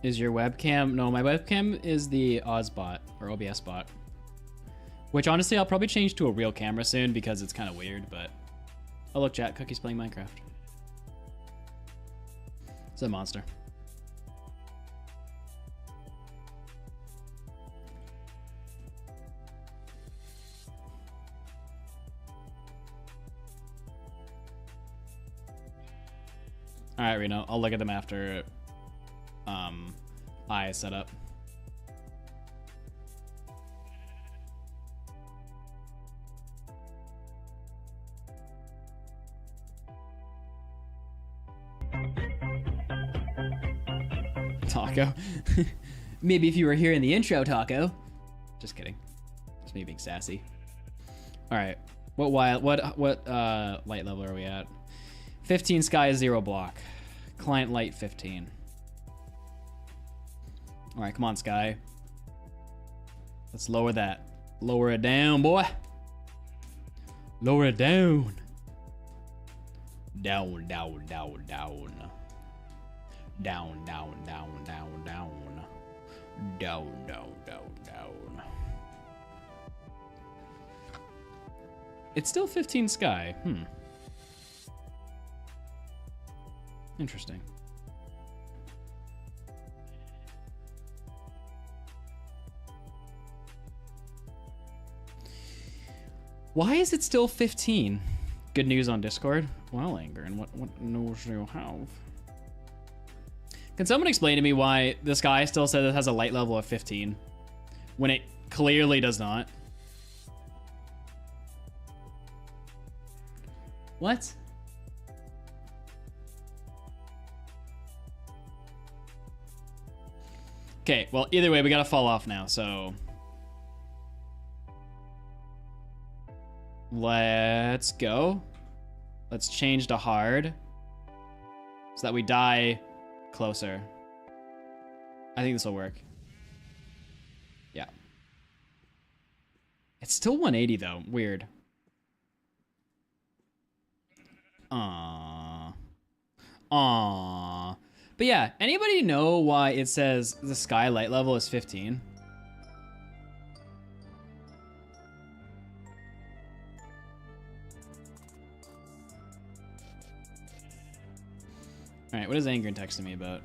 Speaker 2: Is your webcam? No, my webcam is the Ozbot or OBS bot. Which honestly, I'll probably change to a real camera soon because it's kind of weird, but... Oh look, chat, Cookie's playing Minecraft. It's a monster. Alright, Reno, I'll look at them after I set up. Taco. Maybe if you were here in the intro, Taco. Just kidding. Just me being sassy. All right. What light level are we at? 15 sky, 0 block. Client light 15. All right, come on, Sky. Let's lower that. Lower it down, boy. Lower it down. Down, down, down, down. Down, down, down, down, down. Down, down, down, down. It's still 15 sky. Interesting. Why is it still 15? Good news on Discord? Well, Anger, and what news do you have? Can someone explain to me why this guy still says it has a light level of 15 when it clearly does not? What? Okay, well, either way, we gotta fall off now, so... Let's go. Let's change to hard so that we die closer. I think this will work. Yeah. It's still 180 though. Weird. Aww. But yeah, anybody know why it says the sky light level is 15? All right, what is Angren texting me about?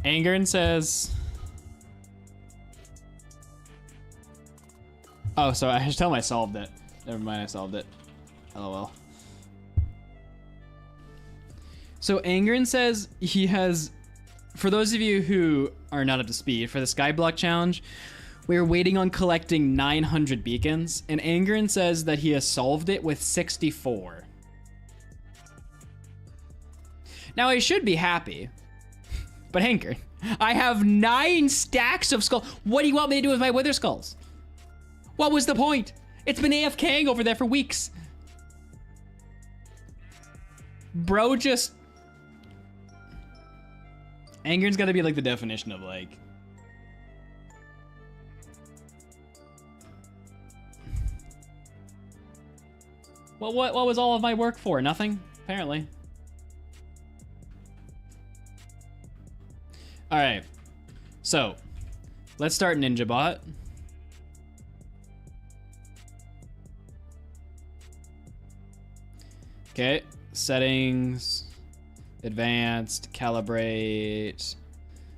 Speaker 2: Angren says... Oh, sorry, I should tell him I solved it. Never mind, I solved it. LOL. So Angren says he has... For those of you who are not up to speed, for the skyblock challenge, we're waiting on collecting 900 beacons, and Angren says that he has solved it with 64. Now, I should be happy, but Angren, I have 9 stacks of skulls. What do you want me to do with my wither skulls? What was the point? It's been AFKing over there for weeks. Bro just... Angren's gotta be like the definition of like... Well, what was all of my work for? Nothing, apparently. All right, so let's start NinjaBot. Okay, settings, advanced, calibrate.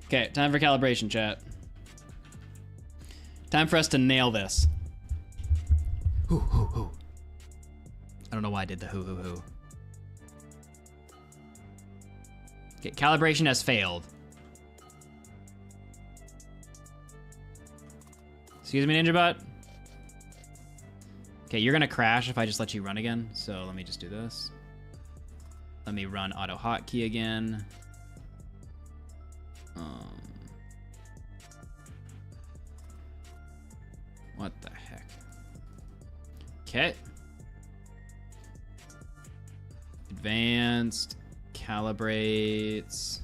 Speaker 2: Okay, time for calibration, chat. Time for us to nail this. Hoo, hoo, hoo. I don't know why I did the hoo, hoo, hoo. Okay, calibration has failed. Excuse me, NinjaBot. Okay, you're gonna crash if I just let you run again. So let me just do this. Let me run auto hotkey again. What the heck? Okay. Advanced, calibrates.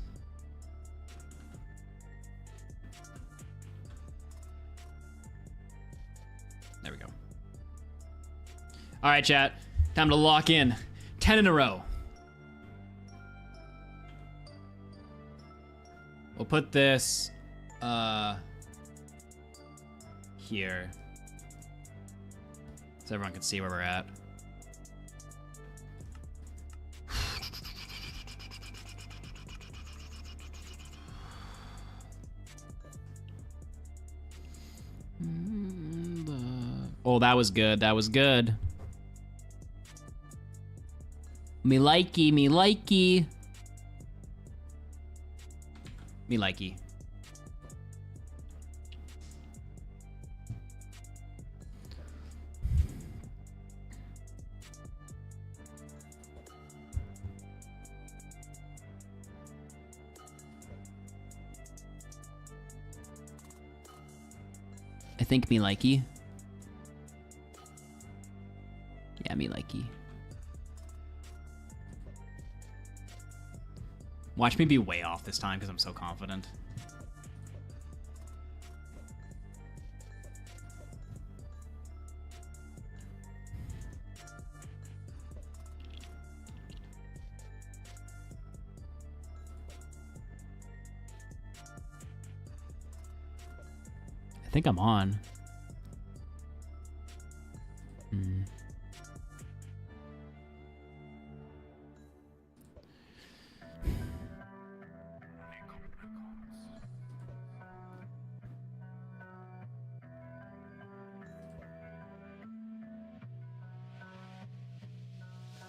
Speaker 2: There we go. All right, chat. Time to lock in. 10 in a row. We'll put this here so everyone can see where we're at. Oh, that was good. That was good. Me likey, me likey. Me likey. I think me likey. Yeah, me likey. Watch me be way off this time because I'm so confident. I think I'm on.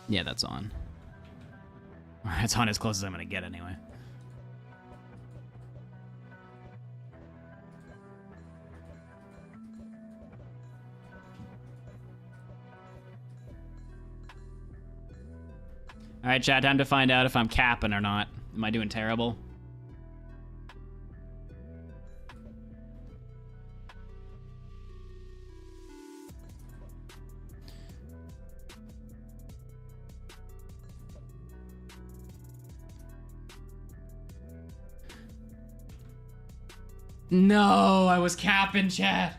Speaker 2: Yeah, that's on. It's on as close as I'm gonna get anyway. All right, chat, time to find out if I'm capping or not. Am I doing terrible? No, I was capping, chat.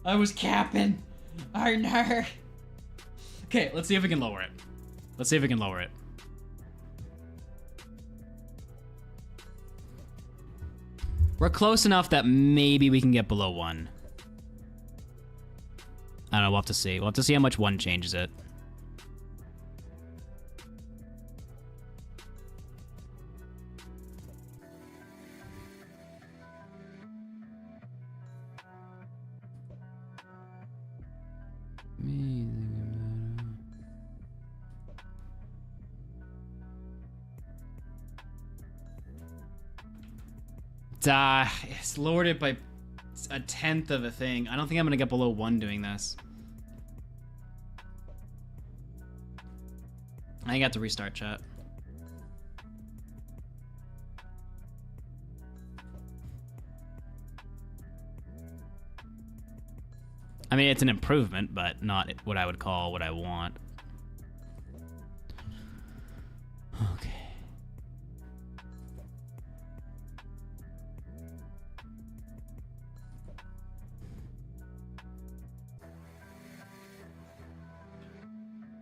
Speaker 2: I was capping. Oh no. Okay, let's see if we can lower it. Let's see if we can lower it. We're close enough that maybe we can get below 1. I don't know, we'll have to see. We'll have to see how much 1 changes it. It's lowered it by 1/10 of a thing. I don't think I'm gonna get below 1 doing this. I got to restart chat. I mean, it's an improvement, but not what I would call what I want. Okay.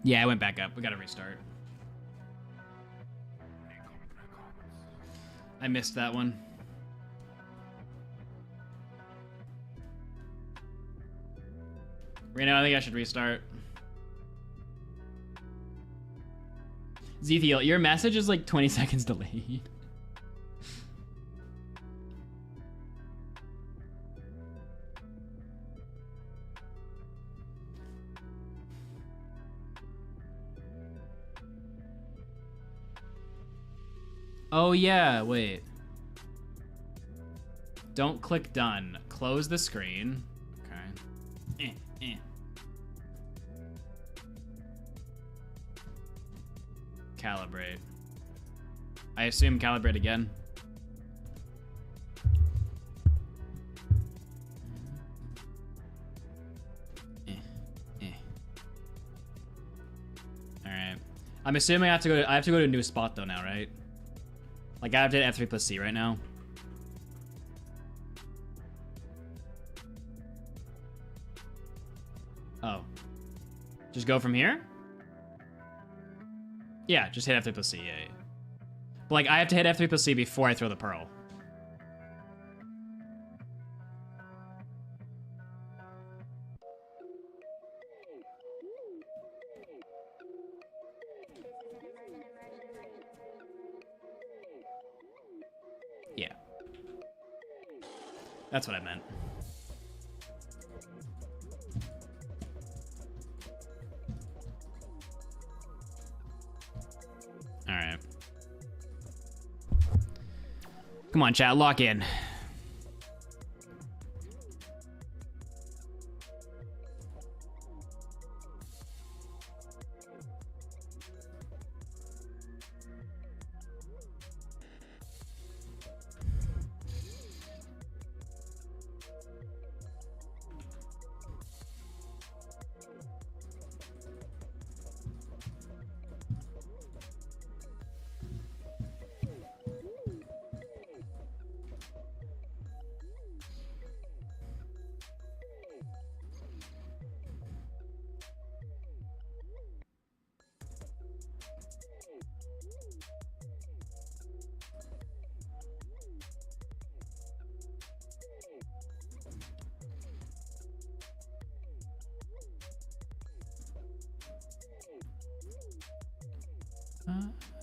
Speaker 2: Yeah, I went back up. We gotta restart. I missed that one. Reno, I think I should restart. Zethiel, your message is like 20 seconds delayed. Oh yeah, wait. Don't click done. Close the screen. Okay. Calibrate. I assume calibrate again. Alright. I'm assuming I have to go to a new spot though now, right? Like I have to hit F3 plus C right now. Oh. Just go from here? Yeah, just hit F3 plus C, yeah. But like I have to hit F3 plus C before I throw the pearl. Yeah. That's what I meant. All right. Come on, chat, lock in.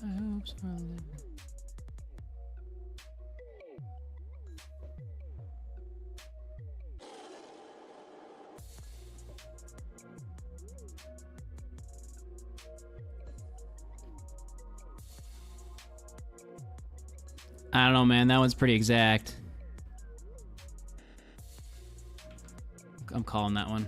Speaker 2: I hope so. I don't know, man. That one's pretty exact. I'm calling that one.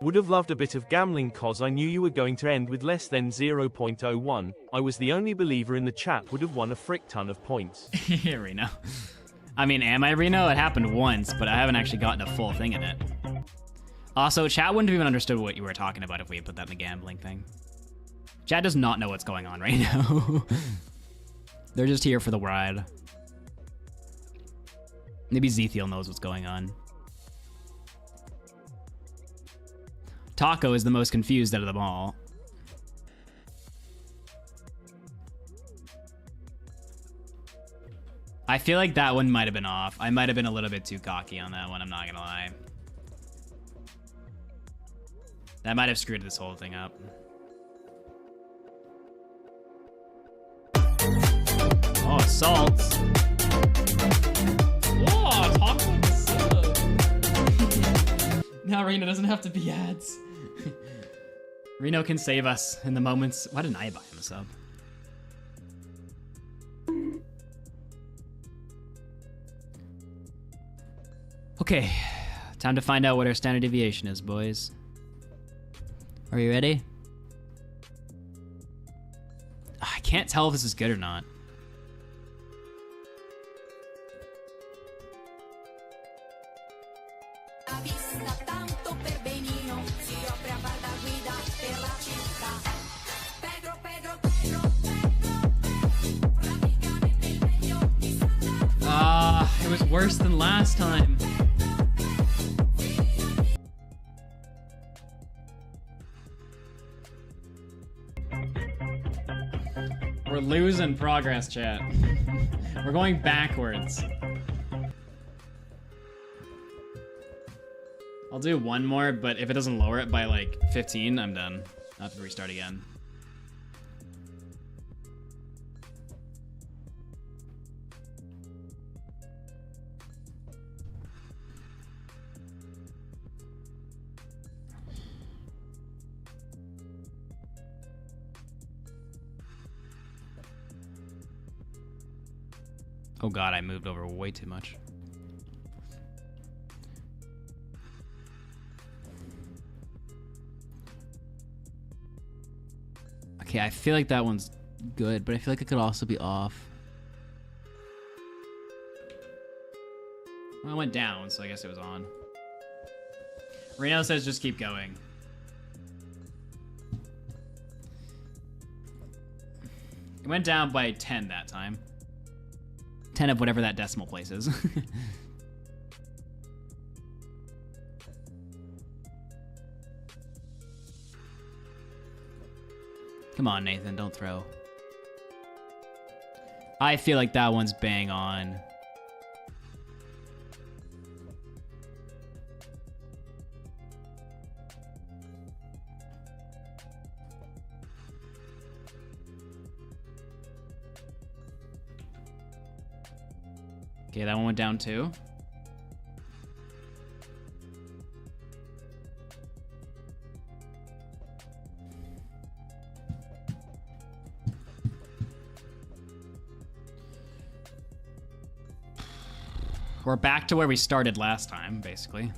Speaker 3: Would have loved a bit of gambling cause I knew you were going to end with less than 0.01. I was the only believer in the chat would have won a frick ton of points.
Speaker 2: Reno. I mean, am I Reno? It happened once, but I haven't actually gotten a full thing in it. Also, chat wouldn't have even understood what you were talking about if we had put that in the gambling thing. Chad does not know what's going on right now. They're just here for the ride. Maybe Zethiel knows what's going on. Taco is the most confused out of them all. I feel like that one might have been off. I might have been a little bit too cocky on that one, I'm not gonna lie. That might have screwed this whole thing up. Oh, salts. Whoa, talk about the sub. Now Reno doesn't have to be ads. Reno can save us in the moments. Why didn't I buy him a sub? Okay, time to find out what our standard deviation is, boys. Are you ready? I can't tell if this is good or not. It was worse than last time. We're losing progress, chat. We're going backwards. I'll do one more, but if it doesn't lower it by like 15, I'm done. I'll have to restart again. Oh god, I moved over way too much. Okay, I feel like that one's good, but I feel like it could also be off. Well, it went down, so I guess it was on. Reno says just keep going. It went down by 10 that time. 10 of whatever that decimal place is. Come on, Nathan, don't throw. I feel like that one's bang on. Okay, that one went down too. We're back to where we started last time, basically.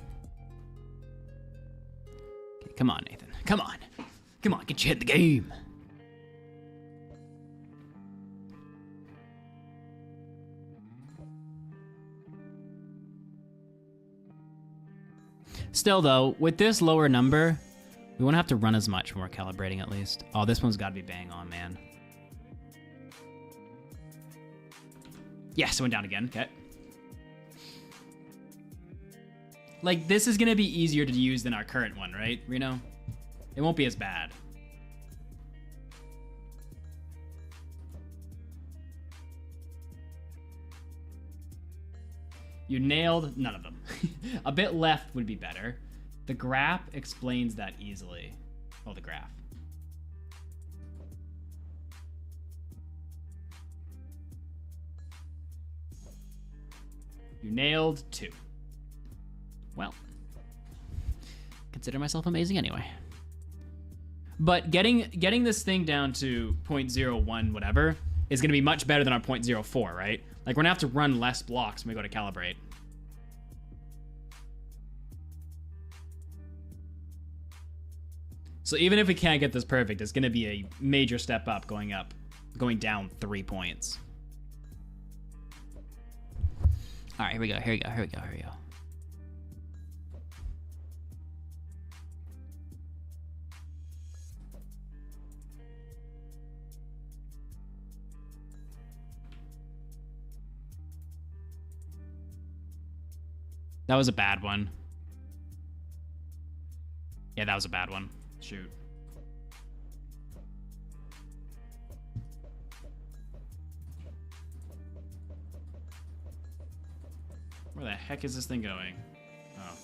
Speaker 2: Okay, come on, Nathan. Come on. Come on, get your head in the game. Still, though, with this lower number, we won't have to run as much when we're calibrating, at least. Oh, this one's got to be bang on, man. Yes, it went down again. Okay. Like, this is going to be easier to use than our current one, right, Reno? It won't be as bad. You nailed none of them. A bit left would be better. The graph explains that easily. Oh, the graph. You nailed 2. Well, consider myself amazing anyway. But getting this thing down to 0.01 whatever is going to be much better than our 0.04, right? Like, we're going to have to run less blocks when we go to calibrate. So even if we can't get this perfect, it's going to be a major step up, going down 3 points. All right, here we go, here we go, here we go, here we go. That was a bad one. Yeah, that was a bad one. Shoot. Where the heck is this thing going? Oh.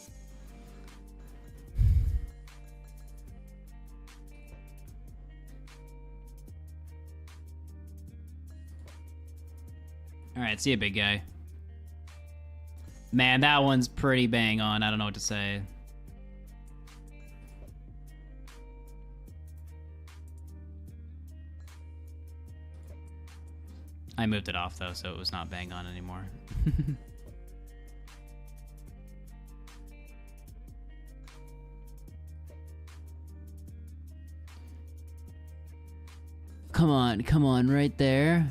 Speaker 2: Alright, see you, big guy. Man, that one's pretty bang on. I don't know what to say. I moved it off, though, so it was not bang on anymore. Come on, right there.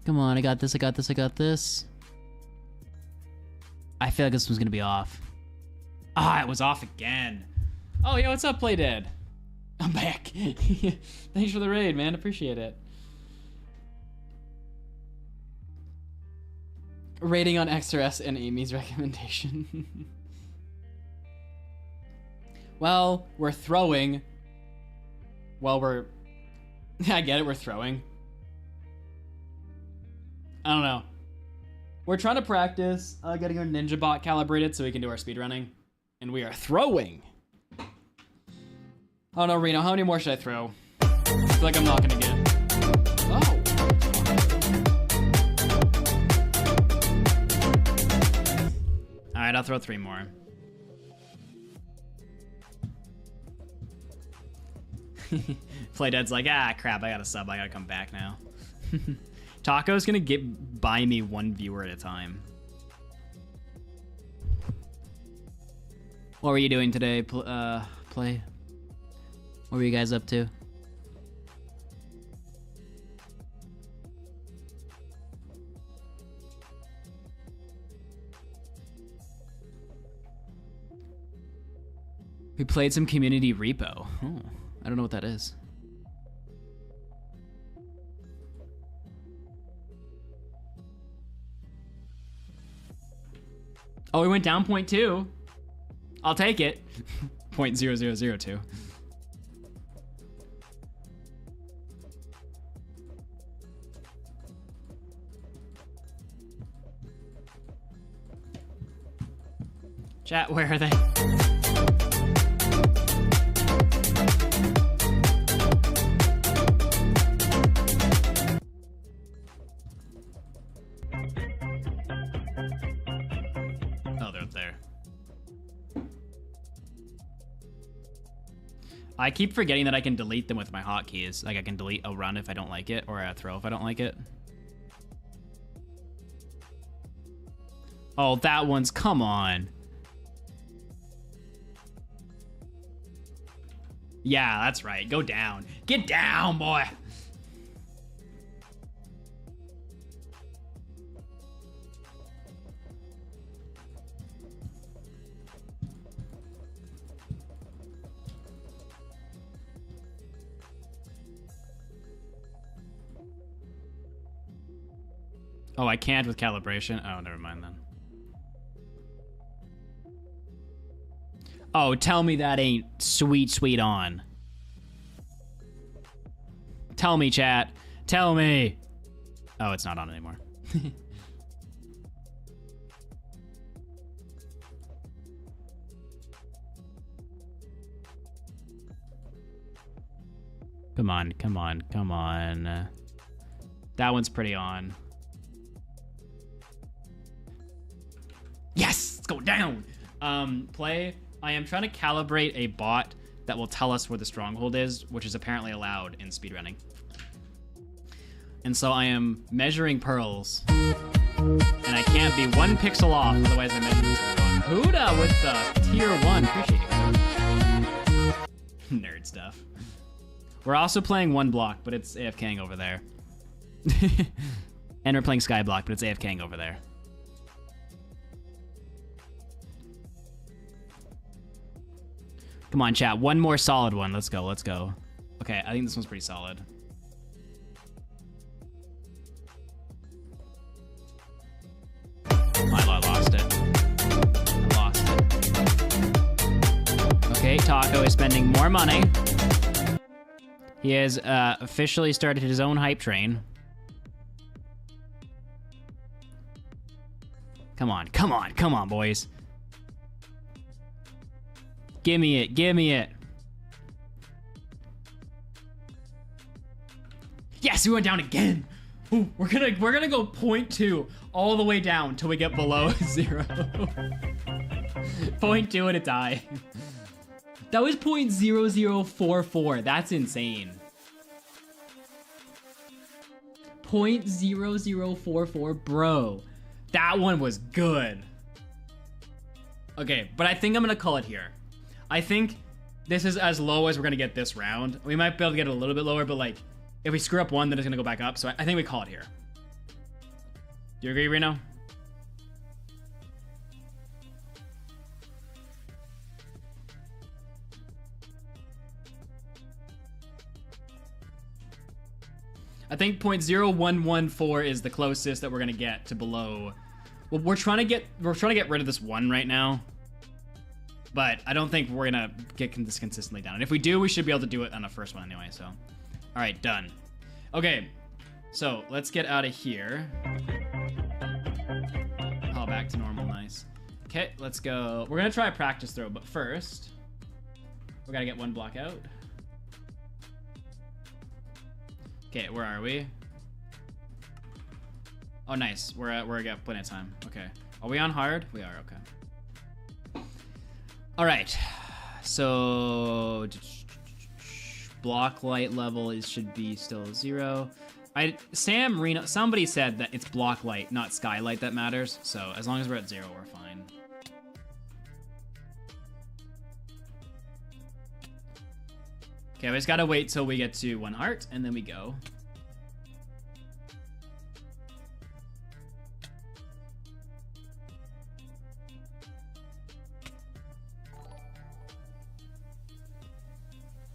Speaker 2: Come on, I got this. I feel like this one's gonna be off. Ah, it was off again. Oh, yo, what's up, Play Dead? I'm back. Thanks for the raid, man. Appreciate it. Rating on XRS and Amy's recommendation. Well, we're throwing. Well, we're... I get it, we're throwing. I don't know. We're trying to practice getting our ninja bot calibrated so we can do our speedrunning. And we are throwing. Oh no, Reno, how many more should I throw? I feel like I'm not gonna get... Oh. Alright, I'll throw 3 more. Playdead's like, ah, crap, I got a sub, I gotta come back now. Taco's gonna buy me 1 viewer at a time. What were you doing today, Play? What were you guys up to? We played some community repo. Oh, I don't know what that is. Oh, we went down 0.2. I'll take it. 0.0002. Chat, where are they? Oh, they're up there. I keep forgetting that I can delete them with my hotkeys. Like I can delete a run if I don't like it, or a throw if I don't like it. Oh, that one's, come on. Yeah, that's right. Go down. Get down, boy. Oh, I can't with calibration? Oh, never mind then. Oh, tell me that ain't sweet on. Tell me, chat. Tell me. Oh, it's not on anymore. Come on, come on, come on. That one's pretty on. Yes, let's go down. Play. I am trying to calibrate a bot that will tell us where the stronghold is, which is apparently allowed in speedrunning. And so I am measuring pearls. And I can't be 1 pixel off, otherwise I measure this one. Huda with the tier 1. Appreciate it. Nerd stuff. We're also playing oneblock, but it's AFKing over there. And we're playing skyblock, but it's AFKing over there. Come on, chat. 1 more solid one. Let's go. Let's go. Okay, I think this one's pretty solid. . Taco is spending more money. He has officially started his own hype train. Come on, come on, come on, boys. Give me it, give me it. Yes, we went down again. Ooh, we're gonna go 0.2 all the way down till we get below 0. 0.2 and a die. That was 0.0044. That's insane. 0.0044, bro. That one was good. Okay, but I think I'm gonna call it here. I think this is as low as we're gonna get this round. We might be able to get it a little bit lower, but like, if we screw up one, then it's gonna go back up. So I think we call it here. Do you agree, Reno? I think 0.0114 is the closest that we're gonna get to below. Well, we're trying to get rid of this one right now, but I don't think we're gonna get this consistently down. And if we do, we should be able to do it on the first one anyway. So, all right, done. Okay, so let's get out of here. Oh, back to normal, nice. Okay, let's go. We're gonna try a practice throw, but first, we gotta get one block out. Okay, where are we? Oh, nice. We're got plenty of time. Okay. Are we on hard? We are. Okay. All right. So block light level should be still 0. Sam Reno, somebody said that it's block light, not skylight that matters. So as long as we're at 0, we're fine. Okay, we just gotta wait till we get to 1 heart, and then we go.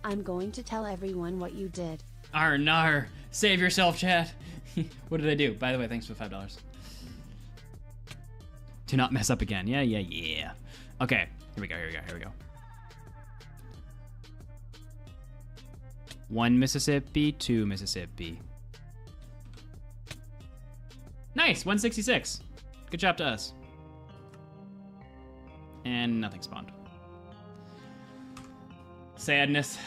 Speaker 6: I'm going to tell everyone what you did.
Speaker 2: Arr, nar. Save yourself, chat. What did I do? By the way, thanks for the $5. To not mess up again. Yeah, yeah, yeah. Okay, here we go, here we go, here we go. 1 Mississippi, 2 Mississippi. Nice, 166. Good job to us. And nothing spawned. Sadness.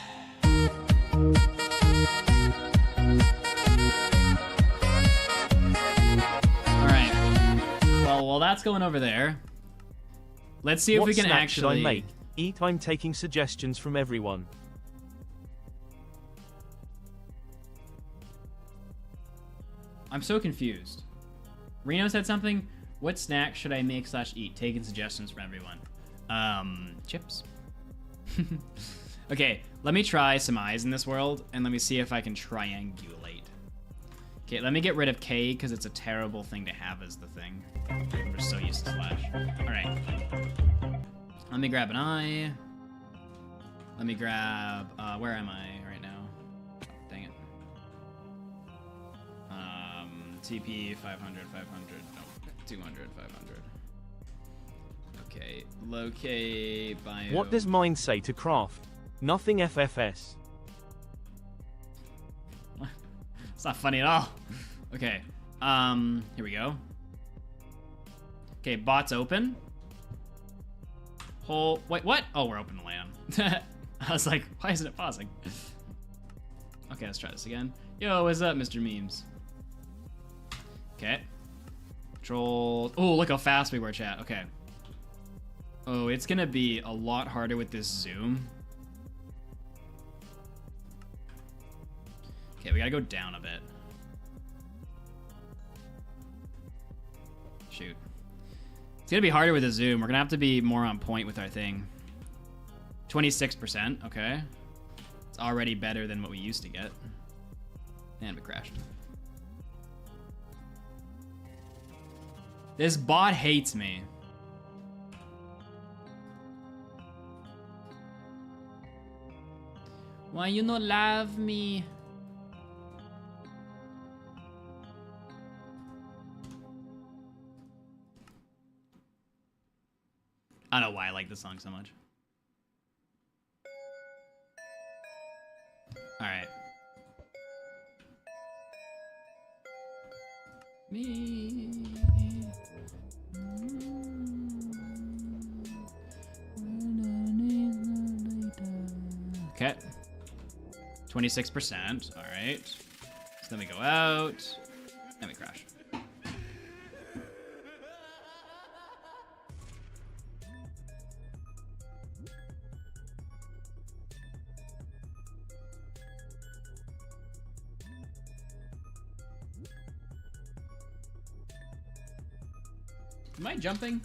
Speaker 2: Alright. Well, while that's going over there, let's see if we can
Speaker 3: snack
Speaker 2: actually...
Speaker 3: should I make? Eat. I'm taking suggestions from everyone.
Speaker 2: I'm so confused. Reno said something. What snack should I make / eat? Taking suggestions from everyone. Chips. Okay, let me try some eyes in this world, and let me see if I can triangulate. Okay, let me get rid of K, because it's a terrible thing to have as the thing. We're so used to Slash. Alright. Let me grab an eye. Let me grab... where am I right now? Dang it. TP 500, 500, no, 200, 500. Okay, locate bio.
Speaker 3: What does mine say to craft? Nothing FFS.
Speaker 2: It's not funny at all. Okay, here we go. Okay, bots open. Whole, wait, what? Oh, we're open to land. I was like, why isn't it pausing? Okay, let's try this again. Yo, what's up, Mr. Memes? Okay. Control. Oh, look how fast we were, chat. Okay. Oh, it's gonna be a lot harder with this zoom. Okay, we gotta go down a bit. Shoot. It's gonna be harder with the zoom. We're gonna have to be more on point with our thing. 26%, okay. It's already better than what we used to get. And we crashed. This bot hates me. Why you not love me? I don't know why I like this song so much. All right. Me. Okay. 26%. All right. So then we go out, and we crash. Am I jumping?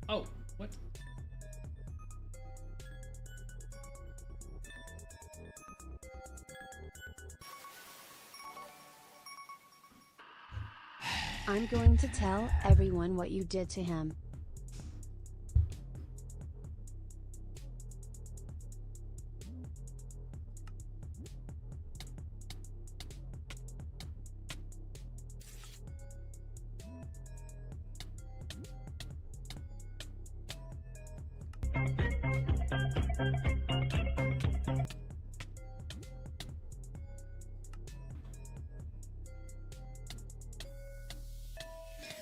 Speaker 2: Oh, what?
Speaker 6: I'm going to tell everyone what you did to him.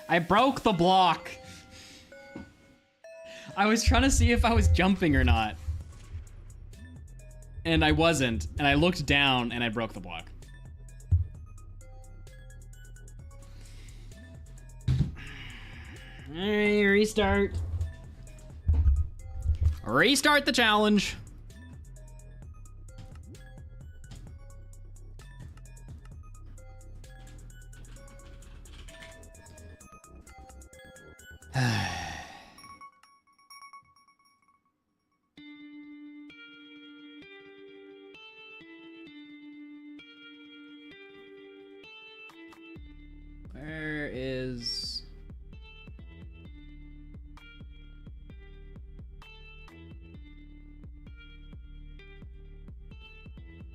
Speaker 2: I broke the block. I was trying to see if I was jumping or not. And I wasn't. And I looked down and I broke the block. Alright, restart. Restart the challenge. Where is...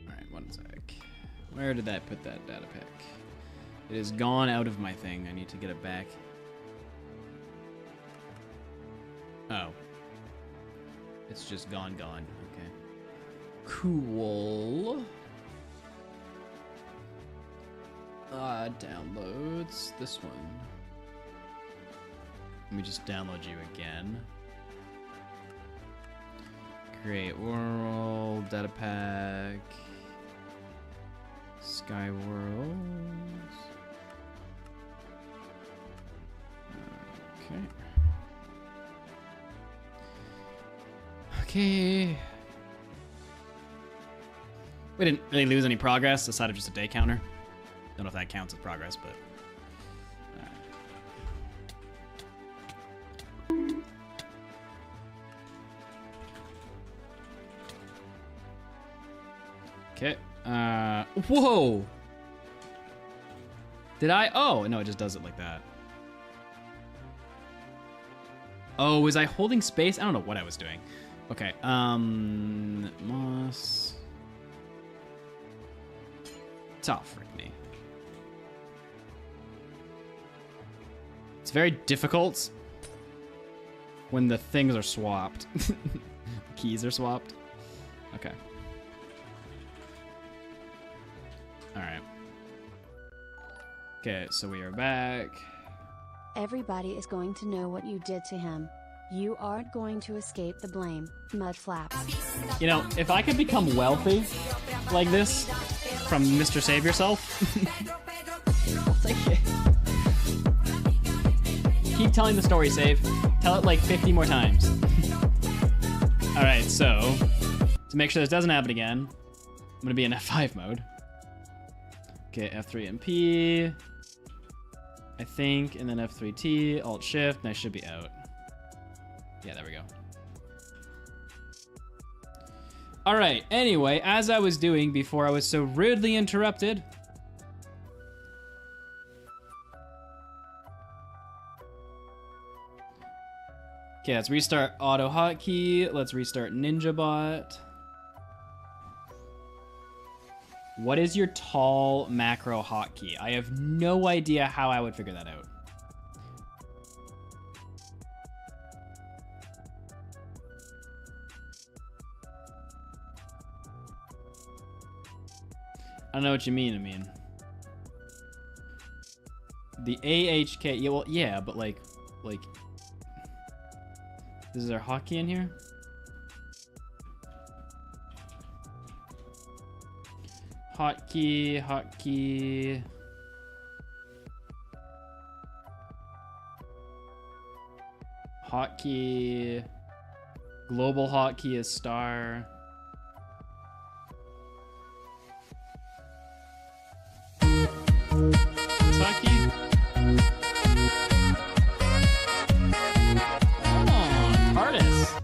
Speaker 2: Alright, one sec. Where did that put that data pack? It is gone out of my thing. I need to get it back. Oh. It's just gone. Okay. Cool. Downloads. This one. Let me just download you again. Create world, data pack, Sky Worlds. Okay. Okay. We didn't really lose any progress aside of just a day counter. Don't know if that counts as progress, but. Okay. Whoa! Did I? Oh, no, it just does it like that. Oh, was I holding space? I don't know what I was doing. Okay, Moss. Top freak me. It's very difficult when the things are swapped. The keys are swapped. Okay. Alright. Okay, so we are back.
Speaker 6: Everybody is going to know what you did to him. You aren't going to escape the blame, Mudflaps.
Speaker 2: You know, if I could become wealthy like this from Mr. Save Yourself, I'll take it. Keep telling the story, Save. Tell it like 50 more times. Alright, so to make sure this doesn't happen again, I'm gonna be in F5 mode. Okay, F3 MP, I think, and then F3T, Alt Shift, and I should be out. Yeah, there we go. All right, anyway, as I was doing before I was so rudely interrupted. Okay, let's restart auto hotkey. Let's restart NinjaBot. What is your tall macro hotkey? I have no idea how I would figure that out. I don't know what you mean. The AHK. Yeah, well, yeah, but like, is there hockey in here? Hotkey. Hotkey. Global hotkey is star. Hotkey. Oh, TARDIS.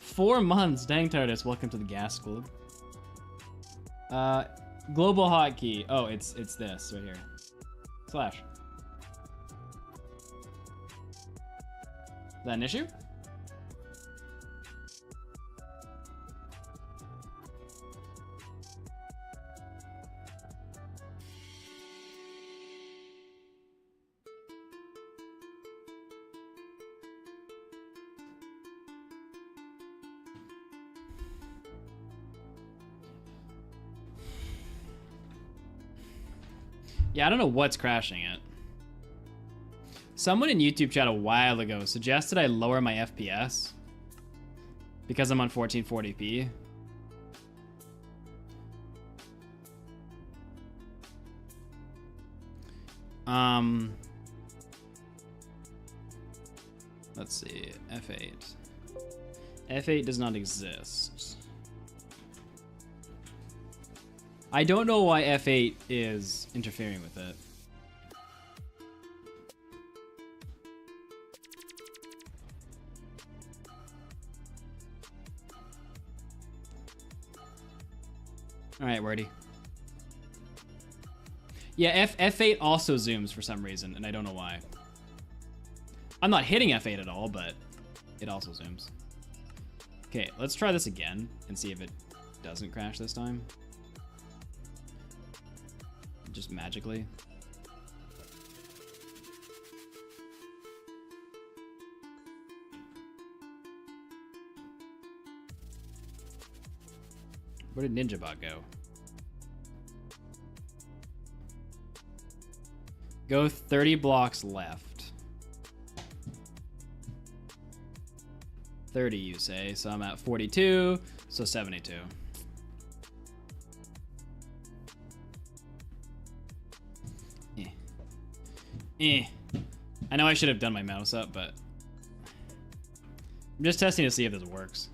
Speaker 2: 4 months. Dang, TARDIS. Welcome to the gas club. Global hotkey. Oh, it's this right here. Slash. Is that an issue? Yeah, I don't know what's crashing it. Someone in YouTube chat a while ago suggested I lower my FPS because I'm on 1440p. Let's see, F8. F8 does not exist. I don't know why F8 is interfering with it. All right, wordy. Yeah, F8 also zooms for some reason, and I don't know why. I'm not hitting F8 at all, but it also zooms. Okay, let's try this again and see if it doesn't crash this time. Just magically. Where did NinjaBot go? Go 30 blocks left. 30, you say. So I'm at 42, so 72. I know I should have done my mouse up, but I'm just testing to see if this works.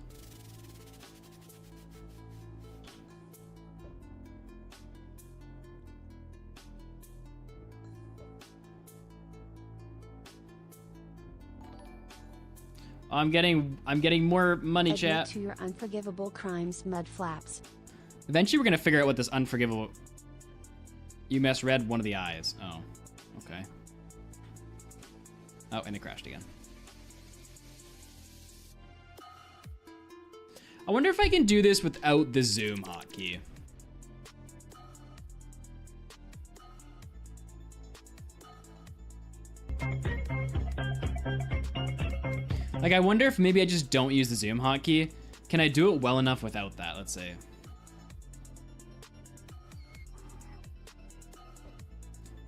Speaker 2: I'm getting more money, chat.
Speaker 6: Admit to your unforgivable crimes, mudflaps.
Speaker 2: Eventually we're gonna figure out what this unforgivable... You misread one of the eyes. Oh, okay. Oh, and it crashed again. I wonder if I can do this without the zoom hotkey. Like, I wonder if maybe I just don't use the zoom hotkey. Can I do it well enough without that? Let's see.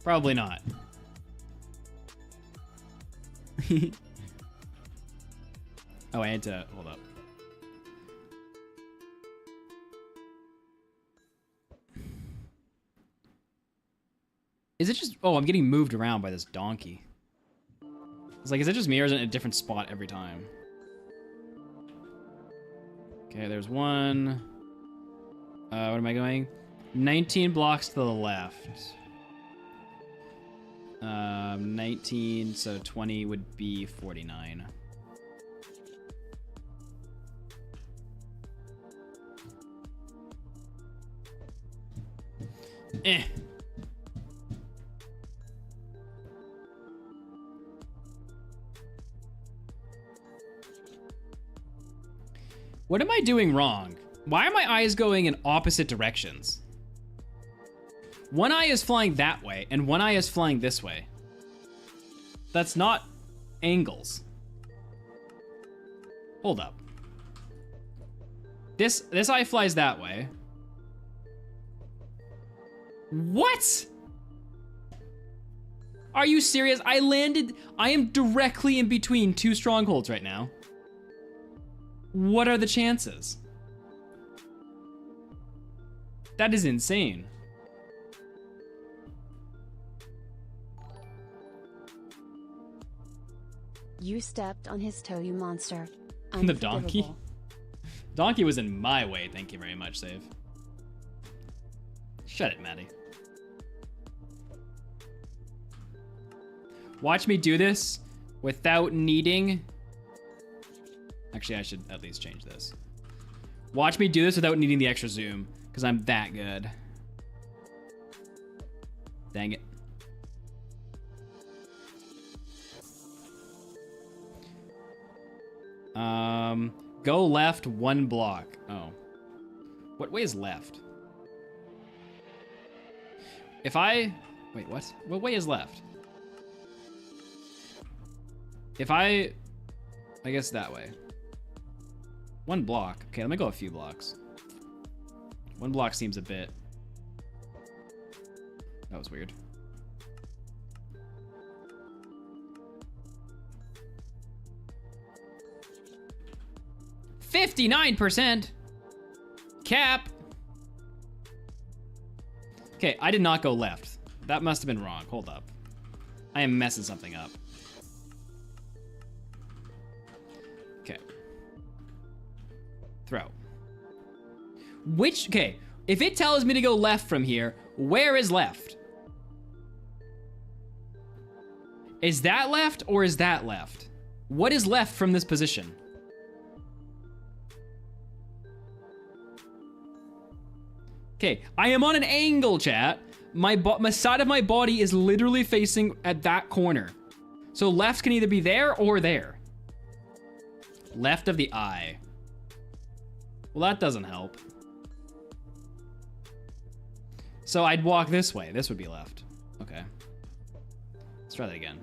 Speaker 2: Probably not. Oh, I had to hold up. Is it just... Oh, I'm getting moved around by this donkey. It's like, is it just me or is it in a different spot every time? Okay, there's one. What am I going? 19 blocks to the left. 19, so 20 would be 49. What am I doing wrong? Why are my eyes going in opposite directions? One eye is flying that way, and one eye is flying this way. That's not angles. Hold up. This eye flies that way. What? Are you serious? I am directly in between two strongholds right now. What are the chances? That is insane.
Speaker 6: You stepped on his toe, you monster.
Speaker 2: The donkey?
Speaker 6: Unforgivable.
Speaker 2: Donkey was in my way, thank you very much, Save. Shut it, Maddie. Watch me do this without needing... Actually, I should at least change this. Watch me do this without needing the extra zoom, because I'm that good. Dang it. Go left 1 block. Oh. What way is left? If I... Wait, what? What way is left? If I guess that way. 1 block. Okay, let me go a few blocks. 1 block seems a bit... That was weird. $59%! Cap! Okay, I did not go left. That must have been wrong. Hold up. I am messing something up. Okay. Throw. Which, okay, if it tells me to go left from here, where is left? Is that left or is that left? What is left from this position? Okay, I am on an angle, chat. My side of my body is literally facing at that corner. So left can either be there or there. Left of the eye. Well, that doesn't help. So I'd walk this way. This would be left. Okay. Let's try that again.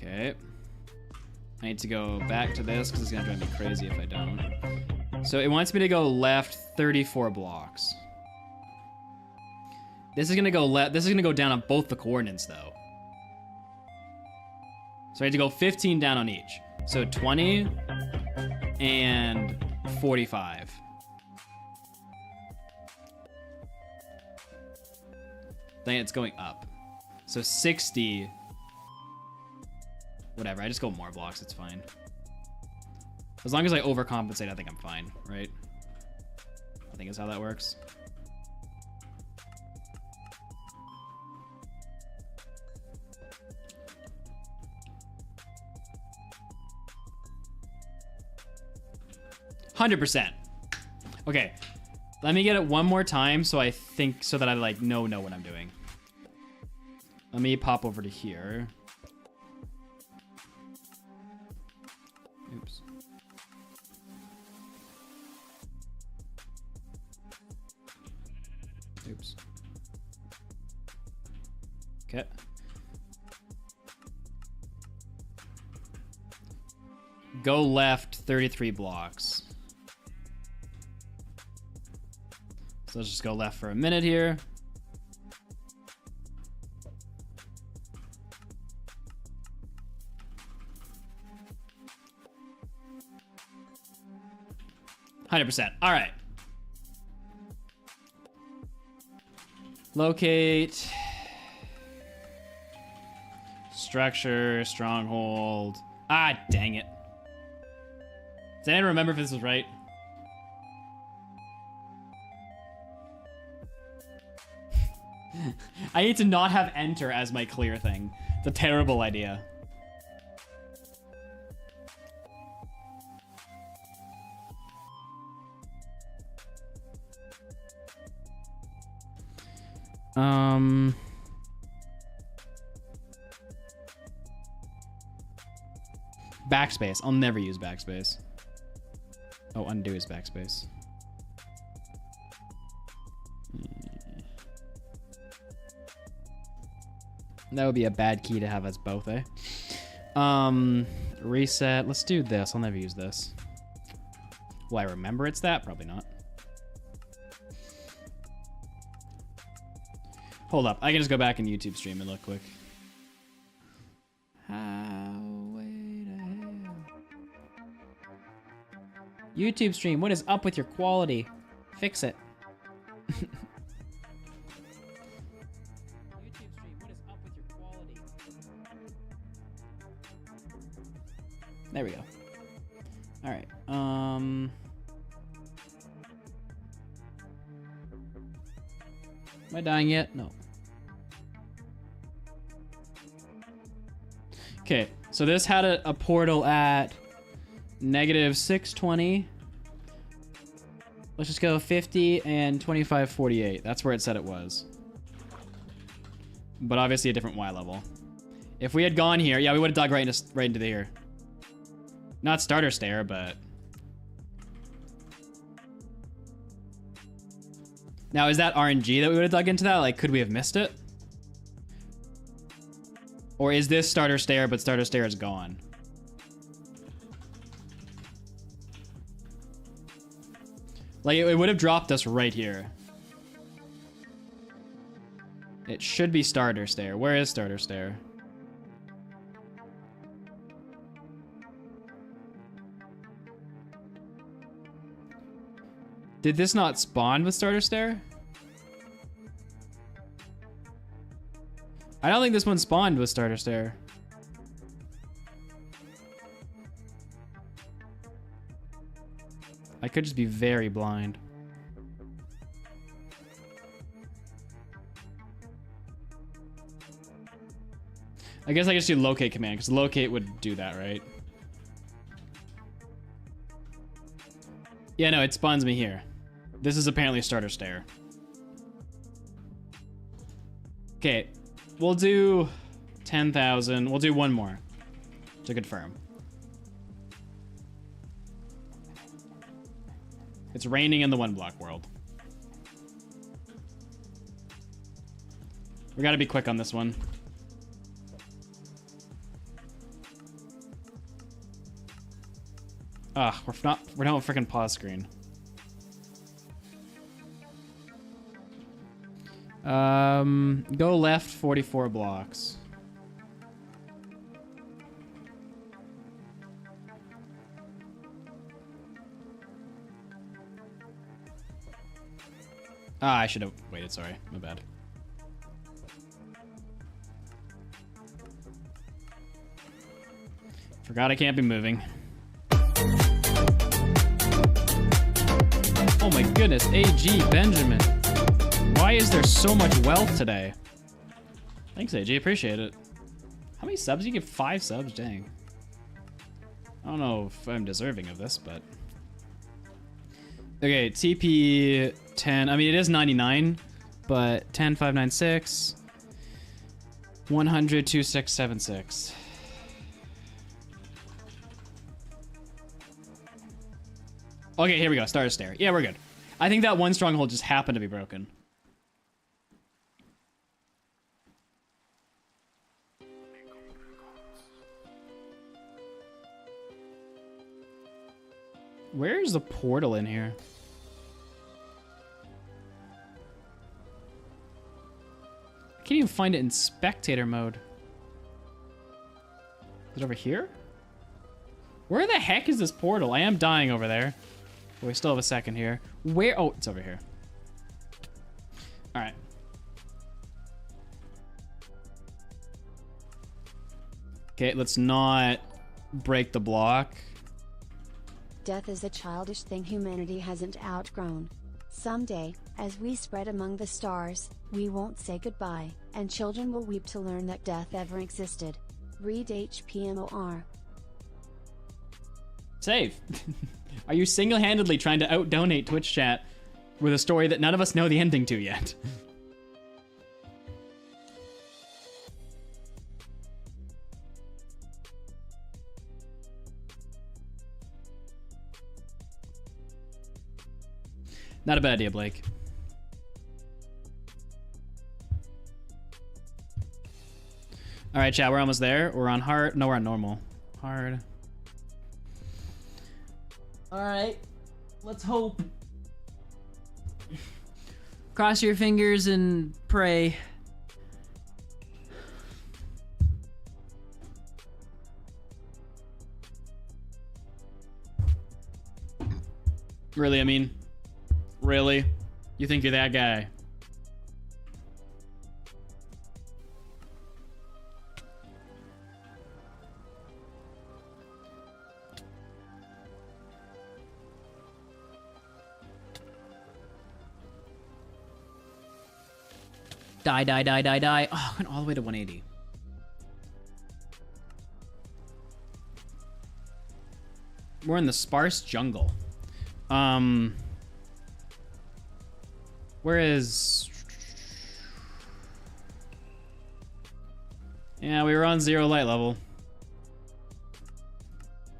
Speaker 2: Okay. I need to go back to this because it's gonna drive me crazy if I don't. So it wants me to go left 34 blocks. This is gonna go left. This is gonna go down on both the coordinates though. So I need to go 15 down on each. So 20 and 45. Then it's going up. So 60. Whatever, I just go more blocks, it's fine. As long as I overcompensate, I think I'm fine, right? I think is how that works. %. Okay, let me get it one more time so I think, so that I like know what I'm doing. Let me pop over to here. Oops. Oops. Okay. Go left 33 blocks. So let's just go left for a minute here. %. All right. Locate. Structure, stronghold. Ah, dang it. Does anyone remember if this was right? I need to not have enter as my clear thing. It's a terrible idea. Backspace. I'll never use backspace. Oh, undo is backspace. That would be a bad key to have us both, eh? Reset. Let's do this. I'll never use this. Will I remember it's that? Probably not. Hold up. I can just go back in YouTube stream and look quick. Highway to hell. YouTube stream, what is up with your quality? Fix it. YouTube stream, what is up with your quality? There we go. All right. Am I dying yet? No. Okay, so this had a portal at -620. Let's just go 50 and 2548. That's where it said it was. But obviously a different Y level. If we had gone here, yeah, we would have dug right into the here. Not starter stair, but... Now, is that RNG that we would have dug into that? Like, could we have missed it? Or is this starter stair, but starter stair is gone? Like, it would have dropped us right here. It should be starter stair. Where is starter stair? Did this not spawn with starter stair? I don't think this one spawned with starter stair. I could just be very blind. I guess I just do locate command, because locate would do that, right? Yeah, no, it spawns me here. This is apparently a starter stair. Okay, we'll do 10,000. We'll do one more to confirm. It's raining in the one block world. We gotta be quick on this one. Ugh, we're not a freaking pause screen. Go left 44 blocks. Ah, I should have waited, sorry, my bad. Forgot I can't be moving. Oh my goodness, AG Benjamin. Why is there so much wealth today? Thanks, AG, appreciate it. How many subs? You give 5 subs? Dang. I don't know if I'm deserving of this, but... Okay, TP 10. I mean, it is 99, but 10, 596, 100, 2676. Okay, here we go. Starter stair. Yeah, we're good. I think that one stronghold just happened to be broken. Where's the portal in here? I can't even find it in spectator mode. Is it over here? Where the heck is this portal? I am dying over there. But we still have a second here. Where? Oh, it's over here. All right. Okay, let's not break the block.
Speaker 6: Death is a childish thing humanity hasn't outgrown. Someday, as we spread among the stars, we won't say goodbye, and children will weep to learn that death ever existed. Read HPMOR.
Speaker 2: Save. Are you single-handedly trying to out-donate Twitch chat with a story that none of us know the ending to yet? Not a bad idea, Blake. All right, chat, we're almost there. We're on hard. No, we're on normal. Hard. All right, let's hope. Cross your fingers and pray. Really, I mean, really? You think you're that guy? Die, die, die, die, die. Oh, went all the way to 180. We're in the sparse jungle. Where is... Yeah, we were on 0 light level.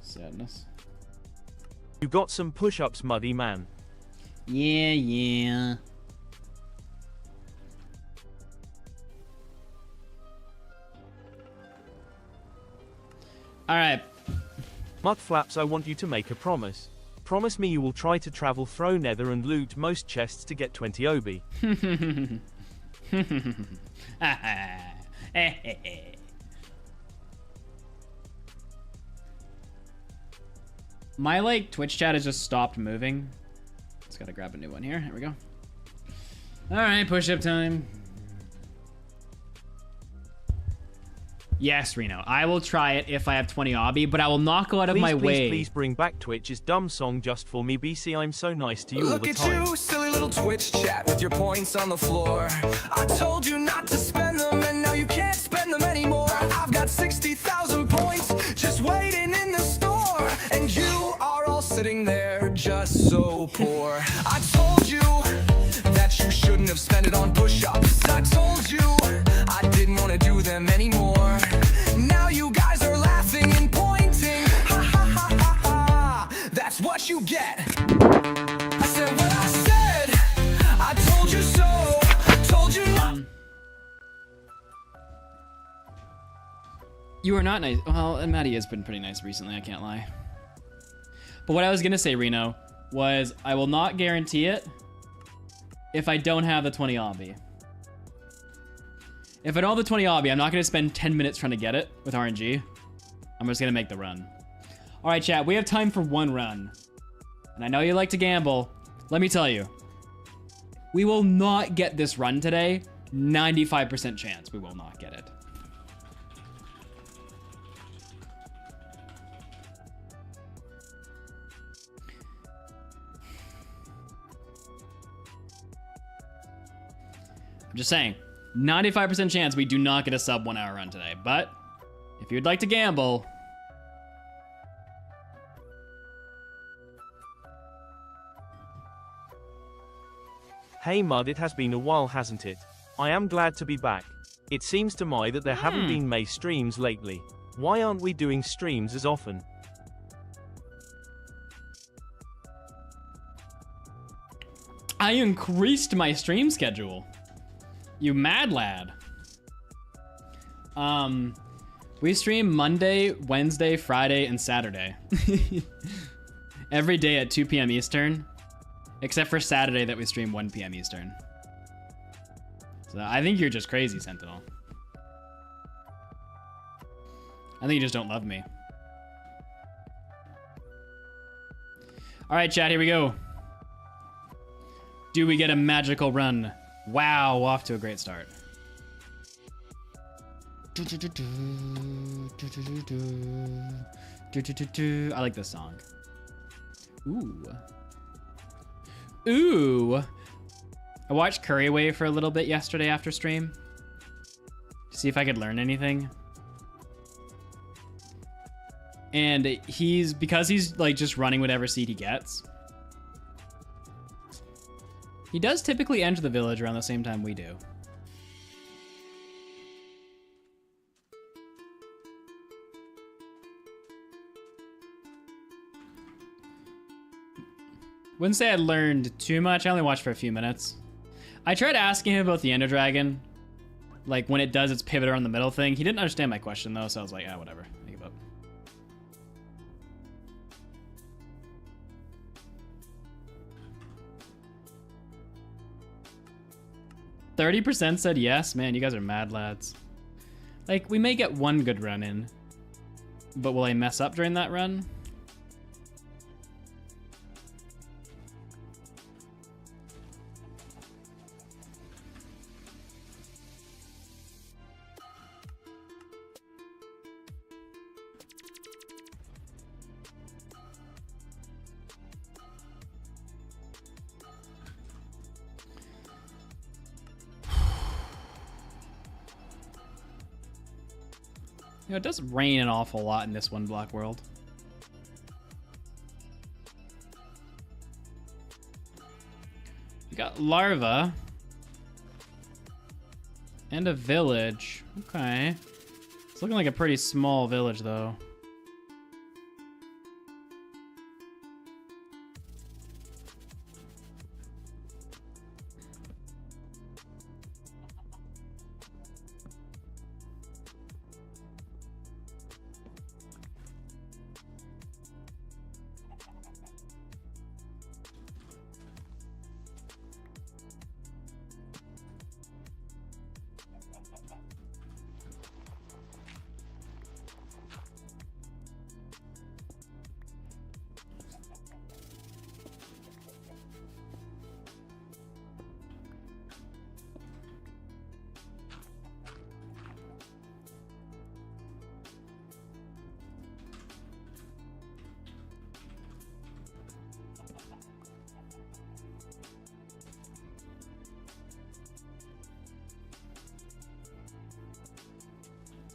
Speaker 2: Sadness.
Speaker 3: You got some push-ups, muddy man.
Speaker 2: Yeah, yeah. All right.
Speaker 3: Mudflaps, I want you to make a promise. Promise me you will try to travel through nether and loot most chests to get 20 obi.
Speaker 2: My, like, Twitch chat has just stopped moving. Just gotta grab a new one here. Here we go. All right, push-up time. Yes, Reno. I will try it if I have 20 obby, but I will not go out of my way.
Speaker 3: Please bring back Twitch's dumb song just for me, BC. I'm so nice to you all
Speaker 1: Look
Speaker 3: the
Speaker 1: at
Speaker 3: time.
Speaker 1: you, silly little Twitch chat with your points on the floor. I told you not to spend them, and now you can't spend them anymore. I've got 60,000 points just waiting in the store, and you are all sitting there just so poor. I told you that you shouldn't have spent it on push-ups. I told you I didn't want to do them anymore. Now you guys are laughing and pointing. Ha ha ha ha ha. That's what you get. I said what I said. I told you so. Told you not.
Speaker 2: You are not nice. Well, and Maddie has been pretty nice recently, I can't lie. But what I was gonna say, Reno, was I will not guarantee it if I don't have the 20 obby. If I don't have the 20 obby, I'm not gonna spend 10 minutes trying to get it with RNG. I'm just gonna make the run. All right, chat, we have time for one run. And I know you like to gamble. Let me tell you, we will not get this run today. 95% chance we will not get it. I'm just saying, 95% chance we do not get a sub 1 hour run today. But if you'd like to gamble,
Speaker 3: Hey Mud, it has been a while, hasn't it? I am glad to be back. It seems to me that there haven't been May streams lately. Why aren't we doing streams as often?
Speaker 2: I increased my stream schedule. You mad lad. We stream Monday, Wednesday, Friday, and Saturday. Every day at 2 p.m. Eastern. Except for Saturday that we stream 1 p.m. Eastern. So I think you're just crazy, Sentinel. I think you just don't love me. All right, chat, here we go. Do we get a magical run? Wow, off to a great start. I like this song. Ooh. Ooh. I watched Curry Wave for a little bit yesterday after stream. To see if I could learn anything. And because he's like just running whatever seed he gets. He does typically enter the village around the same time we do. Wouldn't say I learned too much. I only watched for a few minutes. I tried asking him about the Ender Dragon, Like when it does its pivot around the middle thing. He didn't understand my question though, so I was like, ah, whatever. I give up. 30% said yes. Man, you guys are mad lads. Like, we may get one good run in, but will I mess up during that run? You know, it does rain an awful lot in this one block world. We got larva. And a village. Okay. It's looking like a pretty small village, though.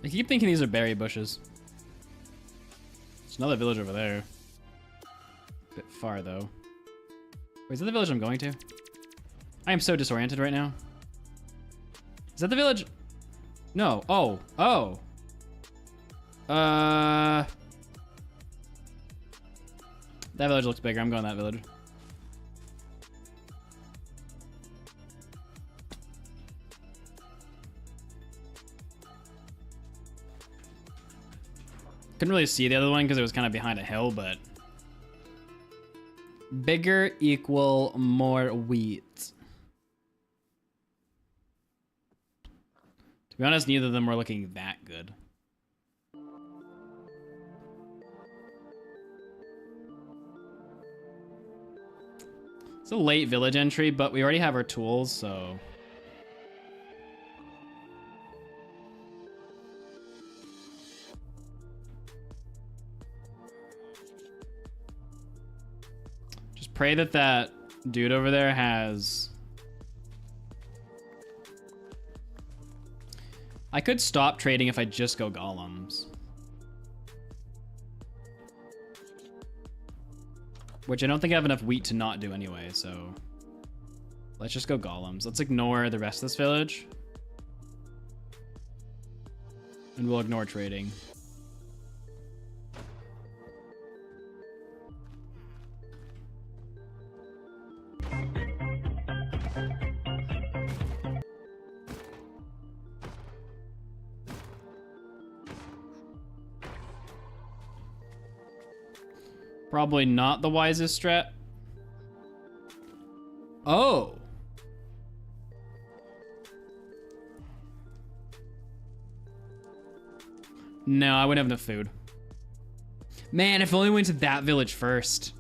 Speaker 2: I keep thinking these are berry bushes. There's another village over there. A bit far, though. Wait, is that the village I'm going to? I am so disoriented right now. Is that the village? No. Oh. Oh. That village looks bigger. I'm going to that village. Couldn't really see the other one because it was kind of behind a hill, but bigger equal more wheat. To be honest, neither of them were looking that good. It's a late village entry, but we already have our tools, so... Pray that that dude over there has... I could stop trading if I just go golems. Which I don't think I have enough wheat to not do anyway, so... Let's just go golems. Let's ignore the rest of this village. And we'll ignore trading. Probably not the wisest strat. Oh. No, I wouldn't have enough food. Man, if only we went to that village first.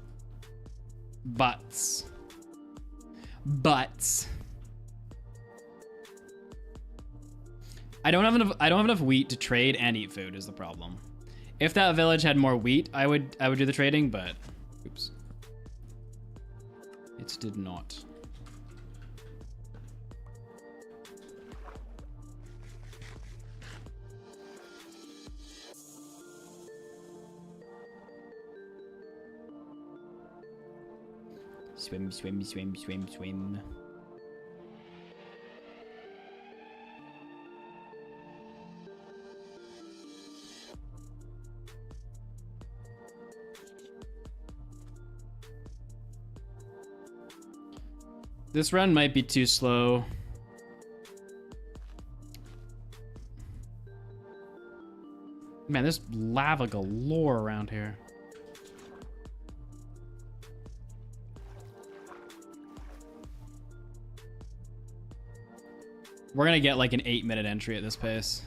Speaker 2: Butts. I don't have enough wheat to trade and eat food is the problem. If that village had more wheat, I would do the trading, but oops. It did not. Swim, swim, swim, swim, swim. This run might be too slow.
Speaker 7: Man, there's lava galore around here. We're gonna get like an 8-minute entry at this pace.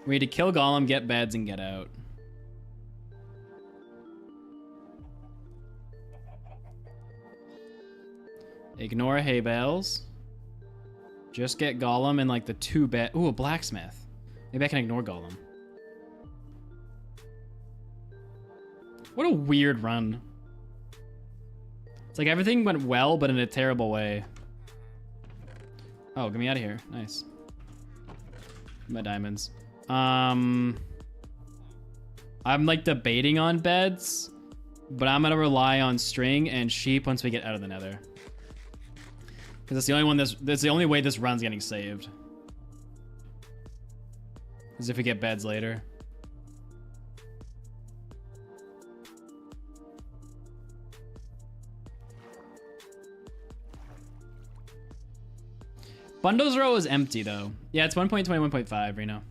Speaker 7: We need to kill Golem, get beds, and get out. Ignore hay bales. Just get Golem and like the 2 bed. Ooh, a blacksmith. Maybe I can ignore Golem. What a weird run. It's like everything went well, but in a terrible way. Oh, get me out of here. Nice. My diamonds. I'm like debating on beds, but I'm gonna rely on string and sheep once we get out of the nether. Because that's the only one that's the only way this run's getting saved. Is if we get beds later. Bundles row is empty though. Yeah, it's 1.21.5, Reno.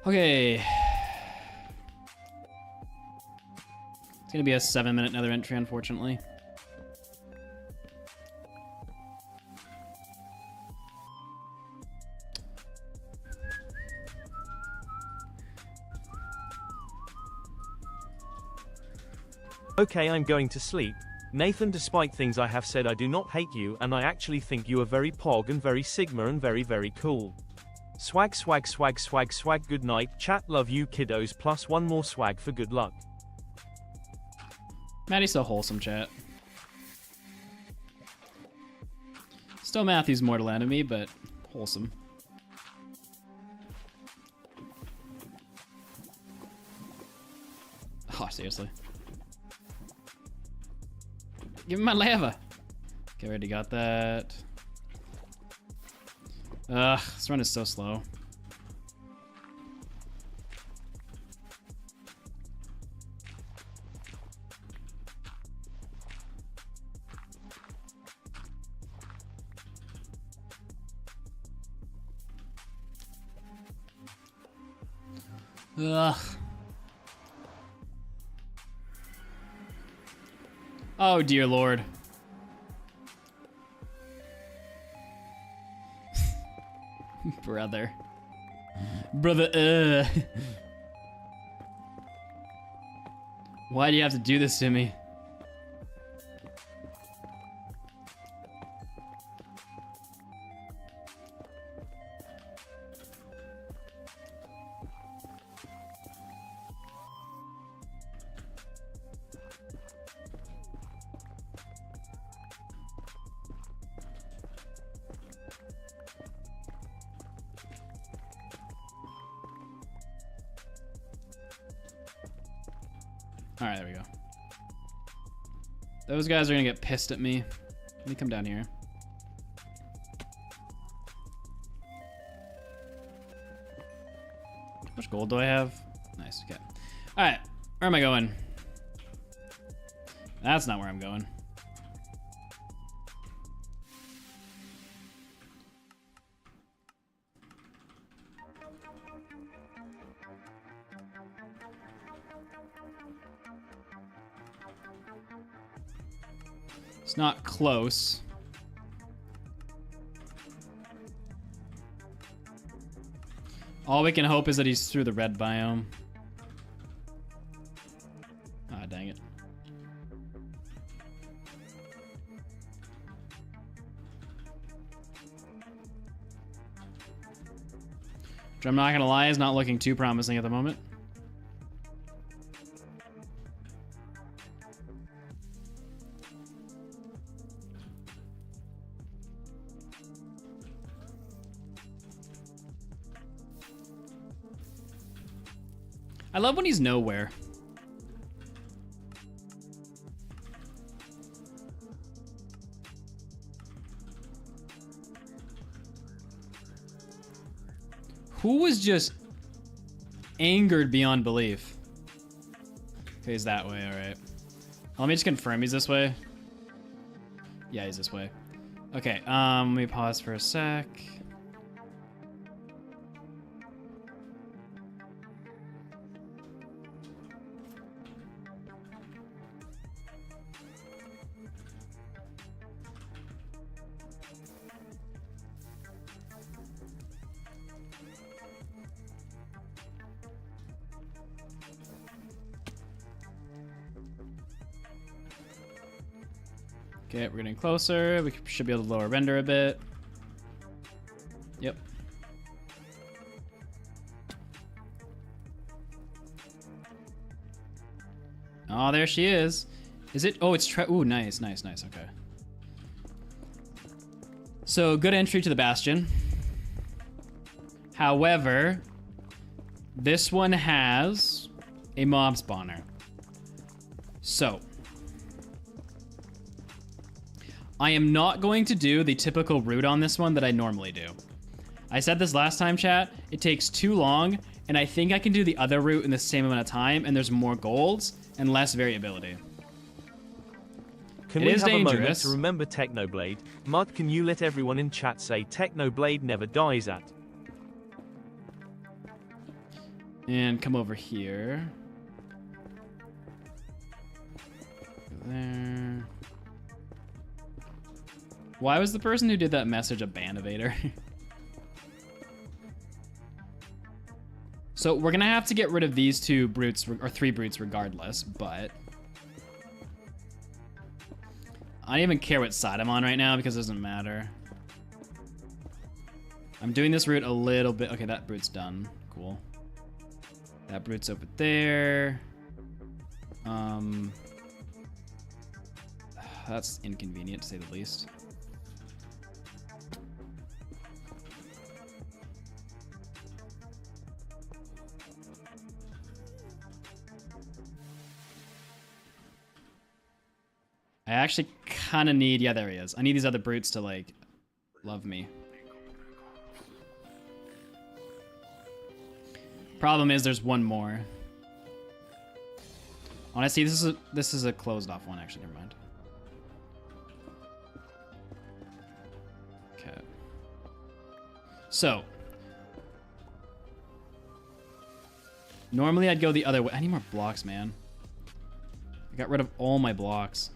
Speaker 7: Okay. It's gonna be a 7-minute nether entry, unfortunately.
Speaker 3: Okay, I'm going to sleep. Nathan, despite things I have said, I do not hate you, and I actually think you are very pog and very sigma and very, very cool. Swag, swag, swag, swag, swag, good night, chat, love you kiddos, plus 1 more swag for good luck.
Speaker 7: Maddie's so wholesome, chat. Still Matthew's mortal enemy, but wholesome. Oh, seriously. Give me my lava. Okay, already got that. Ugh, this run is so slow. Ugh. Oh, dear Lord. Brother. Brother, Why do you have to do this to me? Alright, there we go. Those guys are gonna get pissed at me. Let me come down here. How much gold do I have? Nice, okay. Alright, where am I going? That's not where I'm going. It's not close. All we can hope is that he's through the red biome. Ah, dang it. Which I'm not gonna lie, is not looking too promising at the moment. I love when he's nowhere. Who was just angered beyond belief. Okay, he's that way, alright. Let me just confirm he's this way. Yeah, he's this way. Okay, let me pause for a sec. Okay, we're getting closer. We should be able to lower render a bit. Yep. Oh, there she is. Is it? Oh, it's ooh, nice, nice, nice. Okay. So, good entry to the Bastion. However, this one has a mob spawner. So, I am not going to do the typical route on this one that I normally do. I said this last time, chat. It takes too long, and I think I can do the other route in the same amount of time, and there's more golds and less variability.
Speaker 3: Can
Speaker 7: It
Speaker 3: we
Speaker 7: is
Speaker 3: have a moment
Speaker 7: dangerous.
Speaker 3: to remember Technoblade? Mud, can you let everyone in chat say Technoblade never dies at?
Speaker 7: And come over here. Go there. Why was the person who did that message a Band-Evader? So we're gonna have to get rid of these two brutes, or three brutes regardless, but I don't even care what side I'm on right now because it doesn't matter. I'm doing this route a little bit. Okay, that brute's done. Cool. That brute's over there. That's inconvenient to say the least. I actually kind of need, yeah, there he is. I need these other brutes to, like, love me. Problem is, there's one more. Honestly, this is a closed off one, actually, never mind. Okay. So. Normally I'd go the other way. I need more blocks, man. I got rid of all my blocks.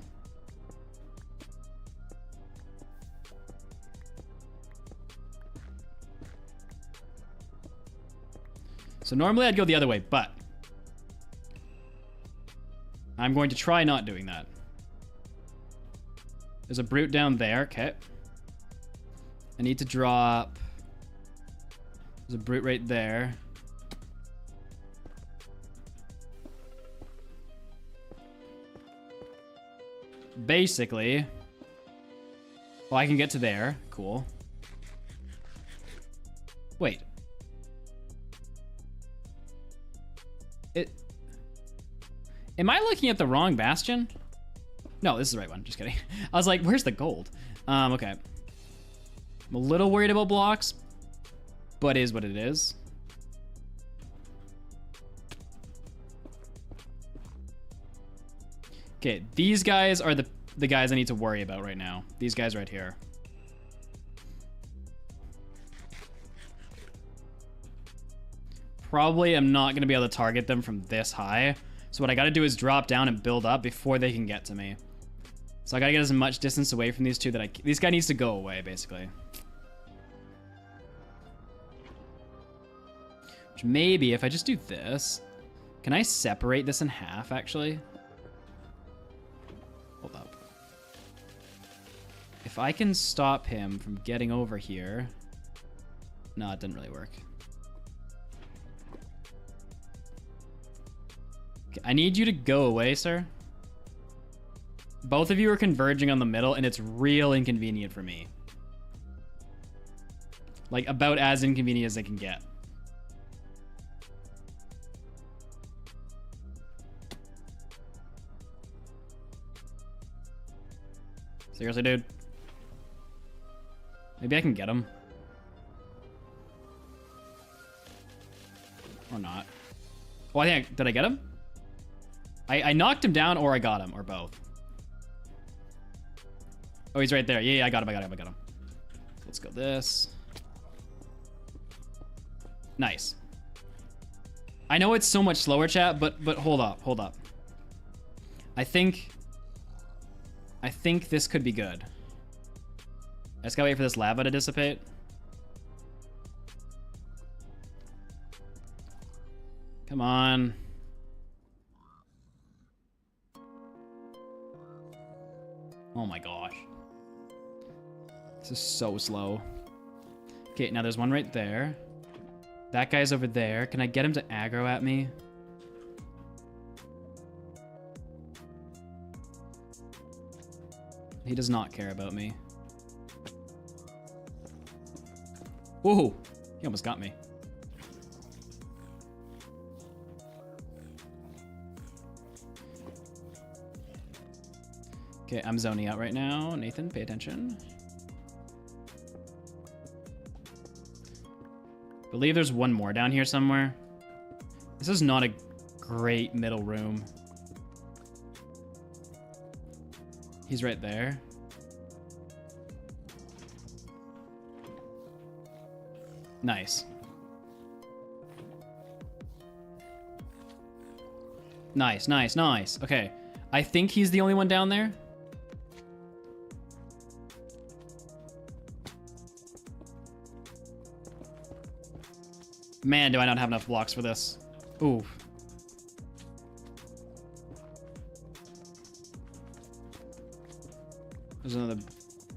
Speaker 7: So normally I'd go the other way, but I'm going to try not doing that. There's a brute down there, okay. I need to drop. There's a brute right there. Basically, well, I can get to there. Cool. Wait. Am I looking at the wrong bastion? No, this is the right one. Just kidding. I was like, where's the gold? Okay. I'm a little worried about blocks, but it is what it is. Okay, these guys are the guys I need to worry about right now. These guys right here. Probably I'm not going to be able to target them from this high. So what I got to do is drop down and build up before they can get to me. So I got to get as much distance away from these two that this guy needs to go away, basically. Which maybe if I just do this, can I separate this in half, actually? Hold up. If I can stop him from getting over here. No, it didn't really work. I need you to go away, sir. Both of you are converging on the middle, and it's real inconvenient for me. Like, about as inconvenient as they can get. Seriously, dude? Maybe I can get him. Or not. Oh, did I get him? I knocked him down, or I got him, or both. Oh, he's right there. Yeah, I got him. Let's go this. Nice. I know it's so much slower, chat, but hold up. I think this could be good. I just gotta wait for this lava to dissipate. Come on. Oh my gosh. This is so slow. Okay, now there's one right there. That guy's over there. Can I get him to aggro at me? He does not care about me. Whoa! He almost got me. Okay, I'm zoning out right now. Nathan, pay attention. Believe there's one more down here somewhere. This is not a great middle room. He's right there. Nice. Nice. Okay. I think he's the only one down there. Man, do I not have enough blocks for this. Ooh. There's another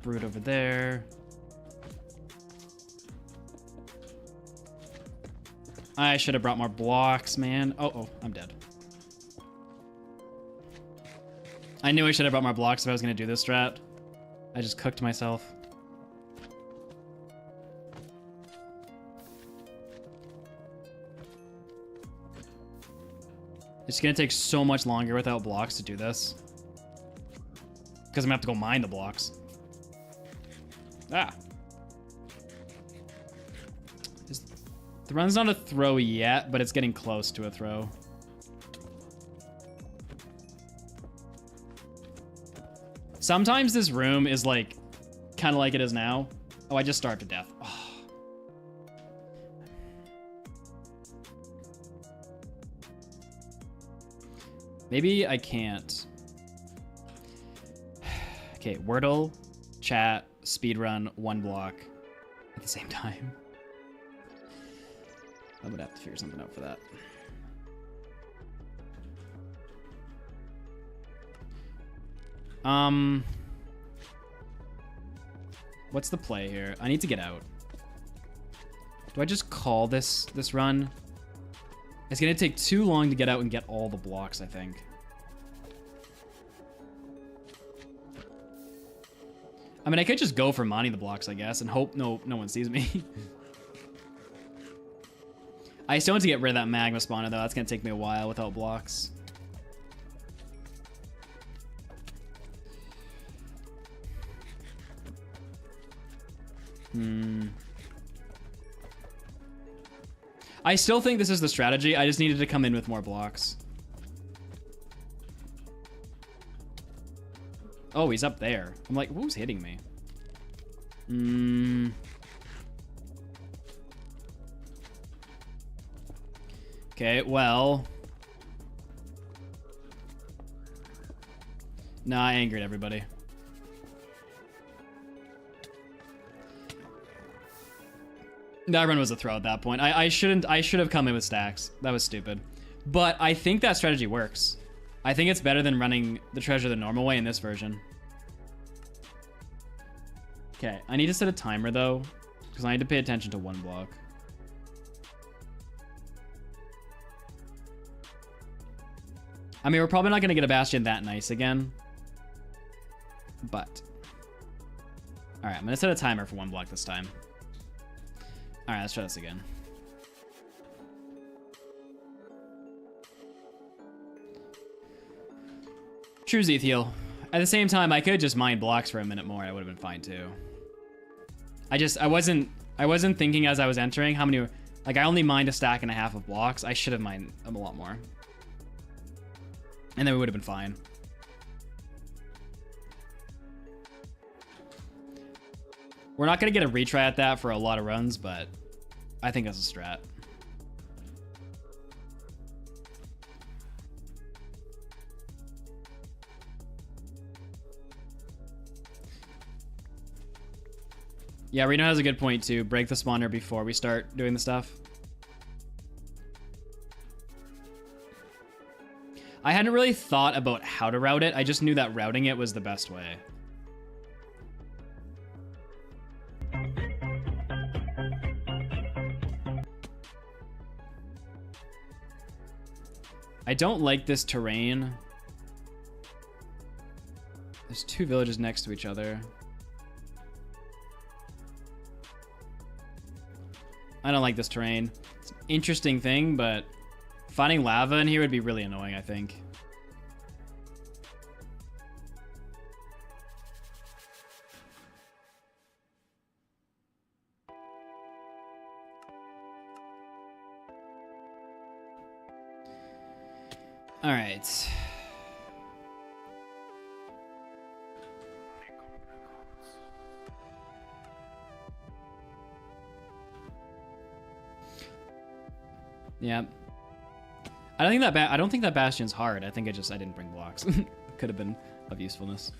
Speaker 7: brute over there. I should have brought more blocks, man. Oh, I'm dead. I knew I should have brought more blocks if I was going to do this strat. I just cooked myself. It's going to take so much longer without blocks to do this. Because I'm going to have to go mine the blocks. Ah. The run's not a throw yet, but it's getting close to a throw. Sometimes this room is like, kind of like it is now. Oh, I just starved to death. Oh. Maybe I can't. Okay, Wordle, chat, speedrun, one block at the same time. I'm gonna have to figure something out for that. What's the play here? I need to get out. Do I just call this run? It's gonna take too long to get out and get all the blocks, I think. I mean, I could just go for mining the blocks, I guess, and hope no one sees me. I still want to get rid of that magma spawner, though. That's gonna take me a while without blocks. I still think this is the strategy. I just needed to come in with more blocks. Oh, he's up there. I'm like, who's hitting me? Okay, well. Nah, I angered everybody. That run was a throw at that point. I should have come in with stacks. That was stupid. But I think that strategy works. I think it's better than running the treasure the normal way in this version. Okay, I need to set a timer though, because I need to pay attention to one block. I mean, we're probably not going to get a bastion that nice again. But. Alright, I'm going to set a timer for one block this time. Alright, let's try this again. True Zethiel. At the same time, I could just mine blocks for a minute more. I would have been fine too. I wasn't thinking as I was entering how many. Like, I only mined a stack and a half of blocks. I should have mined them a lot more. And then we would have been fine. We're not going to get a retry at that for a lot of runs, but I think that's a strat. Yeah, Reno has a good point too. Break the spawner before we start doing the stuff. I hadn't really thought about how to route it. I just knew that routing it was the best way. I don't like this terrain. There's two villages next to each other. I don't like this terrain. It's an interesting thing, but finding lava in here would be really annoying, I think. All right. Yeah. I don't think that bastion's hard. I think I didn't bring blocks. Could have been of usefulness.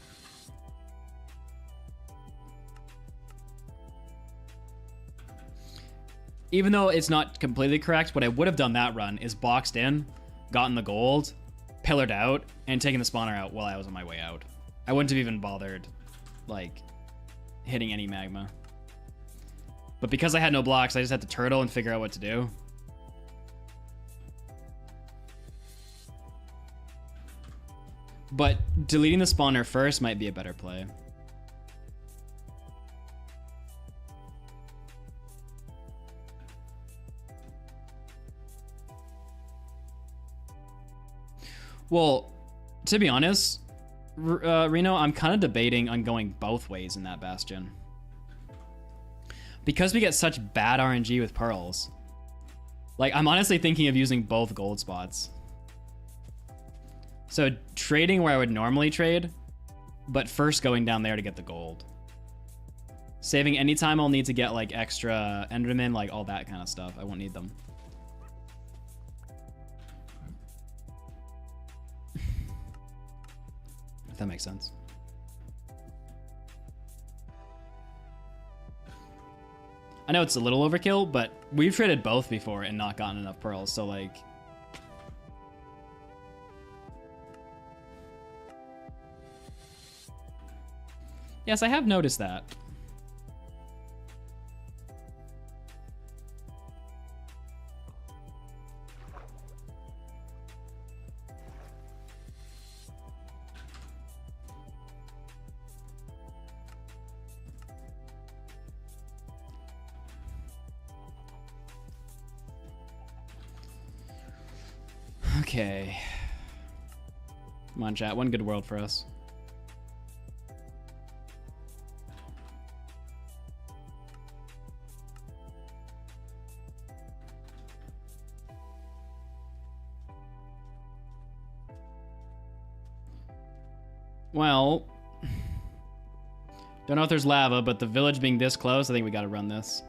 Speaker 7: Even though it's not completely correct, what I would have done that run is boxed in, gotten the gold, pillared out, and taken the spawner out while I was on my way out. I wouldn't have even bothered, like, hitting any magma. But because I had no blocks, I just had to turtle and figure out what to do. But deleting the spawner first might be a better play. Well, to be honest, Reno, I'm kind of debating on going both ways in that bastion. Because we get such bad RNG with pearls. Like, I'm honestly thinking of using both gold spots. So trading where I would normally trade, but first going down there to get the gold. Saving any time I'll need to get like extra endermen, like all that kind of stuff. I won't need them. If that makes sense. I know it's a little overkill, but we've traded both before and not gotten enough pearls, so like... Yes, I have noticed that. Okay. Come on, chat. One good world for us. Well, don't know if there's lava, but the village being this close, I think we gotta run this.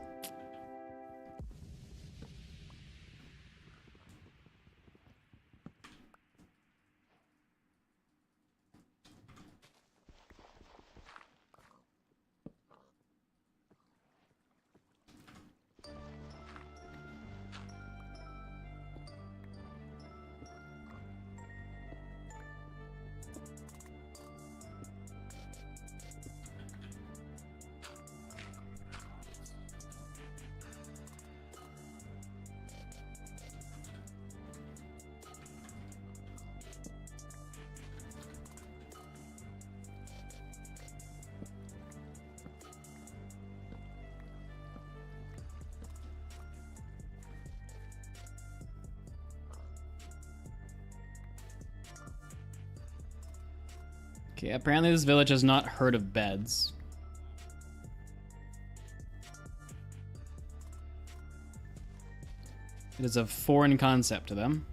Speaker 7: Okay, apparently this village has not heard of beds. It is a foreign concept to them.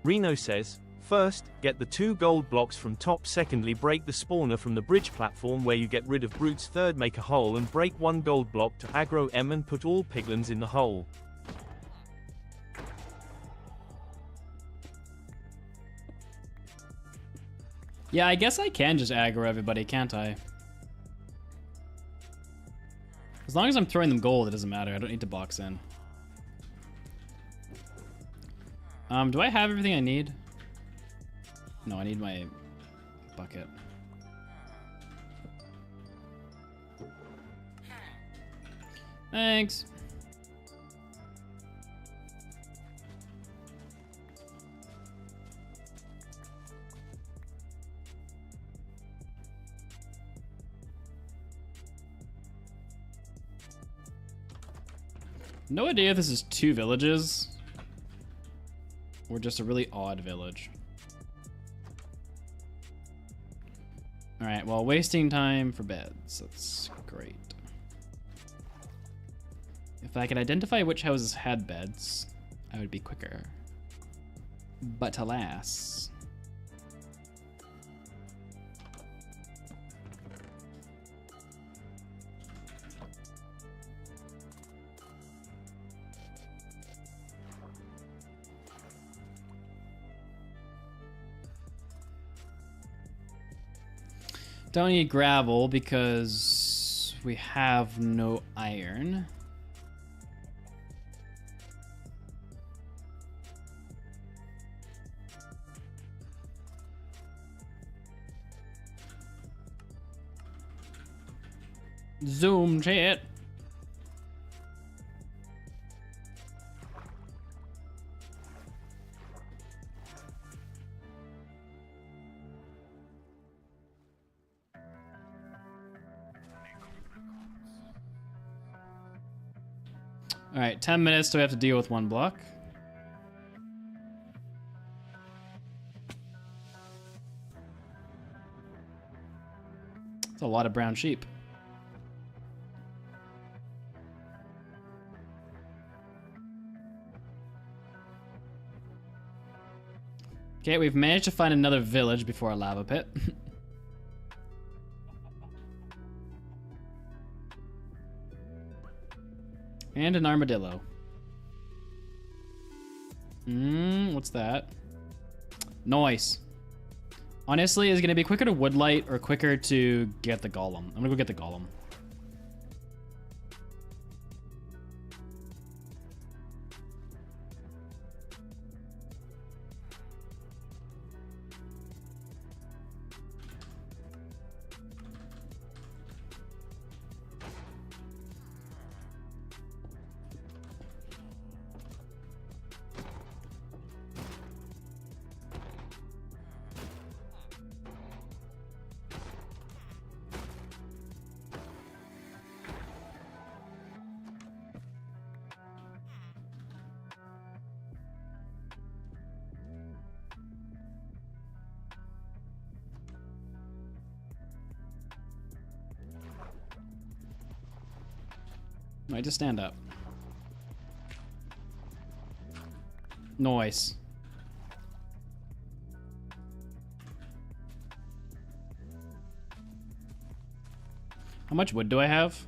Speaker 3: Reno says, first, get the 2 gold blocks from top. Secondly, break the spawner from the bridge platform where you get rid of brutes. Third, make a hole and break 1 gold block to aggro M and put all piglins in the hole.
Speaker 7: Yeah, I guess I can just aggro everybody, can't I? As long as I'm throwing them gold, it doesn't matter. I don't need to box in. Do I have everything I need? No, I need my bucket. Thanks. No idea if this is 2 villages or just a really odd village. All right, well, wasting time for beds. That's great. If I could identify which houses had beds, I would be quicker. But alas. Don't need gravel because we have no iron. Zoom chat. All right, 10 minutes till we have to deal with 1 block. That's a lot of brown sheep. Okay, we've managed to find another village before a lava pit. And an armadillo. What's that? Nice. Honestly, is it gonna be quicker to woodlight or quicker to get the golem? I'm gonna go get the golem. Might just stand up. Nice. How much wood do I have?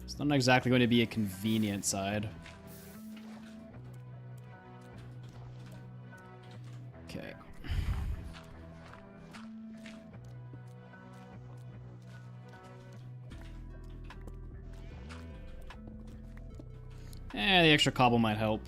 Speaker 7: It's not exactly going to be a convenient side. Okay. The extra cobble might help.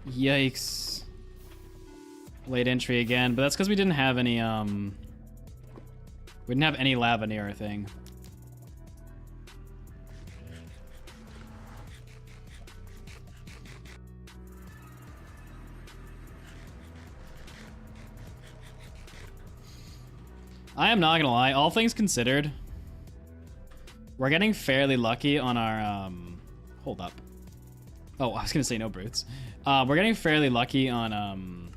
Speaker 7: Yikes. Late entry again, but that's because we didn't have any, we didn't have any lava near our thing. I am not gonna lie, all things considered, we're getting fairly lucky on our, hold up. Oh, I was gonna say no brutes. We're getting fairly lucky on,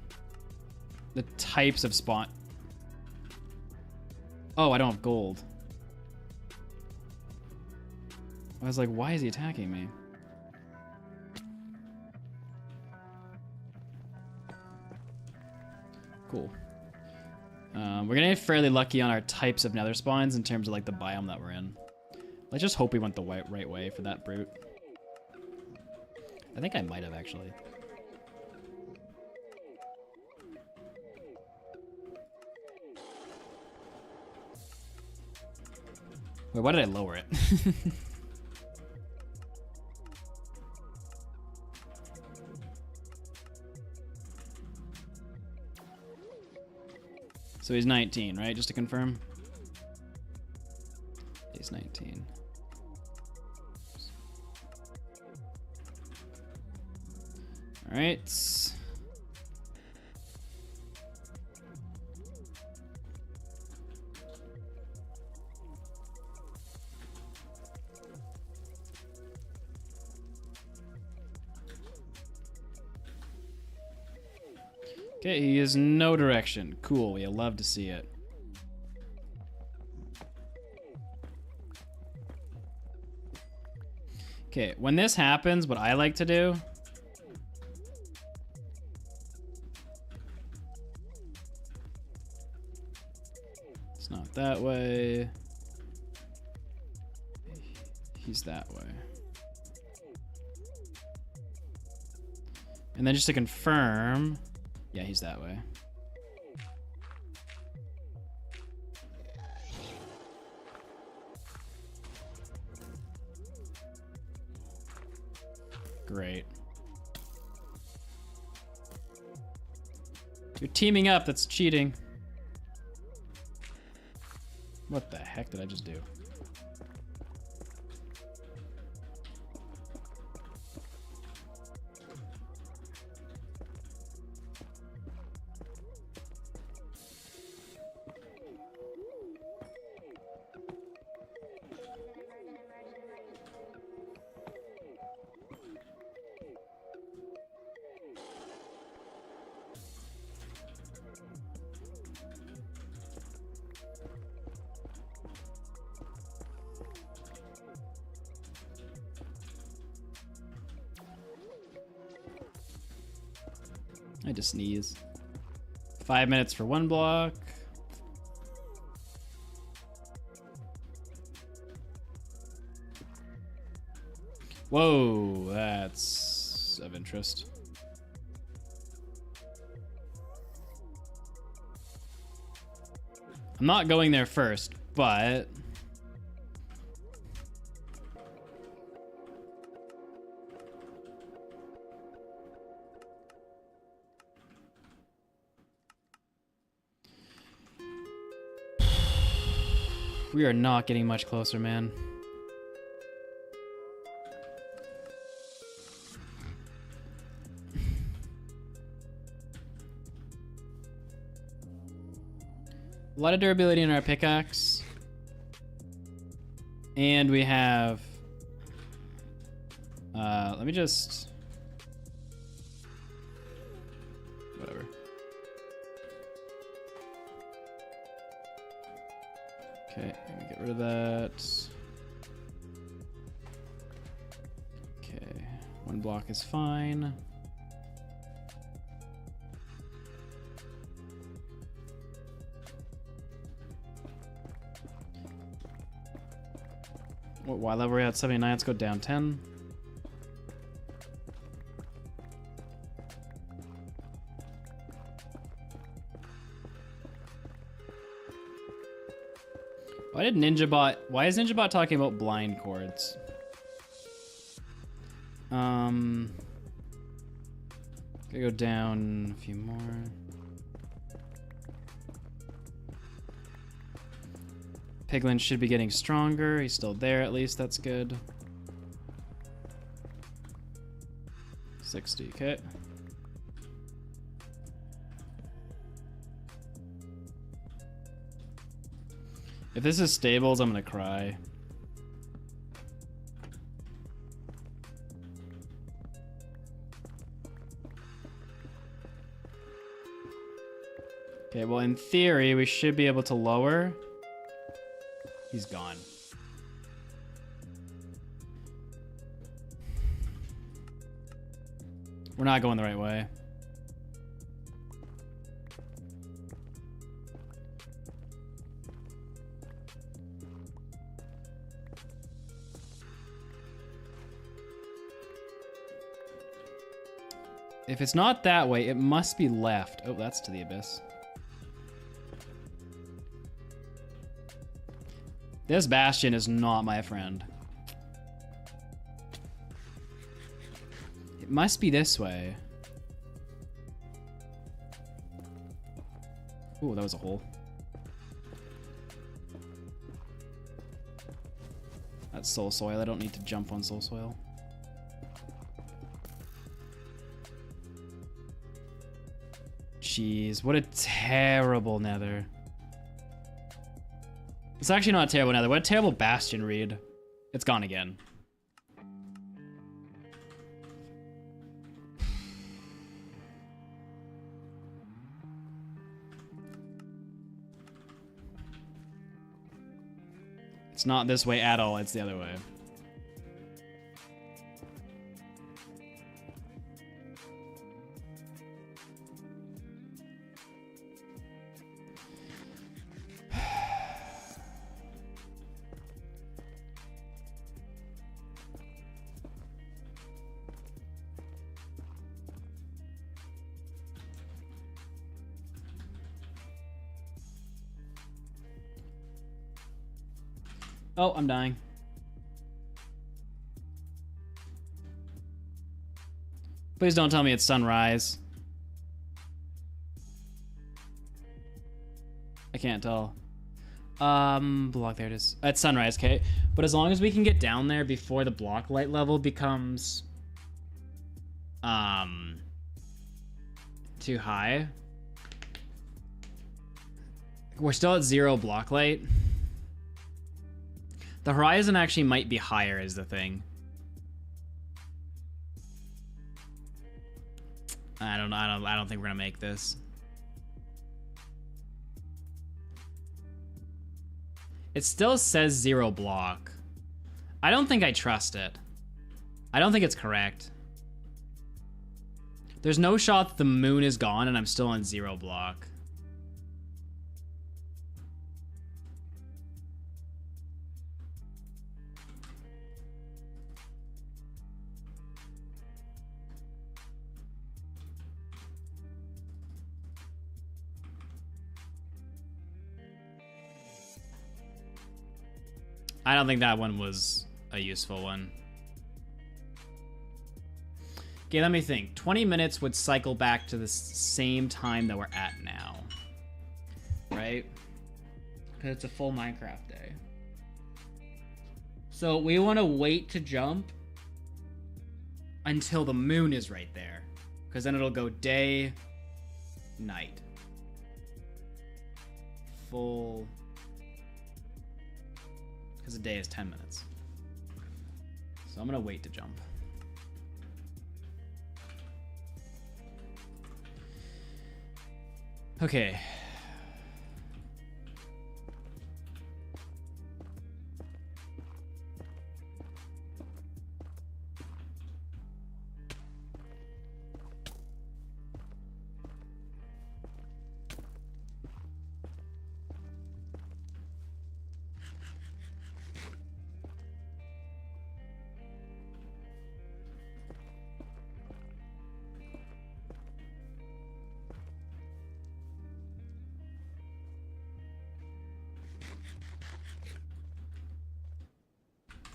Speaker 7: the types of spawn. Oh, I don't have gold. I was like, why is he attacking me? Cool. We're getting fairly lucky on our types of nether spawns in terms of like the biome that we're in. Let's just hope we went the right way for that brute. I think I might have actually. Wait, why did I lower it? So he's 19, right? Just to confirm. He's 19. All right. Okay, he is no direction. Cool, we love to see it. Okay, when this happens, what I like to do it's not that way. He's that way. And then just to confirm, yeah, he's that way. Great. You're teaming up, that's cheating. What the heck did I just do? I just sneeze. 5 minutes for one block. Whoa, that's of interest. I'm not going there first, but we are not getting much closer, man. A lot of durability in our pickaxe. And we have... let me just... Whatever. Okay, let me get rid of that. Okay, one block is fine. Why level are we at 79? Let's go down 10. Why is NinjaBot talking about blind cords? Gonna go down a few more. Piglin should be getting stronger. He's still there at least. That's good. 60, okay. If this is stables, I'm gonna cry. Okay, well in theory, we should be able to lower. He's gone. We're not going the right way. If it's not that way, it must be left. Oh, that's to the abyss. This bastion is not my friend. It must be this way. Ooh, that was a hole. That's soul soil. I don't need to jump on soul soil. Jeez, what a terrible nether. It's actually not a terrible nether. What a terrible bastion read. It's gone again. It's not this way at all. It's the other way. Oh, I'm dying. Please don't tell me it's sunrise. I can't tell. Block, there it is. It's sunrise, okay. But as long as we can get down there before the block light level becomes too high. We're still at 0 block light. The horizon actually might be higher is the thing. I don't think we're gonna make this. It still says 0 block. I don't think I trust it. I don't think it's correct. There's no shot that the moon is gone and I'm still on 0 block. I don't think that one was a useful one. Okay, let me think. 20 minutes would cycle back to the same time that we're at now. Right? Because it's a full Minecraft day. So we want to wait to jump until the moon is right there. Because then it'll go day, night.
Speaker 2: full... Because a day is 10 minutes. So I'm gonna wait to jump. Okay.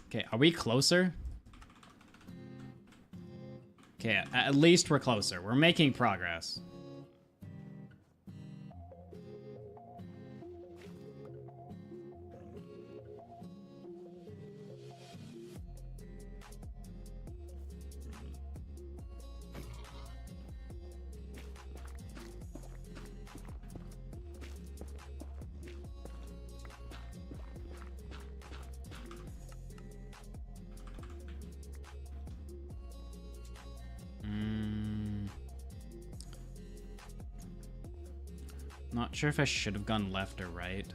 Speaker 2: Okay, are we closer? Okay, at least we're closer. We're making progress. Not sure if I should have gone left or right.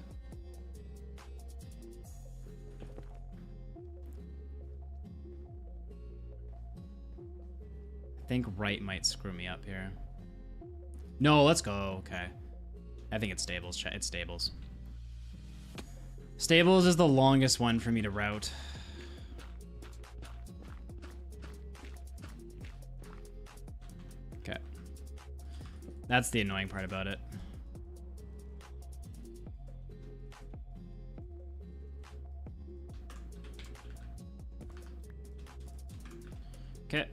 Speaker 2: I think right might screw me up here. No, let's go. Okay. I think it's stables. It's stables. Stables is the longest one for me to route. Okay. That's the annoying part about it. Okay.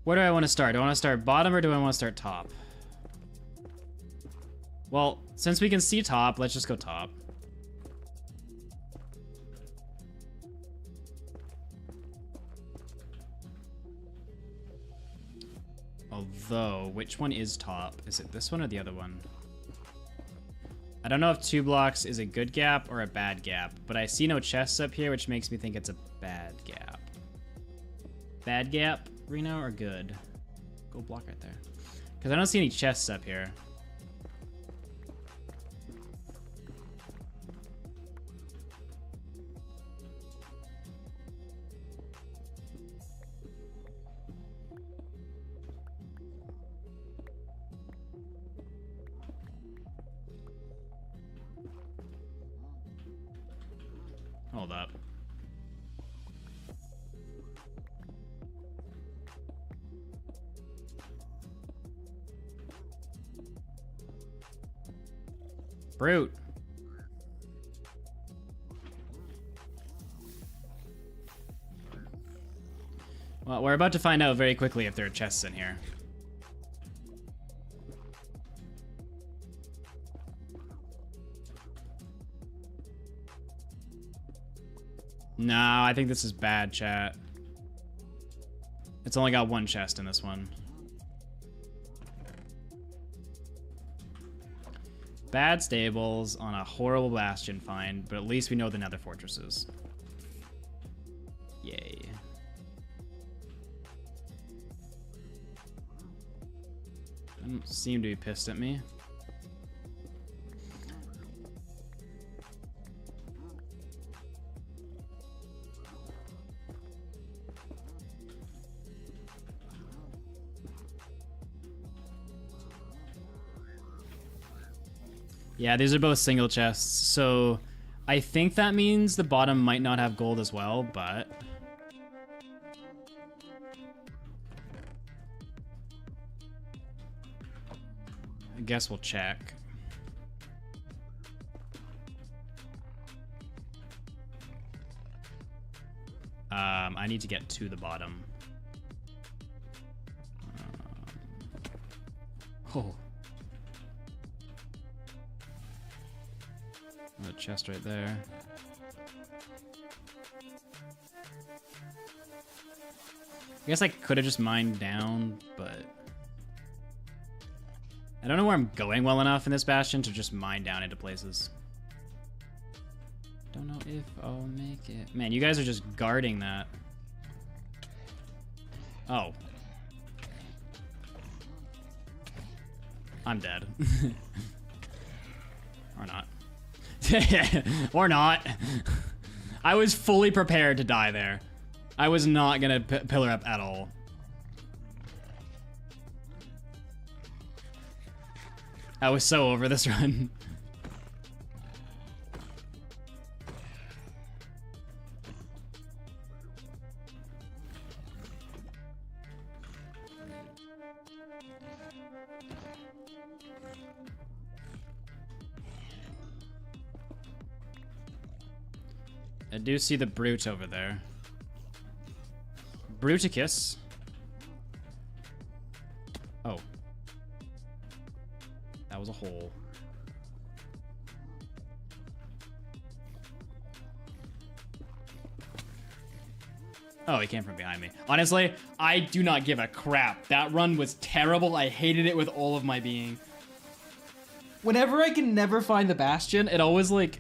Speaker 2: Where do I want to start? Do I want to start bottom or do I want to start top? Well, since we can see top, let's just go top. Although, which one is top? Is it this one or the other one? I don't know if 2 blocks is a good gap or a bad gap, but I see no chests up here, which makes me think it's a bad gap. Bad gap, Reno, or good? Go block right there. Because I don't see any chests up here. Hold up. Brute. Well, we're about to find out very quickly if there are chests in here. No, I think this is bad, chat. It's only got 1 chest in this one. Bad stables on a horrible bastion find, but at least we know the nether fortresses. Yay. Doesn't seem to be pissed at me. Yeah, these are both single chests, so I think that means the bottom might not have gold as well, but... I guess we'll check. I need to get to the bottom. Oh. The chest right there. I guess I could have just mined down, but
Speaker 7: I don't know where I'm going well enough in this bastion to just mine down into places. Don't know if I'll make it. Man, you guys are just guarding that. Oh. I'm dead. Or not. Or not. I was fully prepared to die there. I was not gonna pillar up at all. I was so over this run. I do see the brute over there. Bruticus. Oh. That was a hole. Oh, he came from behind me. Honestly, I do not give a crap. That run was terrible. I hated it with all of my being. Whenever I can never find the bastion, it always, like,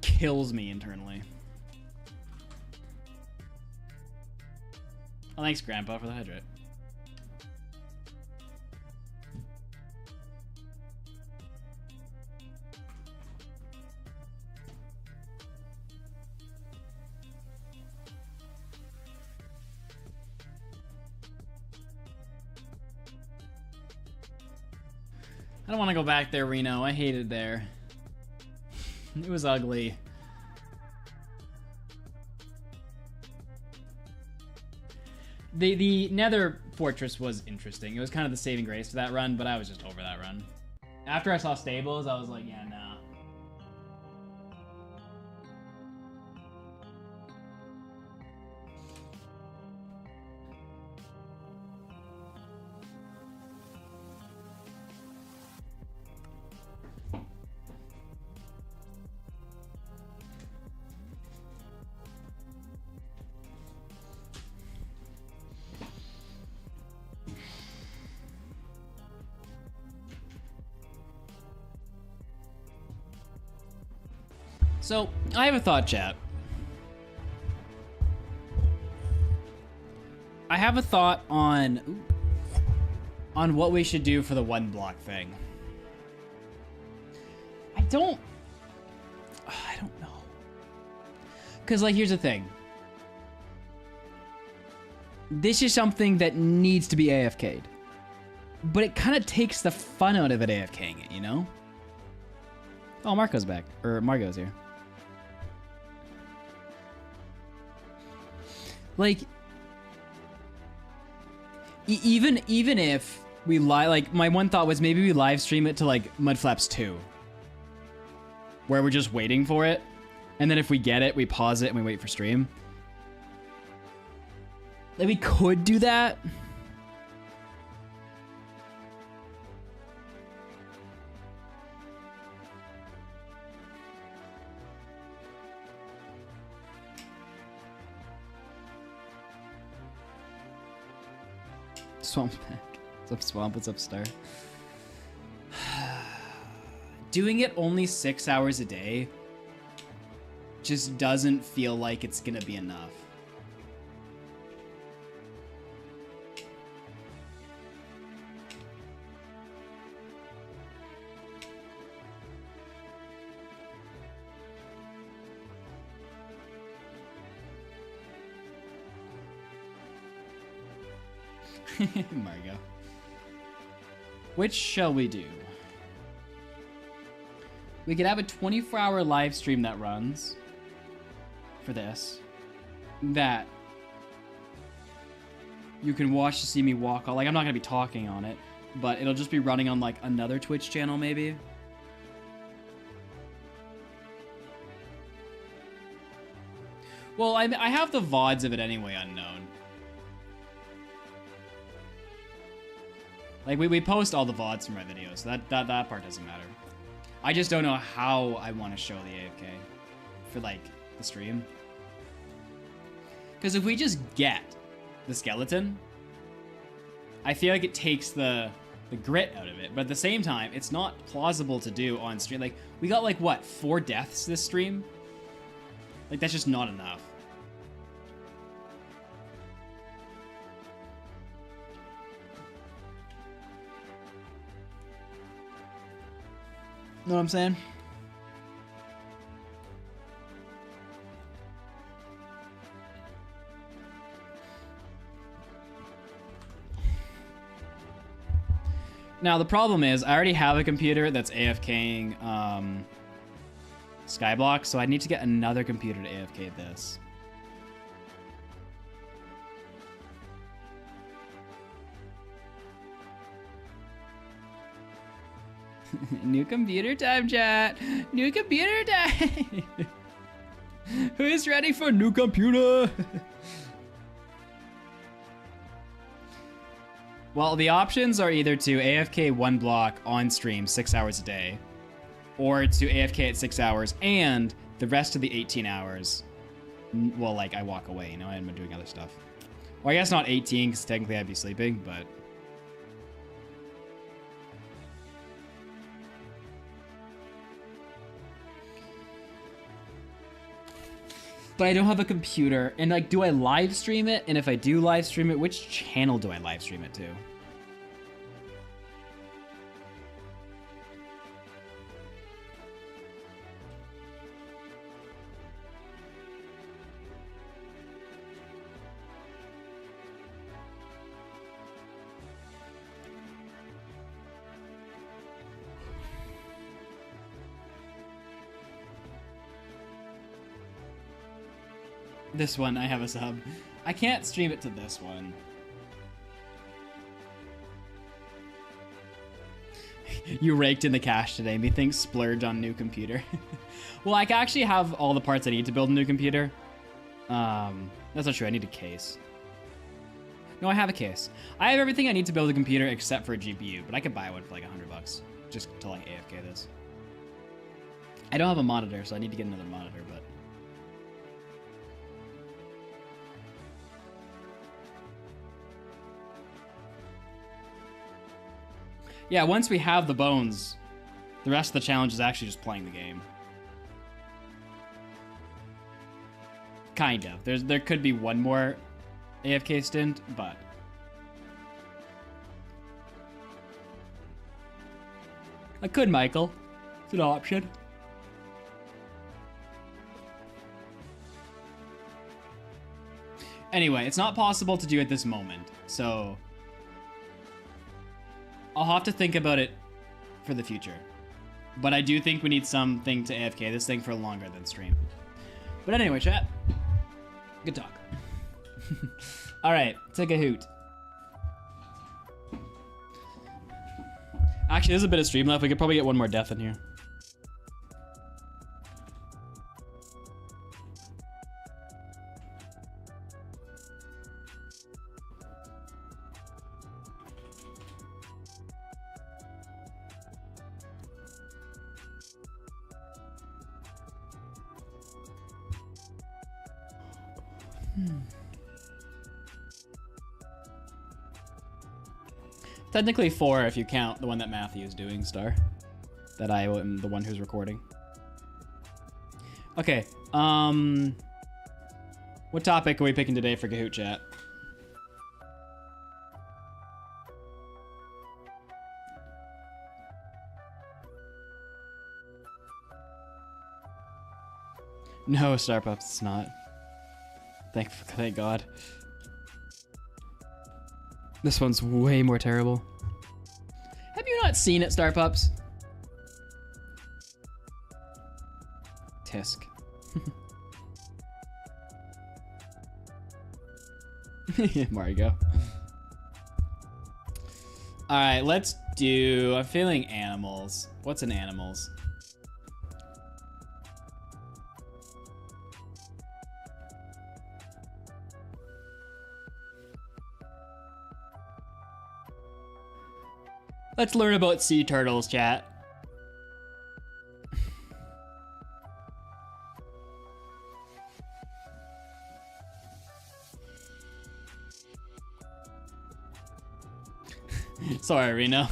Speaker 7: kills me internally. Oh, thanks, Grandpa, for the hydrate. I don't want to go back there, Reno. I hated there. It was ugly. The Nether Fortress was interesting. It was kind of the saving grace for that run, but I was just over that run. After I saw stables, I was like, yeah, nah. So, I have a thought, chat. I have a thought on what we should do for the one block thing. I don't know. Cause like, here's the thing. This is something that needs to be AFK'd. But it kind of takes the fun out of it AFKing it, you know? Oh, Marco's back. Or Margot's here. Like, even if we like, my one thought was maybe we live stream it to like Mudflaps 2, where we're just waiting for it, and then if we get it, we pause it and we wait for stream. Like, we could do that. Swamp's back. What's up, Swamp? What's up, Star? Doing it only 6 hours a day just doesn't feel like it's gonna be enough. Margo. Which shall we do? We could have a 24-hour live stream that runs for this. That you can watch to see me walk. Like, I'm not gonna be talking on it, but it'll just be running on like another Twitch channel maybe. Well, I have the VODs of it anyway unknown. Like, we post all the VODs from our videos, so that part doesn't matter. I just don't know how I want to show the AFK for, like, the stream. Because if we just get the skeleton, I feel like it takes the the grit out of it. But at the same time, it's not plausible to do on stream. Like, we got like, what, 4 deaths this stream? Like, that's just not enough. Know what I'm saying? Now, the problem is, I already have a computer that's AFKing skyblock, so I need to get another computer to AFK this. New computer time, chat. New computer time. Who's ready for new computer? Well, the options are either to AFK 1 block on stream 6 hours a day, or to AFK at 6 hours and the rest of the 18 hours, well, like, I walk away, you know, I'm doing other stuff. Well, I guess not 18, because technically I'd be sleeping, but... But I don't have a computer, and like, do I live stream it? And if I do live stream it, which channel do I live stream it to? This one, I have a sub. I can't stream it to this one. You raked in the cash today. Methinks splurge on new computer. Well, I actually have all the parts I need to build a new computer. That's not true. I need a case. No, I have a case. I have everything I need to build a computer except for a GPU, but I could buy one for like $100 just to like AFK this. I don't have a monitor, so I need to get another monitor, but... Yeah, once we have the bones, the rest of the challenge is actually just playing the game. Kind of. There could be one more AFK stint, but... I could, Michael. It's an option. Anyway, it's not possible to do at this moment, so... I'll have to think about it for the future. But I do think we need something to AFK this thing for longer than stream. But anyway, chat. Good talk. Alright, take a hoot. Actually, there's a bit of stream left. We could probably get one more death in here. Technically 4 if you count the one that Matthew is doing, Star. That I am the one who's recording. Okay, what topic are we picking today for Kahoot Chat? No, Starpups, it's not. Thank God. This one's way more terrible. Have you not seen it, Starpups? Tisk. Mario. Alright, let's do... I'm feeling animals. What's in animals? Let's learn about sea turtles, chat. Sorry, Reno.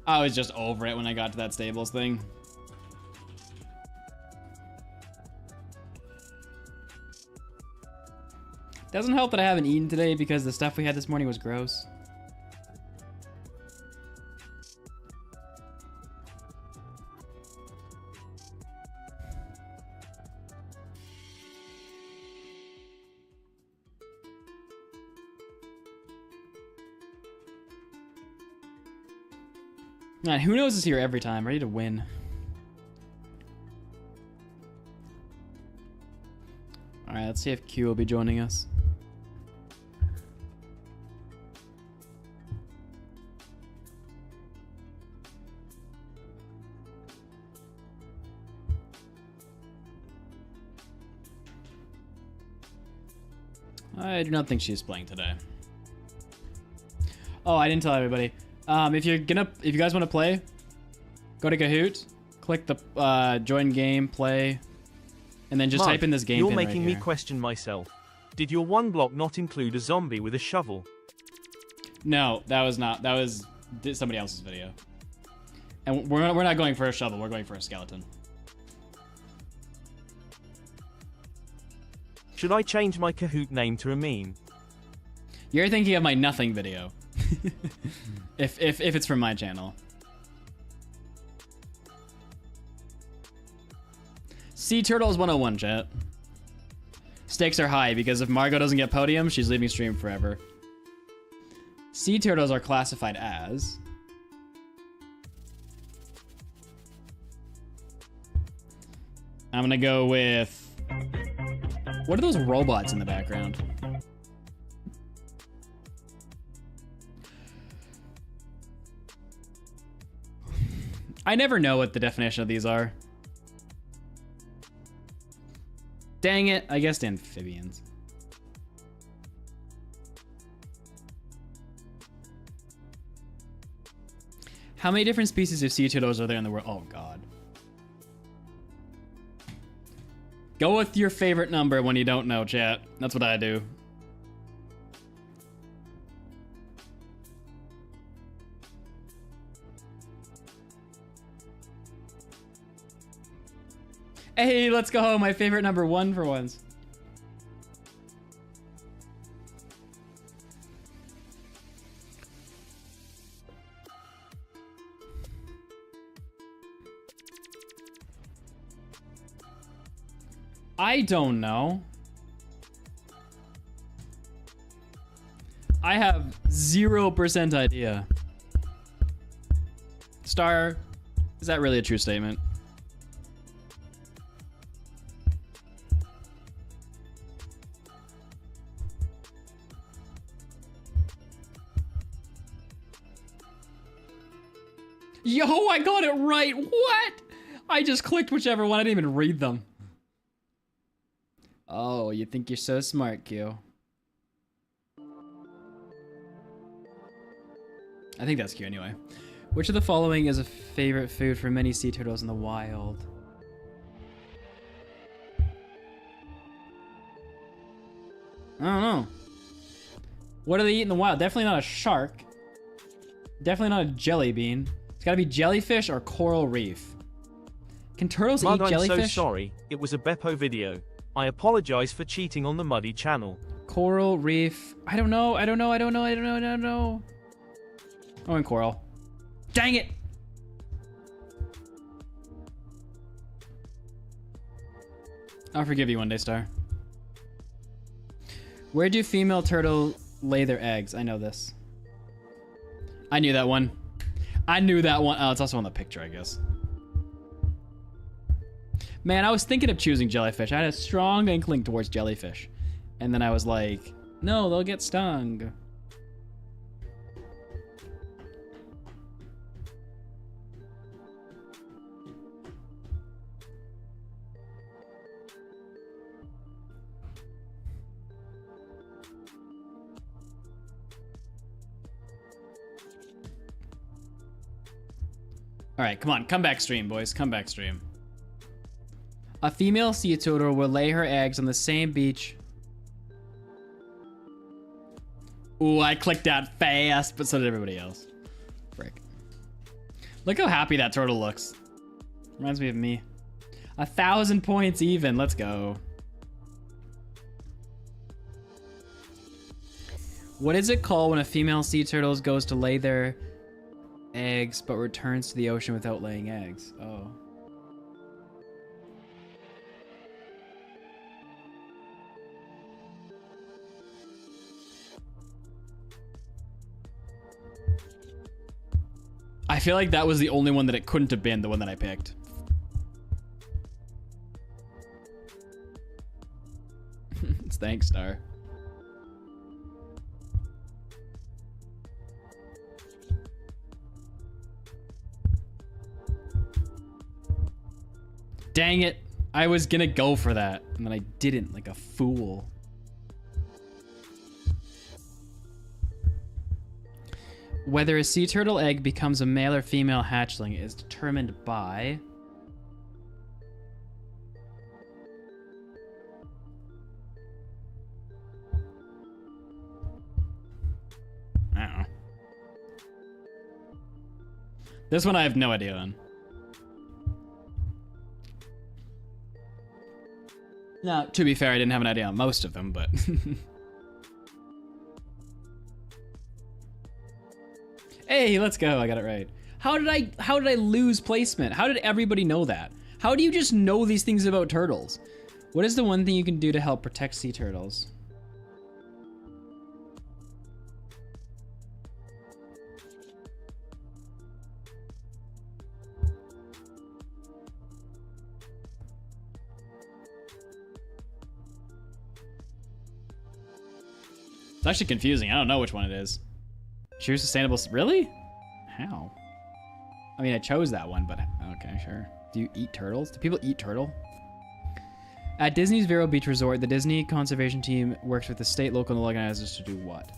Speaker 7: I was just over it when I got to that stables thing. Doesn't help that I haven't eaten today because the stuff we had this morning was gross. Man, who knows is here every time, ready to win. Alright, let's see if Q will be joining us. I do not think she's playing today. Oh, I didn't tell everybody. If you guys want to play, go to Kahoot, click the join game, play, and then just
Speaker 3: Mud,
Speaker 7: type in this game.
Speaker 3: You're
Speaker 7: pin
Speaker 3: making
Speaker 7: right
Speaker 3: me
Speaker 7: here.
Speaker 3: question myself. Did your one block not include a zombie with a shovel?
Speaker 7: No, that was not. That was somebody else's video. And we're not going for a shovel. We're going for a skeleton.
Speaker 3: Should I change my Kahoot name to a meme?
Speaker 7: You're thinking of my nothing video. if it's from my channel. Sea Turtles 101, chat. Stakes are high because if Margot doesn't get podium, she's leaving stream forever. Sea turtles are classified as... I'm gonna go with... What are those robots in the background? I never know what the definition of these are. Dang it, I guessed amphibians. How many different species of sea turtles are there in the world? Oh god. Go with your favorite number when you don't know, chat. That's what I do. Hey, let's go. My favorite number 1 for once. I don't know. I have 0% idea. Star, is that really a true statement? Yo, I got it right. What? I just clicked whichever one. I didn't even read them. Oh, you think you're so smart, Q. I think that's Q anyway. Which of the following is a favorite food for many sea turtles in the wild? I don't know. What do they eat in the wild? Definitely not a shark. Definitely not a jelly bean. It's gotta be jellyfish or coral reef. Can turtles
Speaker 3: Mud,
Speaker 7: eat jellyfish?
Speaker 3: I'm so sorry. It was a Beppo video. I apologize for cheating on the Muddy channel.
Speaker 7: Coral reef. I don't know. I don't know. Oh, and coral. Dang it! I'll forgive you one day, Star. Where do female turtle lay their eggs? I know this. I knew that one. Oh, it's also on the picture, I guess. Man, I was thinking of choosing jellyfish. I had a strong inkling towards jellyfish. And then I was like, no, they'll get stung. All right, come on, come back stream, boys, come back stream. A female sea turtle will lay her eggs on the same beach. Ooh, I clicked that fast, but so did everybody else. Frick. Look how happy that turtle looks. Reminds me of me. 1,000 points even. Let's go. What is it called when a female sea turtle goes to lay their eggs but returns to the ocean without laying eggs? Oh. I feel like that was the only one that it couldn't have been, the one that I picked. Thanks, Star. Dang it. I was gonna go for that, and then I didn't, like a fool. Whether a sea turtle egg becomes a male or female hatchling is determined by... I don't know. This one I have no idea on. Now, to be fair, I didn't have an idea on most of them, but... Hey, let's go. I got it right. How did I lose placement? How did everybody know that? How do you just know these things about turtles? What is the one thing you can do to help protect sea turtles? It's actually confusing. I don't know which one it is. Choose sustainable. Really? How? I mean, I chose that one, but okay, sure. Do you eat turtles? Do people eat turtle? At Disney's Vero Beach Resort, the Disney Conservation Team works with the state, local, and organizers to do what?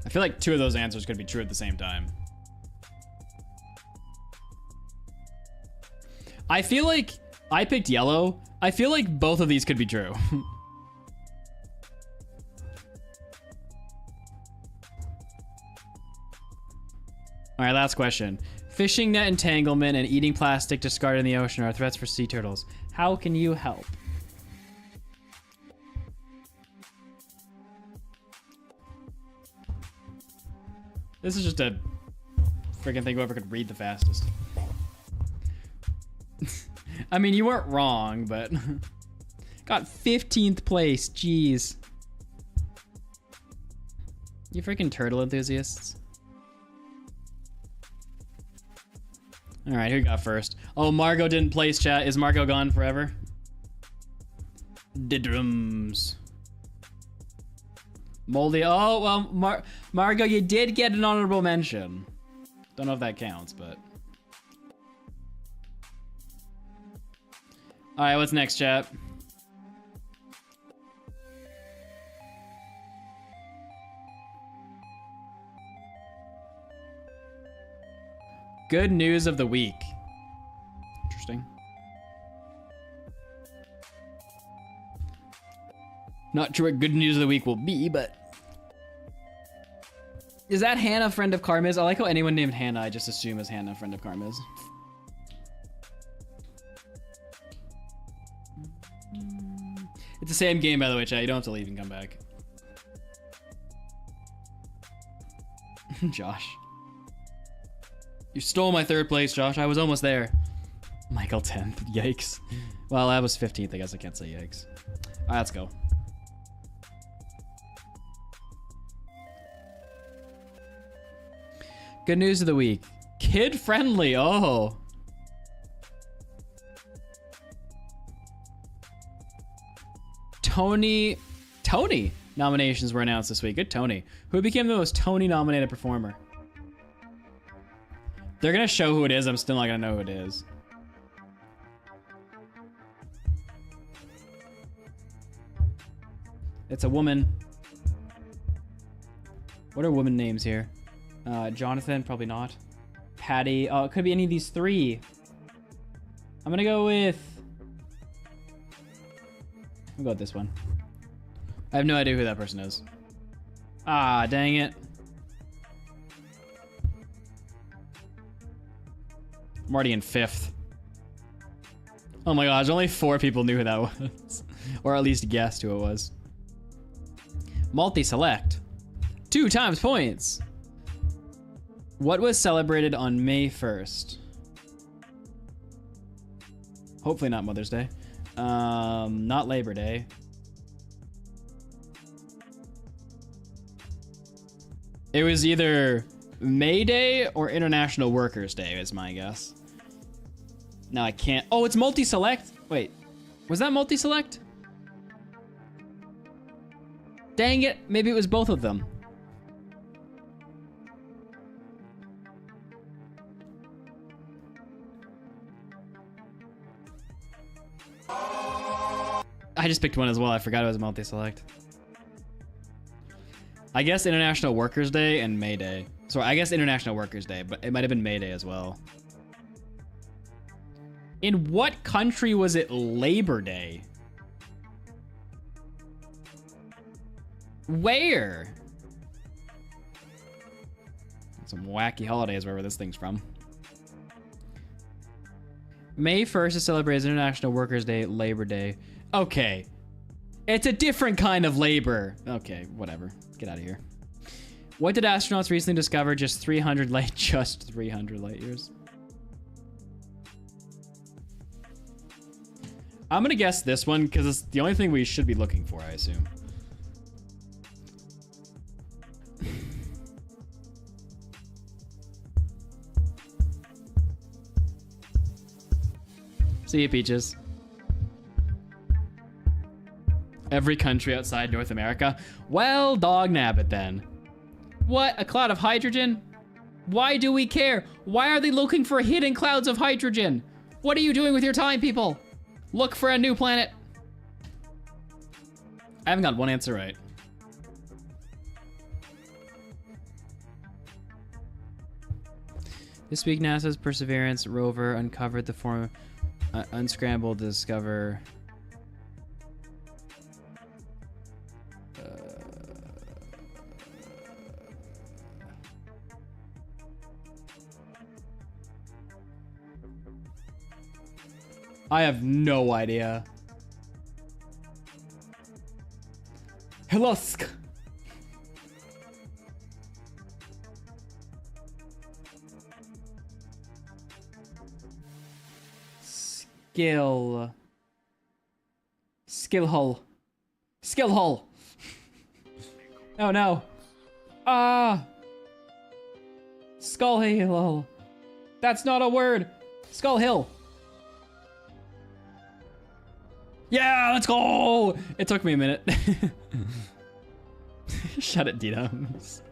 Speaker 7: I feel like two of those answers could be true at the same time. I feel like I picked yellow. I feel like both of these could be true. All right, last question. Fishing net entanglement and eating plastic discarded in the ocean are threats for sea turtles. How can you help? This is just a freaking thing whoever could read the fastest. I mean, you weren't wrong, but got 15th place. Jeez. You freaking turtle enthusiasts. All right, who got first? Oh, Margot didn't place, chat. Is Margot gone forever? The drums. Moldy. Oh, well, Margot, you did get an honorable mention. Don't know if that counts, but... All right, what's next, chat? Good news of the week. Interesting. Not sure what good news of the week will be, but... Is that Hannah, friend of Karma's? I like how anyone named Hannah, I just assume is Hannah, friend of Karma's. It's the same game, by the way, chat. You don't have to leave and come back. Josh. You stole my third place, Josh. I was almost there. Michael 10th. Yikes. Well, I was 15th. I guess I can't say yikes. All right, let's go. Good news of the week. Kid friendly. Oh. Tony nominations were announced this week. Good Tony. Who became the most Tony nominated performer? They're gonna show who it is. I'm still not gonna know who it is. It's a woman. What are woman names here? Jonathan, probably not. Patty. Oh, it could be any of these three. I'm gonna go with... I'll go with this one. I have no idea who that person is. Ah, dang it. I'm already in 5th. Oh my gosh, only 4 people knew who that was. Or at least guessed who it was. Multi-select. 2 times points. What was celebrated on May 1st? Hopefully not Mother's Day. Not Labor Day. It was either May Day or International Workers' Day is my guess. Now I can't. Oh, it's multi-select? Wait, was that multi-select? Dang it, maybe it was both of them. I just picked one as well. I forgot it was multi-select. I guess International Workers' Day and May Day. So I guess International Workers' Day, but it might have been May Day as well. In what country was it Labor Day? Where? Some wacky holidays wherever this thing's from. May 1st is celebrated as International Workers' Day, Labor Day. Okay. It's a different kind of labor. Okay, whatever. Get out of here. What did astronauts recently discover just 300 light years? I'm gonna guess this one because it's the only thing we should be looking for, I assume. See you, Peaches. Every country outside North America? Well, dog nabbit then. What? A cloud of hydrogen? Why do we care? Why are they looking for hidden clouds of hydrogen? What are you doing with your time, people? Look for a new planet. I haven't got one answer right. This week, NASA's Perseverance rover uncovered the form unscrambled to discover I have no idea. Hilusk. Skill hull. Oh no. Skull Hill. That's not a word. Skull Hill. Yeah, let's go! It took me a minute. Shut it, D-Dums.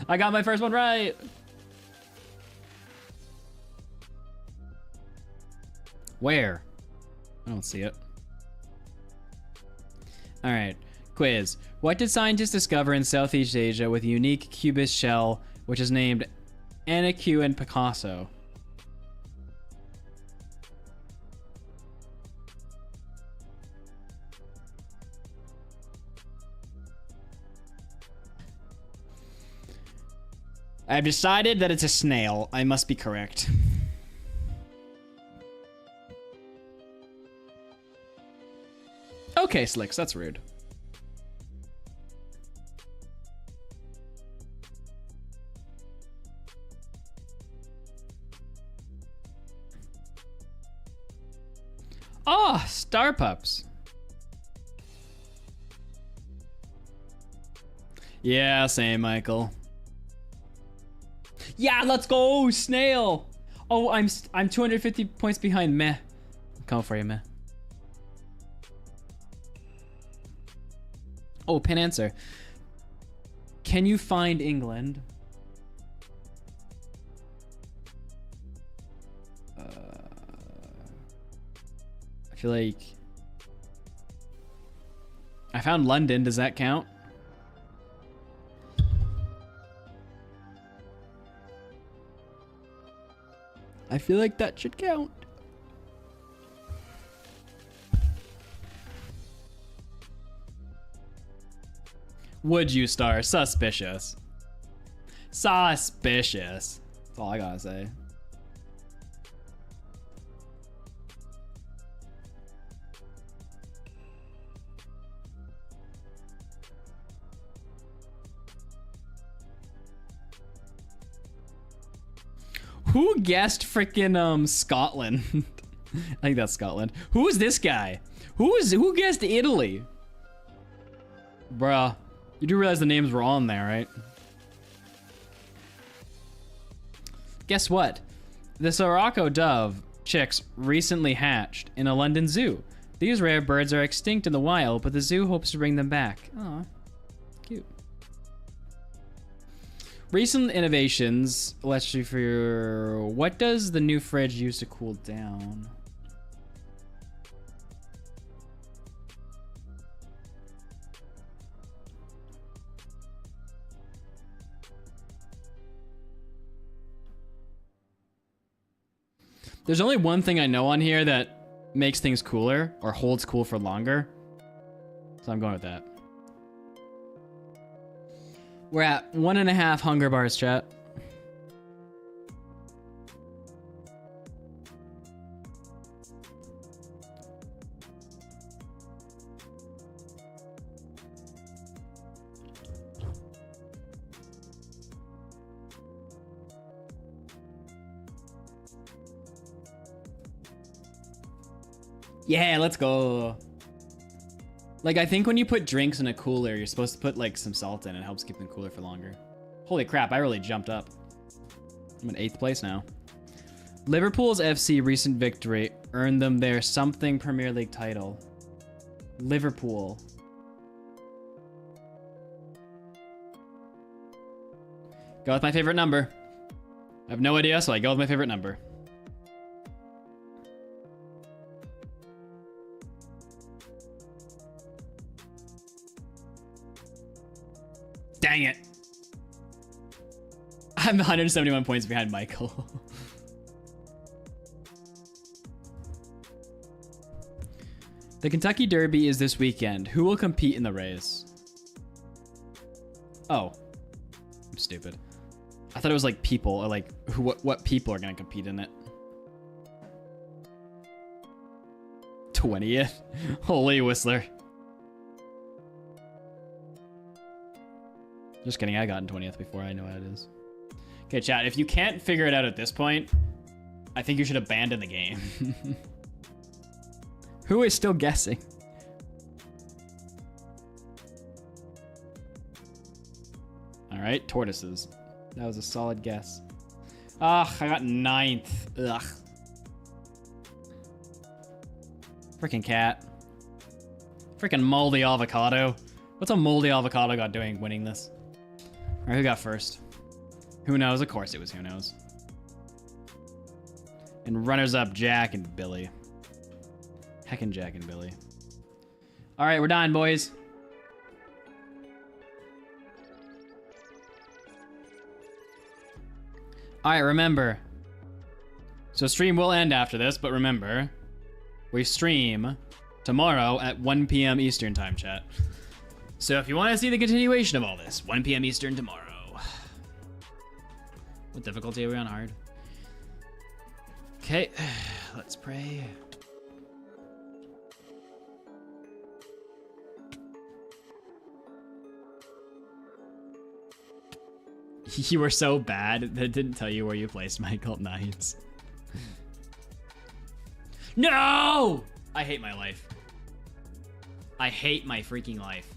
Speaker 7: I got my first one right. Where? I don't see it. All right, quiz. What did scientists discover in Southeast Asia with a unique cubist shell, which is named Anacu and Picasso? I've decided that it's a snail. I must be correct. Okay, Slicks, that's rude. Oh, Star Pups. Yeah, same, Michael. Yeah, let's go, snail. Oh, I'm 250 points behind meh. I'm coming for you, meh. Oh, pin answer. Can you find England? I feel like I found London. Does that count?
Speaker 2: I feel like that should count. Would you, Star? Suspicious. Suspicious. That's all I gotta say. Who guessed frickin' Scotland? I think that's Scotland. Who is this guy? Who guessed Italy? Bruh. You do realize the names were on there, right? Guess what? The Sirocco dove chicks recently hatched in a London zoo. These rare birds are extinct in the wild, but the zoo hopes to bring them back. Aw, cute. Recent innovations, let's see for your... What does the new fridge use to cool down? There's only one thing I know on here that makes things cooler or holds cool for longer. So I'm going with that. We're at 1.5 hunger bars, chat. Yeah, let's go. Like, I think when you put drinks in a cooler, you're supposed to put, like, some salt in. It helps keep them cooler for longer. Holy crap, I really jumped up. I'm in 8th place now. Liverpool's FC recent victory earned them their something Premier League title. Liverpool. Go with my favorite number. I have no idea, so I go with my favorite number. Dang it. I'm 171 points behind Michael. The Kentucky Derby is this weekend. Who will compete in the race? Oh. I'm stupid. I thought it was like people, or like what people are gonna compete in it. 20th? Holy Whistler. Just kidding, I got in 20th before. I know how it is. Okay, chat, if you can't figure it out at this point, I think you should abandon the game. Who is still guessing? All right, tortoises. That was a solid guess. Ugh, I got 9th. Ugh. Freaking cat. Freaking moldy avocado. What's a moldy avocado got doing winning this? All right, who got first? Who knows? Of course it was who knows. And runners up, Jack and Billy. Heckin' Jack and Billy. All right, we're done, boys. All right, remember. So stream will end after this, but remember, we stream tomorrow at 1 p.m. Eastern time, chat. So if you want to see the continuation of all this, 1 p.m. Eastern tomorrow. What difficulty are we on? Hard. Okay, let's pray. You were so bad that it didn't tell you where you placed Michael. Nice. No! I hate my life. I hate my freaking life.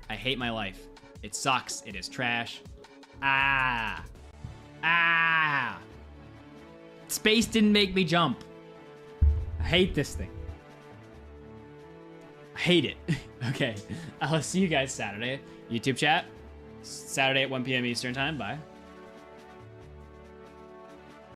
Speaker 2: I hate my life. It sucks. It is trash. Ah. Ah. Space didn't make me jump. I hate this thing. I hate it. Okay. I'll see you guys Saturday. YouTube chat. Saturday at 1 p.m. Eastern time. Bye.